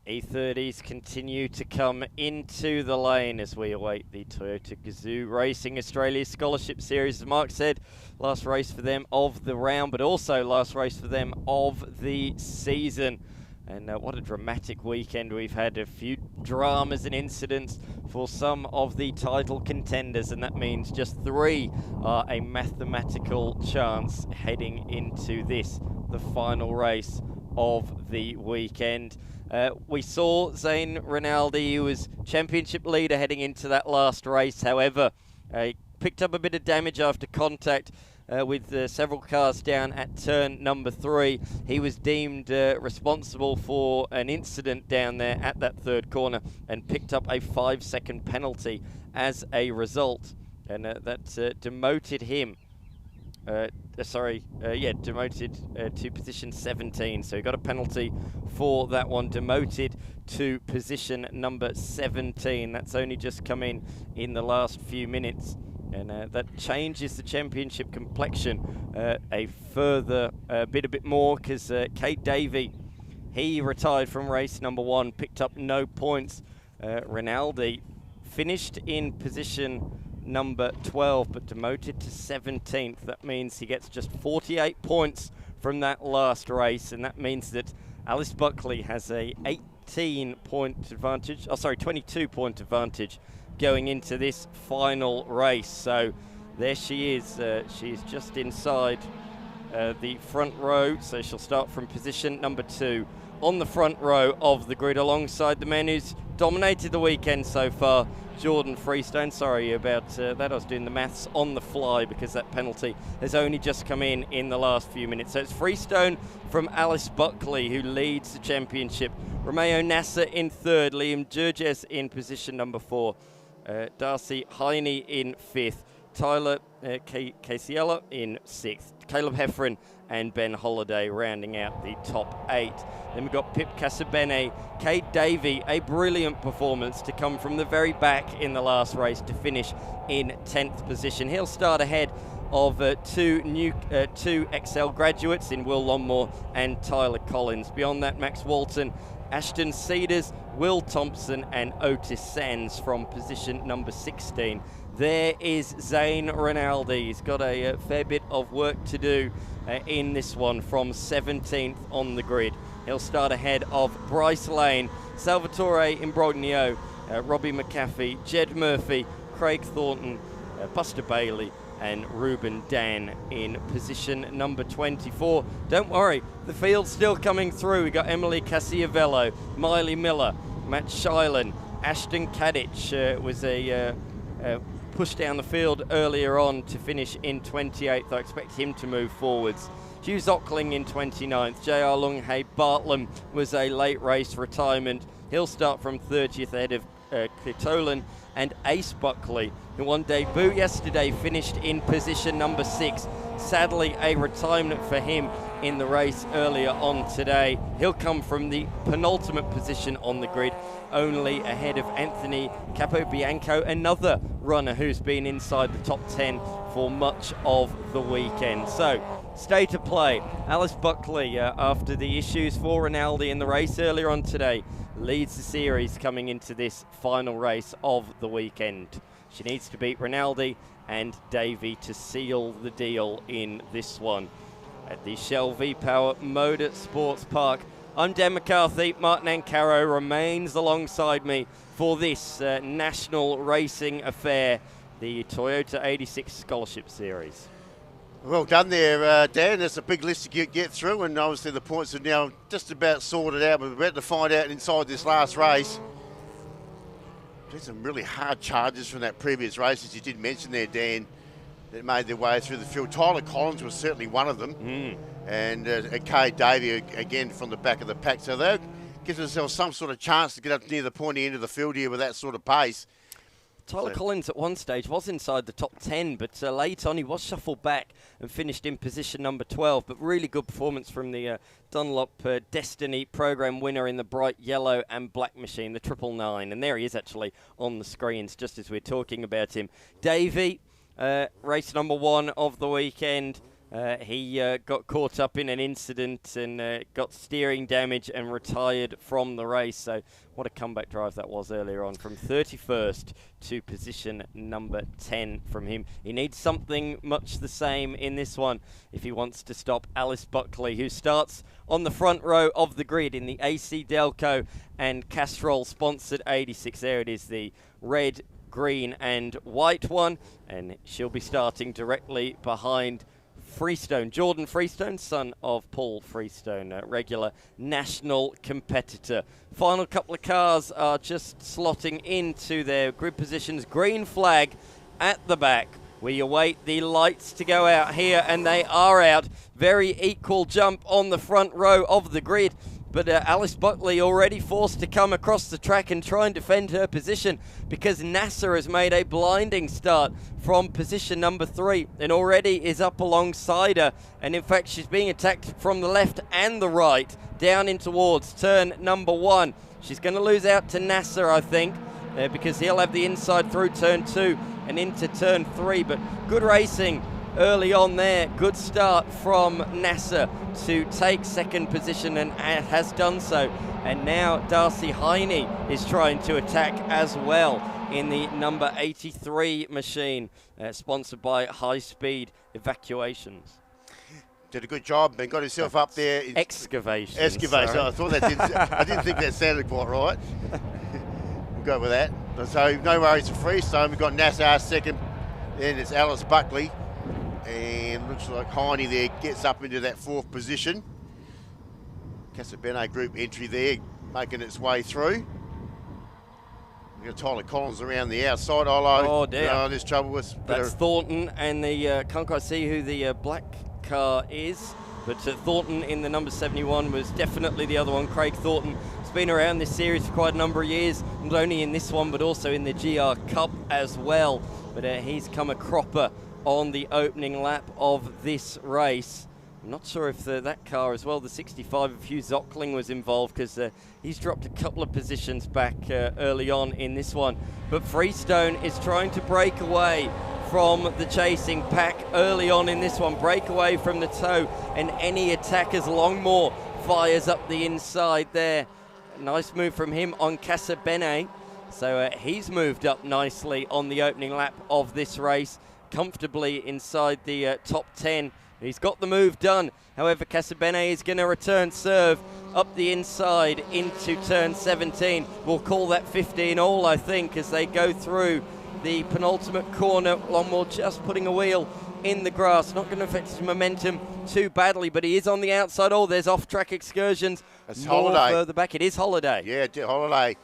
E30s continue to come into the lane as we await the Toyota Gazoo Racing Australia Scholarship Series. As Mark said, last race for them of the round, but also last race for them of the season. And what a dramatic weekend we've had. A few dramas and incidents for some of the title contenders, and that means just 3 are a mathematical chance heading into this, the final race of the weekend. We saw Zane Rinaldi, who was championship leader heading into that last race. However, picked up a bit of damage after contact with several cars down at turn number 3. He was deemed responsible for an incident down there at that third corner and picked up a 5-second penalty as a result. And that demoted him. Demoted to position 17. So he got a penalty for that one, demoted to position number 17. That's only just come in the last few minutes. And that changes the championship complexion a further bit more, because Kate Davey, he retired from race number 1, picked up no points. Rinaldi finished in position number 12, but demoted to 17th. That means he gets just 48 points from that last race, and that means that Alice Buckley has a 22-point advantage going into this final race. So there she is. She's just inside the front row, so she'll start from position number 2 on the front row of the grid, alongside the man who's dominated the weekend so far, Jordan Freestone. Sorry about that, I was doing the maths on the fly because that penalty has only just come in the last few minutes. So it's Freestone from Alice Buckley who leads the championship. Romeo Nasser in 3rd, Liam Jurges in position number 4, Darcy Heine in 5th, Tyler Casiella in 6th, Caleb Heffron and Ben Holiday rounding out the top 8. Then we've got Pip Casabene, Kate Davey, a brilliant performance to come from the very back in the last race to finish in 10th position. He'll start ahead of two XL graduates in Will Longmore and Tyler Collins. Beyond that, Max Walton, Ashton Cedars, Will Thompson and Otis Sands from position number 16. There is Zane Rinaldi. He's got a fair bit of work to do in this one from 17th on the grid. He'll start ahead of Bryce Lane, Salvatore Imbrogno, Robbie McAfee, Jed Murphy, Craig Thornton, Buster Bailey and Ruben Dan in position number 24. Don't worry, the field's still coming through. We got Emily Casiavello, Miley Miller, Matt Shilan, Ashton Kadich was a push down the field earlier on to finish in 28th. I expect him to move forwards. Hugh Zockling in 29th. JR Lunghay Bartlam was a late race retirement. He'll start from 30th ahead of Kitolan, and Ace Buckley, who won debut yesterday, finished in position number 6. Sadly, a retirement for him in the race earlier on today. He'll come from the penultimate position on the grid, only ahead of Anthony Capobianco, another runner who's been inside the top 10 for much of the weekend. So, state of play. Alice Buckley, after the issues for Rinaldi in the race earlier on today, leads the series coming into this final race of the weekend. She needs to beat Rinaldi and Davey to seal the deal in this one. At the Shell V-Power Motorsport Park, I'm Dan McCarthy. Martin Ancaro remains alongside me for this national racing affair, the Toyota 86 Scholarship Series. Well done there, Dan. That's a big list to get through, and obviously the points are now just about sorted out. We're about to find out inside this last race. There's some really hard charges from that previous race, as you did mention there, Dan, that made their way through the field. Tyler Collins was certainly one of them, and Kay Davey again from the back of the pack. So that gives themselves some sort of chance to get up near the pointy end of the field here with that sort of pace. Tyler Collins at one stage was inside the top 10, but late on he was shuffled back and finished in position number 12. But really good performance from the Dunlop Destiny program winner in the bright yellow and black machine, the 999. And there he is actually on the screens just as we're talking about him. Davey, race number 1 of the weekend. He got caught up in an incident and got steering damage and retired from the race. So what a comeback drive that was earlier on, from 31st to position number 10 from him. He needs something much the same in this one if he wants to stop Alice Buckley, who starts on the front row of the grid in the AC Delco and Castrol sponsored 86. There it is, the red, green and white one, and she'll be starting directly behind Freestone, Jordan Freestone, son of Paul Freestone, a regular national competitor. Final couple of cars are just slotting into their grid positions. Green flag at the back. We await the lights to go out here, and they are out. Very equal jump on the front row of the grid. But Alice Buckley already forced to come across the track and try and defend her position, because Nasser has made a blinding start from position number 3 and already is up alongside her. And in fact, she's being attacked from the left and the right down in towards turn number 1. She's going to lose out to Nasser, I think, because he'll have the inside through turn 2 and into turn 3. But good racing early on there. Good start from Nasser to take second position, and has done so. And now Darcy Heine is trying to attack as well in the number 83 machine, sponsored by High Speed Evacuations. Did a good job and got himself up there. Excavation. Excavation. I thought that I didn't think that sounded quite right. We'll go with that. So no worries for Freestone. We've got Nassar second. Then it's Alice Buckley. And looks like Heine there gets up into that 4th position. Casabene group entry there, making its way through. We've got Tyler Collins around the outside. Oh dear. There's trouble with... That's Thornton, and the can't quite see who the black car is, but Thornton in the number 71 was definitely the other one. Craig Thornton has been around this series for quite a number of years, not only in this one but also in the GR Cup as well. But he's come a cropper on the opening lap of this race. I'm not sure if that car as well, the 65 of Hugh Zockling, was involved, because he's dropped a couple of positions back early on in this one. But Freestone is trying to break away from the chasing pack early on in this one, break away from the tow, and any attackers. Longmore fires up the inside there. Nice move from him on Casabene. So he's moved up nicely on the opening lap of this race, comfortably inside the top 10. He's got the move done. However, Casabene is going to return serve up the inside into turn 17. We'll call that 15 all, I think, as they go through the penultimate corner. Longmore just putting a wheel in the grass. Not going to affect his momentum too badly, but he is on the outside. Oh, there's off-track excursions. That's more Holiday. further back. It is Holiday. Yeah, Holiday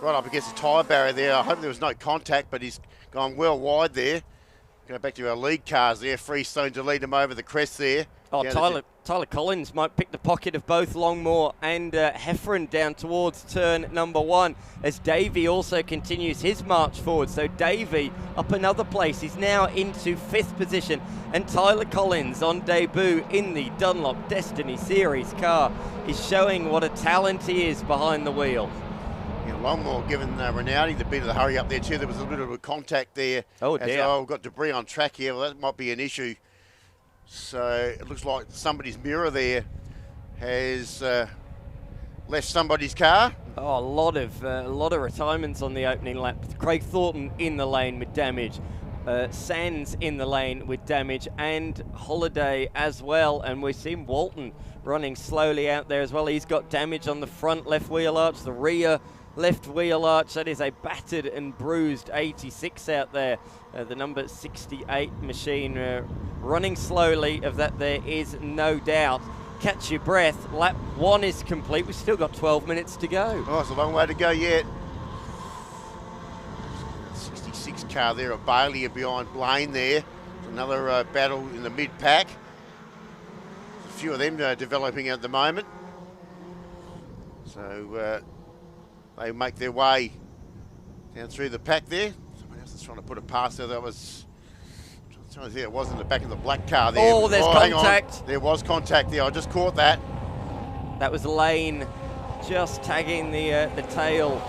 right up against the tyre barrier there. I hope there was no contact, but he's gone well wide there. Go back to our lead cars there. Freestone to lead him over the crest there. Oh, Yeah, Tyler Collins might pick the pocket of both Longmore and Heffron down towards turn number 1 as Davey also continues his march forward. So Davey up another place. He's now into 5th position. And Tyler Collins on debut in the Dunlop Destiny Series car is showing what a talent he is behind the wheel. Yeah, Longmore giving Rinaldi the bit of the hurry up there too. There was a bit of a contact there. Oh dear. We've got debris on track here. Well, that might be an issue. So it looks like somebody's mirror there has left somebody's car. Oh, a lot of retirements on the opening lap. Craig Thornton in the lane with damage. Sands in the lane with damage, and Holiday as well. And we've seen Walton running slowly out there as well. He's got damage on the front left wheel arch, the rear left wheel arch. That is a battered and bruised 86 out there. The number 68 machine running slowly, of that there is no doubt. Catch your breath. Lap 1 is complete. We've still got 12 minutes to go. Oh, it's a long way to go yet. 66 car there at Bailey and behind Blaine there. Another battle in the mid-pack. A few of them developing at the moment. So they make their way down through the pack there. Someone else is trying to put a pass there. That was, I'm trying to think, it was in the back of the black car there. Oh, there's contact. There was contact there. I just caught that. That was Lane just tagging the tail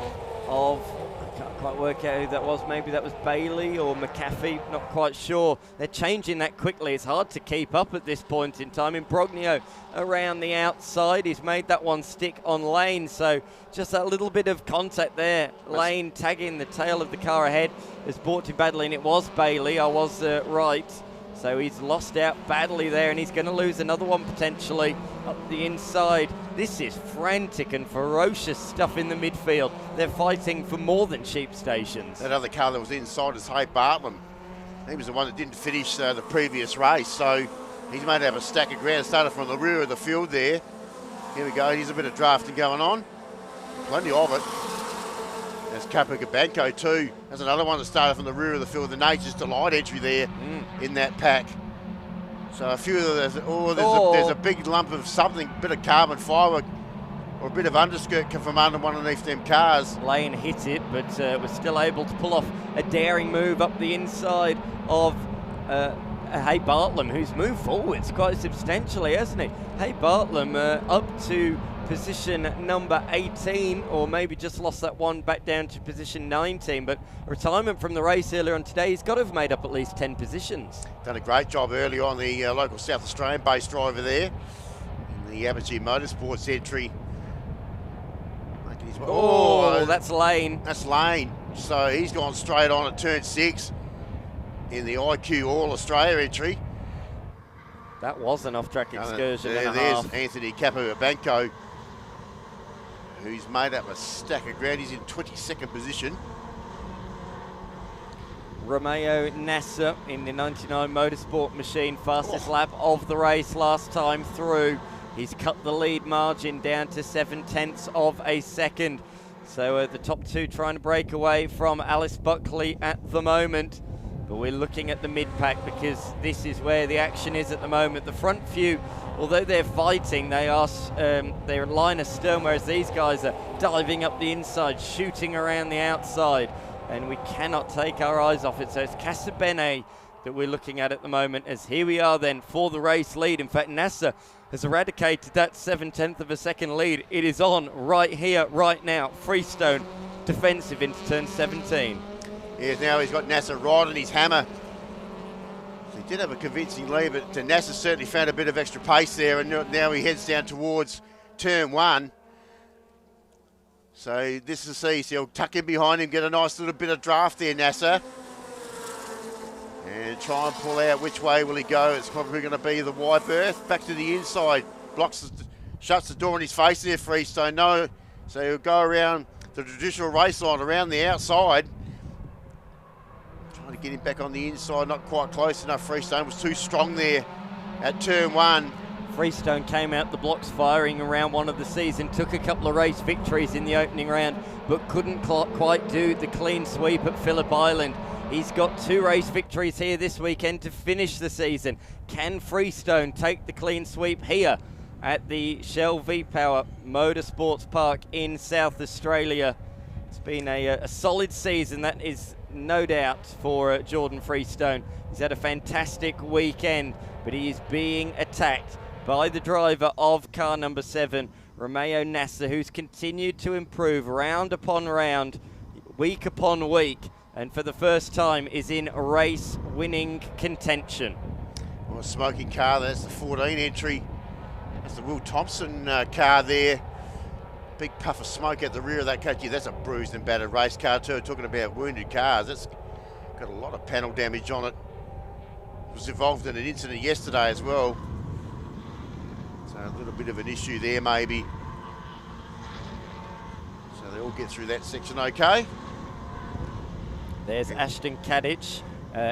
of, I can't quite work out who that was. Maybe that was Bailey or McAfee, not quite sure. They're changing that quickly. It's hard to keep up at this point in time. Imbrogno around the outside. He's made that one stick on Lane, so just a little bit of contact there. Lane tagging the tail of the car ahead has brought him badly, and it was Bailey. I was right. So he's lost out badly there, and he's going to lose another one potentially up the inside. This is frantic and ferocious stuff in the midfield. They're fighting for more than sheep stations. That other car that was inside is Hay Bartlam. He was the one that didn't finish the previous race, so he's made to have a stack of ground. Started from the rear of the field there. Here we go, here's a bit of drafting going on. Plenty of it. There's Capo Gabanco too. There's another one that started from the rear of the field. The Nature's Delight entry there in that pack. So a few of those, there's a big lump of something, bit of carbon fibre or a bit of underskirt from underneath them cars. Lane hit it, but was still able to pull off a daring move up the inside of Hay Bartlam, who's moved forwards quite substantially, hasn't he? Hay Bartlam up to position number 18, or maybe just lost that one back down to position 19, but retirement from the race earlier on today, he's got to have made up at least 10 positions. Done a great job early on, the local South Australian based driver there in the Amateur Motorsports entry. Oh, that's Lane. That's Lane. So he's gone straight on at turn 6 in the IQ All Australia entry. That was an off-track excursion and a there's half. Anthony Capobanco, who's made up a stack of ground. He's in 22nd position. Romeo Nasser in the 99 Motorsport machine, fastest lap of the race last time through. He's cut the lead margin down to 0.7 of a second. So the top two trying to break away from Alice Buckley at the moment. But we're looking at the mid-pack because this is where the action is at the moment. The front few, although they're fighting, they're in line astern, whereas these guys are diving up the inside, shooting around the outside, and we cannot take our eyes off it. So it's Casabene that we're looking at the moment, as here we are then for the race lead. In fact, Nasser has eradicated that 0.7 of a second lead. It is on right here, right now. Freestone defensive into turn 17. Yes, now he's got Nasser right on his hammer. So he did have a convincing lead, but Nasser certainly found a bit of extra pace there, and now he heads down towards turn 1. So this is see, so he'll tuck in behind him, get a nice little bit of draft there, Nasser. And try and pull out which way will he go. It's probably going to be the wide berth. Back to the inside, shuts the door in his face there, Freestone. No, so he'll go around the traditional race line, around the outside. to get him back on the inside, not quite close enough. Freestone was too strong there at turn 1. Freestone came out the blocks firing in round 1 of the season, took a couple of race victories in the opening round, but couldn't quite do the clean sweep at Phillip Island. He's got 2 race victories here this weekend to finish the season. Can Freestone take the clean sweep here at the Shell V-Power Motorsport Park in South Australia? It's been a solid season, that is no doubt, for Jordan Freestone. He's had a fantastic weekend, but he is being attacked by the driver of car number 7, Romeo Nasser, who's continued to improve round upon round, week upon week, and for the first time is in race-winning contention. Well, a smoking car, that's the 14 entry. That's the Will Thompson car there. Big puff of smoke at the rear of that car. Gee, that's a bruised and battered race car too. Talking about wounded cars, that's got a lot of panel damage on it. It was involved in an incident yesterday as well. So a little bit of an issue there maybe. So they all get through that section okay. There's Ashton Kadich.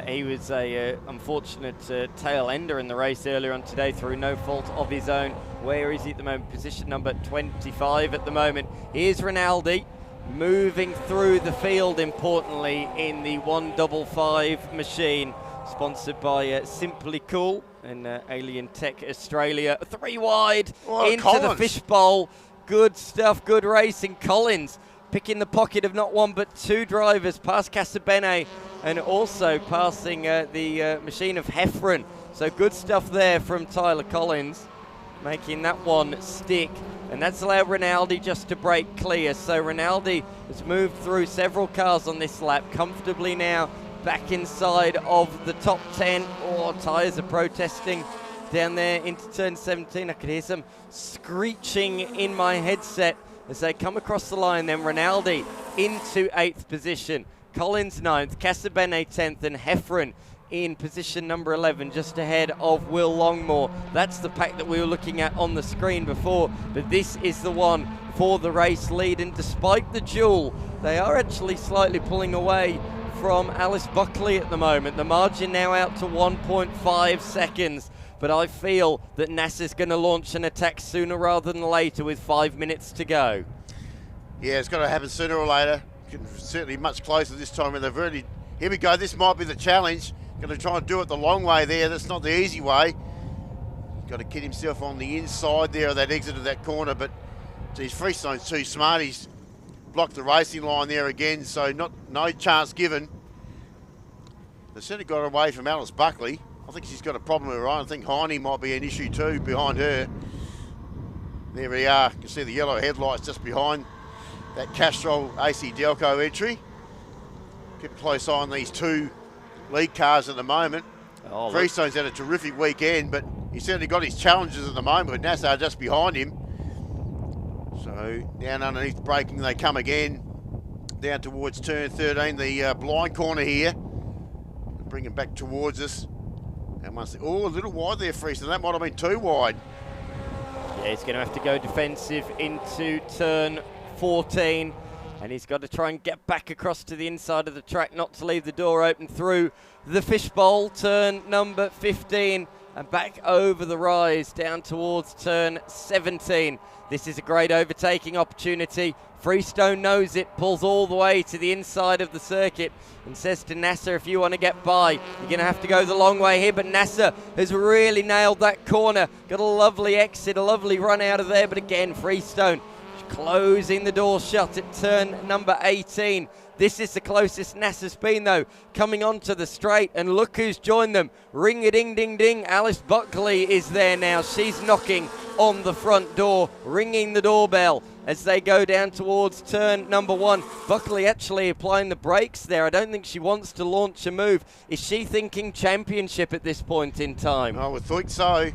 He was a unfortunate tail ender in the race earlier on today through no fault of his own. Where is he at the moment? Position number 25 at the moment. Here's Rinaldi moving through the field, importantly, in the 155 machine, sponsored by Simply Cool and Alien Tech Australia. 3 wide into Collins. the fishbowl. Good stuff, good racing. Collins picking the pocket of not 1 but 2 drivers, past Casabene and also passing the machine of Heffron. So good stuff there from Tyler Collins, making that one stick. And that's allowed Rinaldi just to break clear. So Rinaldi has moved through several cars on this lap comfortably now, back inside of the top 10. Oh, tyres are protesting down there into turn 17. I could hear some screeching in my headset as they come across the line. Then Rinaldi into 8th position, Collins 9th, Casabene 10th, and Heffron in position number 11, just ahead of Will Longmore. That's the pack that we were looking at on the screen before, but this is the one for the race lead. And despite the duel, they are actually slightly pulling away from Alice Buckley at the moment. The margin now out to 1.5 seconds. But I feel that Nasser's going to launch an attack sooner rather than later with 5 minutes to go. Yeah, it's got to happen sooner or later. Certainly much closer this time. They've already, here we go, this might be the challenge. Going to try and do it the long way there. That's not the easy way. Got to get himself on the inside there of that exit of that corner. But geez, Freestone's too smart. He's blocked the racing line there again, so no chance given. They certainly got away from Alice Buckley. I think she's got a problem with her own. I think Heine might be an issue too behind her. There we are. You can see the yellow headlights just behind that Castrol AC Delco entry. Keep a close eye on these 2 lead cars at the moment. Oh, Freestone's had a terrific weekend, but he's certainly got his challenges at the moment with Nassar just behind him. So down underneath braking they come again. Down towards turn 13, the blind corner here. Bring him back towards us. And once, oh, a little wide there, Freestone. That might have been too wide. Yeah, he's going to have to go defensive into turn 14. And he's got to try and get back across to the inside of the track, not to leave the door open through the fishbowl. Turn number 15 and back over the rise down towards turn 17. This is a great overtaking opportunity. Freestone knows it, pulls all the way to the inside of the circuit and says to Nasser, if you want to get by, you're going to have to go the long way here. But Nasser has really nailed that corner. Got a lovely exit, a lovely run out of there. But again, Freestone closing the door shut at turn number 18. This is the closest Nasser's been, though, coming onto the straight. And look who's joined them. Ring-a-ding-ding-ding. Alice Buckley is there now. She's knocking on the front door, ringing the doorbell as they go down towards turn number 1. Buckley actually applying the brakes there. I don't think she wants to launch a move. Is she thinking championship at this point in time? I would think so.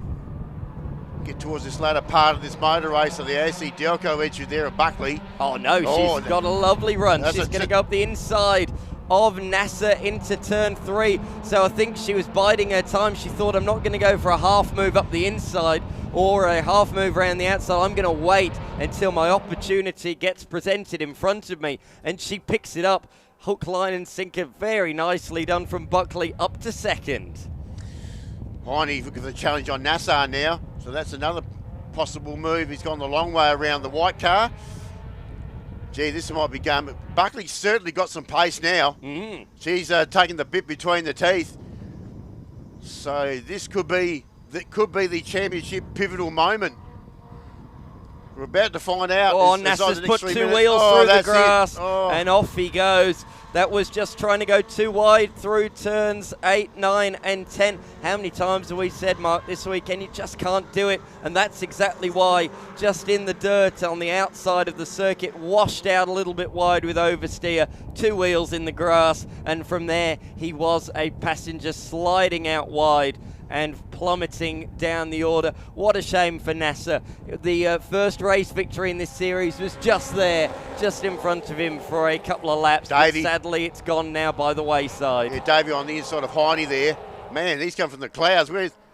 Get towards this latter part of this motor race of the AC Delco entry there at Buckley. Oh no, she's got a lovely run. She's going to go up the inside of Nasser into turn 3. So I think she was biding her time. She thought, I'm not going to go for a half move up the inside or a half move around the outside. I'm going to wait until my opportunity gets presented in front of me. And she picks it up hook, line and sinker. Very nicely done from Buckley up to second. Heine looking for the challenge on Nassar now. So that's another possible move. He's gone the long way around the white car. Gee, this might be going. Buckley's certainly got some pace now. She's taking the bit between the teeth. So this could be the championship pivotal moment. We're about to find out. Oh, Nassar's put 2 wheels through the grass, and off he goes. That was just trying to go too wide through turns 8, 9, and 10. How many times have we said, Mark, this weekend you just can't do it? And that's exactly why. Just in the dirt on the outside of the circuit, washed out a little bit wide with oversteer, 2 wheels in the grass, and from there he was a passenger sliding out wide and plummeting down the order. What a shame for Nassar. The first race victory in this series was just there, just in front of him for a couple of laps. Davey, but sadly, it's gone now by the wayside. Yeah, Davey on the inside of Heine there. Man, he's come from the clouds.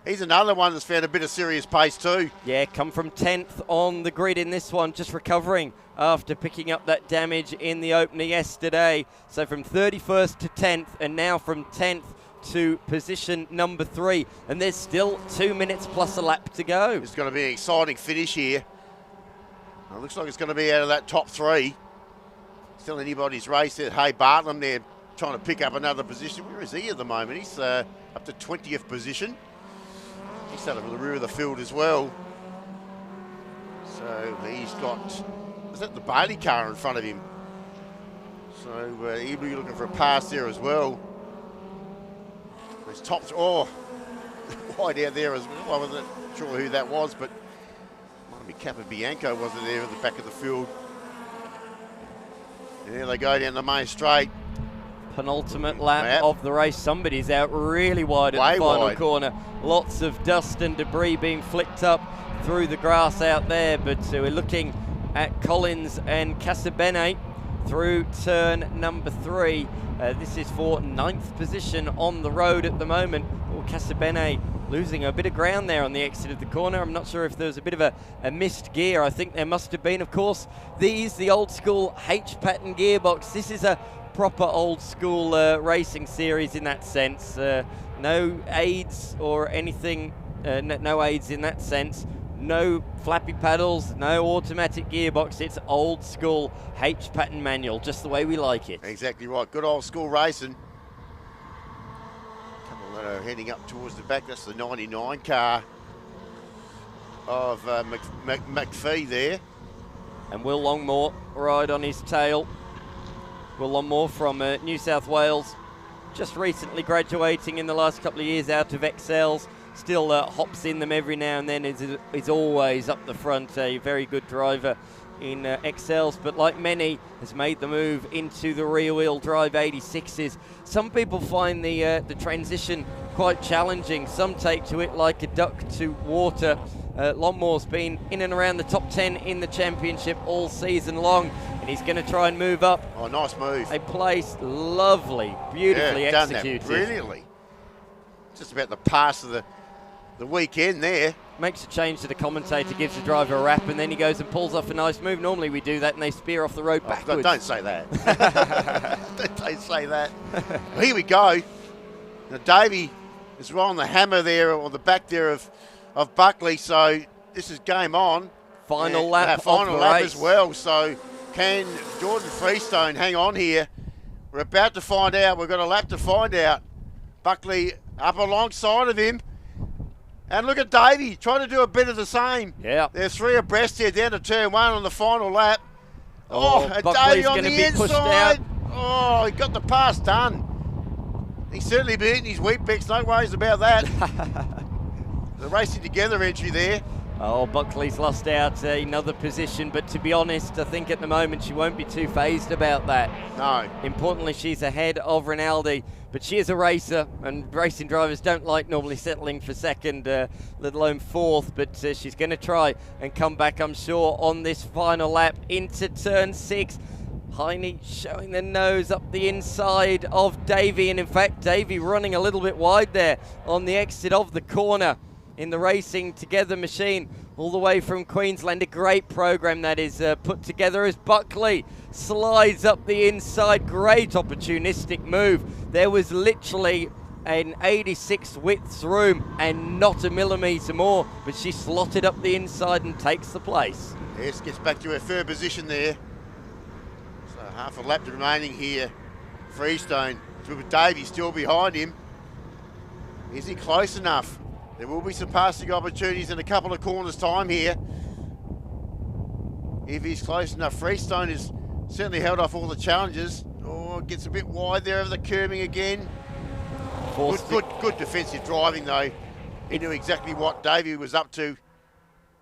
He's another one that's found a bit of serious pace too. Yeah, come from 10th on the grid in this one, just recovering after picking up that damage in the opener yesterday. So from 31st to 10th, and now from 10th to position number 3, and there's still 2 minutes plus a lap to go. It's going to be an exciting finish here. It looks like it's going to be out of that top 3. Still anybody's race there. Hey, Bartlam there trying to pick up another position. Where is he at the moment? He's up to 20th position. He's started with the rear of the field as well. So he's got, is that the Bailey car in front of him? So he'll be looking for a pass there as well. His top, wide out there as well. I wasn't sure who that was, but might be Capobianco wasn't there at the back of the field. And there they go down the main straight. Penultimate lap of the race. Somebody's out really wide at the final corner. Lots of dust and debris being flicked up through the grass out there, but we're looking at Collins and Casabene through turn number 3. This is for 9th position on the road at the moment. Casabene losing a bit of ground there on the exit of the corner. I'm not sure if there was a bit of a missed gear. I think there must have been. Of course, the old school H-pattern gearbox. This is a proper old school racing series in that sense. No aids or anything, no aids in that sense. No flappy paddles, no automatic gearbox. It's old school H-pattern manual, just the way we like it. Exactly right. Good old school racing. Couple that are heading up towards the back. That's the 99 car of McPhee there. And Will Longmore right on his tail. Will Longmore from New South Wales, just recently graduating in the last couple of years out of XLs. Still hops in them every now and then, is always up the front, a very good driver in XLs, but like many, has made the move into the rear-wheel drive 86s. Some people find the transition quite challenging. Some take to it like a duck to water. Longmore's been in and around the top 10 in the championship all season long, and he's going to try and move up. Oh, nice move. A place lovely, beautifully executed. Done that brilliantly. Just about the pass of the weekend there. Makes a change to the commentator, gives the driver a wrap, and then he goes and pulls off a nice move. Normally we do that and they spear off the road backwards. Don't say that. Don't say that. Well, here we go. Now Davey is right on the hammer there, or the back there of Buckley, so this is game on. Final lap final of the lap race as well, so can Jordan Freestone hang on here? We're about to find out. We've got a lap to find out. Buckley up alongside of him. And look at Davey trying to do a bit of the same. Yeah. They're 3 abreast here down to turn 1 on the final lap. And Buckley's Davey on the inside. Oh, he got the pass done. He's certainly been eating his Weet-Bix, no worries about that. The racing together entry there. Oh, Buckley's lost out another position, but to be honest, I think at the moment she won't be too phased about that. No. Importantly, she's ahead of Rinaldi, but she is a racer, and racing drivers don't like normally settling for second, let alone fourth, but she's going to try and come back, I'm sure, on this final lap into turn 6. Heine showing the nose up the inside of Davey, and in fact, Davey running a little bit wide there on the exit of the corner. in the Racing Together machine all the way from Queensland. A great program that is put together as Buckley slides up the inside. Great opportunistic move. There was literally an 86 widths room and not a millimetre more, but she slotted up the inside and takes the place. Yes, gets back to her third position there. So half a lap remaining here. Freestone with Davey still behind him. Is he close enough? There will be some passing opportunities in a couple of corners time here. If he's close enough, Freestone has certainly held off all the challenges. Oh, gets a bit wide there over the curbing again. Good defensive driving though. He knew exactly what Davey was up to.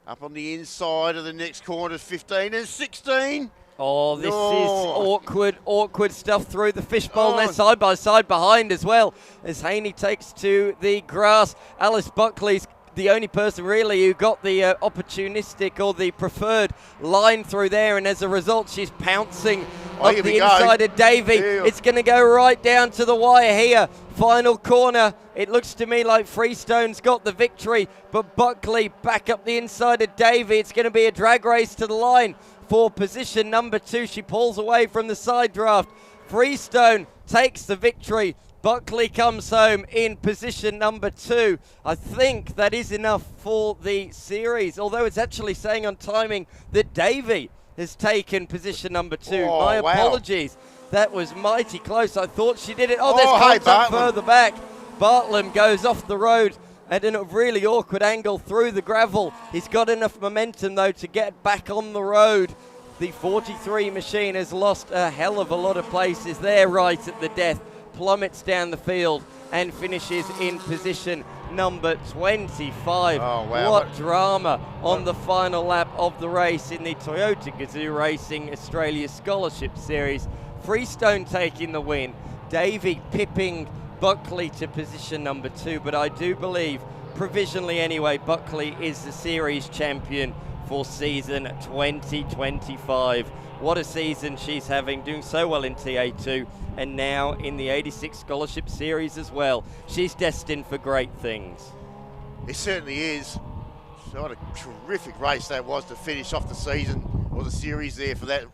Up on the inside of the next corner, 15 and 16. Oh, this is awkward stuff through the fishbowl. They're side by side behind as well as Haney takes to the grass. Alice Buckley's the only person really who got the opportunistic or the preferred line through there, and as a result she's pouncing up the inside of Davey. It's going to go right down to the wire here. Final corner. It looks to me like Freestone's got the victory, but Buckley back up the inside of Davey. It's going to be a drag race to the line for position number 2. She pulls away from the side draft. Freestone takes the victory. Buckley comes home in position number 2. I think that is enough for the series, although it's actually saying on timing that Davey has taken position number 2. My apologies. That was mighty close. I thought she did it. There's contact further back. Bartlam goes off the road at a really awkward angle through the gravel. He's got enough momentum, though, to get back on the road. The 43 machine has lost a hell of a lot of places there right at the death. Plummets down the field and finishes in position number 25. What drama on the final lap of the race in the Toyota Gazoo Racing Australia Scholarship Series. Freestone taking the win. Davey pipping Buckley to position number 2, but I do believe, provisionally anyway, Buckley is the series champion for season 2025. What a season she's having, doing so well in TA2 and now in the 86 Scholarship Series as well. She's destined for great things. It certainly is. So what a terrific race that was to finish off the season, or the series there for that.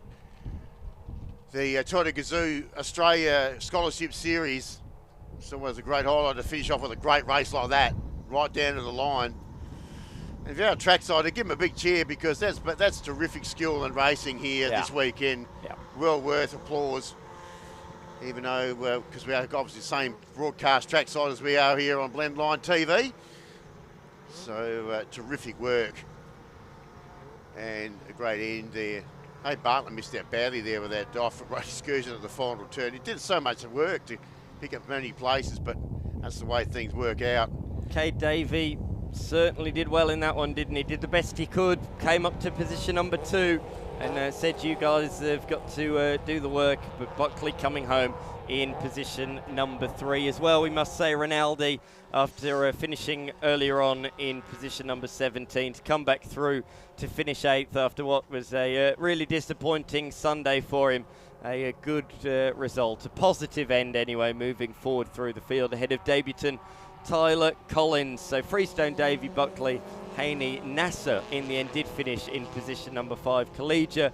The Toyota Gazoo Australia Scholarship Series. So it was a great highlight to finish off with a great race like that, right down to the line. And if you're out trackside, I give them a big cheer, because that's terrific skill and racing here this weekend. Well worth applause. Even though, because we are obviously the same broadcast trackside as we are here on Blendline TV. So terrific work. And a great end there. Hey, Bartlett missed out badly there with that off-road excursion at the final turn. He did so much work to pick up many places, but that's the way things work out. Cade Davey certainly did well in that one, didn't he? Did the best he could, came up to position number 2, and said you guys have got to do the work, but Buckley coming home in position number 3 as well. We must say Rinaldi, after finishing earlier on in position number 17, to come back through to finish 8th after what was a really disappointing Sunday for him. A good result, a positive end anyway, moving forward through the field ahead of debutant Tyler Collins. So Freestone, Davey, Buckley, Haney, Nasser in the end did finish in position number 5. Collegia,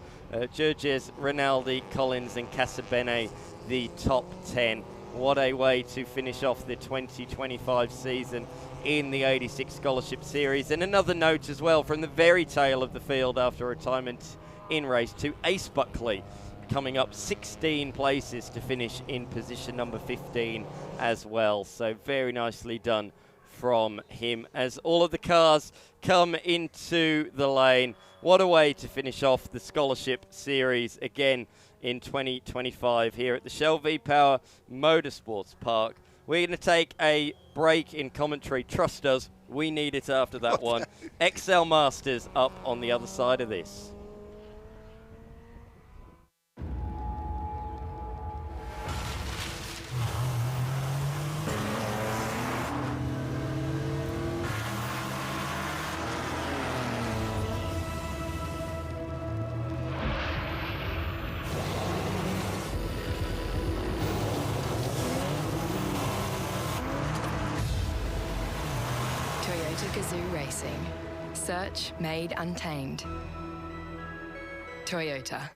Georges, Rinaldi, Collins and Casabene, the top 10. What a way to finish off the 2025 season in the 86 Scholarship Series. And another note as well from the very tail of the field after retirement in race 2, Ace Buckley coming up 16 places to finish in position number 15 as well. So very nicely done from him as all of the cars come into the lane. What a way to finish off the Scholarship Series again in 2025 here at the Shell V-Power Motorsport Park. We're going to take a break in commentary. Trust us, we need it after that one. XL Masters up on the other side of this. Toyota Gazoo Racing. Search made untamed. Toyota.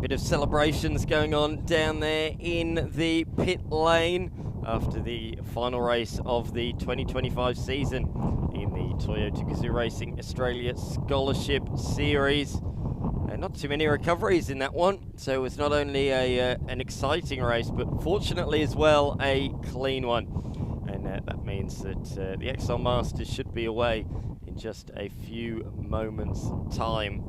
Bit of celebrations going on down there in the pit lane after the final race of the 2025 season in the Toyota Gazoo Racing Australia Scholarship Series. Not too many recoveries in that one, so it was not only an exciting race, but fortunately as well a clean one. And that means that the XL Masters should be away in just a few moments' time.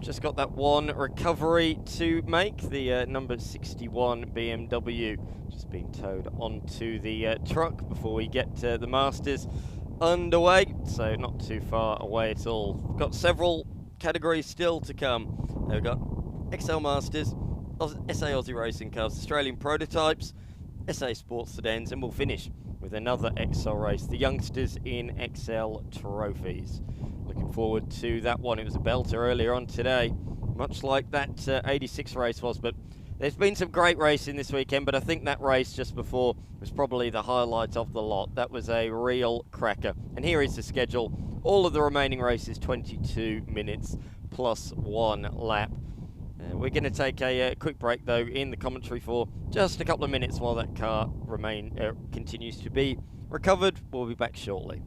Just got that one recovery to make. The number 61 BMW just being towed onto the truck before we get the Masters underway, so not too far away at all. We've got several categories still to come. We've got XL Masters, SA Aussie Racing Cars, Australian Prototypes, SA Sports Sedans, and we'll finish with another XL race, the Youngsters in XL Trophies. Looking forward to that one. It was a belter earlier on today, much like that 86 race was, but there's been some great racing this weekend, but I think that race just before was probably the highlight of the lot. That was a real cracker. And here is the schedule. All of the remaining races, 22 minutes plus 1 lap. We're going to take a quick break, though, in the commentary for just a couple of minutes while that car continues to be recovered. We'll be back shortly.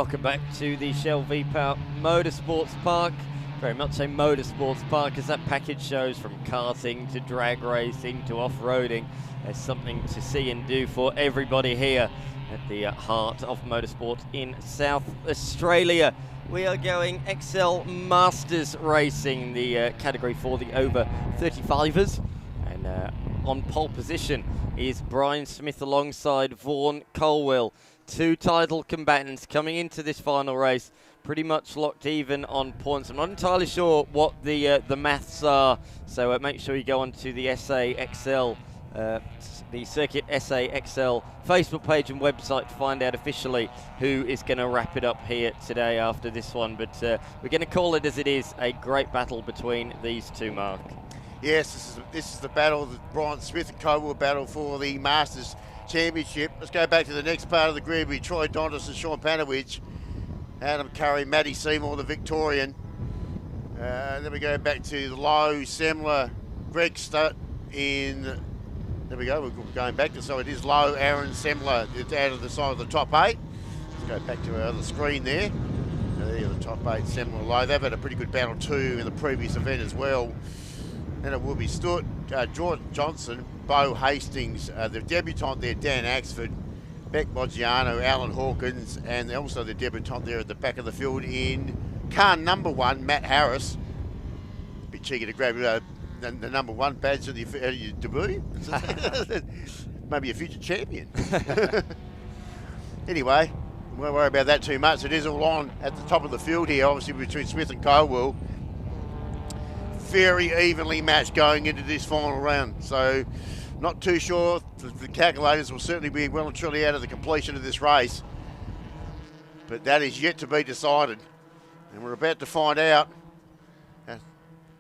Welcome back to the Shell V-Power Motorsports Park. Very much a motorsports park, as that package shows from karting to drag racing to off-roading. There's something to see and do for everybody here at the heart of motorsport in South Australia. We are going XL Masters Racing, the category for the over 35ers. And on pole position is Brian Smith alongside Vaughan Colwell. Two title combatants coming into this final race, pretty much locked even on points. I'm not entirely sure what the maths are, so make sure you go onto the SAXL, the Circuit SAXL Facebook page and website to find out officially who is going to wrap it up here today after this one. But we're going to call it as it is, a great battle between these two, Mark. Yes, this is the battle, the Brian Smith and Colwell battle for the Masters Championship. Let's go back to the next part of the grid with Troy Dontis and Sean Panowich, Adam Curry, Matty Seymour, the Victorian. Then we go back to the Lowe, Semler, Greg Stutt in. There we go. We're going back to, so it is Lowe, Aaron, Semler out of the side of the top 8. Let's go back to our other screen there. There, the top 8, Semler, Lowe. They've had a pretty good battle too in the previous event as well. Then it will be Stuart, Jordan Johnson, Bo Hastings, the debutant there, Dan Axford, Beck Moggiano, Alan Hawkins, and also the debutant there at the back of the field in car number 1, Matt Harris. A bit cheeky to grab the number 1 badge of your debut. Maybe a future champion. Anyway, we won't worry about that too much. It is all on at the top of the field here, obviously between Smith and Colwell. Very evenly matched going into this final round, so not too sure. The calculators will certainly be well and truly out of the completion of this race, but that is yet to be decided, and we're about to find out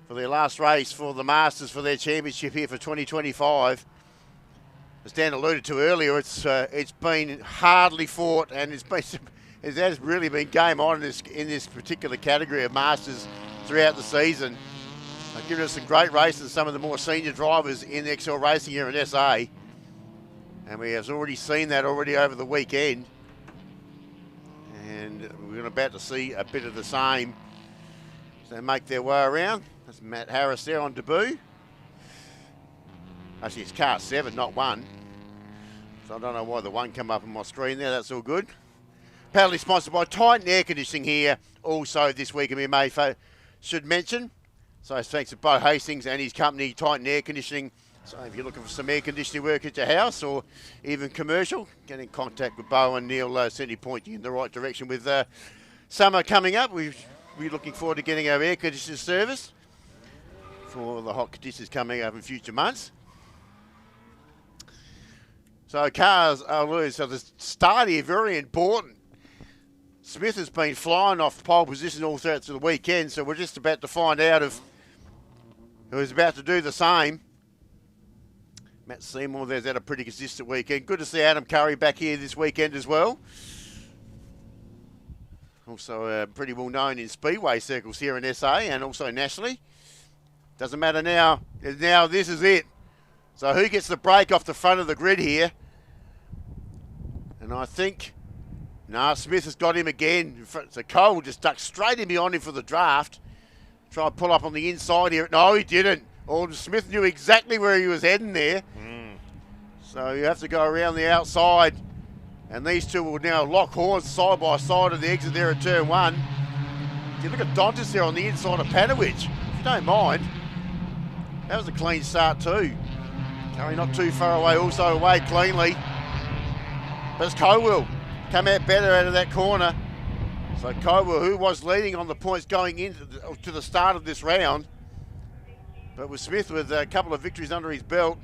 for their last race for the Masters for their championship here for 2025. As Dan alluded to earlier, it's been hardly fought, and it has really been game on in this particular category of Masters throughout the season. They've given us some great races, some of the more senior drivers in XL Racing here in SA. And we have already seen that already over the weekend. And we're about to see a bit of the same as they make their way around. That's Matt Harris there on debut. Actually, it's car 7, not 1. So I don't know why the 1 come up on my screen there. That's all good. Proudly sponsored by Titan Air Conditioning here also this week, and we may should mention. So thanks to Bo Hastings and his company, Titan Air Conditioning. So if you're looking for some air conditioning work at your house or even commercial, get in contact with Bo and Neil, certainly point you in the right direction. With summer coming up, we're looking forward to getting our air conditioning service for the hot conditions coming up in future months. So cars are loose. So the start here, very important. Smith has been flying off pole position all throughout the weekend, so we're just about to find out who's about to do the same. Matt Seymour there's had a pretty consistent weekend. Good to see Adam Curry back here this weekend as well. Also pretty well known in speedway circles here in SA and also nationally. Doesn't matter now. Now this is it. So who gets the break off the front of the grid here? And I think, no, Smith has got him again. So Cole just ducked straight in behind him for the draft. Try and pull up on the inside here. No, he didn't. Smith knew exactly where he was heading there. So you have to go around the outside. And these two will now lock horns side by side at the exit there at turn 1. You look at Dontis there on the inside of Panowich. If you don't mind, that was a clean start too. Curry not too far away, also away cleanly. But it's Colwell. Come out better out of that corner. So Colwell, who was leading on the points going into to the start of this round, but with Smith with a couple of victories under his belt.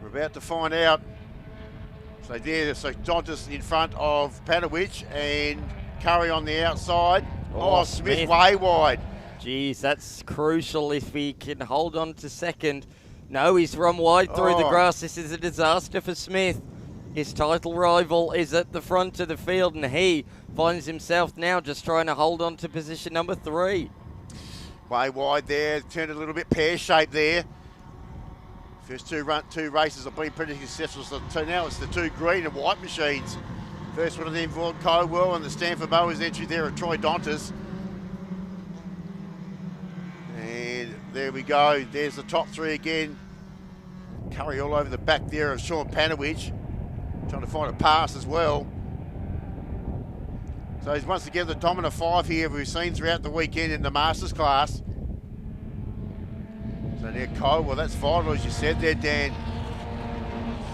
We're about to find out. So there, so Dontis in front of Panowich and Curry on the outside. Oh, Smith way wide. Geez, that's crucial if he can hold on to second. No, he's run wide through the grass. This is a disaster for Smith. His title rival is at the front of the field, and he finds himself now just trying to hold on to position number 3. Way wide there, turned a little bit pear-shaped there. First two races have been pretty successful, so now it's the 2 green and white machines First one of them involved Cowell and the Stanford Mowers entry there of Troy Dontas. And there we go. There's the top three again. Curry all over the back there of Sean Panowich. Trying to find a pass as well. So he's once again the dominant 5 here we've seen throughout the weekend in the Masters class. So now Cowell, that's vital as you said there, Dan.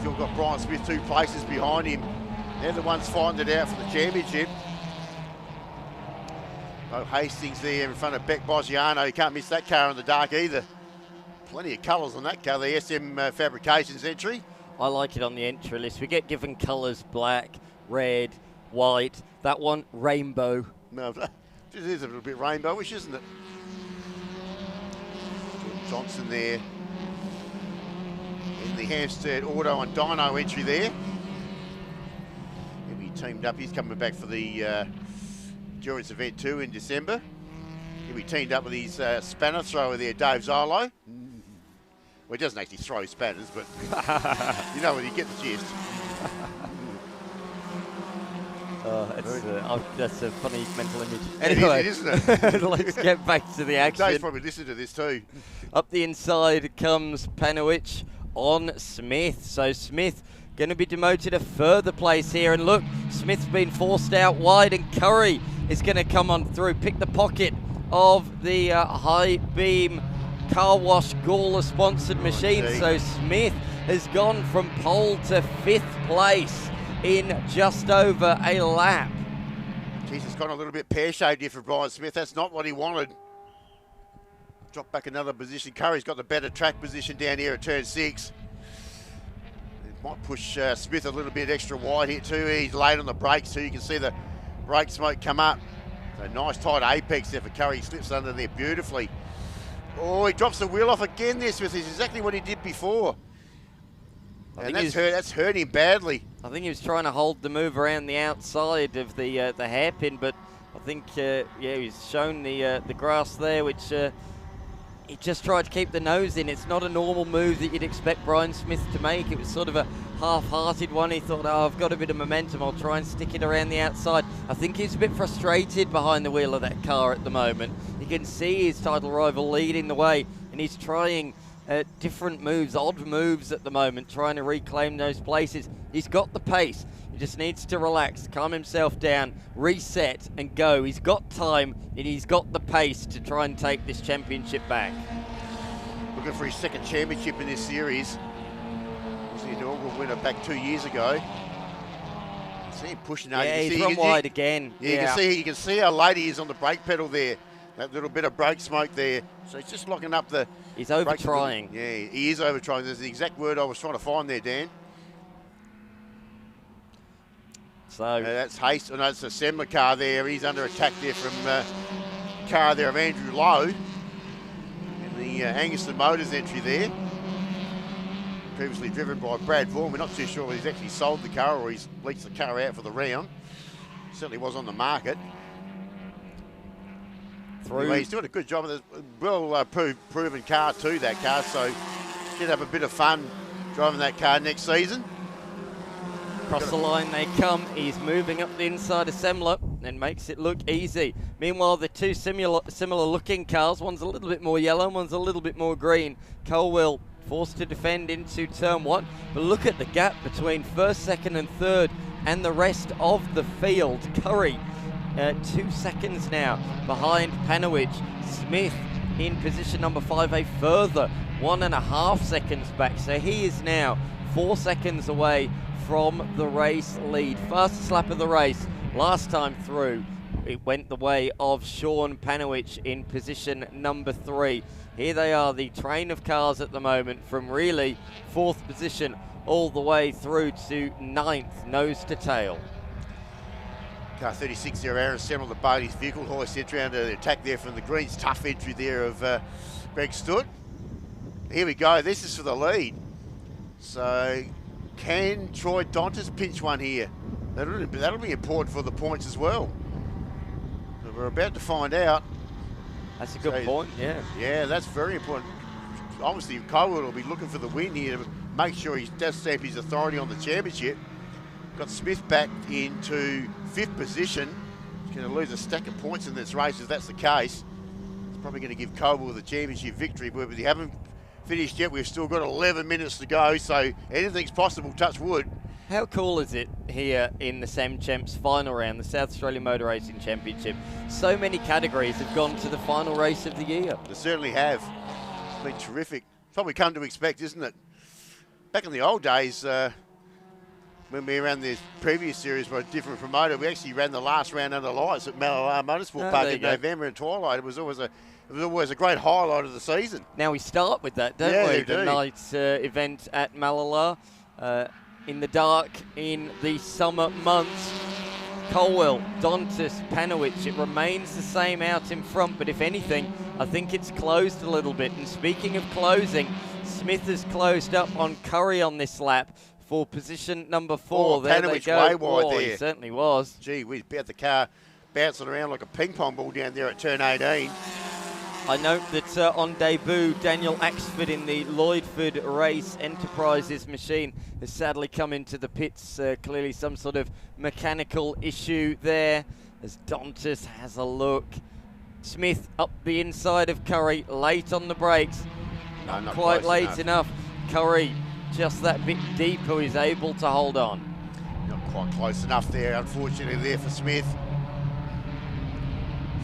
Still got Brian Smith 2 places behind him. They're the ones fighting it out for the championship. Oh, Hastings there in front of Beck Boggiano. You can't miss that car in the dark either. Plenty of colours on that car, the SM Fabrications entry. I like it on the entry list. We get given colours: black, red, white. That one, rainbow. No, it is a little bit rainbowish, isn't it? Johnson there in the Hampstead Auto and Dyno entry there. He'll be teamed up. He's coming back for the Endurance Event 2 in December. He'll be teamed up with his spanner thrower there, Dave Zolo. Well, he doesn't actually throw spanners, but you know when you get the gist. That's a funny mental image. Anyway, it is, isn't it? Let's get back to the action. Dave's probably listened to this too. Up the inside comes Panowich on Smith. So Smith going to be demoted a further place here. And look, Smith's been forced out wide and Curry is going to come on through, pick the pocket of the high beam car wash Gawler sponsored machine. So Smith has gone from pole to 5th place in just over a lap. Jeez, it's gone a little bit pear-shaped here for Brian Smith. That's not what he wanted. Drop back another position. Curry's got the better track position down here at turn 6. It might push Smith a little bit extra wide here too. He's late on the brakes too. You can see the brake smoke come up. So nice tight apex there for Curry. He slips under there beautifully. Oh, he drops the wheel off again there, Smith. It's exactly what he did before. And that's hurt him badly. I think he was trying to hold the move around the outside of the hairpin, but I think, he's shown the grass there, which he just tried to keep the nose in. It's not a normal move that you'd expect Brian Smith to make. It was sort of a half-hearted one. He thought, oh, I've got a bit of momentum. I'll try and stick it around the outside. I think he's a bit frustrated behind the wheel of that car at the moment. You can see his title rival leading the way, and he's trying different moves, odd moves at the moment, trying to reclaim those places. He's got the pace. He just needs to relax, calm himself down, reset and go. He's got time and he's got the pace to try and take this championship back. Looking for his 2nd championship in this series. Was the inaugural winner back 2 years ago. See him pushing out. Yeah, he's from wide again. Yeah, you can see how late he is on the brake pedal there. That little bit of brake smoke there. So he's just locking up the... He's over-trying. Yeah, he is over-trying. That's the exact word I was trying to find there, Dan. So that's Haste. Oh, no, it's a Semler car there. He's under attack there from car there of Andrew Lowe. And the Anguston Motors entry there. Previously driven by Brad Vaughan. We're not too sure whether he's actually sold the car or he's leased the car out for the round. Certainly was on the market. Anyway, he's doing a good job of this well-proven car too, that car, so should have a bit of fun driving that car next season. Across the line they come. He's moving up the inside of Semler and makes it look easy. Meanwhile, the two similar-looking cars, one's a little bit more yellow, one's a little bit more green. Colwell forced to defend into turn 1, but look at the gap between 1st, 2nd and 3rd and the rest of the field. Curry 2 seconds now behind Panowich. Smith in position number 5, a further 1.5 seconds back. So he is now 4 seconds away from the race lead. Fastest lap of the race last time through. It went the way of Sean Panowich in position number 3. Here they are, the train of cars at the moment, from really 4th position all the way through to 9th, nose to tail. Car 36 there, Aaron Semmel, the Bailey's vehicle hoist entry under the attack there from the Greens. Tough entry there of Greg Stutt. Here we go, this is for the lead. So can Troy Dontas pinch one here? That'll be important for the points as well. So we're about to find out. That's a good point, yeah. Yeah, that's very important. Obviously, Colwell will be looking for the win here to make sure he does stamp his authority on the championship. got Smith back into 5th position. He's going to lose a stack of points in this race if that's the case. It's probably going to give Coble the championship victory, but we haven't finished yet. We've still got 11 minutes to go, so anything's possible, touch wood. How cool is it here in the Sam Champs final round, the South Australian Motor Racing Championship? So many categories have gone to the final race of the year. They certainly have. It's been terrific. It's what we come to expect, isn't it? Back in the old days, when we ran this previous series by a different promoter, we actually ran the last round under lights at Mallala Motorsport Park in November and twilight. It was always a great highlight of the season. Now we start with that, don't we? The night's event at Mallala. In the dark, in the summer months. Colwell, Dontis, Panowicz, it remains the same out in front, but if anything, I think it's closed a little bit. And speaking of closing, Smith has closed up on Curry on this lap for position number 4. There they go. Way wide there. He certainly was. Gee, we had the car bouncing around like a ping pong ball down there at turn 18. I note that on debut, Daniel Axford in the Lloydford Race Enterprises machine has sadly come into the pits. Clearly some sort of mechanical issue there as Dontis has a look. Smith up the inside of Curry, late on the brakes. No, not quite late enough. Curry just that bit deeper is able to hold on. Not quite close enough there, unfortunately, there for Smith.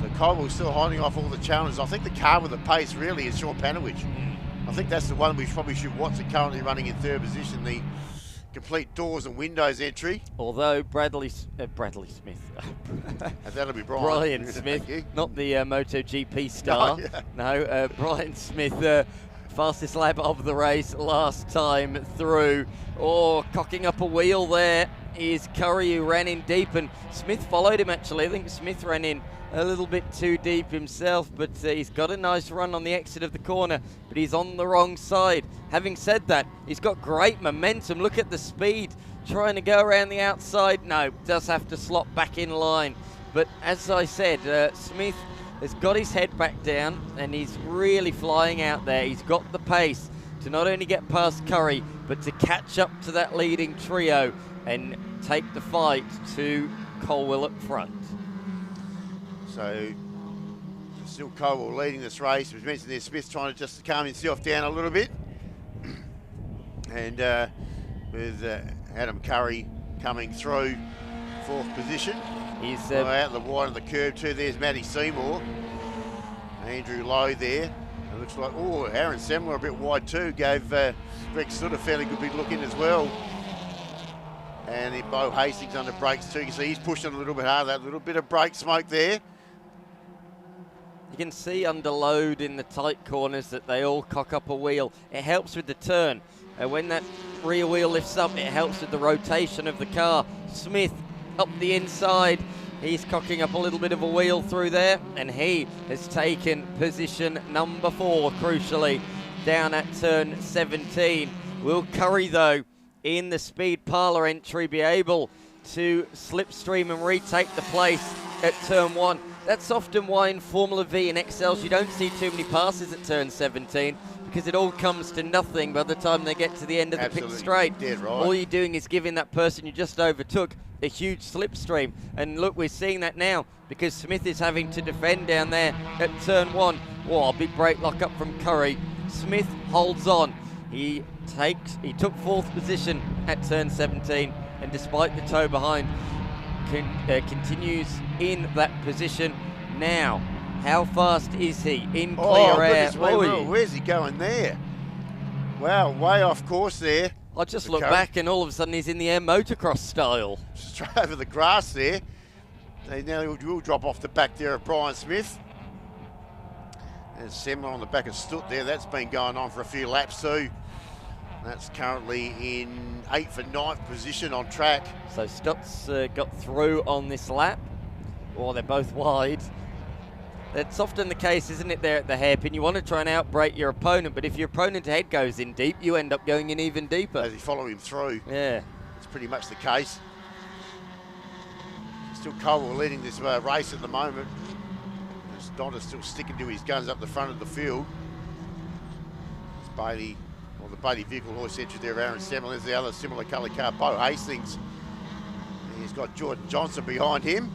So Colwell's still holding off all the challenges. I think the car with the pace really is Sean Panowicz. I think that's the one we probably should watch. It currently running in 3rd position, the complete doors and windows entry. Although Bradley Smith. That'll be Brian Smith, not the MotoGP star. No, Brian Smith, fastest lap of the race last time through. Oh, cocking up a wheel there is Curry, who ran in deep, and Smith followed him actually. I think Smith ran in a little bit too deep himself, but he's got a nice run on the exit of the corner, but he's on the wrong side. Having said that, he's got great momentum. Look at the speed, trying to go around the outside. No, does have to slot back in line. But as I said, Smith has got his head back down, and he's really flying out there. He's got the pace to not only get past Curry, but to catch up to that leading trio and take the fight to Colwell up front. So, still Colwell leading this race. As mentioned there, Smith trying to just calm himself down a little bit. And with Adam Curry coming through 4th position. He's out the wide of the curb too. There's Matty Seymour. Andrew Lowe there. It looks like, Aaron Semler a bit wide too. Gave Greg Soot a fairly good big look in as well. And Bo Hastings under brakes too. You can see he's pushing a little bit harder. That little bit of brake smoke there. You can see under load in the tight corners that they all cock up a wheel. It helps with the turn. When that rear wheel lifts up, it helps with the rotation of the car. Smith up the inside. He's cocking up a little bit of a wheel through there, and he has taken position number 4, crucially, down at turn 17. Will Curry, though, in the speed parlour entry, be able to slipstream and retake the place at turn 1? That's often why in Formula V and XLs you don't see too many passes at turn 17, because it all comes to nothing by the time they get to the end of the pit straight. Dead right. All you're doing is giving that person you just overtook a huge slipstream. And look, we're seeing that now because Smith is having to defend down there at turn 1. Whoa, a big brake lock up from Curry. Smith holds on. He took 4th position at turn 17, and despite the tow behind, continues in that position now. How fast is he in clear air? Where's he going there? Wow, way off course there. I just look back and all of a sudden he's in the air motocross style. Straight over the grass there. They now will drop off the back there of Brian Smith. And Semler on the back of Stutt there. That's been going on for a few laps too. That's currently in 8th and 9th position on track. So Stutt's got through on this lap. Oh, they're both wide. That's often the case, isn't it, there at the hairpin? You want to try and outbrake your opponent, but if your opponent's head goes in deep, you end up going in even deeper. As you follow him through. Yeah. It's pretty much the case. Still Colwell leading this race at the moment. Donna's still sticking to his guns up the front of the field. It's Bailey, the Bailey vehicle horse entry there, Aaron Semler. There's the other similar colour car, Bo Hastings, He's got Jordan Johnson behind him.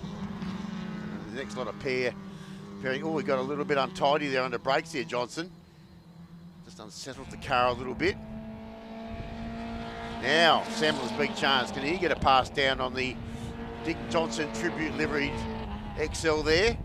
The next lot of pairing. Oh, we got a little bit untidy there under brakes here, Johnson. Just unsettled the car a little bit. Now, Semler's big chance. Can he get a pass down on the Dick Johnson Tribute liveried XL there?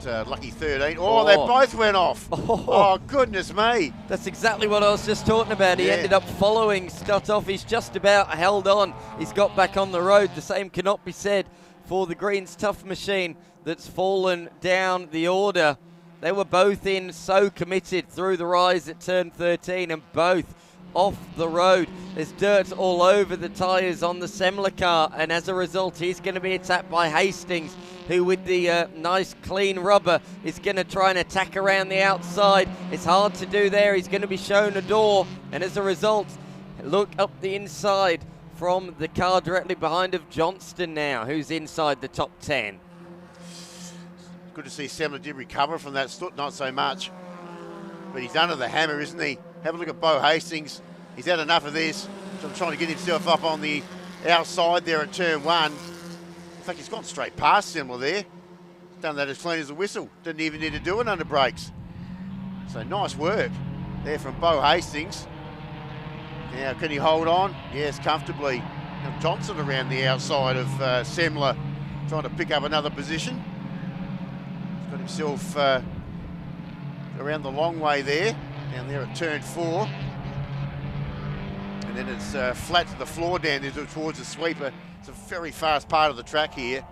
Got lucky 13. Oh, they both went off. Oh, goodness me. That's exactly what I was just talking about. He ended up following Scott off. He's just about held on. He's got back on the road. The same cannot be said for the Greens Tough Machine that's fallen down the order. They were both in, so committed through the rise at turn 13, and both off the road. There's dirt all over the tyres on the Semler car, and as a result he's going to be attacked by Hastings, who with the nice clean rubber is going to try and attack around the outside. It's hard to do there. He's going to be shown a door, and as a result, look up the inside from the car directly behind of Johnston now, who's inside the top 10. Good to see Semler did recover from that Stutt, not so much. But he's under the hammer, isn't he? Have a look at Bo Hastings. He's had enough of this. So I'm trying to get himself up on the outside there at turn 1. In fact, he's gone straight past Semler there. Done that as clean as a whistle. Didn't even need to do it under brakes. So nice work there from Bo Hastings. Now, can he hold on? Yes, comfortably. Now Johnson around the outside of Semler, trying to pick up another position. He's got himself around the long way there. Down there at turn 4. And then it's flat to the floor down there towards the sweeper. It's a very fast part of the track here.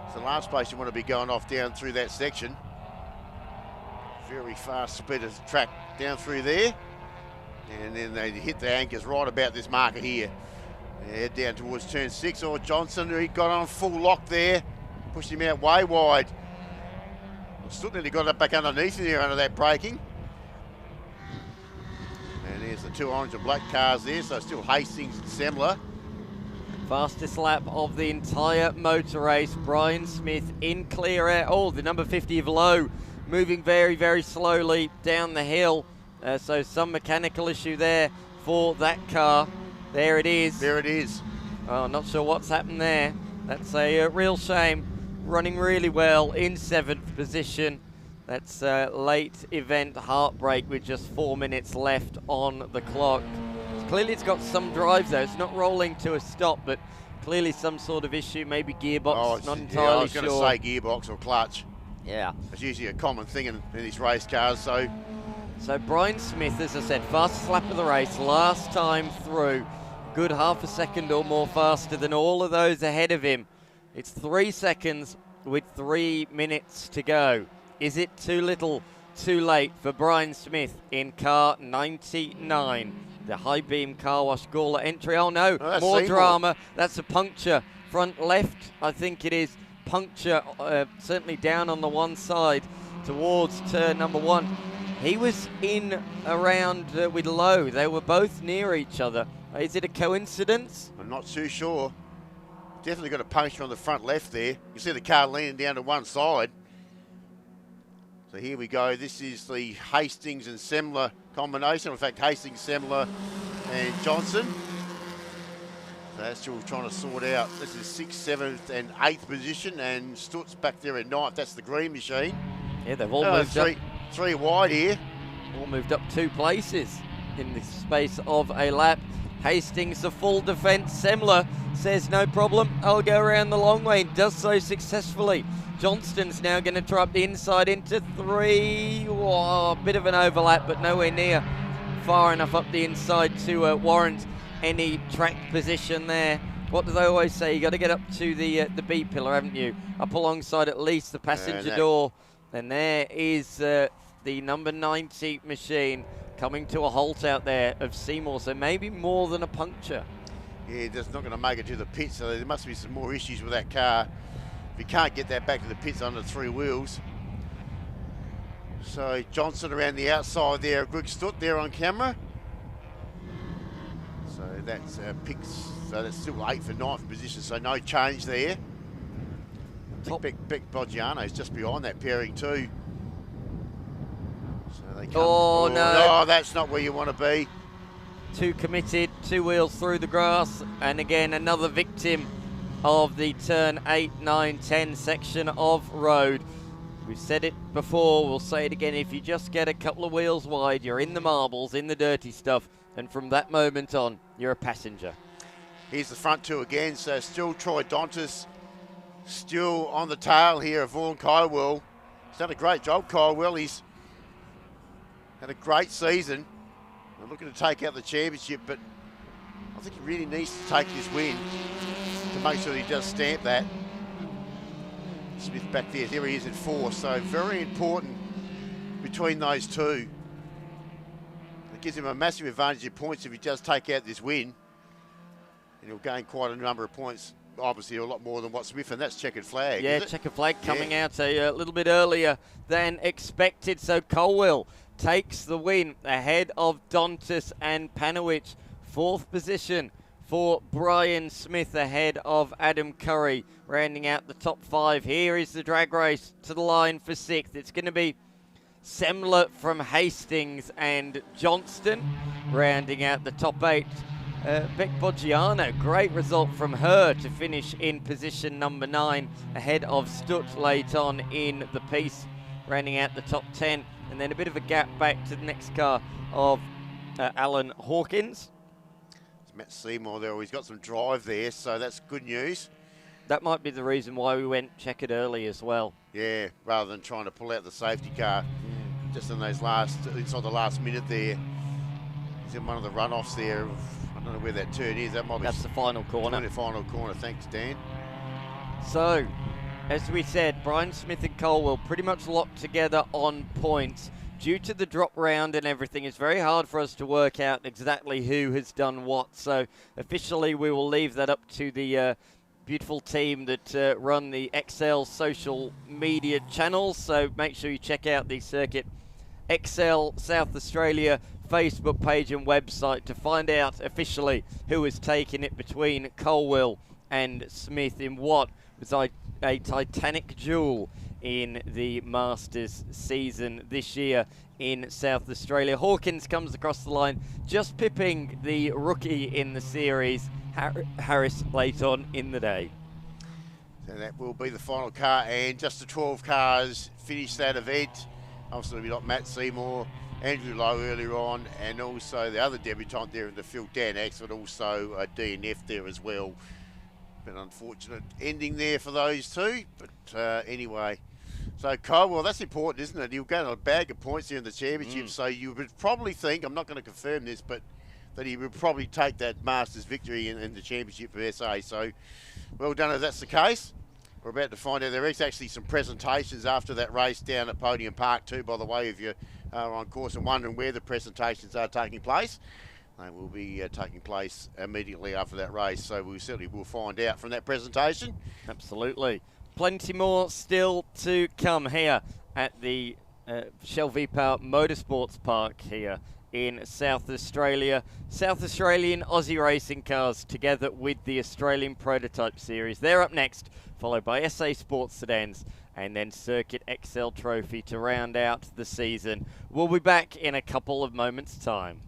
It's the last place you want to be going off down through that section. Very fast speed of the track down through there. And then they hit the anchors right about this marker here. Head down towards turn 6. Oh, Johnson, he got on full lock there. Pushed him out way wide. Still nearly got it back underneath in there under that braking. And there's the two orange and black cars there, so still Hastings and Semler. Fastest lap of the entire motor race. Brian Smith in clear air. Oh, the number 50 of Lowe moving very, very slowly down the hill. So some mechanical issue there for that car. There it is. There it is. Oh, not sure what's happened there. That's a real shame. Running really well in 7th position. That's a late event heartbreak with just 4 minutes left on the clock. Clearly it's got some drive though. It's not rolling to a stop, but clearly some sort of issue, maybe gearbox, not entirely sure. I was going to say gearbox or clutch. Yeah. It's usually a common thing in these race cars, so. So Brian Smith, as I said, fastest lap of the race, last time through. Good half a second or more faster than all of those ahead of him. It's 3 seconds with 3 minutes to go. Is it too little, too late for Brian Smith in car 99? The high beam car wash Gawler entry. Oh no, more drama. That's a puncture. Front left, I think it is. Puncture, certainly down on the one side towards turn number 1. He was in around with Lowe. They were both near each other. Is it a coincidence? I'm not too sure. Definitely got a puncture on the front left there. You see the car leaning down to one side. So here we go. This is the Hastings and Semler combination. In fact, Hastings, Semler and Johnson. So that's still trying to sort out. This is 6th, 7th and 8th position, and Stutt's back there at 9th. That's the green machine. Yeah, they've all moved up. Three wide here. All moved up 2 places in the space of a lap. Hastings, the full defence. Semler says, no problem, I'll go around the long way, and does so successfully. Johnston's now going to try up the inside into 3. Oh, a bit of an overlap, but nowhere near far enough up the inside to warrant any track position there. What do they always say? You got to get up to the B pillar, haven't you? Up alongside at least the passenger door. And there is the number 90 machine coming to a halt out there of Seymour, so maybe more than a puncture. Yeah, that's not going to make it to the pits, so there must be some more issues with that car. If you can't get that back to the pits under 3 wheels. So Johnson around the outside there, Greg Stutt there on camera. So that's picks, so that's still 8th and 9th position, so no change there. Beck Boggiano's just behind that pairing too. So they come. Oh, no. Oh, that's not where you want to be. too committed, 2 wheels through the grass, and again another victim of the turn 8, 9, 10 section of road. We've said it before, we'll say it again, if you just get a couple of wheels wide, you're in the marbles, in the dirty stuff, and from that moment on, you're a passenger. Here's the front two again, so still Troy Dontis, still on the tail here of Vaughan Kylewell. He's done a great job, Kylewell. He's had a great season. They're looking to take out the championship, but I think he really needs to take this win to make sure he does stamp that. Smith back there, there he is at 4, so very important between those two. It gives him a massive advantage in points if he does take out this win. And he'll gain quite a number of points, obviously a lot more than what Smith, and that's checkered flag. Yeah, checkered flag coming out a little bit earlier than expected, so Colwell takes the win ahead of Dontis and Panowicz. 4th position for Brian Smith ahead of Adam Curry, rounding out the top 5. Here is the drag race to the line for 6th. It's going to be Semler from Hastings and Johnston, rounding out the top 8. Beck Boggiano, great result from her to finish in position number 9 ahead of Stutt late on in the piece, rounding out the top 10. And then a bit of a gap back to the next car of Alan Hawkins. It's Matt Seymour there, he's got some drive there, so that's good news. That might be the reason why we went checkered early as well. Yeah, rather than trying to pull out the safety car just in those inside the last minute there. He's in one of the runoffs there. I don't know where that turn is. That's the final corner. The final corner. Thanks, Dan. So, as we said, Brian Smith and Colwell pretty much locked together on points. Due to the drop round and everything, it's very hard for us to work out exactly who has done what. So, officially, we will leave that up to the beautiful team that run the XL social media channels. So, make sure you check out the Circuit XL South Australia Facebook page and website to find out officially who has taken it between Colwell and Smith in what was a titanic duel in the Masters season this year in South Australia. Hawkins comes across the line, just pipping the rookie in the series, Harris, late on in the day. So that will be the final car, and just the 12 cars finish that event. Obviously, we've got Matt Seymour, Andrew Lowe earlier on, and also the other debutant there in the field, Dan X, but also a DNF there as well. An unfortunate ending there for those two, but anyway. So Colwell, that's important, isn't it? He'll get a bag of points here in the championship, so you would probably think, I'm not going to confirm this, but that he would probably take that Masters victory in the championship for SA. So well done if that's the case. We're about to find out. There is actually some presentations after that race down at Podium Park too, by the way, if you are on course and wondering where the presentations are taking place. They will be taking place immediately after that race, so we certainly will find out from that presentation. Absolutely. Plenty more still to come here at the Shell V-Power Motorsports Park here in South Australia. South Australian Aussie racing cars together with the Australian Prototype Series. They're up next, followed by SA Sports Sedans and then Circuit XL Trophy to round out the season. We'll be back in a couple of moments' time.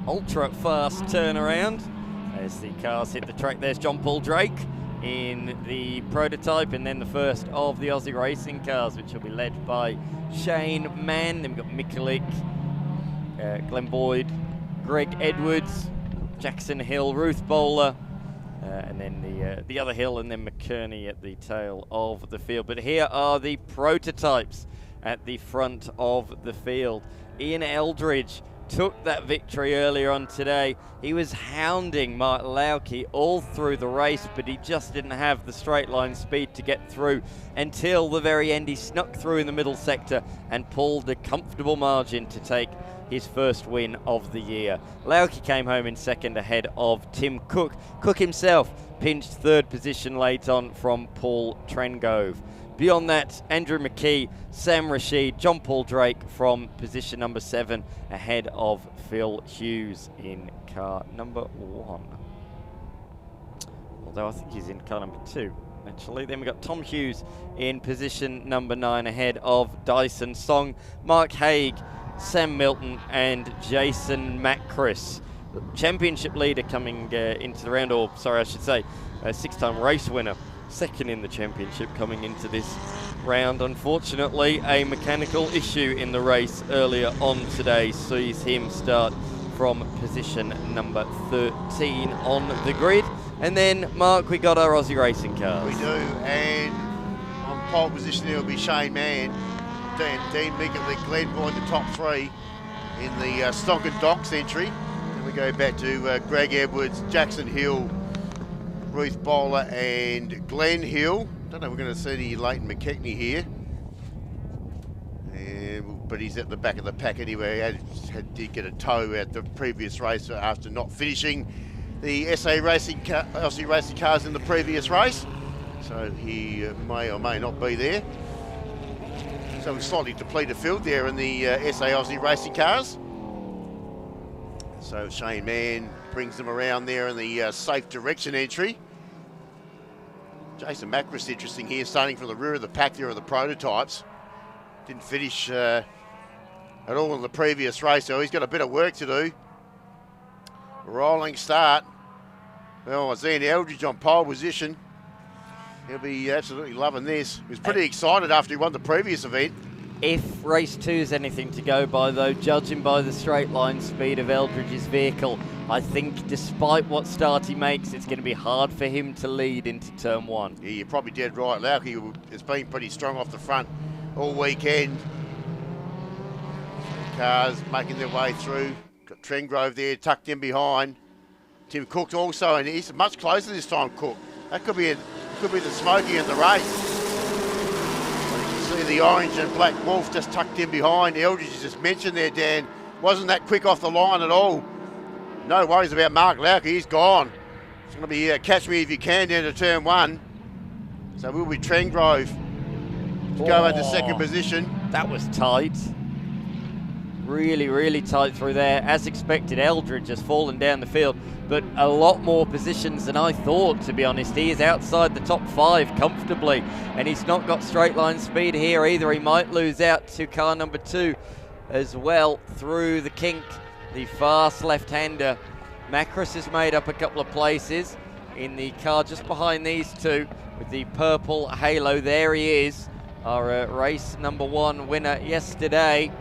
ultra fast turnaround as the cars hit the track. There's John Paul Drake in the prototype, and then the first of the Aussie racing cars, which will be led by Shane Mann. Then we've got Mikulik, Glenn Boyd, Greg Edwards, Jackson Hill, Ruth Bowler, and then the other hill, and then McKerney at the tail of the field. But here are the prototypes at the front of the field. Ian Eldridge took that victory earlier on today. He was hounding Mark Lauke all through the race, but he just didn't have the straight line speed to get through until the very end. He snuck through in the middle sector and pulled a comfortable margin to take his first win of the year. Lauke came home in second ahead of Tim Cook. Cook himself pinched third position late on from Paul Trengove. Beyond that, Andrew McKee, Sam Rashid, John Paul Drake from position number 7 ahead of Phil Hughes in car number 1. Although I think he's in car number 2, actually. Then we got Tom Hughes in position number 9 ahead of Dyson Song, Mark Haig, Sam Milton and Jason Macris. The championship leader coming into the round, or sorry, I should say, a 6-time race winner. Second in the championship coming into this round. Unfortunately, a mechanical issue in the race earlier on today sees him start from position number 13 on the grid. And then, Mark, we got our Aussie racing cars. We do, and on pole position there will be Shane Mann, Dean Mikulik, Glenn Boyd, the top 3 in the Stonkin Docks entry. And we go back to Greg Edwards, Jackson Hill, Ruth Bowler and Glenn Hill. Don't know if we're going to see Leighton McKechnie here. But he's at the back of the pack anyway. He did get a tow at the previous race after not finishing the Aussie racing cars in the previous race. So he may or may not be there. So we've slightly depleted field there in the SA Aussie racing cars. So Shane Mann brings them around there in the safe direction entry. Jason Macris, interesting here, starting from the rear of the pack there of the prototypes. Didn't finish at all in the previous race, so he's got a bit of work to do. Rolling start. Well, Ian Eldridge on pole position. He'll be absolutely loving this. He was pretty excited after he won the previous event. If race 2 is anything to go by, though, judging by the straight line speed of Eldridge's vehicle, I think despite what start he makes, it's going to be hard for him to lead into turn 1. Yeah, you're probably dead right. Lauke has been pretty strong off the front all weekend. Cars making their way through. Got Trengrove there tucked in behind. Tim Cook also, and he's much closer this time, Cook. That could be the smoky in the race. See the orange and black wolf just tucked in behind. Eldridge just mentioned there, Dan, wasn't that quick off the line at all. No worries about Mark Lauke, he's gone. It's going to be catch me if you can down to turn 1. So we'll be Trengrove to go into second position. That was tight. Really, really tight through there. As expected, Eldridge has fallen down the field, but a lot more positions than I thought, to be honest. He is outside the top 5 comfortably, and he's not got straight line speed here either. He might lose out to car number 2 as well through the kink. The fast left-hander. Macris has made up a couple of places in the car just behind these two with the purple halo. There he is, our race number 1 winner yesterday.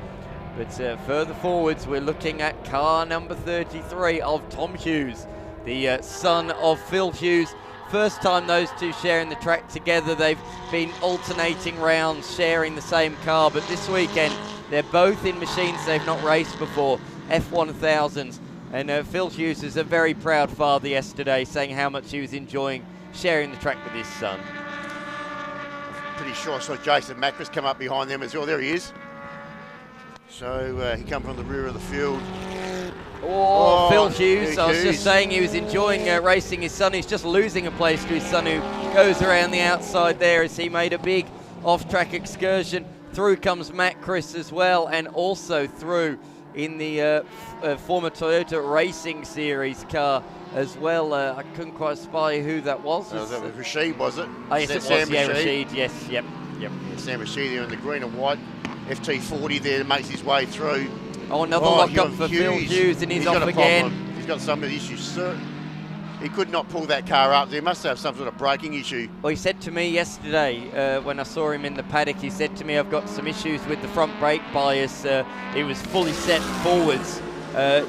But further forwards, we're looking at car number 33 of Tom Hughes, the son of Phil Hughes. First time those two sharing the track together. They've been alternating rounds, sharing the same car, but this weekend they're both in machines they've not raced before, F1000s. And Phil Hughes is a very proud father yesterday, saying how much he was enjoying sharing the track with his son. Pretty sure I saw Jason Macris come up behind them as well. There he is. So he come from the rear of the field. Phil Hughes. I was just saying he was enjoying racing his son. He's just losing a place to his son, who goes around the outside there as he made a big off-track excursion. Through comes Macris as well, and also through in the former Toyota Racing Series car as well. I couldn't quite spy who that was. That was Rashid, was it? Oh, yes, it was. Yeah, Rashid. Yes, yep. Yeah, Sam Rashid there in the green and white. FT40 there makes his way through. Oh, another lock up for Phil Hughes, and he's off again. He's got some issues, sir. He could not pull that car up. There must have some sort of braking issue. Well, he said to me yesterday when I saw him in the paddock, he said to me, I've got some issues with the front brake bias. It was fully set forwards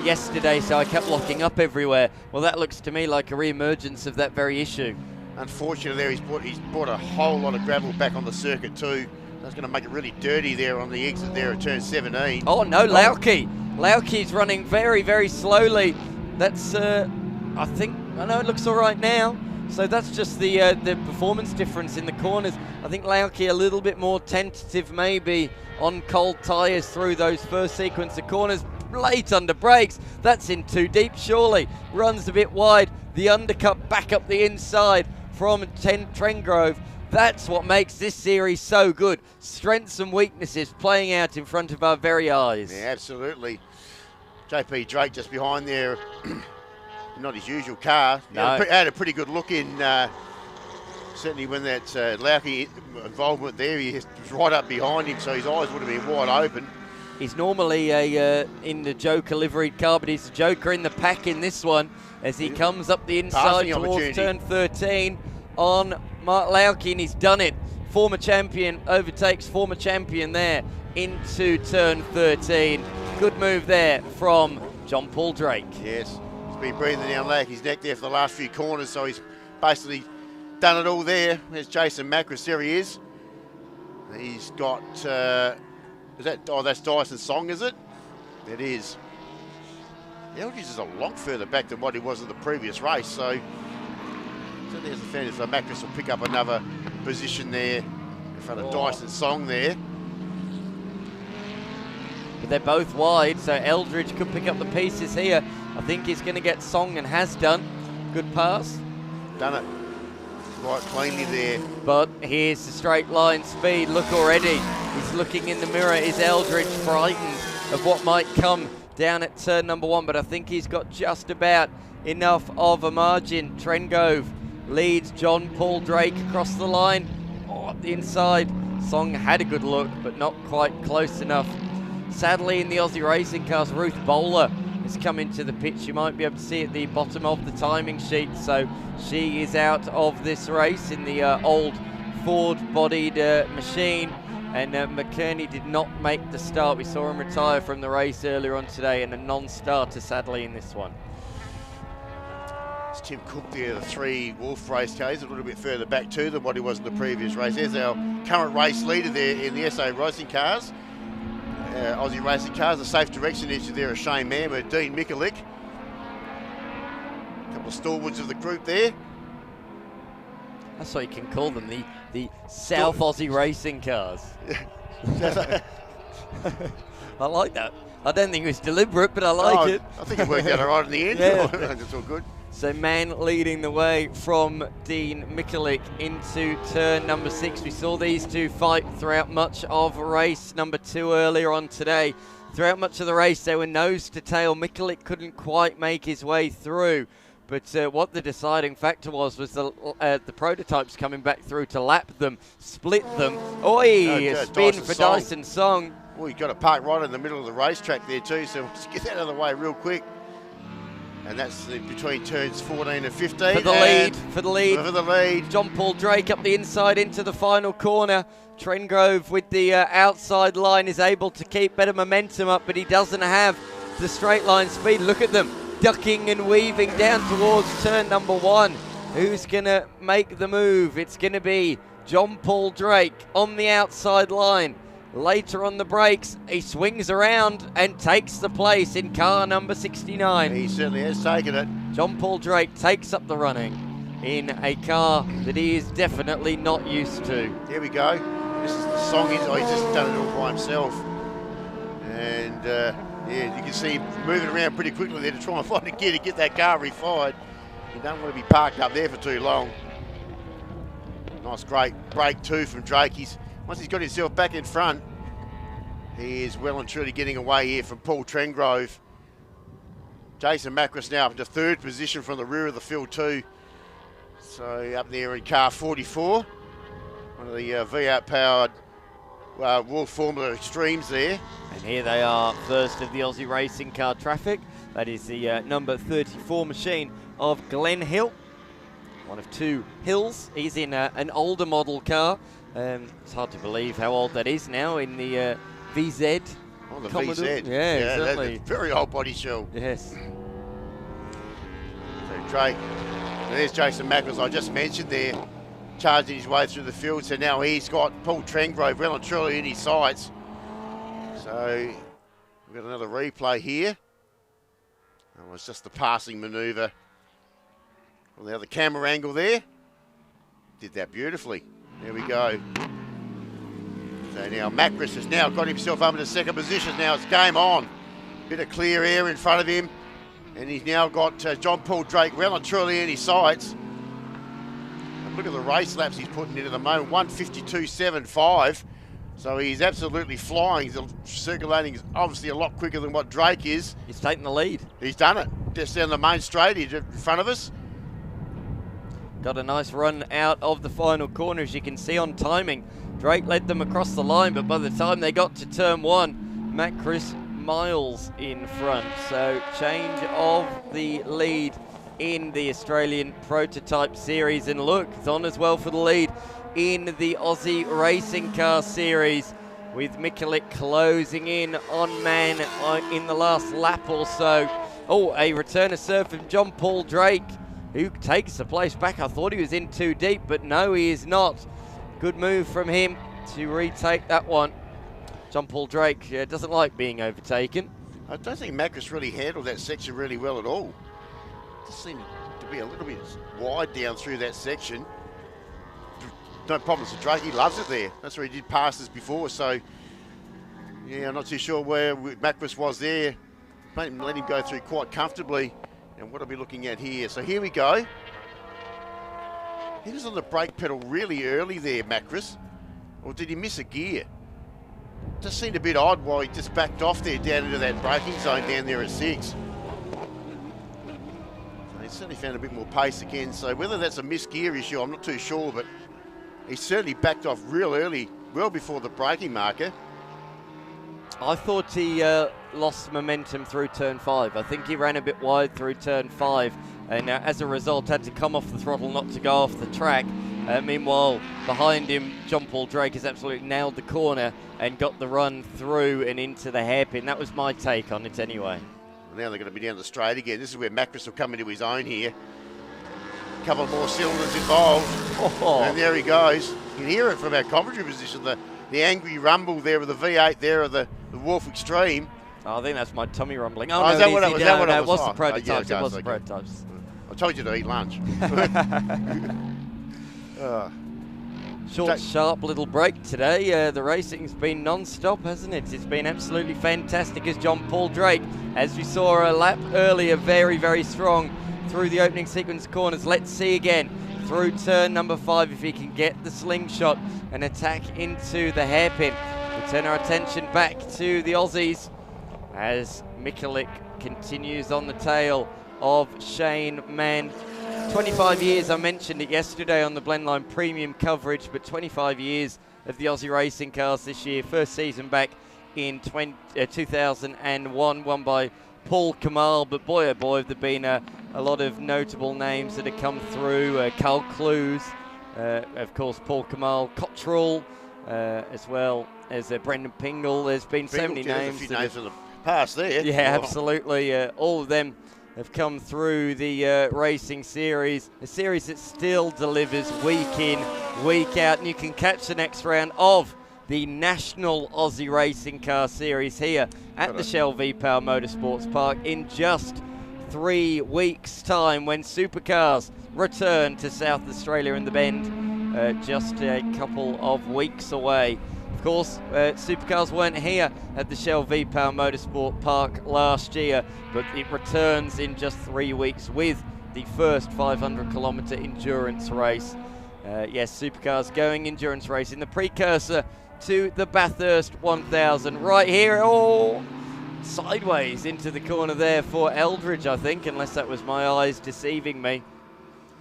yesterday, so I kept locking up everywhere. Well, that looks to me like a re-emergence of that very issue. Unfortunately, he's brought a whole lot of gravel back on the circuit too. That's going to make it really dirty there on the exit there at turn 17. Oh, no, Lauke. Lauke's running very, very slowly. That's, I think, I know it looks all right now. So that's just the performance difference in the corners. I think Lauke a little bit more tentative maybe on cold tyres through those first sequence of corners. Late under brakes. That's in too deep, surely. Runs a bit wide. The undercut back up the inside from Trengrove. That's what makes this series so good. Strengths and weaknesses playing out in front of our very eyes. Yeah, absolutely. JP Drake just behind there. Not his usual car. No. Had a pretty good look in, certainly when that Lauke involvement there, he was right up behind him, so his eyes would have been wide open. He's normally in the Joker liveried car, but he's the Joker in the pack in this one as he comes up the inside towards turn 13 on Mark Lauke, and he's done it. Former champion overtakes former champion there into turn 13. Good move there from John Paul Drake. Yes. Been breathing down Lauke's neck there for the last few corners, so he's basically done it all there. There's Jason Macris, there he is. He's got, that's Dyson Song, is it? It is. Eldridge is a lot further back than what he was in the previous race, so there's a fairness. So Macris will pick up another position there in front of Dyson Song there. But they're both wide, so Eldridge could pick up the pieces here. I think he's going to get Song and has done. Good pass. Done it quite cleanly there. But here's the straight line speed. Look already. He's looking in the mirror. Is Eldridge frightened of what might come down at turn number 1? But I think he's got just about enough of a margin. Trengove leads John Paul Drake across the line. Oh, up the inside. Song had a good look, but not quite close enough. Sadly, in the Aussie racing cars, Ruth Bowler has come into the pitch. You might be able to see at the bottom of the timing sheet. So she is out of this race in the old Ford-bodied machine. And McKerney did not make the start. We saw him retire from the race earlier on today, and a non-starter, sadly, in this one. It's Tim Cook there, the 3 Wolf race cars, a little bit further back too than what he was in the previous race. There's our current race leader there in the SA racing cars. Aussie racing cars, the safe direction issue there is Shane Mann with Dean Mikulik. A couple of stalwarts of the group there. That's what you can call them, the South Aussie racing cars. I like that. I don't think it was deliberate, but I like it. I think it worked out all right in the end. Yeah. That's all good. So Mann leading the way from Dean Mikulik into turn number 6. We saw these two fight throughout much of race number 2 earlier on today. Throughout much of the race, they were nose to tail. Mikulik couldn't quite make his way through. But what the deciding factor was the prototypes coming back through to lap them, split them. Oi, a spin for Dyson Song. Well, you've got to park right in the middle of the racetrack there too, so just get that out of the way real quick. And that's between turns 14 and 15. For the lead. John Paul Drake up the inside into the final corner. Trengrove with the outside line is able to keep better momentum up, but he doesn't have the straight line speed. Look at them, ducking and weaving down towards turn number 1. Who's going to make the move? It's going to be John Paul Drake on the outside line. Later on the brakes, he swings around and takes the place in car number 69. He certainly has taken it. John Paul Drake takes up the running in a car that he is definitely not used to. Here we go. This is the Song. He's just done it all by himself. And yeah, you can see him moving around pretty quickly there to try and find a gear to get that car refired. You don't want to be parked up there for too long. Nice, great break too from Drake. Once he's got himself back in front, he is well and truly getting away here from Paul Trengrove. Jason Macris now up into 3rd position from the rear of the field too. So up there in car 44, one of the V8 powered World Formula Extremes there. And here they are, first of the Aussie racing car traffic. That is the number 34 machine of Glenn Hill. One of two Hills. He's in an older model car. It's hard to believe how old that is now in the VZ. Oh, the Commodore. VZ. Yeah, exactly. That's a very old body shell. Yes. So Drake, and there's Jason Mackles, I just mentioned there, charging his way through the field. So now he's got Paul Trengrove well and truly in his sights. So we've got another replay here. That was just the passing manoeuvre on the other camera angle there. Did that beautifully. There we go. So now Macris has now got himself up into second position. Now it's game on. Bit of clear air in front of him. And he's now got John Paul Drake well and truly in his sights. And look at the race laps he's putting in at the moment. 1:52.75. So he's absolutely flying. He's circulating obviously a lot quicker than what Drake is. He's taking the lead. He's done it. Just down the main straight in front of us. Got a nice run out of the final corner, as you can see on timing. Drake led them across the line, but by the time they got to turn one, Macris miles in front. So change of the lead in the Australian Prototype Series. And look, it's on as well for the lead in the Aussie Racing Car Series, with Mikulik closing in on man in the last lap or so. Oh, a return to serve from John Paul Drake, who takes the place back. I thought he was in too deep, but no, he is not. Good move from him to retake that one. John Paul Drake doesn't like being overtaken. I don't think Macris really handled that section really well at all. Just seemed to be a little bit wide down through that section. No problems with Drake, he loves it there. That's where he did passes before, so yeah, I'm not too sure where Macris was there. Let him go through quite comfortably. And what are we looking at here? So here we go. He was on the brake pedal really early there, Macris. Or did he miss a gear? Just seemed a bit odd while he just backed off there down into that braking zone down there at 6. So he certainly found a bit more pace again. So whether that's a missed gear issue, I'm not too sure, but he certainly backed off real early, well before the braking marker. I thought he lost momentum through turn 5. I think he ran a bit wide through turn 5, and as a result had to come off the throttle not to go off the track. Meanwhile, behind him, John Paul Drake has absolutely nailed the corner and got the run through and into the hairpin. That was my take on it anyway. Well, now they're going to be down the straight again. This is where Macris will come into his own here. A couple more cylinders involved. Oh. And there he goes. You can hear it from our commentary position, the angry rumble there of the V8 there of the Wolf Extreme. Oh, I think that's my tummy rumbling. Oh, no, is that what it was? It was the prototypes. It was the prototypes. I told you to eat lunch. Short, sharp little break today. The racing's been non-stop, hasn't it? It's been absolutely fantastic as John Paul Drake, as we saw a lap earlier, very, very strong through the opening sequence corners. Let's see again through turn number 5 if he can get the slingshot and attack into the hairpin. We turn our attention back to the Aussies as Mikulik continues on the tail of Shane Mann. 25 years, I mentioned it yesterday on the Blendline Premium coverage, but 25 years of the Aussie racing cars this year. First season back in 2001, won by Paul Kamal, but boy oh boy have there been a lot of notable names that have come through. Carl Clues, of course Paul Kamal, Cottrell, as well as Brendan Pingle. There's been so many names. A few names in the past there. Yeah, absolutely. All of them have come through the racing series, a series that still delivers week in, week out, and you can catch the next round of the National Aussie Racing Car Series here at the Shell V-Power Motorsports Park in just 3 weeks' time, when supercars return to South Australia in the Bend, just a couple of weeks away. Of course, supercars weren't here at the Shell V-Power Motorsport Park last year, but it returns in just 3 weeks with the first 500-kilometre endurance race. Yes, supercars going endurance race in the precursor to the Bathurst 1000 right here. Oh, sideways into the corner there for Eldridge, I think, unless that was my eyes deceiving me.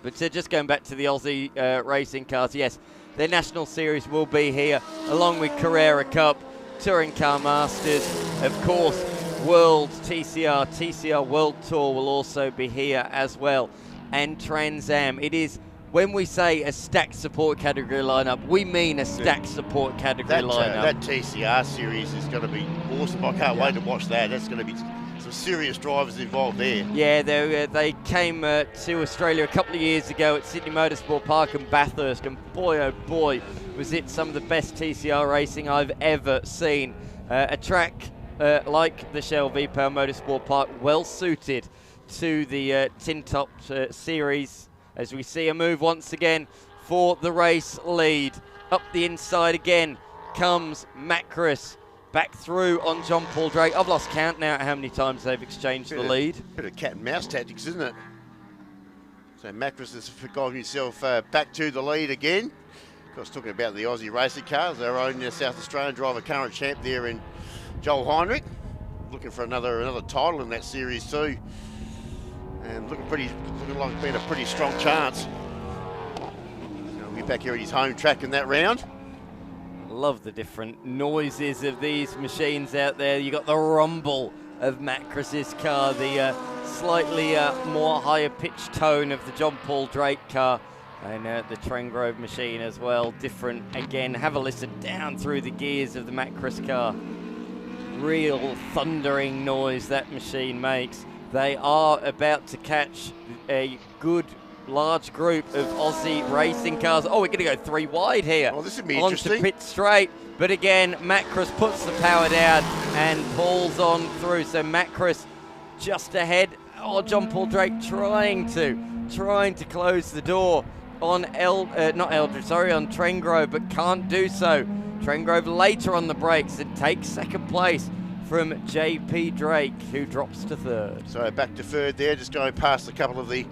But just going back to the Aussie racing cars, yes, their National Series will be here, along with Carrera Cup, Touring Car Masters, of course, World TCR World Tour will also be here as well, and Trans Am. It is, when we say a stacked support category lineup, we mean a stacked support category lineup. That TCR series is going to be awesome. I can't wait to watch that. That's going to be some serious drivers involved there. Yeah, they came to Australia a couple of years ago at Sydney Motorsport Park and Bathurst, and boy oh boy was it some of the best TCR racing I've ever seen. A track like the Shell V-Power Motorsport Park, well suited to the Tin Top series, as we see a move once again for the race lead. Up the inside again comes Macris. Back through on John Paul Drake. I've lost count now at how many times they've exchanged the lead. Bit of cat and mouse tactics, isn't it? So Macris has gotten himself back to the lead again. Of course, talking about the Aussie racing cars, our own South Australian driver, current champ there in Joel Heinrich, looking for another title in that series too, and looking like it's been a pretty strong chance. He'll be back here at his home track in that round. Love the different noises of these machines out there. You got the rumble of Macris's car, the slightly more higher pitched tone of the John Paul Drake car, and the Trengrove machine as well. Different again. Have a listen down through the gears of the Macris car. Real thundering noise that machine makes. They are about to catch a good large group of Aussie racing cars. Oh, we're going to go three wide here. Oh, this would be interesting. Onto pit straight. But again, Macris puts the power down and pulls on through. So Macris just ahead. Oh, John Paul Drake trying to close the door on on Trengrove, but can't do so. Trengrove later on the brakes and takes second place from JP Drake, who drops to third. So back to third there, just going past a couple of the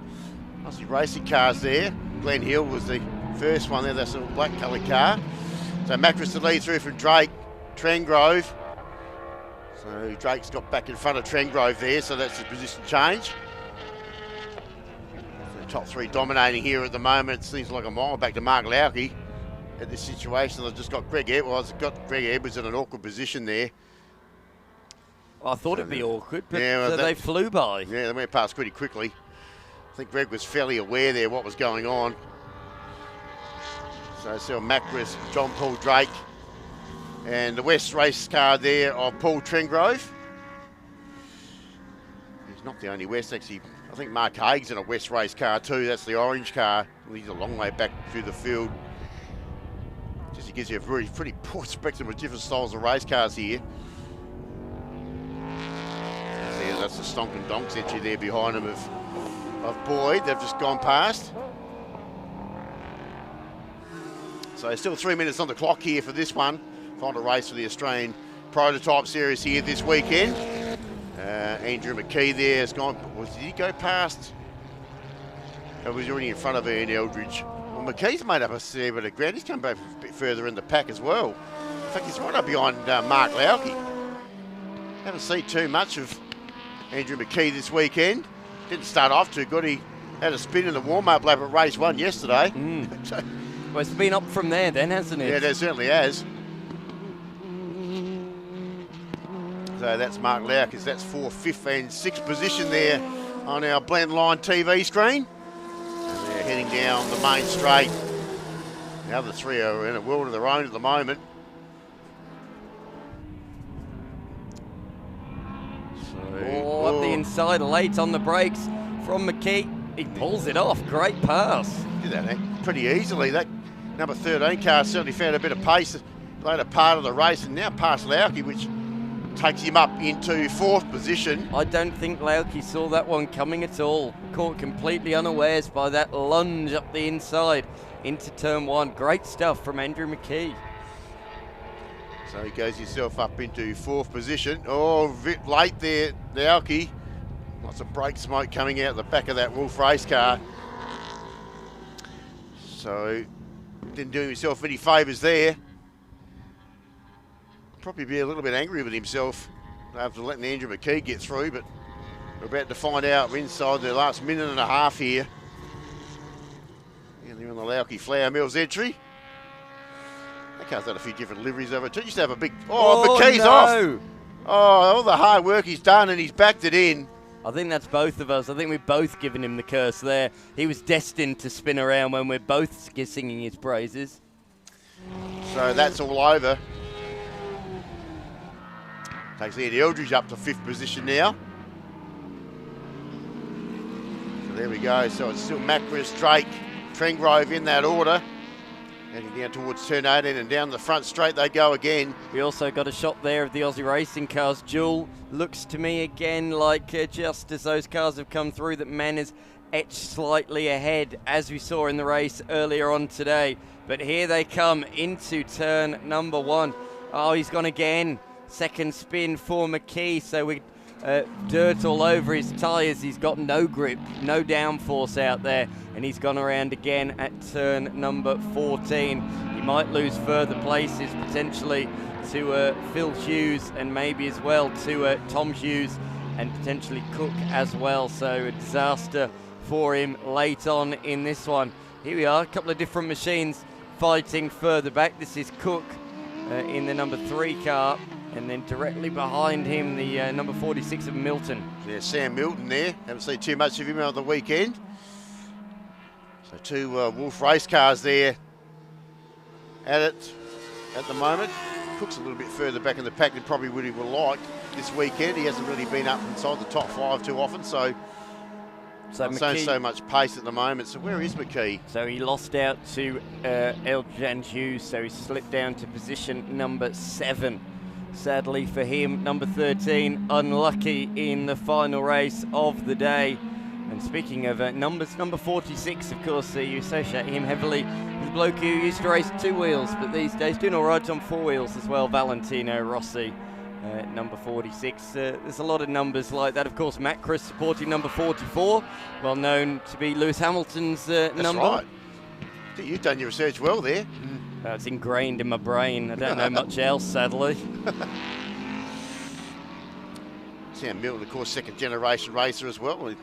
Aussie racing cars there. Glen Hill was the first one there, that's a black coloured car. So Macris to lead through from Drake, Trengrove. So Drake's got back in front of Trengrove there, so that's the position change. So top three dominating here at the moment. It seems like a mile back to Mark Lauke at this situation. They've just got Greg Edwards. Got Greg Edwards in an awkward position there. I thought it'd be awkward, but yeah, they flew by. Yeah, they went past pretty quickly. I think Greg was fairly aware there what was going on. So still Macris, John Paul Drake, and the West race car there of Paul Trengrove. He's not the only West, actually. I think Mark Haig's in a West race car too. That's the orange car. He's a long way back through the field. Just he gives you a pretty broad spectrum of different styles of race cars here. So that's the Stonkin Donks entry there behind him of Boyd. They've just gone past. So still 3 minutes on the clock here for this one. Final race for the Australian Prototype Series here this weekend. Andrew McKee there has gone. Did he go past? Or was he already in front of Ian Eldridge? Well, McKee's made up a fair bit of ground. He's come back a bit further in the pack as well. In fact, he's right up behind Mark Lauke. Haven't seen too much of Andrew McKee this weekend. Didn't start off too good. He had a spin in the warm-up lap at race 1 yesterday. So, well, it's been up from there then, hasn't it? yeah, it certainly has. So that's Mark Lauke, that's for 5th and 6th position there on our Blendline TV screen. And they're heading down the main straight. The other three are in a world of their own at the moment. Up the inside, late on the brakes from McKee. He pulls it off. Great pass. Did that pretty easily. That number 13 car certainly found a bit of pace later part of the race, and now past Lauke, which takes him up into 4th position. I don't think Lauke saw that one coming at all. Caught completely unawares by that lunge up the inside into turn 1. Great stuff from Andrew McKee. So he goes himself up into 4th position. Oh, a bit late there, Lauke. Lots of brake smoke coming out the back of that Wolf race car. So didn't do himself any favours there. Probably be a little bit angry with himself after letting Andrew McKee get through, but we're about to find out inside the last minute and a half here. And they're on the Laukie Flour Mills entry. That car's had a few different liveries over it too. Used to have a big... Oh, McKee's off. Oh, all the hard work he's done and he's backed it in. I think that's both of us. I think we've both given him the curse there. He was destined to spin around when we're both singing his praises. So that's all over. Takes Andy Eldridge up to 5th position now. So there we go. So it's still Macris, Drake, Trengrove in that order. Heading down towards turn 18 and down the front straight they go again. We also got a shot there of the Aussie racing cars. Duel looks to me again like just as those cars have come through that Man has etched slightly ahead as we saw in the race earlier on today. But here they come into turn number 1. Oh, he's gone again. Second spin for McKee. So we dirt all over his tyres. He's got no grip, no downforce out there. And he's gone around again at turn number 14. He might lose further places potentially to Phil Hughes and maybe as well to Tom Hughes and potentially Cook as well. So a disaster for him late on in this one. Here we are, a couple of different machines fighting further back. This is Cook in the number 3 car. And then directly behind him, the number 46 of Milton. Yeah, Sam Milton there. Haven't seen too much of him on the weekend. So 2 Wolf race cars there at it at the moment. Cook's a little bit further back in the pack than probably would he would like this weekend. He hasn't really been up inside the top 5 too often, so not showing so much pace at the moment. So where is McKee? So he lost out to Eljan Hughes, so he slipped down to position number 7. Sadly for him, number 13, unlucky in the final race of the day. And speaking of numbers, number 46, of course, you associate him heavily with a bloke who used to race 2 wheels, but these days doing all right on 4 wheels as well, Valentino Rossi, number 46. There's a lot of numbers like that. Of course, Macris supporting number 44, well known to be Lewis Hamilton's number. That's right. You've done your research well there. It's ingrained in my brain. I don't know much else, sadly. Sam Milton, of course, 2nd generation racer as well.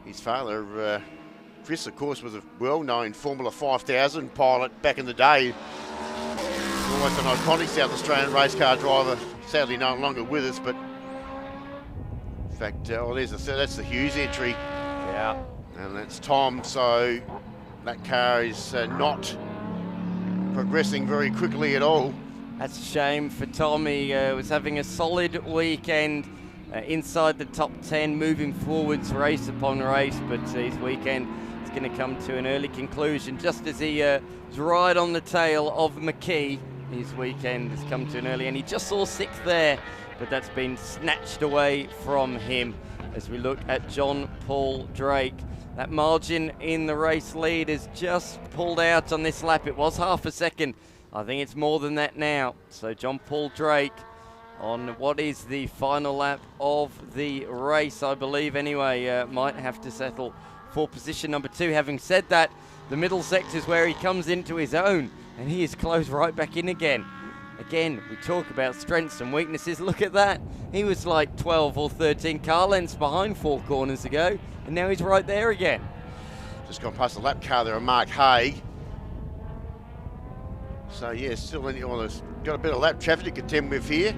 His father, Chris, of course, was a well-known Formula 5000 pilot back in the day. Almost an iconic South Australian race car driver. Sadly, no longer with us, but in fact, that's the Hughes entry. Yeah. And that's Tom, so that car is not progressing very quickly at all. That's a shame for Tom. He was having a solid weekend inside the top 10, moving forwards race upon race, but his weekend is going to come to an early conclusion. Just as he was right on the tail of McKee, his weekend has come to an early, and he just saw 6th there, but that's been snatched away from him as we look at John Paul Drake. That margin in the race lead is just pulled out on this lap. It was half a second. I think it's more than that now. So John Paul Drake on what is the final lap of the race, I believe anyway, might have to settle for position number 2. Having said that, the middle sector is where he comes into his own, and he is closed right back in again. Again, we talk about strengths and weaknesses. Look at that. He was like 12 or 13 car lengths behind 4 corners ago, and now he's right there again. Just gone past the lap car there of Mark Haig. So yeah, still got a bit of lap traffic to contend with here.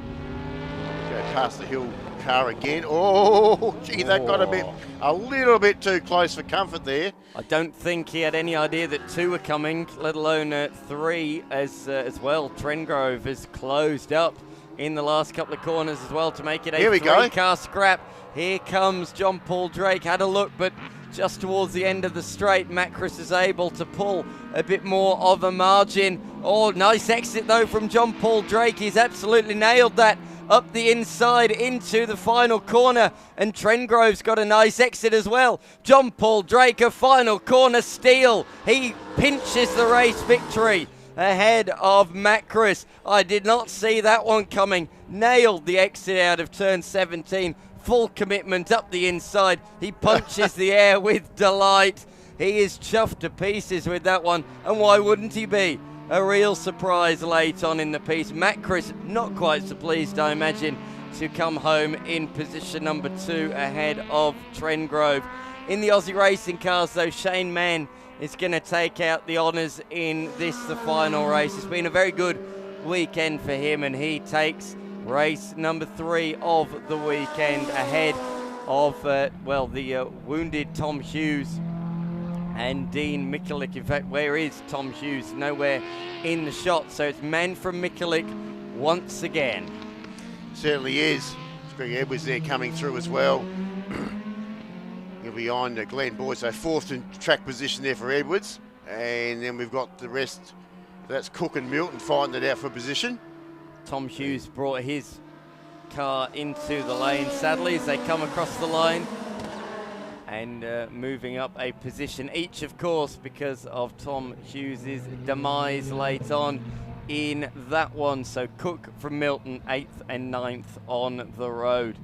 Go past the hill car again. Oh, gee, that got a little bit too close for comfort there. I don't think he had any idea that 2 were coming, let alone 3 as well. Trengrove has closed up in the last couple of corners as well to make it a 3-car scrap. Here comes John Paul Drake. Had a look, but just towards the end of the straight, Macris is able to pull a bit more of a margin. Oh, nice exit though from John Paul Drake. He's absolutely nailed that up the inside into the final corner, and Trengrove's got a nice exit as well. John Paul Drake, a final corner steal. He pinches the race victory ahead of Macris. I did not see that one coming. Nailed the exit out of turn 17. Full commitment up the inside. He punches the air with delight. He is chuffed to pieces with that one, and why wouldn't he be? A real surprise late on in the piece. Macris not quite so pleased, I imagine, to come home in position number 2 ahead of Trengrove. In the Aussie racing cars, though, Shane Mann is going to take out the honours in this, the final race. It's been a very good weekend for him, and he takes race number 3 of the weekend ahead of, the wounded Tom Hughes and Dean Mikulik. In fact, where is Tom Hughes? Nowhere in the shot. So it's men from Mikulik once again. Certainly is. Greg Edwards there coming through as well. You're behind Glenn Boyd, so 4th in track position there for Edwards. And then we've got the rest. That's Cook and Milton fighting it out for position. Tom Hughes brought his car into the lane, sadly, as they come across the line. And moving up a position each, of course, because of Tom Hughes' demise late on in that one. So Cook from Milton, 8th and 9th on the road.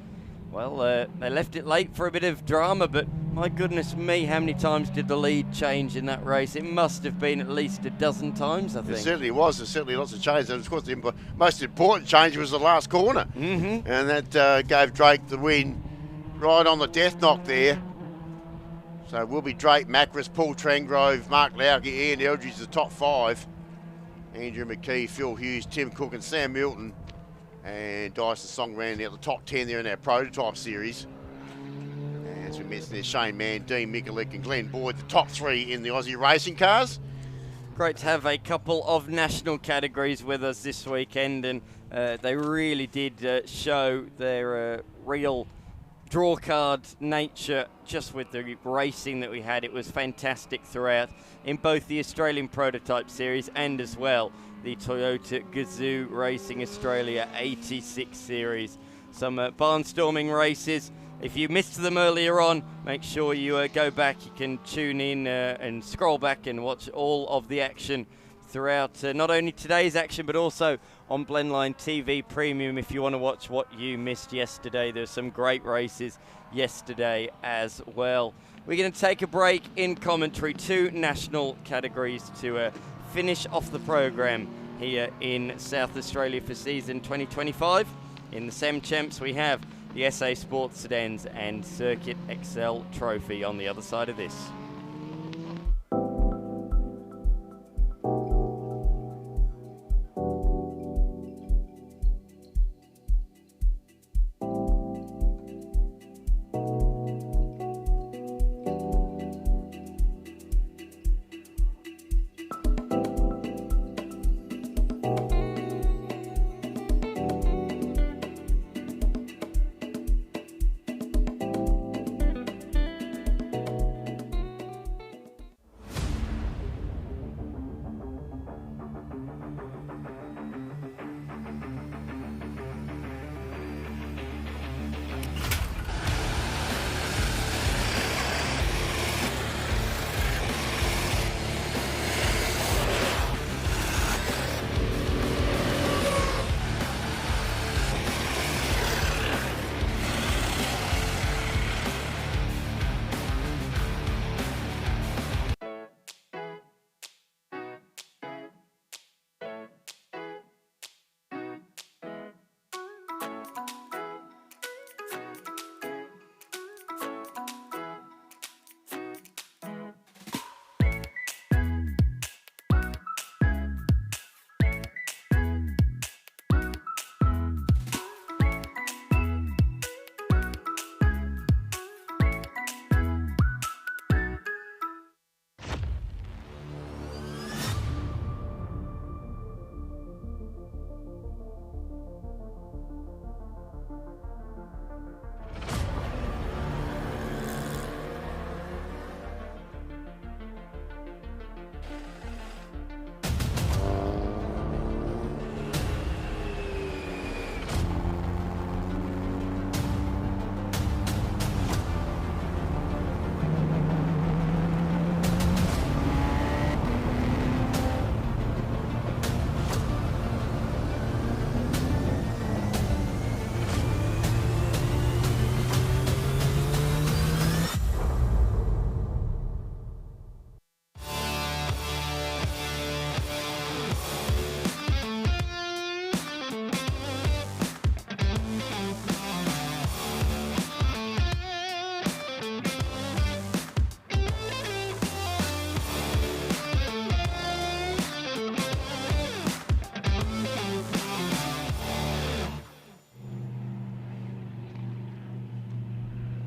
Well, they left it late for a bit of drama, but my goodness me, how many times did the lead change in that race? It must have been at least a dozen times, I think. It certainly was. There's certainly lots of changes. And of course, the most important change was the last corner. And that gave Drake the win right on the death knock there. So it will be Drake, Macris, Paul Trangrove, Mark Lauke, Ian Eldridge, the top 5. Andrew McKee, Phil Hughes, Tim Cook and Sam Milton. And Dyson Song ran out the top 10 there in our prototype series. And as we mentioned there, Shane Mann, Dean Mikulik and Glenn Boyd, the top 3 in the Aussie racing cars. Great to have a couple of national categories with us this weekend, and they really did show their real draw card nature just with the racing that we had. It was fantastic throughout in both the Australian Prototype Series and as well the Toyota Gazoo Racing Australia 86 Series. Some barnstorming races. If you missed them earlier on, make sure you go back. You can tune in and scroll back and watch all of the action throughout not only today's action but also on Blendline TV Premium if you want to watch what you missed yesterday. There's some great races yesterday as well. We're going to take a break in commentary, 2 national categories to finish off the program here in South Australia for season 2025. In the SEM Champs we have the SA Sports Sedans and Circuit XL Trophy on the other side of this.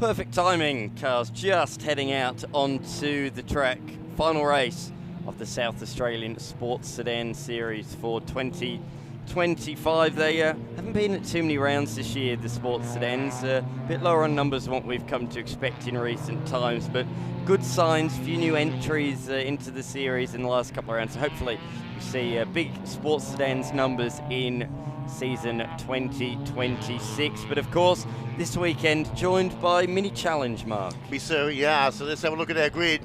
Perfect timing, cars just heading out onto the track. Final race of the South Australian Sports Sedan Series for 2025. They haven't been at too many rounds this year, the Sports Sedans. A bit lower on numbers than what we've come to expect in recent times, but good signs, few new entries into the series in the last couple of rounds. So hopefully we see big Sports Sedans numbers in season 2026. But of course, this weekend joined by Mini Challenge, Mark. So let's have a look at our grid.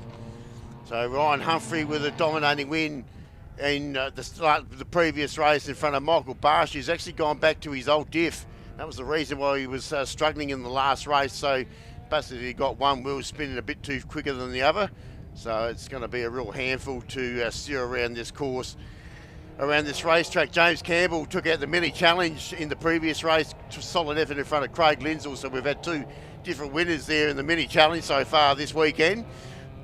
So Ryan Humphrey with a dominating win in the start of the previous race in front of Michael Barsh, who's actually gone back to his old diff. That was the reason why he was struggling in the last race. So basically he got one wheel spinning a bit too quicker than the other. So it's going to be a real handful to steer around this course, around this racetrack. James Campbell took out the Mini Challenge in the previous race. Solid effort in front of Craig Lindsell. So we've had two different winners there in the Mini Challenge so far this weekend.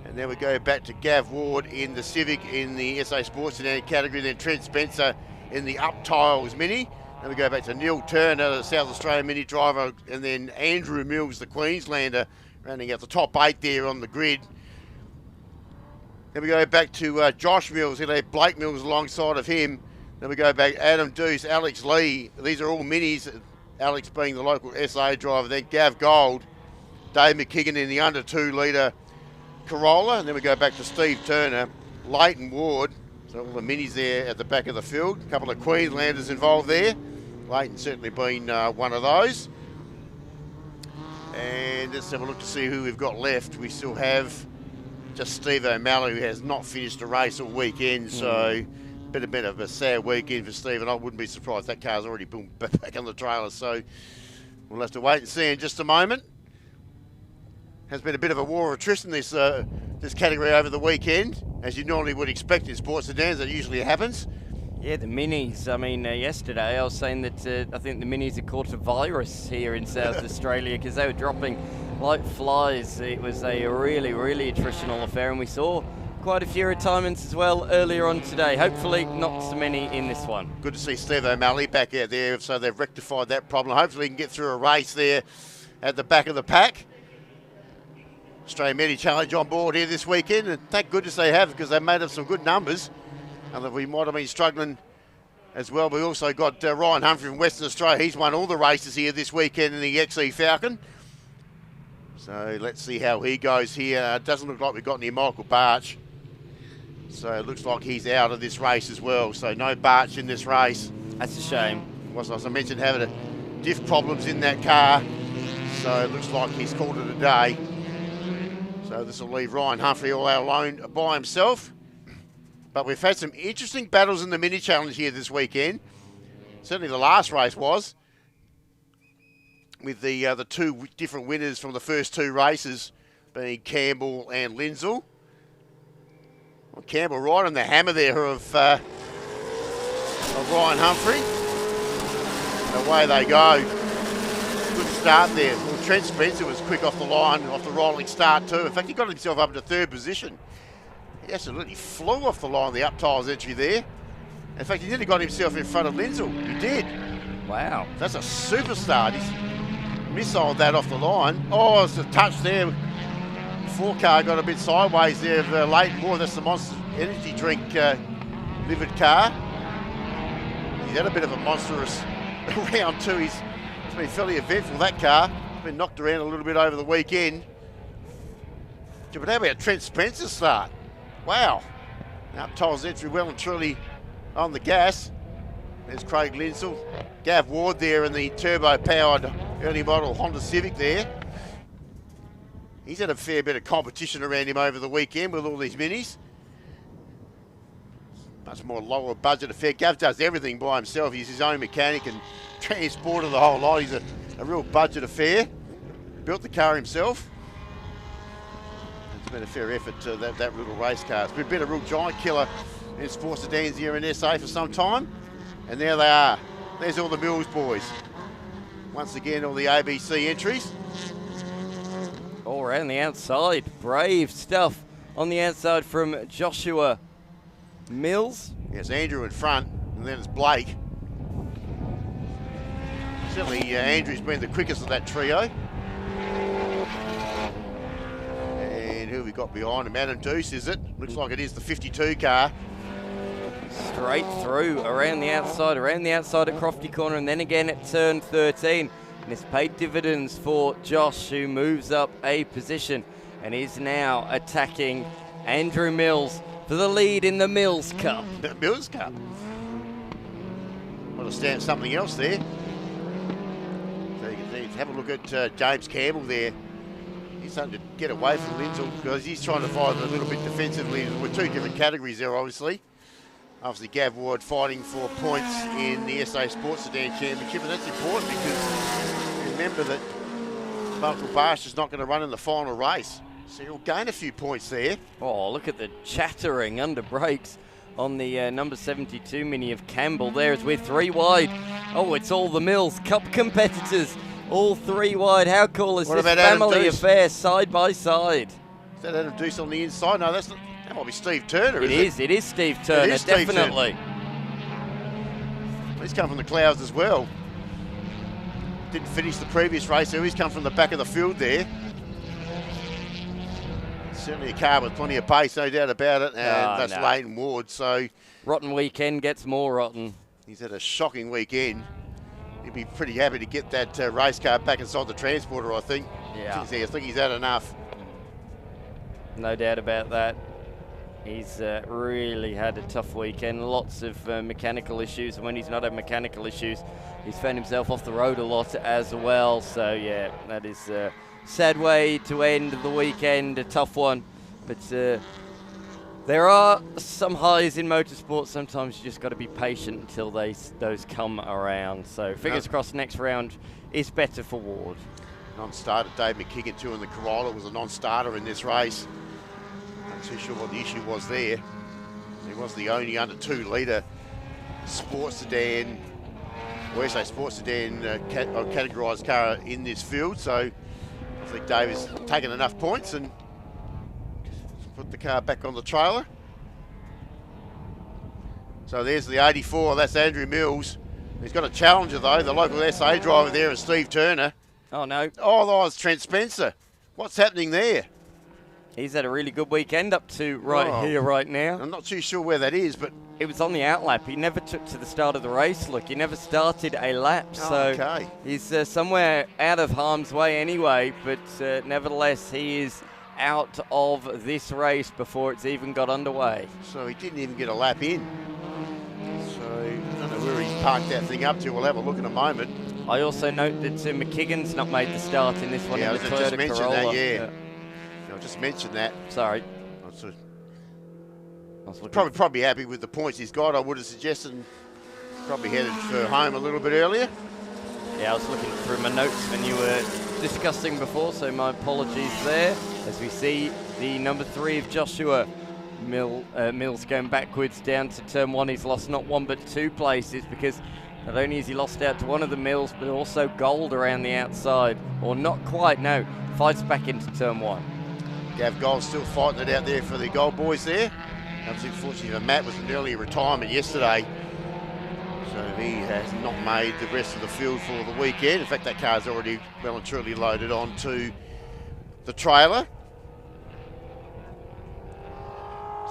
And then we go back to Gav Ward in the Civic in the SA Sports Sedan category, then Trent Spencer in the Up Tiles Mini. Then we go back to Neil Turner, the South Australian Mini driver, and then Andrew Mills, the Queenslander, rounding out the top 8 there on the grid. Then we go back to Josh Mills, he'll have Blake Mills alongside of him. Then we go back Adam Deuce, Alex Lee. These are all minis, Alex being the local SA driver. Then Gav Gold, Dave McKigan in the under 2 litre Corolla, and then we go back to Steve Turner, Leighton Ward, so all the minis there at the back of the field. A couple of Queenslanders involved there. Leighton certainly been one of those. And let's have a look to see who we've got left. We still have just Steve O'Malley, who has not finished a race all weekend, so been a bit of a sad weekend for Steve, and I wouldn't be surprised that car's already been back on the trailer, so we'll have to wait and see in just a moment. Has been a bit of a war of attrition this category over the weekend, as you normally would expect in sports sedans. That usually happens. Yeah, the minis. I mean, yesterday I was saying that I think the minis had caught a virus here in South Australia because they were dropping like flies. It was a really, really attritional affair, and we saw quite a few retirements as well earlier on today. Hopefully not so many in this one. Good to see Steve O'Malley back out there, so they've rectified that problem. Hopefully he can get through a race there at the back of the pack. Australian Mini Challenge on board here this weekend, and thank goodness they have, because they made up some good numbers. And we might have been struggling as well. We also got Ryan Humphrey from Western Australia. He's won all the races here this weekend in the XE Falcon. So let's see how he goes here. It doesn't look like we've got any Michael Barch. So it looks like he's out of this race as well. So no Barch in this race. That's a shame. Was, as I mentioned, having diff problems in that car. So it looks like he's called it a day. So this will leave Ryan Humphrey all out alone by himself. But we've had some interesting battles in the Mini Challenge here this weekend. Certainly the last race was, with the two different winners from the first two races being Campbell and Lindsell. Well, Campbell right on the hammer there of Ryan Humphrey. And away they go. Good start there. Well, Trent Spencer was quick off the line, off the rolling start too. In fact, he got himself up to third position. He absolutely flew off the line, the up tiles entry there. In fact, he nearly got himself in front of Lindsell. He did. Wow. That's a super start. He's missiled that off the line. Oh, it's a touch there. Four car got a bit sideways there of Leighton Moore. That's the Monster Energy Drink livered car. He's had a bit of a monstrous round too. It's been fairly eventful, that car. It's been knocked around a little bit over the weekend. But how about Trent Spencer's start? Wow. Up tiles entry well and truly on the gas. There's Craig Lindsell. Gav Ward there in the turbo-powered early model Honda Civic there. He's had a fair bit of competition around him over the weekend with all these minis. Much more lower budget affair. Gav does everything by himself. He's his own mechanic and transporter the whole lot. He's a real budget affair. Built the car himself. It's been a fair effort to that little race car. It's been a real giant killer in sports sedans here in SA for some time. And there they are. There's all the Mills boys. Once again, all the ABC entries. All around the outside. Brave stuff on the outside from Joshua Mills. Yes, Andrew in front, and then it's Blake. Certainly Andrew's been the quickest of that trio. who we got behind him? Adam Deuce, is it? Looks like it is the 52 car. Straight through, around the outside at Crofty Corner, and then again at turn 13. And it's paid dividends for Josh, who moves up a position and is now attacking Andrew Mills for the lead in the Mills Cup. The Mills Cup. Want to stamp something else there. So you can see, have a look at James Campbell there. He's starting to get away from Lindsay because he's trying to fight a little bit defensively with two different categories there, obviously. Obviously, Gav Ward fighting for points in the SA Sports Sedan Championship, and that's important because remember that Michael Barsh is not going to run in the final race. So he'll gain a few points there. Oh, look at the chattering under brakes on the number 72 Mini of Campbell there as we're 3 wide. Oh, it's all the Mills Cup competitors, all 3 wide. How cool is this family affair side by side? Is that Adam Deuce on the inside? No, that might be Steve Turner, It is Steve Turner, definitely. He's come from the clouds as well. Didn't finish the previous race, so he's come from the back of the field there. Certainly a car with plenty of pace, no doubt about it, and that's Leighton Ward. So rotten weekend gets more rotten. He's had a shocking weekend. He'd be pretty happy to get that race car back inside the transporter, I think. Yeah. I think he's had enough. No doubt about that. He's really had a tough weekend, lots of mechanical issues, and when he's not had mechanical issues, he's found himself off the road a lot as well. So yeah, that is a sad way to end the weekend, a tough one. But there are some highs in motorsport. Sometimes you just got to be patient until those come around. So fingers crossed next round is better for Ward. Non-starter Dave McKigan too in the Corolla was a non-starter in this race. Not too sure what the issue was there. He was the only under 2 litre sports sedan, or SA sports sedan categorised car in this field. So I think Dave has taken enough points and put the car back on the trailer. So there's the 84, that's Andrew Mills. He's got a challenger though, the local SA driver there is Steve Turner. Oh no. Oh, that was Trent Spencer. What's happening there? He's had a really good weekend up to here, right now. I'm not too sure where that is, but it was on the outlap. He never took to the start of the race. Look, he never started a lap, so he's somewhere out of harm's way anyway. But nevertheless, he is out of this race before it's even got underway. So he didn't even get a lap in. So I don't know where he's parked that thing up to. We'll have a look in a moment. I also note that McKigan's not made the start in this one. Yeah, in the I just mentioned Corolla. that. Yeah, I just mentioned that. Sorry. Probably happy with the points he's got. I would have suggested probably headed for home a little bit earlier. Yeah, I was looking through my notes when you were discussing before, so my apologies there. As we see the number 3 of Joshua Mills going backwards down to turn 1. He's lost not 1 but 2 places because not only has he lost out to one of the Mills, but also gold around the outside. Or not quite, no. Fights back into turn 1. Gav Gold still fighting it out there for the Gold Boys there. Unfortunately for Matt was an early retirement yesterday. So he has not made the rest of the field for the weekend. In fact, that car's already well and truly loaded onto the trailer.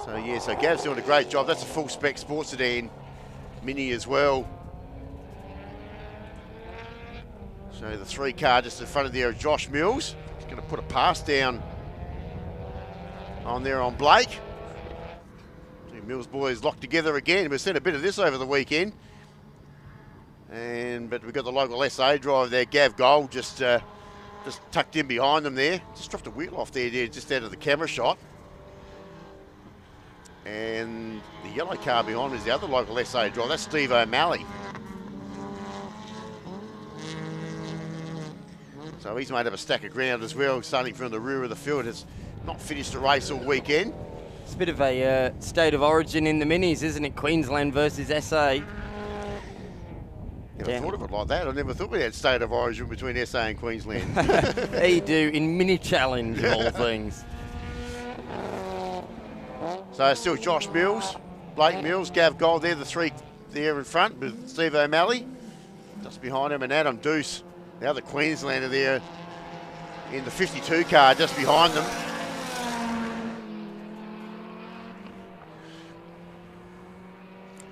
So yeah, so Gav's doing a great job. That's a full spec sports sedan Mini as well. So the 3 car just in front of there of Josh Mills. He's going to put a pass down on there on Blake. Two Mills boys locked together again. We've seen a bit of this over the weekend. But we've got the local SA driver there, Gav Gold, just tucked in behind them there. Just dropped a wheel off there, just out of the camera shot. And the yellow car behind him is the other local SA driver. That's Steve O'Malley. So he's made up a stack of ground as well, starting from the rear of the field. Has not finished a race all weekend. It's a bit of a state of origin in the minis, isn't it? Queensland versus SA. Never thought of it like that. I never thought we had state of origin between SA and Queensland. There you do, in mini challenge of all things. So still Josh Mills, Blake Mills, Gav Gold, they're the 3 there in front with Steve O'Malley. Just behind him, and Adam Deuce, the other Queenslander there in the 52 car just behind them.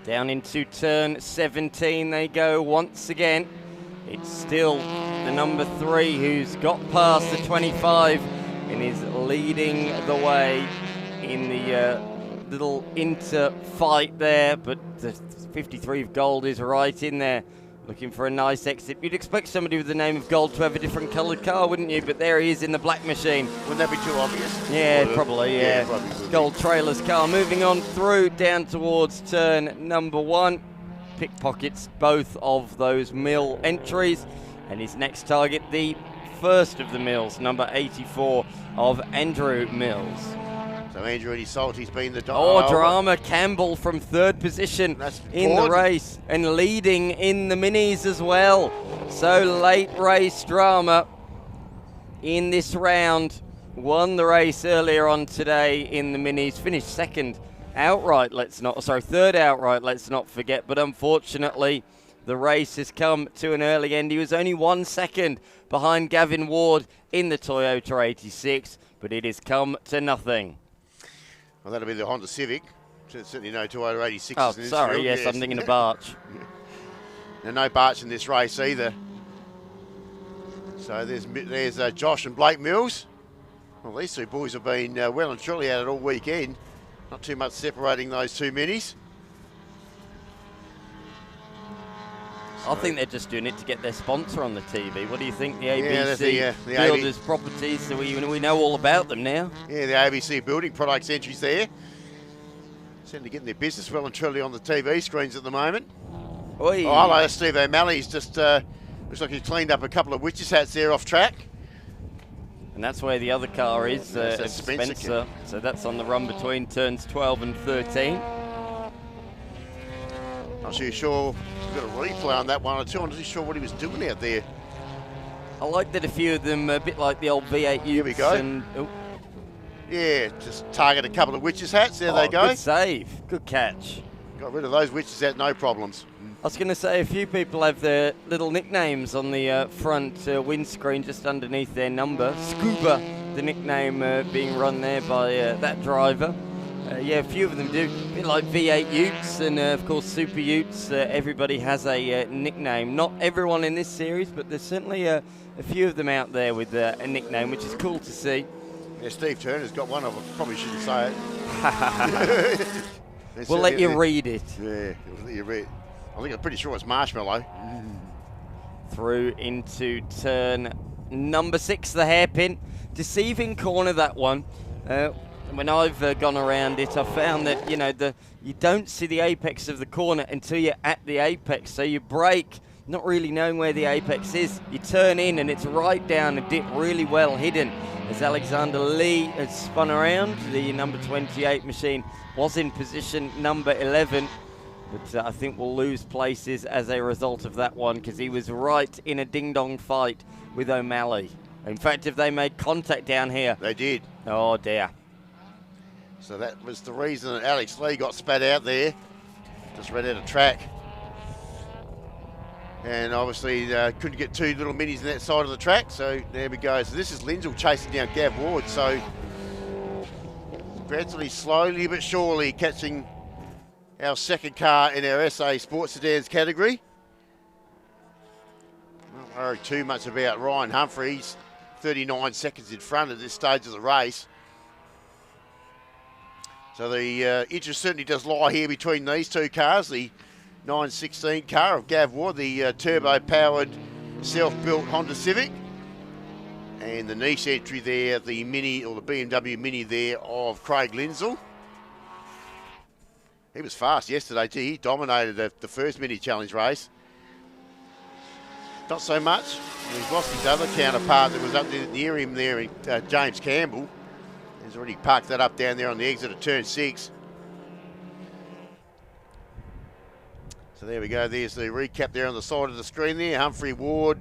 Down into turn 17 they go once again. It's still the number 3 who's got past the 25 and is leading the way in the little inter-fight there, but the 53 of Gold is right in there, looking for a nice exit. You'd expect somebody with the name of Gold to have a different coloured car, wouldn't you? But there he is in the black machine. Wouldn't that be too obvious? Yeah, probably, yeah. Probably Gold Trailer's car moving on through down towards turn number 1. Pickpockets both of those mill entries, and his next target, the first of the mills, number 84 of Andrew Mills. So Andrew and his Salty's been the Drama Campbell from 3rd position in the race and leading in the minis as well. So late race Drama in this round. Won the race earlier on today in the minis. Finished 2nd outright, third outright, let's not forget. But unfortunately, the race has come to an early end. He was only 1 second behind Gavin Ward in the Toyota 86, but it has come to nothing. Well, that'll be the Honda Civic. Certainly no Toyota 86s Oh, in this sorry, field. yes, I'm thinking of Barch. And no Barch in this race either. So there's Josh and Blake Mills. Well, these two boys have been well and truly at it all weekend. Not too much separating those two minis. I think they're just doing it to get their sponsor on the TV. What do you think? The ABC the Builders Properties, so we know all about them now. Yeah, the ABC Building Products entries there. Certainly getting their business well and truly on the TV screens at the moment. Oi. Oh, hello, Steve O'Malley's just, looks like he's cleaned up a couple of witches hats there off track. And that's where the other car is, That's Spencer. So that's on the run between turns 12 and 13. Not too sure. We've got a replay on that one or two. I'm not too sure what he was doing out there. I like that a few of them, a bit like the old V8 Utes. Here we go. And, Yeah, just target a couple of witches hats. There they go. Good save. Good catch. Got rid of those witches hat, no problems. I was going to say a few people have their little nicknames on the front windscreen just underneath their number. Scuba, the nickname being run there by that driver. Yeah, a few of them do. A bit like V8 Utes and, of course, Super Utes. Everybody has a nickname. Not everyone in this series, but there's certainly a few of them out there with a nickname, which is cool to see. Yeah, Steve Turner's got one of them. Probably shouldn't say it. We'll let you read it. Yeah, we'll let you read it. I think I'm pretty sure it's Marshmallow. Through into turn number 6, the hairpin. Deceiving corner, that one. When I've gone around it, I found that, you don't see the apex of the corner until you're at the apex. So you brake, not really knowing where the apex is. You turn in and it's right down a dip, really well hidden. As Alexander Lee has spun around, the number 28 machine was in position number 11. But I think we'll lose places as a result of that one, because he was right in a ding-dong fight with O'Malley. In fact, if they made contact down here... They did. Oh, dear. So that was the reason that Alex Lee got spat out there. Just ran out of track. And obviously couldn't get two little minis in that side of the track. So there we go. So this is Lindsell chasing down Gav Ward. So gradually, slowly but surely catching our second car in our SA Sports Sedans category. Not worry too much about Ryan Humphreys. 39 seconds in front at this stage of the race. So the interest certainly does lie here between these two cars. The 916 car of Gav Ward, the turbo-powered, self-built Honda Civic. And the niche entry there, the Mini, or the BMW Mini there of Craig Lindsell. He was fast yesterday, too. He dominated the first Mini Challenge race. Not so much. He's lost his other counterpart that was up near him there, James Campbell. He's already parked that up down there on the exit of turn 6. So there we go. There's the recap there on the side of the screen there. Humphrey Ward.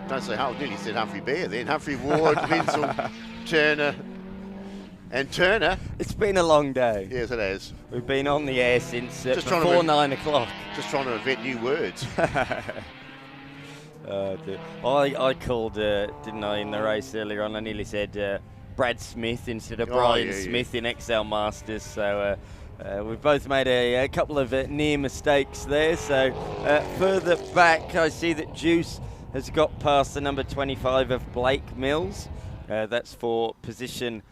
Don't say, oh, nearly said Humphrey Bear then. Humphrey Ward, Lindsell, Turner, and Turner. It's been a long day. Yes, it has. We've been on the air since before 9 o'clock. Just trying to invent new words. Dear. I called, didn't I, in the race earlier on? I nearly said Brad Smith instead of Brian Smith in XL Masters. So We've both made a couple of near mistakes there. So further back, I see that Juice has got past the number 25 of Blake Mills. That's for position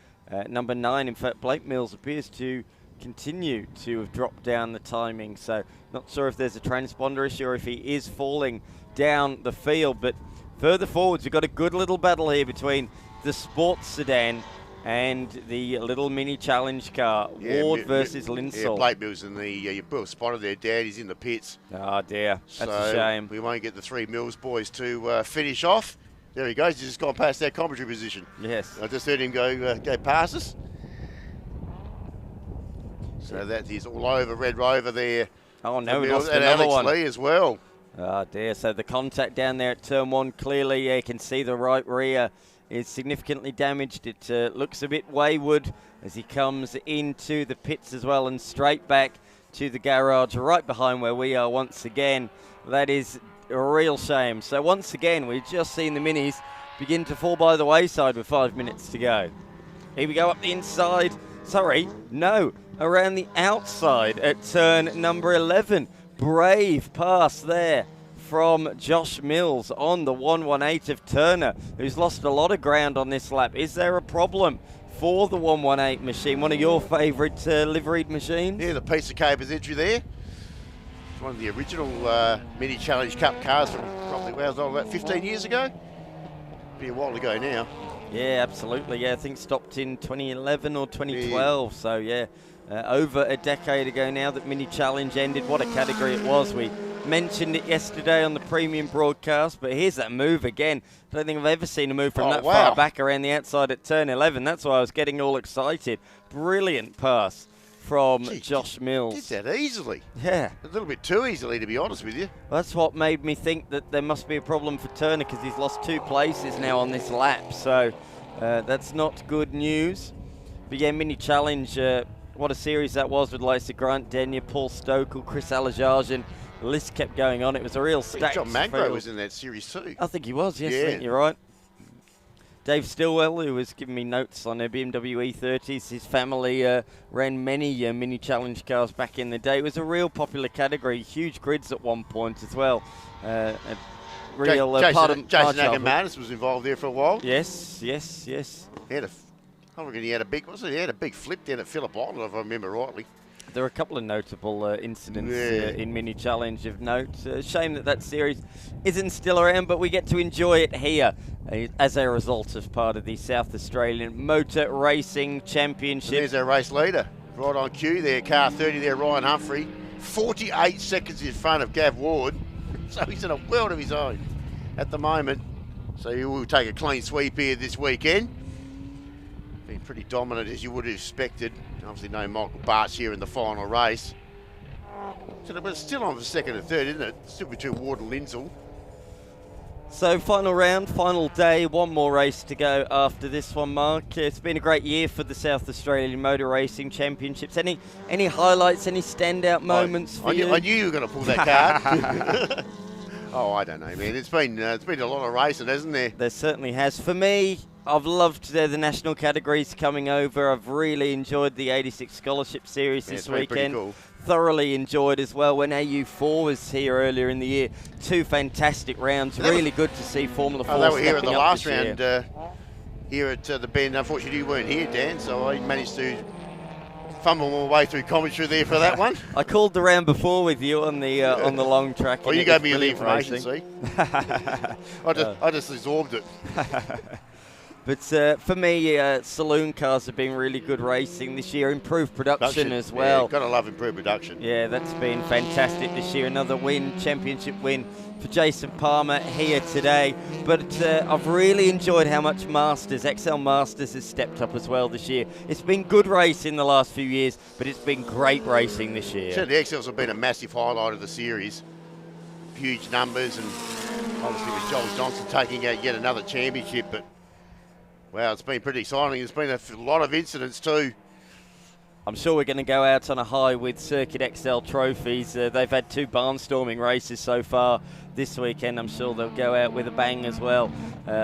number 9. In fact, Blake Mills appears to continue to have dropped down the timing. So not sure if there's a transponder issue or if he is falling down the field. But further forwards, we've got a good little battle here between the sports sedan and the little mini challenge car. Ward versus Linsell. Yeah, Blake Mills in the, you spotted there, Dad. He's in the pits. Oh, dear. That's a shame. We won't get the 3 Mills boys to finish off. There he goes. He's just gone past that commentary position. Yes. I just heard him go past us. So that is all over Red Rover there. Oh, no, we lost and another Alex one. Lee as well. Oh, dear. So the contact down there at turn 1, clearly you can see the right rear is significantly damaged. It looks a bit wayward as he comes into the pits as well and straight back to the garage right behind where we are once again. That is a real shame. So once again, we've just seen the minis begin to fall by the wayside with 5 minutes to go. Here we go up the inside. Sorry, no, around the outside at turn number 11. Brave pass there from Josh Mills on the 118 of Turner, who's lost a lot of ground on this lap. Is there a problem for the 118 machine? One of your favourite liveried machines? Yeah, the piece of Capers entry there. It's one of the original Mini Challenge Cup cars from probably, about 15 years ago? Be a while ago now. Yeah, absolutely. Yeah, I think stopped in 2011 or 2012. Yeah. So, yeah, over a decade ago now that Mini Challenge ended. What a category it was. We mentioned it yesterday on the premium broadcast, but here's that move again. I don't think I've ever seen a move from that far back around the outside at turn 11. That's why I was getting all excited. Brilliant pass from Josh Mills. Did that easily. Yeah. A little bit too easily, to be honest with you. That's what made me think that there must be a problem for Turner, because he's lost 2 places now on this lap. So that's not good news. But yeah, Mini Challenge, what a series that was with Lisa Grant, Denyer, Paul Stokel, Chris Alajarjan. The list kept going on. It was a real stacked John Magro field. was in that series too. I think he was, yes. Yeah. I think you're right. Dave Stillwell, who was giving me notes on their BMW E30s, his family ran many Mini Challenge cars back in the day. It was a real popular category, huge grids at one point as well. A real part of Jason Agamardis was involved there for a while. Yes. He had I reckon he had a big, he had a big flip down at Phillip Island, if I remember rightly. There are a couple of notable incidents in Mini Challenge of note. Shame that series isn't still around, but we get to enjoy it here as a result of part of the South Australian Motor Racing Championship. And there's our race leader, right on cue there, car 30 there, Ryan Humphrey. 48 seconds in front of Gav Ward, so he's in a world of his own at the moment. So he will take a clean sweep here this weekend. Been pretty dominant as you would have expected. Obviously no Michael Bart's here in the final race. So it's still on for second and third, isn't it? Still between Ward and Linsell. So final round, final day, one more race to go after this one, Mark. It's been a great year for the South Australian Motor Racing Championships. Any highlights, any standout moments for you? I knew you were going to pull that card. Oh, I don't know, man. It's been a lot of racing, hasn't there? There certainly has. For me, I've loved the national categories coming over. I've really enjoyed the 86 Scholarship Series this weekend. Cool. Thoroughly enjoyed as well when AU4 was here earlier in the year. 2 fantastic rounds. Really good to see Formula 4 they were here at the last year. round here at the Bend. Unfortunately, you weren't here, Dan, so I managed to fumble my way through commentary there for that one. I called the round before with you on the long track. Oh, you gave me the information, see? I just absorbed it. But for me, saloon cars have been really good racing this year. Improved production as well. Yeah, gotta love improved production. Yeah, that's been fantastic this year. Another championship win for Jason Palmer here today. But I've really enjoyed how much XL Masters has stepped up as well this year. It's been good racing the last few years, but it's been great racing this year. So the XLs have been a massive highlight of the series. Huge numbers, and obviously with Joel Johnson taking out yet another championship, but wow, it's been pretty exciting. There's been a lot of incidents too. I'm sure we're going to go out on a high with Circuit XL trophies. They've had 2 barnstorming races so far this weekend. I'm sure they'll go out with a bang as well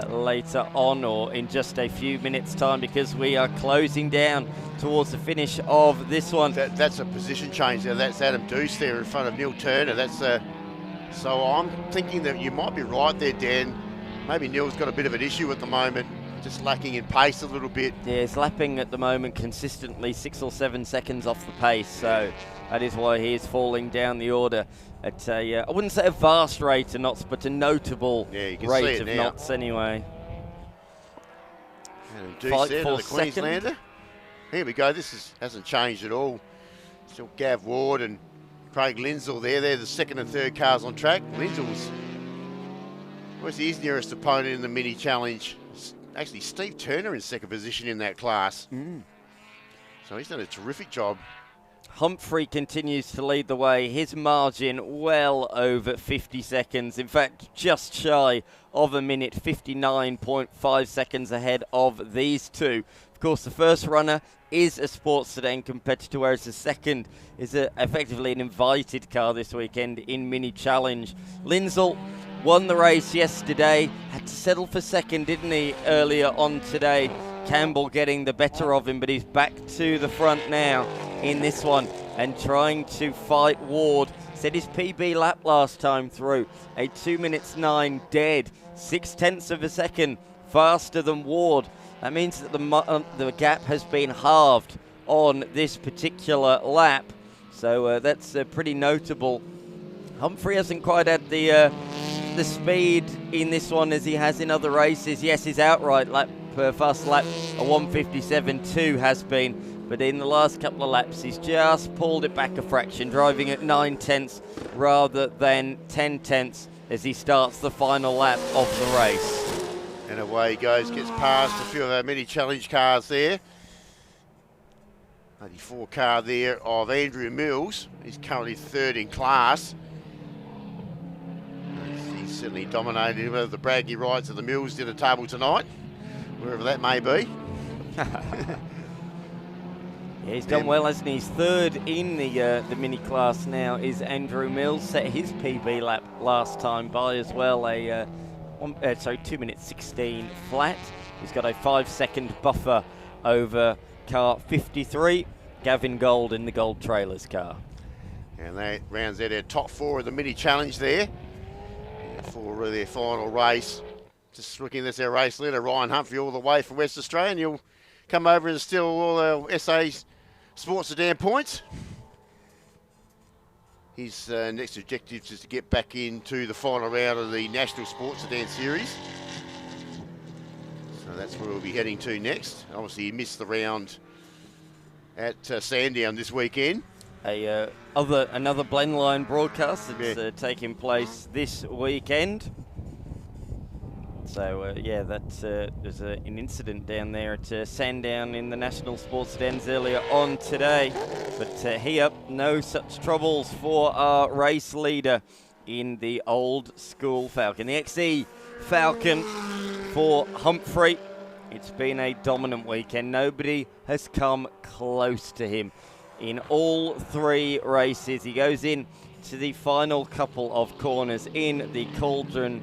later on, or in just a few minutes' time, because we are closing down towards the finish of this one. That's a position change there. That's Adam Deuce there in front of Neil Turner. That's so I'm thinking that you might be right there, Dan. Maybe Neil's got a bit of an issue at the moment, just lacking in pace a little bit. Yeah, he's lapping at the moment consistently 6 or 7 seconds off the pace, so that is why he is falling down the order at a, I wouldn't say a vast rate of knots, but a notable rate of knots anyway. Fight for the Queenslander. Here we go, hasn't changed at all. Still Gav Ward and Craig Lindsell there. They're the second and third cars on track. Lindsell was his nearest opponent in the mini challenge. Actually, Steve Turner in second position in that class. So he's done a terrific job. Humphrey continues to lead the way. His margin well over 50 seconds. In fact, just shy of a minute, 59.5 seconds ahead of these two. Of course, the first runner is a sports sedan competitor, whereas the second is effectively an invited car this weekend in mini challenge. Lindsell won the race yesterday, had to settle for second, didn't he, earlier on today. Campbell getting the better of him, but he's back to the front now in this one and trying to fight Ward. Set his PB lap last time through, a 2 minutes 9 dead, 0.6 of a second faster than Ward. That means that the gap has been halved on this particular lap, so that's pretty notable. Humphrey hasn't quite had the speed in this one as he has in other races. Yes, his outright lap fast lap a 1:57.2 has been, but in the last couple of laps he's just pulled it back a fraction, driving at 9/10 rather than 10/10 as he starts the final lap of the race. And away he goes, gets past a few of our mini challenge cars there. 84 car there of Andrew Mills. He's currently third in class. He's certainly dominated whether the Braggy rides of the Mills did a table tonight, wherever that may be. Yeah, he's done well, hasn't he? He's third in the mini class now is Andrew Mills. Set his PB lap last time by as well, 2 minutes 16 flat. He's got a 5-second buffer over car 53, Gavin Gold in the Gold Trailers car. And that rounds out our top 4 of the mini challenge there for their final race. Just looking, that's our race leader, Ryan Humphrey, all the way from West Australia, and he'll come over and steal all our SA Sports Sedan points. His next objective is to get back into the final round of the National Sports Sedan Series. So that's where we'll be heading to next. Obviously, he missed the round at Sandown this weekend. Another Blendline broadcast that's taking place this weekend. So, there's an incident down there at Sandown in the National Sports Sedans earlier on today. But here, no such troubles for our race leader in the old school Falcon. The XE Falcon for Humphrey. It's been a dominant weekend. Nobody has come close to him in all 3 races. He goes in to the final couple of corners in the Cauldron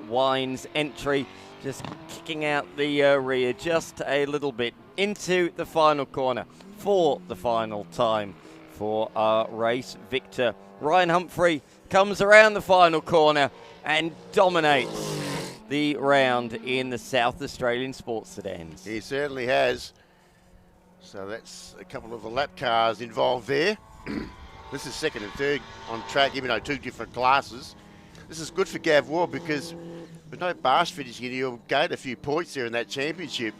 Wines entry, just kicking out the rear just a little bit into the final corner for the final time for our race victor. Ryan Humphrey comes around the final corner and dominates the round in the South Australian Sports Sedans. He certainly has. So that's a couple of the lap cars involved there. This is second and third on track, even though 2 different classes. This is good for Gav Ward because with no Barsh finishing, he'll gain a few points there in that championship.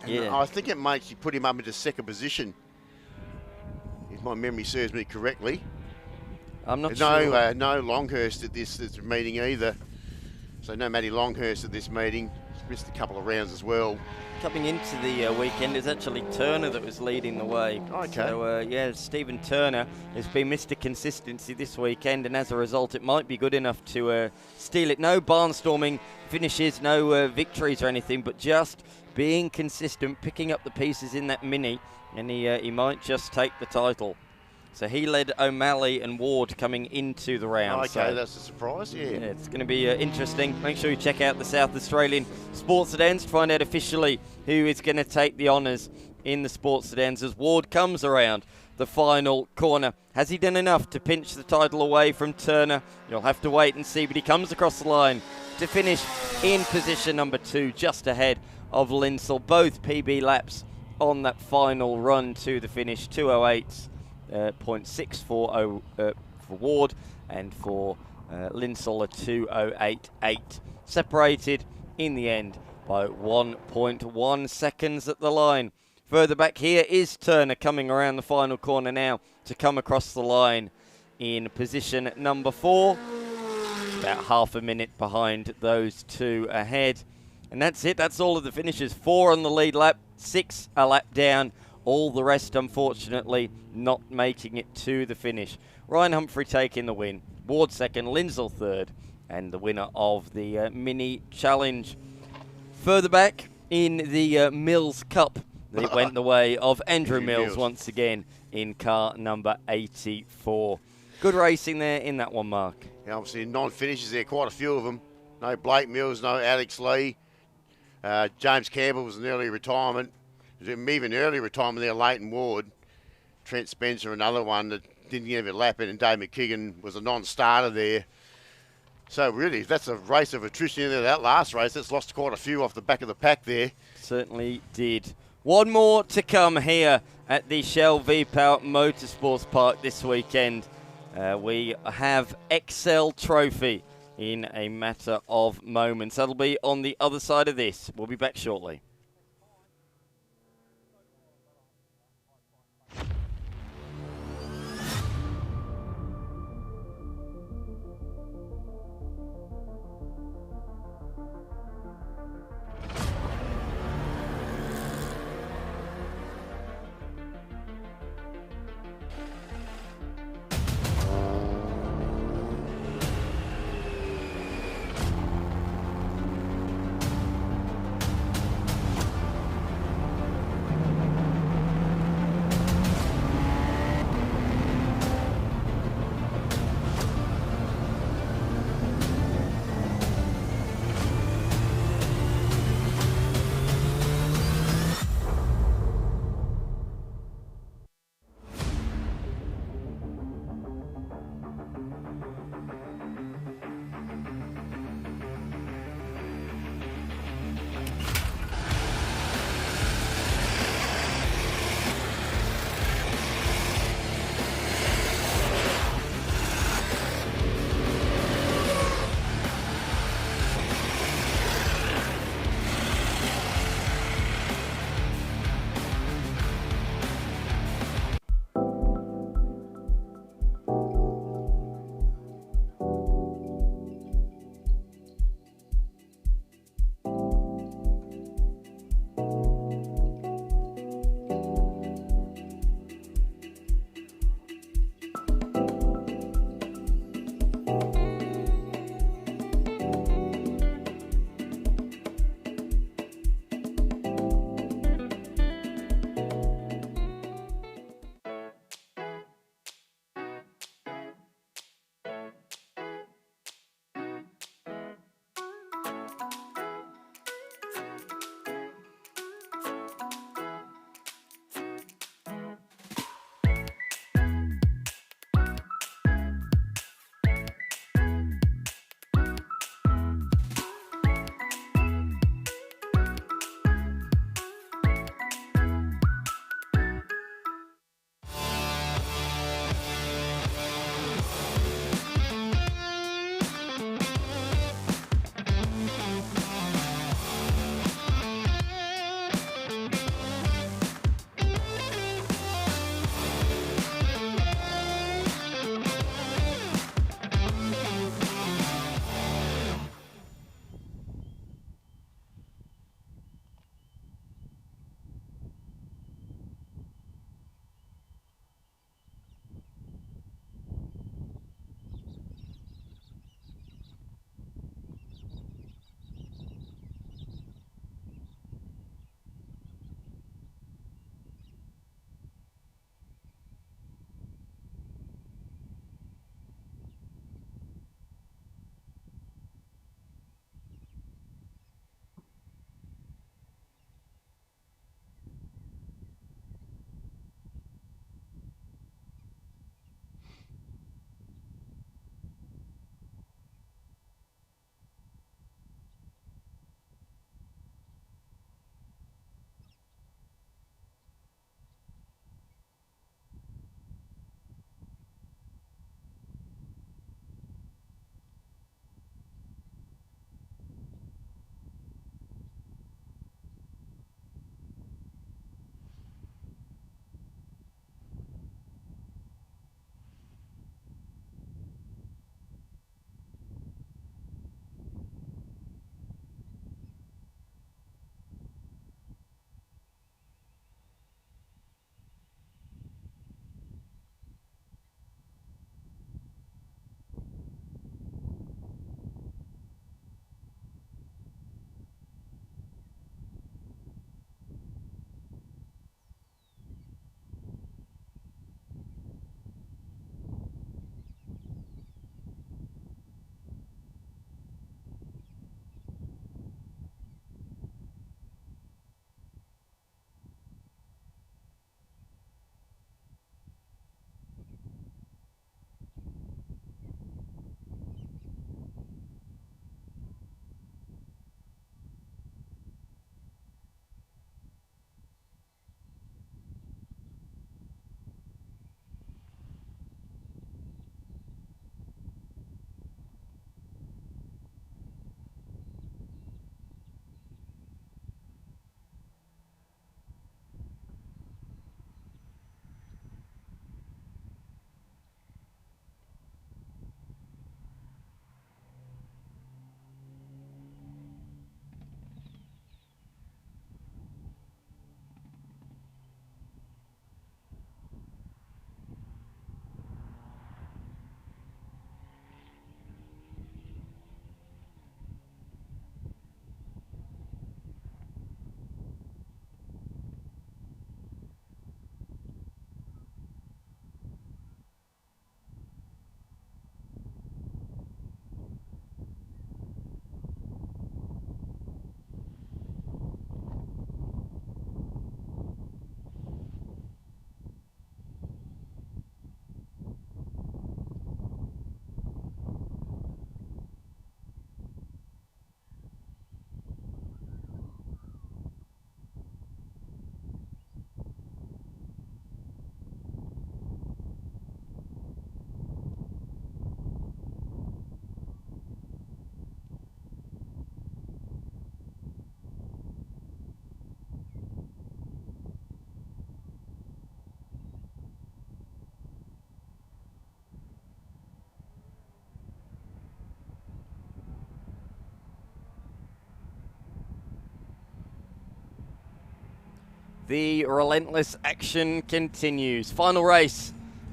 And I think it makes you put him up into second position, if my memory serves me correctly. I'm not sure. No Longhurst at this meeting either. So no Matty Longhurst at this meeting. missed a couple of rounds as well. Coming into the weekend, it's actually Turner that was leading the way. Okay. So, yeah, Stephen Turner has been Mr. Consistency this weekend, and as a result, it might be good enough to steal it. No barnstorming finishes, no victories or anything, but just being consistent, picking up the pieces in that Mini, and he might just take the title. So he led O'Malley and Ward coming into the round. Okay, so that's a surprise, yeah. it's going to be interesting. Make sure you check out the South Australian Sports Sedans to find out officially who is going to take the honours in the Sports Sedans as Ward comes around the final corner. Has he done enough to pinch the title away from Turner? You'll have to wait and see, but he comes across the line to finish in position number 2, just ahead of Linsell. Both PB laps on that final run to the finish, 2:08.6 for Ward, and for Linsell a 2:08.8. Separated in the end by 1.1 seconds at the line. Further back here is Turner coming around the final corner now to come across the line in position number 4. About half a minute behind those two ahead. And that's it. That's all of the finishes. 4 on the lead lap, 6 a lap down. All the rest, unfortunately, not making it to the finish. Ryan Humphrey taking the win. Ward second, Linsell third, and the winner of the Mini Challenge. Further back in the Mills Cup, it went the way of Andrew Mills once again in car number 84. Good racing there in that one, Mark. Yeah, obviously non-finishes there, quite a few of them. No Blake Mills, no Alex Lee. James Campbell was an early retirement. Even early retirement there, Leighton Ward. Trent Spencer, another one that didn't give a lap in, and Dave McKigan was a non-starter there. So really, that's a race of attrition in there. That last race, that's lost quite a few off the back of the pack there. Certainly did. One more to come here at the Shell V-Power Motorsport Park this weekend. We have XL Trophy in a matter of moments. That'll be on the other side of this. We'll be back shortly. the relentless action continues. Final race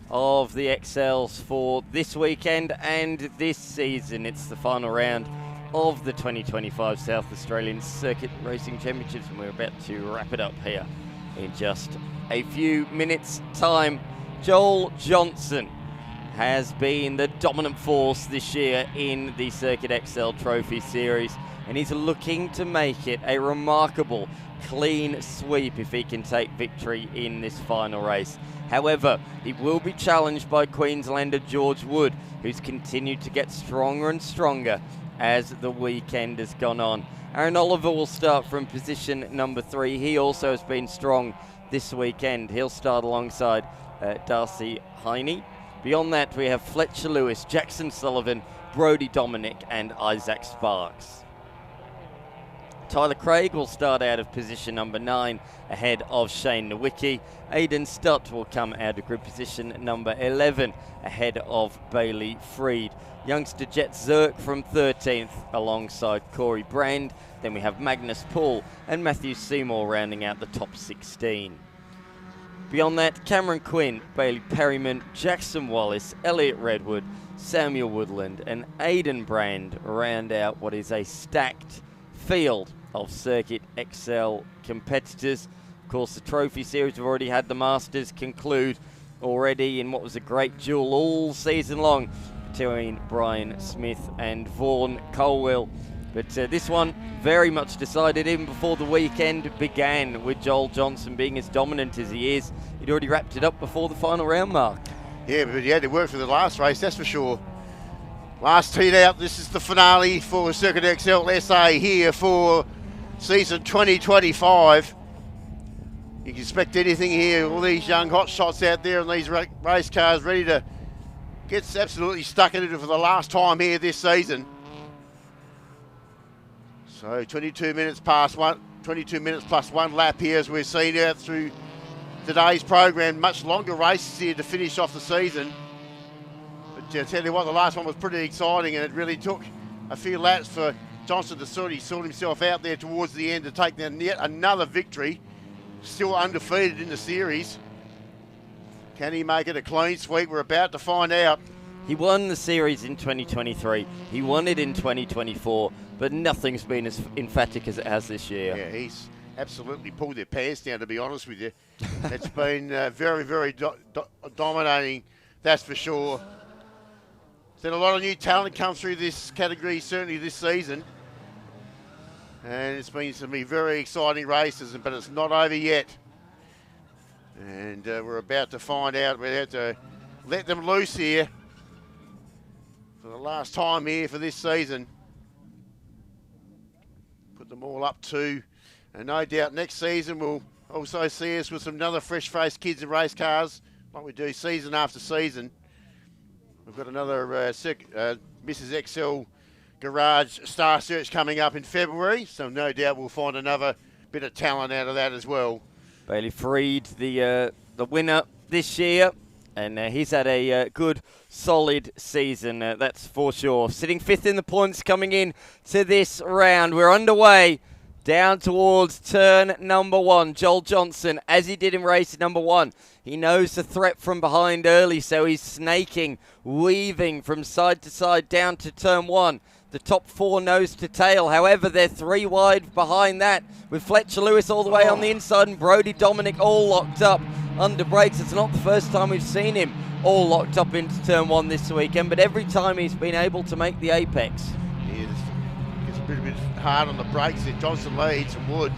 of the XLs for this weekend and this season. It's the final round of the 2025 South Australian Circuit Racing Championships, and we're about to wrap it up here in just a few minutes' time. Joel Johnson has been the dominant force this year in the Circuit XL Trophy Series, and he's looking to make it a remarkable clean sweep if he can take victory in this final race. However, he will be challenged by Queenslander George Wood, who's continued to get stronger and stronger as the weekend has gone on. Aaron Oliver will start from position number 3. He also has been strong this weekend. He'll start alongside Darcy Heine. Beyond that, we have Fletcher Lewis, Jackson Sullivan, Brodie Dominic and Isaac Sparks. Tyler Craig will start out of position number 9 ahead of Shane Nowicki. Aidan Stutt will come out of grid position number 11 ahead of Bailey Freed. Youngster Jet Zirk from 13th alongside Corey Brand. Then we have Magnus Paul and Matthew Seymour rounding out the top 16. Beyond that, Cameron Quinn, Bailey Perryman, Jackson Wallace, Elliot Redwood, Samuel Woodland and Aidan Brand round out what is a stacked field of Circuit XL competitors. Of course, the Trophy Series, we've already had the Masters conclude already in what was a great duel all season long between Brian Smith and Vaughan Colwell. But this one very much decided even before the weekend began, with Joel Johnson being as dominant as he is. He'd already wrapped it up before the final round mark. Yeah, but he had to work for the last race, that's for sure. Last heat out, this is the finale for Circuit XL SA here for season 2025. You can expect anything here. All these young hot shots out there and these race cars ready to get absolutely stuck in it for the last time here this season. So 22 minutes plus one lap here, as we've seen out through today's program. Much longer races here to finish off the season. But I tell you what, the last one was pretty exciting, and it really took a few laps for Johnson to sort himself out there towards the end to take down yet another victory. Still undefeated in the series. Can he make it a clean sweep? We're about to find out. He won the series in 2023. He won it in 2024, but nothing's been as emphatic as it has this year. Yeah, he's absolutely pulled their pants down, to be honest with you. It's been very, very dominating, that's for sure. There's a lot of new talent come through this category, certainly this season. And it's been some very exciting races, but it's not over yet. And we're about to find out. We have to let them loose here for the last time here for this season. Put them all up to, and no doubt next season we'll also see us with some another fresh-faced kids and race cars like we do season after season. We've got another Mrs. XL Garage Star Search coming up in February, so no doubt we'll find another bit of talent out of that as well. Bailey Freed, the winner this year, and he's had a good, solid season, that's for sure. Sitting 5th in the points coming in to this round. We're underway down towards turn number 1. Joel Johnson, as he did in race number 1, he knows the threat from behind early, so he's snaking, weaving from side to side down to turn 1. The top 4 nose to tail. However, they're 3 wide behind that, with Fletcher Lewis all the way on the inside and Brodie Dominic all locked up under brakes. It's not the first time we've seen him all locked up into turn 1 this weekend, but every time he's been able to make the apex. Yeah, gets a bit hard on the brakes there. Johnson leads and Wood.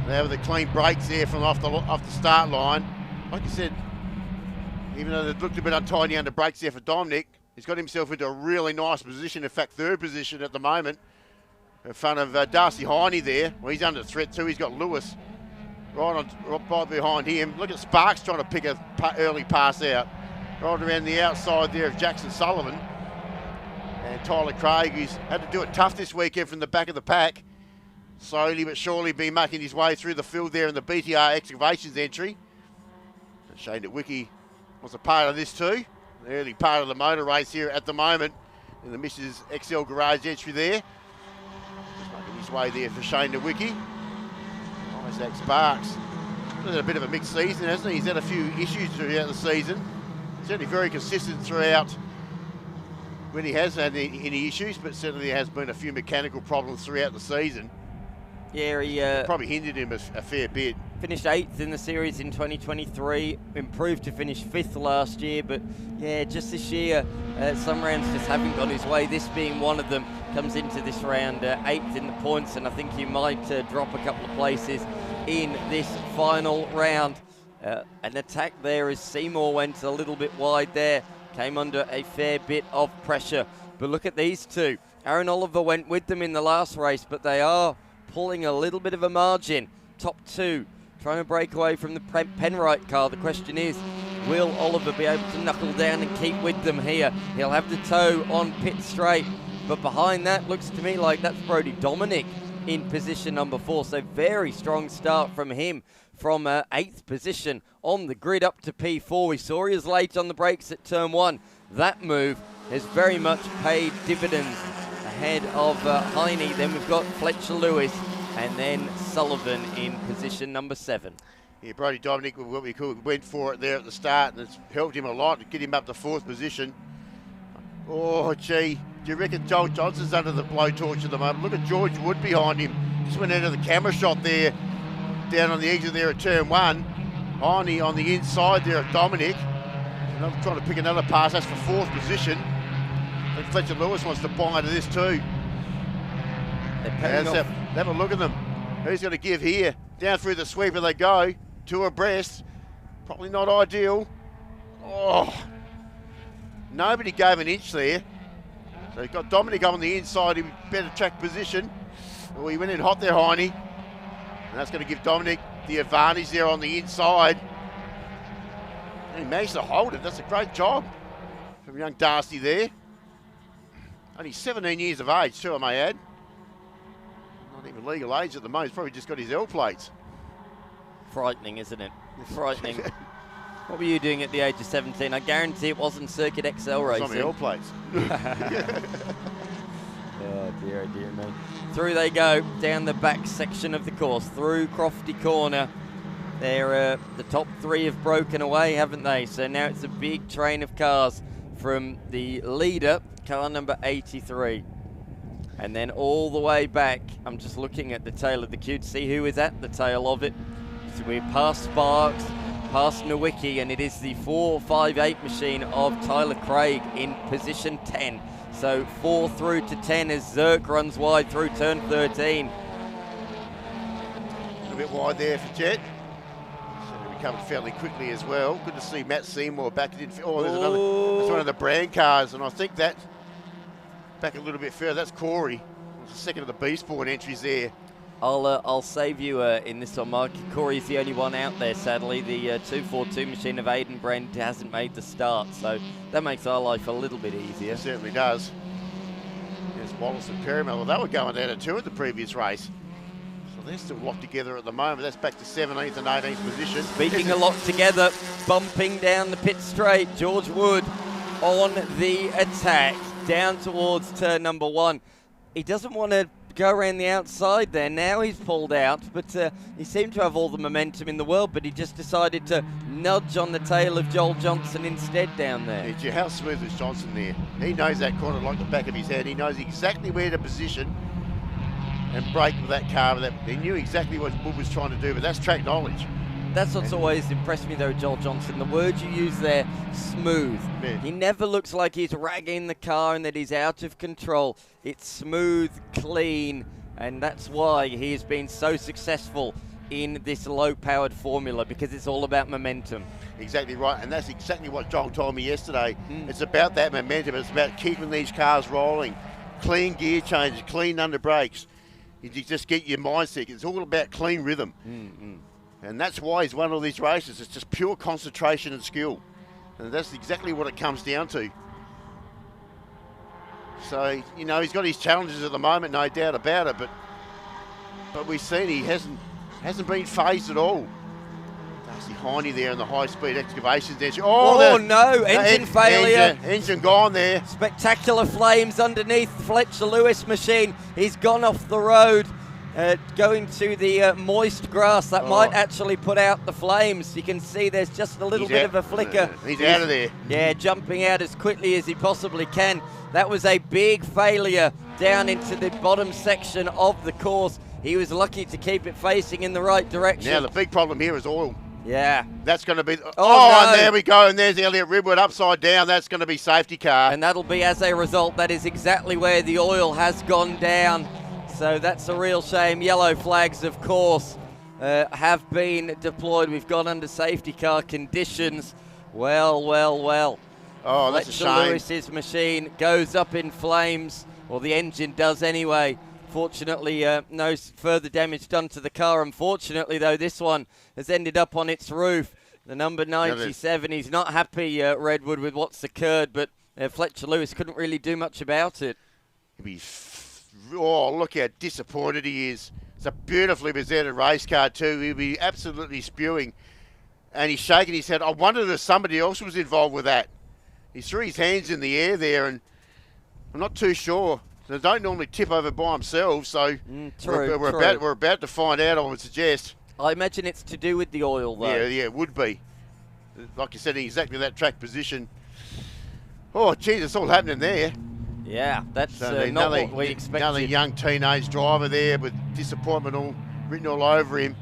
Now with the clean brakes there from off the start line. Like you said, even though they looked a bit untidy under brakes there for Dominic, he's got himself into a really nice position, in fact, 3rd position at the moment, in front of Darcy Heine there. Well, he's under threat too. He's got Lewis right behind him. Look at Sparks trying to pick an early pass out. Right around the outside there of Jackson Sullivan. And Tyler Craig, who's had to do it tough this weekend from the back of the pack. Slowly but surely been making his way through the field there in the BTR Excavations entry. And Shane Nowicki was a part of this too. The early part of the motor race here at the moment in the Mrs. XL Garage entry there. Just making his way there for Shane Nowicki. Nice Zach Sparks. He's had a bit of a mixed season, hasn't he? He's had a few issues throughout the season. Certainly very consistent throughout when he has had any issues, but certainly there has been a few mechanical problems throughout the season. Yeah, he probably hindered him a fair bit. Finished 8th in the series in 2023, improved to finish 5th last year, but yeah, just this year, some rounds just haven't gone his way, this being one of them. Comes into this round 8th in the points, and I think he might drop a couple of places in this final round. An attack there as Seymour went a little bit wide there, came under a fair bit of pressure. But look at these two. Aaron Oliver went with them in the last race, but they are pulling a little bit of a margin. Top two, trying to break away from the Penrite car. The question is, will Oliver be able to knuckle down and keep with them here? He'll have the toe on pit straight, but behind that looks to me like that's Brody Dominic in position number 4. So very strong start from him from 8th position on the grid up to P4. We saw he was late on the brakes at turn 1. That move has very much paid dividends ahead of Heine. Then we've got Fletcher Lewis and then Sullivan in position number 7. Yeah, Brody Dominic, what we call, went for it there at the start, and it's helped him a lot to get him up to 4th position. Oh, gee, do you reckon Joel Johnson's under the blowtorch at the moment? Look at George Wood behind him. Just went into the camera shot there, down on the exit there at turn 1. Heine on the inside there of Dominic. Another, trying to pick another pass, that's for 4th position. I think Fletcher Lewis wants to buy into this too. Have a look at them. Who's going to give here? Down through the sweeper they go, 2 abreast. Probably not ideal. Oh, nobody gave an inch there. So you've got Dominic on the inside, in better track position. Oh, he went in hot there, Heine. And that's going to give Dominic the advantage there on the inside. And he managed to hold it. That's a great job from young Darcy there. Only 17 years of age too, I may add. Not even legal age at the moment. He's probably just got his L plates. Frightening, isn't it? Frightening. What were you doing at the age of 17? I guarantee it wasn't Circuit XL racing. It's on the L plates. Oh dear me. Through they go, down the back section of the course, through Crofty Corner. The top 3 have broken away, haven't they? So now it's a big train of cars from the leader, car number 83. And then all the way back, I'm just looking at the tail of the queue to see who is at the tail of it. So we're past Sparks, past Nowicki, and it is the 458 machine of Tyler Craig in position 10. So 4 through to 10 as Zerk runs wide through turn 13. A little bit wide there for Jet. So he recovered fairly quickly as well. Good to see Matt Seymour back. Oh, there's another. That's one of the brand cars, and I think that back a little bit further. That's Corey. It's the second of the B-Sport entries there. I'll save you in this one, Mark. Corey's the only one out there, sadly. The 242 machine of Aidan Brand hasn't made the start, so that makes our life a little bit easier. It certainly does. There's Wallace and Perrimel. Well, they were going down at 2 at the previous race. So they're still locked together at the moment. That's back to 17th and 18th position. Speaking a lot together, bumping down the pit straight. George Wood on the attack, down towards turn number 1. He doesn't want to go around the outside there. Now he's pulled out, but he seemed to have all the momentum in the world, but he just decided to nudge on the tail of Joel Johnson instead down there. Yeah, how smooth is Johnson there? He knows that corner like the back of his head. He knows exactly where to position and brake with that car. He knew exactly what Wood was trying to do, but that's track knowledge. That's what's always impressed me though, Joel Johnson. The word you use there, smooth. Yeah. He never looks like he's ragging the car and that he's out of control. It's smooth, clean, and that's why he has been so successful in this low-powered formula, because it's all about momentum. Exactly right, and that's exactly what Joel told me yesterday. It's about that momentum. It's about keeping these cars rolling. Clean gear changes, clean under brakes. You just get your mindset. It's all about clean rhythm. And that's why he's won all these races. It's just pure concentration and skill. And that's exactly what it comes down to. So, you know, he's got his challenges at the moment, no doubt about it, but we've seen he hasn't been phased at all. Darcy Heine there in the high-speed excavations there. Oh no, engine failure. Engine gone there. Spectacular flames underneath the Fletcher Lewis machine. He's gone off the road. going to the moist grass. That might actually put out the flames. You can see there's just a little bit of a flicker. He's out of there. Yeah, jumping out as quickly as he possibly can. That was a big failure down into the bottom section of the course. He was lucky to keep it facing in the right direction. Now the big problem here is oil. Yeah. That's going to be... No. And there we go. And there's Elliot Redwood upside down. That's going to be safety car. And that'll be as a result. That is exactly where the oil has gone down. So that's a real shame. Yellow flags, of course, have been deployed. We've gone under safety car conditions. Well. Oh, that's a shame. Fletcher Lewis's machine goes up in flames. Well, the engine does anyway. Fortunately, no further damage done to the car. Unfortunately, though, this one has ended up on its roof. The number 97, he's not happy, Redwood, with what's occurred, but Fletcher Lewis couldn't really do much about it. Look how disappointed he is. It's a beautifully presented race car too. He'll be absolutely spewing. And he's shaking his head. I wondered if somebody else was involved with that. He threw his hands in the air there, and I'm not too sure. They don't normally tip over by themselves, so we're about to find out, I would suggest. I imagine it's to do with the oil, though. Yeah, it would be. Like you said, in exactly that track position. Oh, geez, it's all happening there. Yeah, that's not what we expected. Another young teenage driver there with disappointment all written all over him.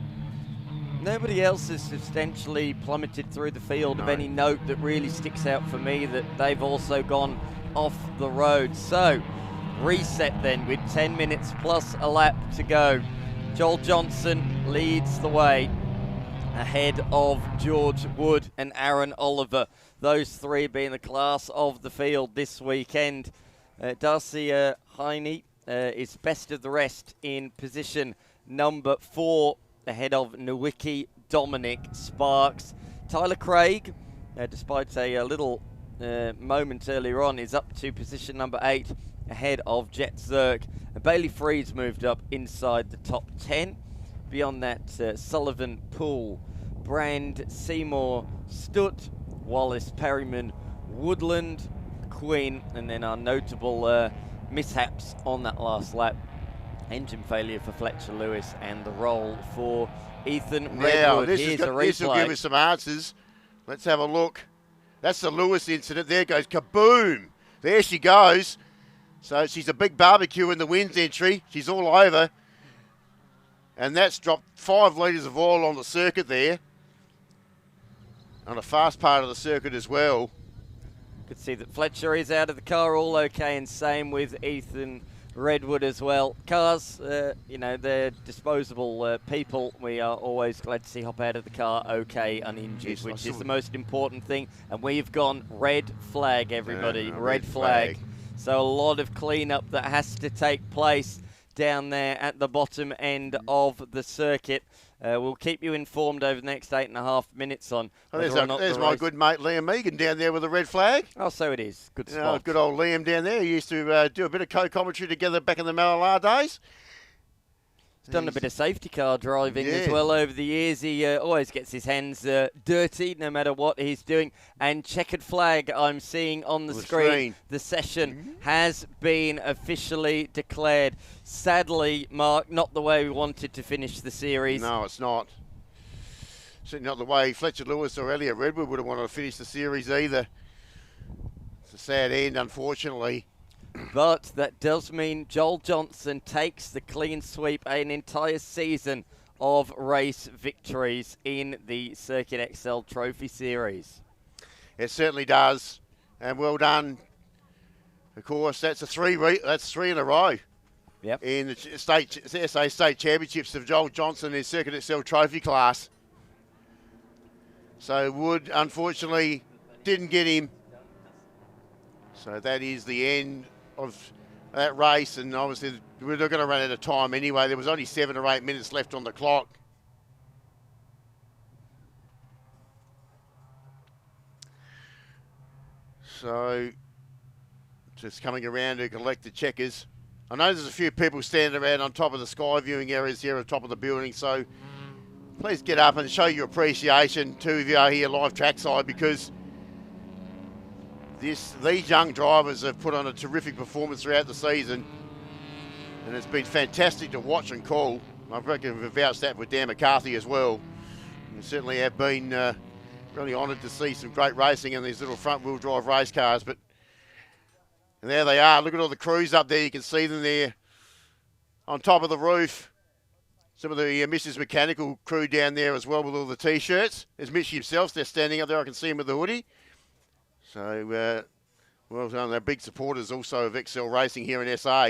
Nobody else has substantially plummeted through the field of any note that really sticks out for me, that they've also gone off the road. So, reset then with 10 minutes plus a lap to go. Joel Johnson leads the way ahead of George Wood and Aaron Oliver. Those three being the class of the field this weekend. Darcy Heine is best of the rest in position number 4 ahead of Nowicki Dominic Sparks. Tyler Craig, despite a little moment earlier on, is up to position number 8 ahead of Jet Zerk. Bailey Freed's moved up inside the top 10. Beyond that, Sullivan, Poole, Brand, Seymour, Stutt, Wallace, Perryman, Woodland, Quinn, and then our notable mishaps on that last lap. Engine failure for Fletcher Lewis and the roll for Ethan Redwood. This will give us some answers. Let's have a look. That's the Lewis incident. There goes kaboom. There she goes. So she's a big barbecue in the wins entry. She's all over. And that's dropped 5 litres of oil on the circuit there. On a fast part of the circuit as well. Could see that Fletcher is out of the car all okay, and same with Ethan Redwood as well. Cars, they're disposable people. We are always glad to see hop out of the car okay, uninjured, which is the most important thing. And we've gone red flag, everybody. Red flag. So a lot of cleanup that has to take place down there at the bottom end of the circuit. We'll keep you informed over the next 8.5 minutes on whether or not there's my good mate Liam Megan down there with a red flag. Oh, so it is. Good spot. Good old Liam down there. He used to do a bit of co-commentary together back in the Malala days. He's done a bit of safety car driving as well over the years. He always gets his hands dirty no matter what he's doing. And checkered flag I'm seeing on the screen. The session has been officially declared. Sadly, Mark, not the way we wanted to finish the series. No, it's not. Certainly not the way Fletcher Lewis or Elliot Redwood would have wanted to finish the series either. It's a sad end, unfortunately. But that does mean Joel Johnson takes the clean sweep, an entire season of race victories in the Circuit XL Trophy Series. It certainly does, and well done. Of course, that's three in a row. Yep. In the SA State Championships of Joel Johnson in Circuit XL Trophy class. So Wood, unfortunately, didn't get him. So that is the end of that race, and obviously we're not going to run out of time anyway. There was only 7 or 8 minutes left on the clock. So just coming around to collect the checkers. I know there's a few people standing around on top of the sky viewing areas here on top of the building, so please get up and show your appreciation to if you are here live trackside, because these young drivers have put on a terrific performance throughout the season. and it's been fantastic to watch and call. I reckon we've vouched that with Dan McCarthy as well. And certainly have been really honoured to see some great racing in these little front-wheel drive race cars. But and there they are. Look at all the crews up there. You can see them there on top of the roof. Some of the Mrs. Mechanical crew down there as well with all the T-shirts. There's Mitch himself. They're standing up there. I can see him with the hoodie. So, well done. They're big supporters also of XL Racing here in SA.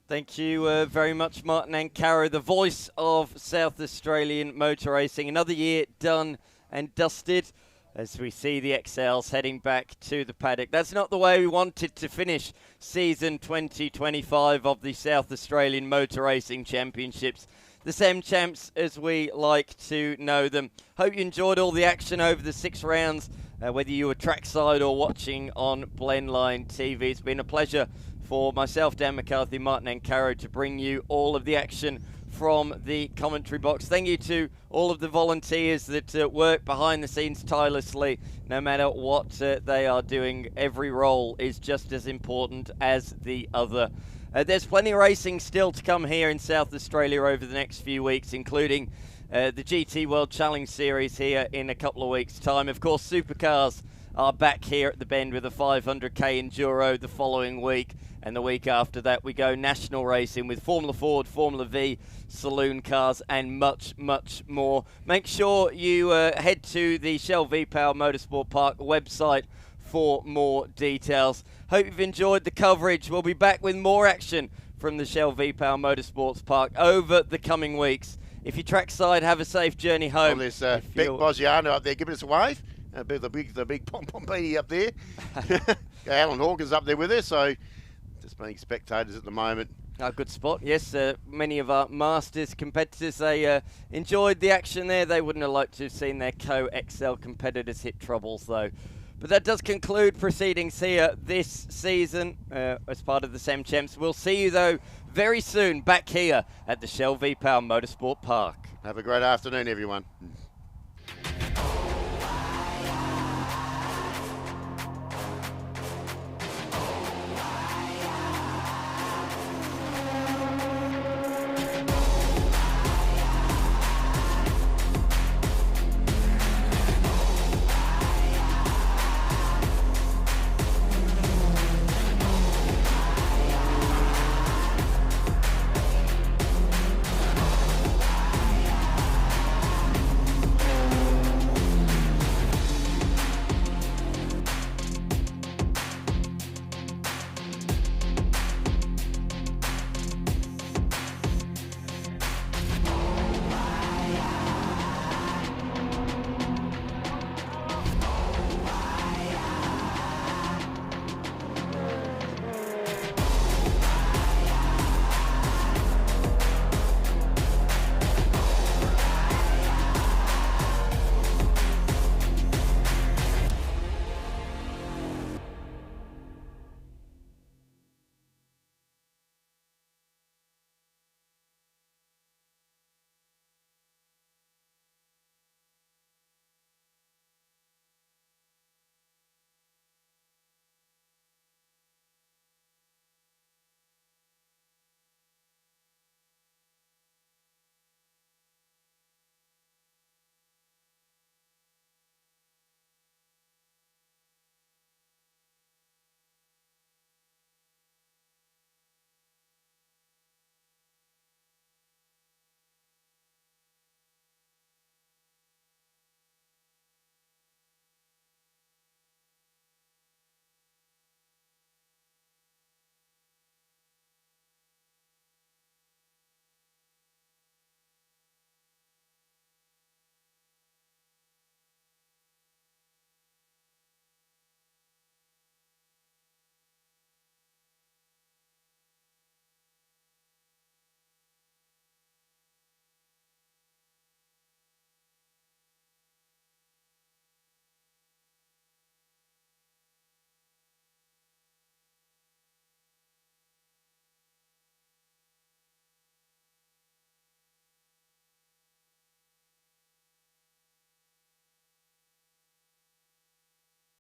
Thank you very much, Martin Ancaro, the voice of South Australian motor racing. Another year done and dusted as we see the XLs heading back to the paddock. That's not the way we wanted to finish season 2025 of the South Australian Motor Racing Championships. The SEM Champs, as we like to know them. Hope you enjoyed all the action over the 6 rounds, whether you were trackside or watching on Blendline TV. It's been a pleasure for myself, Dan McCarthy, Martin Ancaro, to bring you all of the action from the commentary box. Thank you to all of the volunteers that work behind the scenes tirelessly. No matter what they are doing, every role is just as important as the other. There's plenty of racing still to come here in South Australia over the next few weeks, including the GT World Challenge Series here in a couple of weeks' time. Of course, supercars are back here at the Bend with a 500k Enduro the following week. And the week after that, we go national racing with Formula Ford, Formula V, saloon cars, and much, much more. Make sure you head to the Shell V-Power Motorsport Park website for more details. Hope you've enjoyed the coverage. We'll be back with more action from the Shell V-Power Motorsports Park over the coming weeks. If you're trackside, have a safe journey home. Well, there's Beck Bosiano up there giving us a wave. The big pom-pom-beanie up there. Alan Hawkins up there with us, so just being spectators at the moment. A good spot, yes. Many of our Masters competitors, they enjoyed the action there. They wouldn't have liked to have seen their co-XL competitors hit troubles, though. But that does conclude proceedings here this season as part of the SEM Champs. We'll see you, though, very soon back here at the Shell V-Power Motorsport Park. Have a great afternoon, everyone.